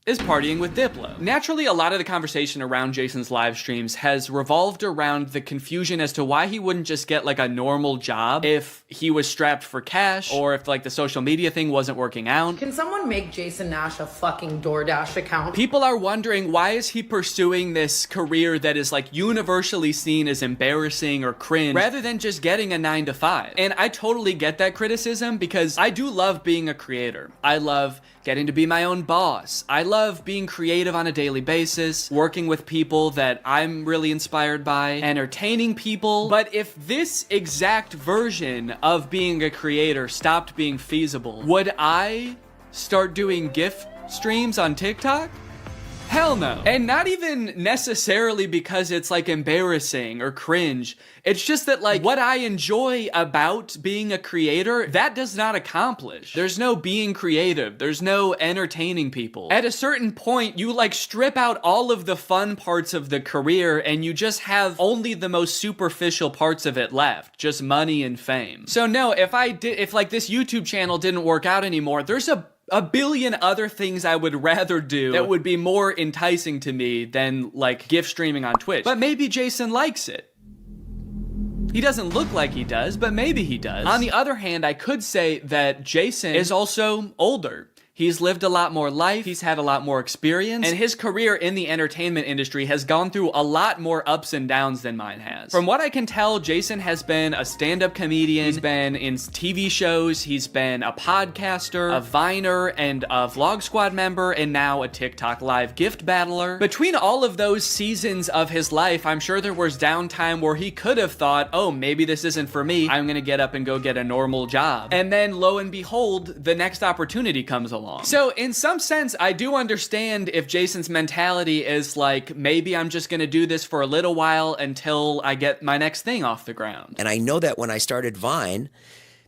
is partying with Diplo. Naturally, a lot of the conversation around Jason's live streams has revolved around the confusion as to why he wouldn't just get like a normal job if he was strapped for cash, or if like the social media thing wasn't working out. Can someone make Jason Nash a fucking DoorDash account? People are wondering, why is he pursuing this career that is like universally seen as embarrassing or cringe, rather than just getting a 9-to-5? And I totally get that criticism, because I do love being a creator. I love getting to be my own boss. I love being creative on a daily basis, working with people that I'm really inspired by, entertaining people. But if this exact version of being a creator stopped being feasible, would I start doing gift streams on TikTok? Hell no. And not even necessarily because it's like embarrassing or cringe. It's just that like what I enjoy about being a creator, that does not accomplish. There's no being creative. There's no entertaining people. At a certain point, you like strip out all of the fun parts of the career and you just have only the most superficial parts of it left. Just money and fame. So no, if like this YouTube channel didn't work out anymore, there's a billion other things I would rather do that would be more enticing to me than like gift streaming on Twitch. But maybe Jason likes it. He doesn't look like he does, but maybe he does. On the other hand, I could say that Jason is also older. He's lived a lot more life, he's had a lot more experience, and his career in the entertainment industry has gone through a lot more ups and downs than mine has. From what I can tell, Jason has been a stand-up comedian, he's been in TV shows, he's been a podcaster, a Viner, and a Vlog Squad member, and now a TikTok live gift battler. Between all of those seasons of his life, I'm sure there was downtime where he could have thought, oh, maybe this isn't for me, I'm gonna get up and go get a normal job. And then, lo and behold, the next opportunity comes along. So in some sense, I do understand if Jason's mentality is like, maybe I'm just gonna do this for a little while until I get my next thing off the ground. And I know that when I started Vine,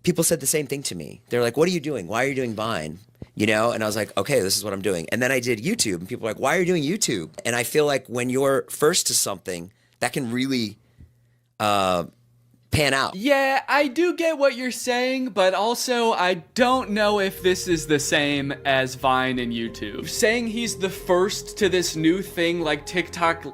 people said the same thing to me. They're like, what are you doing? Why are you doing Vine? You know, and I was like, okay, this is what I'm doing. And then I did YouTube, and people were like, why are you doing YouTube? And I feel like when you're first to something, that can really pan out. Yeah, I do get what you're saying, but also I don't know if this is the same as Vine and YouTube. Saying he's the first to this new thing like TikTok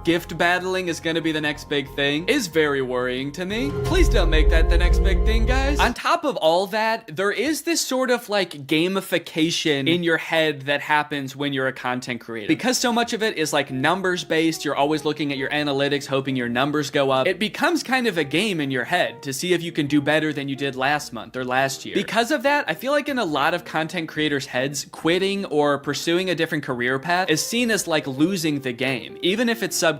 gift battling is gonna be the next big thing is very worrying to me. Please don't make that the next big thing, guys. On top of all that, there is this sort of like gamification in your head that happens when you're a content creator. Because so much of it is like numbers based, you're always looking at your analytics, hoping your numbers go up. It becomes kind of a game in your head to see if you can do better than you did last month or last year. Because of that, I feel like in a lot of content creators' heads, quitting or pursuing a different career path is seen as like losing the game, even if it's subconscious.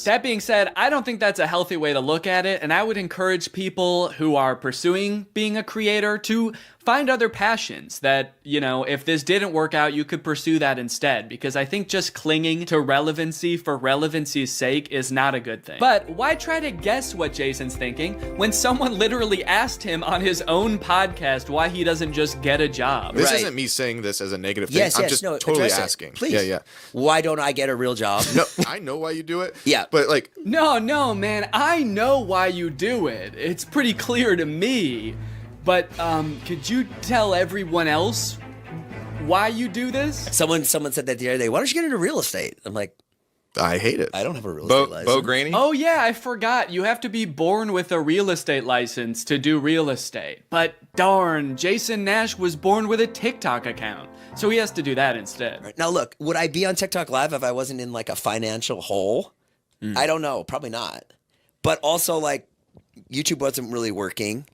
That being said, I don't think that's a healthy way to look at it, and I would encourage people who are pursuing being a creator to find other passions that, you know, if this didn't work out, you could pursue that instead, because I think just clinging to relevancy for relevancy's sake is not a good thing. But why try to guess what Jason's thinking when someone literally asked him on his own podcast why he doesn't just get a job? This isn't me saying this as a negative thing. I'm just totally asking. Please. Yeah. Why don't I get a real job? No, I know why you do it. Yeah. But like... No, man, I know why you do it. It's pretty clear to me. But, could you tell everyone else why you do this? Someone said that the other day, why don't you get into real estate? I'm like, I hate it. I don't have a real estate license. Bo Granny? Oh yeah, I forgot. You have to be born with a real estate license to do real estate. But darn, Jason Nash was born with a TikTok account. So he has to do that instead. Right. Now look, would I be on TikTok Live if I wasn't in like a financial hole? I don't know. Probably not. But also like YouTube wasn't really working.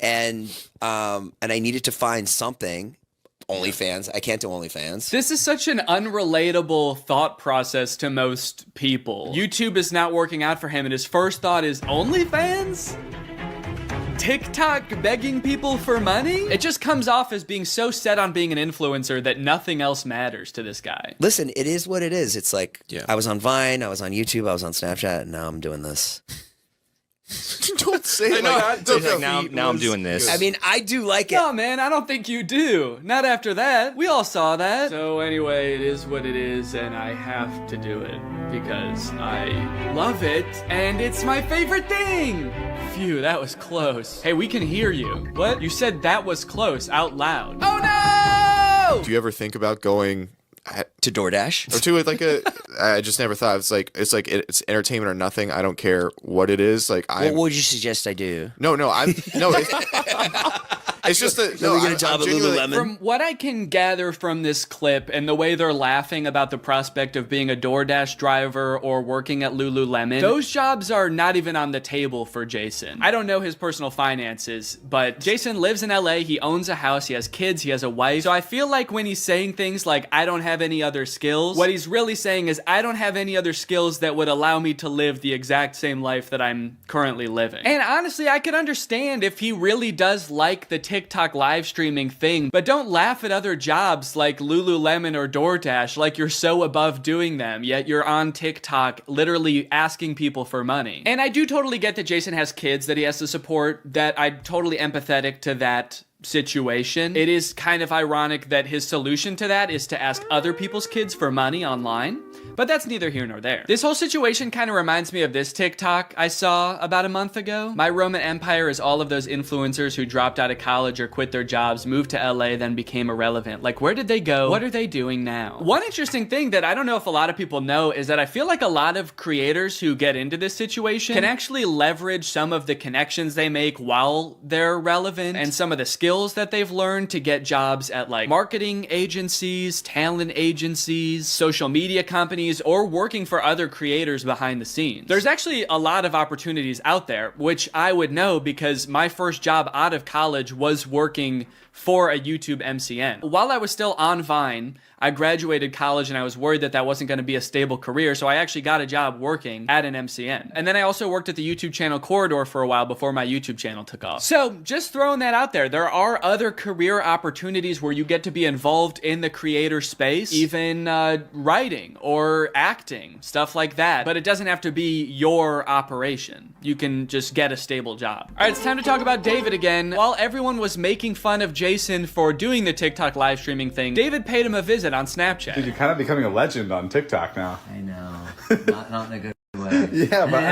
And I needed to find something. OnlyFans. I can't do OnlyFans. This is such an unrelatable thought process to most people. YouTube is not working out for him, and his first thought is OnlyFans? TikTok begging people for money? It just comes off as being so set on being an influencer that nothing else matters to this guy. Listen, it is what it is. It's like, I was on Vine, I was on YouTube, I was on Snapchat, and now I'm doing this. Don't say it like that. Now I'm doing this. I mean, I do like it. No, man, I don't think you do. Not after that. We all saw that. So anyway, it is what it is, and I have to do it because I love it, and it's my favorite thing. Phew, that was close. Hey, we can hear you. What? You said that was close out loud. Oh no! Do you ever think about going to DoorDash or to like a? I just never thought it's entertainment or nothing. I don't care what it is. Like, what would you suggest I do? No. It's just that get a job at Lululemon. From what I can gather from this clip and the way they're laughing about the prospect of being a DoorDash driver or working at Lululemon, those jobs are not even on the table for Jason. I don't know his personal finances, but Jason lives in LA, he owns a house, he has kids, he has a wife. So I feel like when he's saying things like, I don't have any other skills, what he's really saying is, I don't have any other skills that would allow me to live the exact same life that I'm currently living. And honestly, I could understand if he really does like the TikTok TikTok live streaming thing, but don't laugh at other jobs like Lululemon or DoorDash like you're so above doing them, yet you're on TikTok literally asking people for money. And I do totally get that Jason has kids that he has to support, that I'm totally empathetic to that situation. It is kind of ironic that his solution to that is to ask other people's kids for money online, but that's neither here nor there. This whole situation kind of reminds me of this TikTok I saw about a month ago. My Roman Empire is all of those influencers who dropped out of college or quit their jobs, moved to LA, then became irrelevant. Like, where did they go? What are they doing now? One interesting thing that I don't know if a lot of people know is that I feel like a lot of creators who get into this situation can actually leverage some of the connections they make while they're relevant and some of the skills that they've learned to get jobs at like marketing agencies, talent agencies, social media companies, or working for other creators behind the scenes. There's actually a lot of opportunities out there, which I would know because my first job out of college was working for a YouTube MCN. While I was still on Vine, I graduated college and I was worried that that wasn't going to be a stable career, so I actually got a job working at an MCN. And then I also worked at the YouTube channel Corridor for a while before my YouTube channel took off. So just throwing that out there, there are other career opportunities where you get to be involved in the creator space, even writing or acting, stuff like that. But it doesn't have to be your operation. You can just get a stable job. All right, it's time to talk about David again. While everyone was making fun of Jason for doing the TikTok live streaming thing, David paid him a visit on Snapchat. Dude, you're kind of becoming a legend on TikTok now. I know. Not in a good way. Yeah, but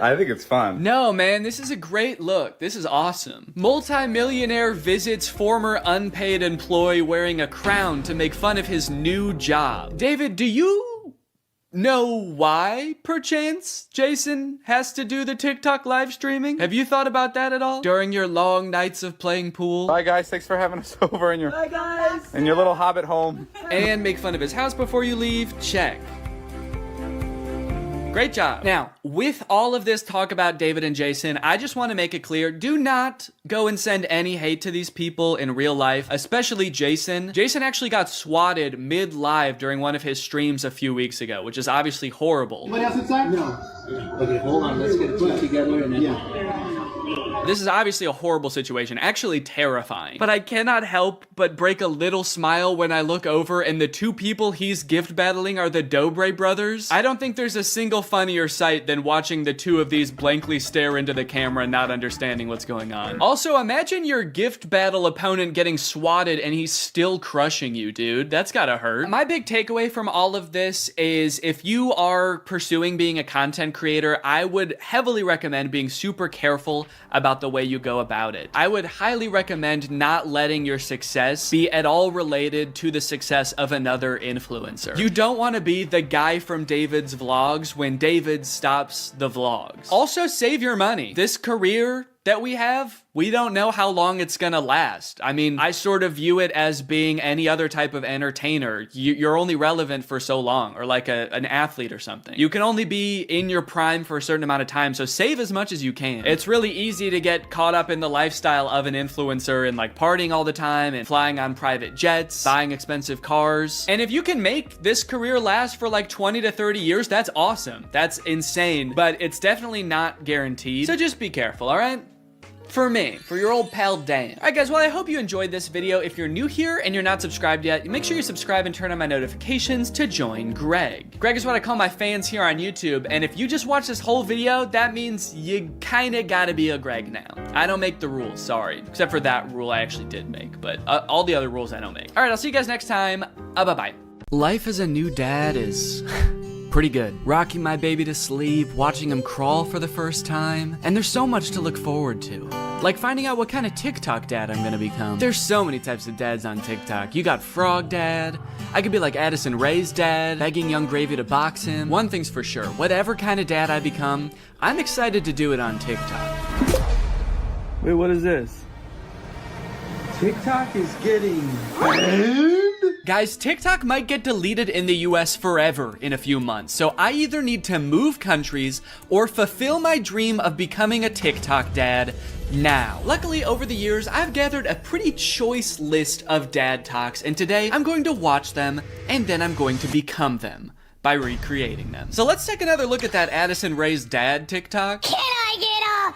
I think it's fun. No, man, this is a great look. This is awesome. Multi-millionaire visits former unpaid employee wearing a crown to make fun of his new job. David, do you know why, perchance, Jason has to do the TikTok live streaming? Have you thought about that at all? During your long nights of playing pool? Bye, guys. Thanks for having us over in your little hobbit home. And make fun of his house before you leave? Check. Great job. Now, with all of this talk about David and Jason, I just want to make it clear, do not go and send any hate to these people in real life, especially Jason. Jason actually got swatted mid-live during one of his streams a few weeks ago, which is obviously horrible. Anybody else inside? No. Okay, hold on. Let's get put together and then... Yeah. This is obviously a horrible situation, actually terrifying. But I cannot help but break a little smile when I look over and the two people he's gift battling are the Dobre brothers. I don't think there's a single funnier sight than watching the two of these blankly stare into the camera and not understanding what's going on. Also, imagine your gift battle opponent getting swatted and he's still crushing you, dude. That's gotta hurt. My big takeaway from all of this is if you are pursuing being a content creator, I would heavily recommend being super careful about the way you go about it. I would highly recommend not letting your success be at all related to the success of another influencer. You don't want to be the guy from David's vlogs when David stops the vlogs. Also, save your money. This career that we have, we don't know how long it's gonna last. I mean, I sort of view it as being any other type of entertainer. You're only relevant for so long, or like an athlete or something. You can only be in your prime for a certain amount of time, so save as much as you can. It's really easy to get caught up in the lifestyle of an influencer and like partying all the time and flying on private jets, buying expensive cars. And if you can make this career last for like 20 to 30 years, that's awesome. That's insane, but it's definitely not guaranteed. So just be careful, all right? For me, for your old pal Dan. Alright guys, well I hope you enjoyed this video. If you're new here and you're not subscribed yet, make sure you subscribe and turn on my notifications to join Greg. Greg is what I call my fans here on YouTube, and if you just watch this whole video, that means you kinda gotta be a Greg now. I don't make the rules, sorry. Except for that rule I actually did make, but all the other rules I don't make. Alright, I'll see you guys next time. Bye-bye. Life as a new dad is... pretty good. Rocking my baby to sleep, watching him crawl for the first time, and there's so much to look forward to. Like finding out what kind of TikTok dad I'm gonna become. There's so many types of dads on TikTok. You got Frog Dad, I could be like Addison Rae's dad, begging Young Gravy to box him. One thing's for sure, whatever kind of dad I become, I'm excited to do it on TikTok. Wait, what is this? TikTok is getting banned? Guys, TikTok might get deleted in the US forever in a few months, so I either need to move countries or fulfill my dream of becoming a TikTok dad now. Luckily, over the years, I've gathered a pretty choice list of dad talks, and today I'm going to watch them, and then I'm going to become them by recreating them. So let's take another look at that Addison Rae's dad TikTok. Can I get a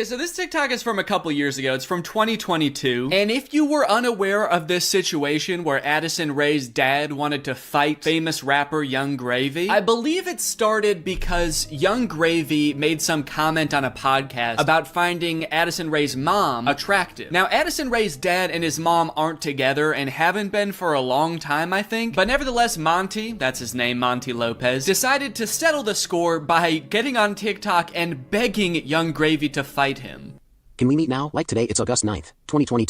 Okay, so this TikTok is from a couple years ago. It's from 2022. And if you were unaware of this situation where Addison Rae's dad wanted to fight famous rapper Young Gravy, I believe it started because Young Gravy made some comment on a podcast about finding Addison Rae's mom attractive. Now, Addison Rae's dad and his mom aren't together and haven't been for a long time, I think. But nevertheless, Monty, that's his name, Monty Lopez, decided to settle the score by getting on TikTok and begging Young Gravy to fight him. Can we meet now? Like today, it's August 9th, 2022.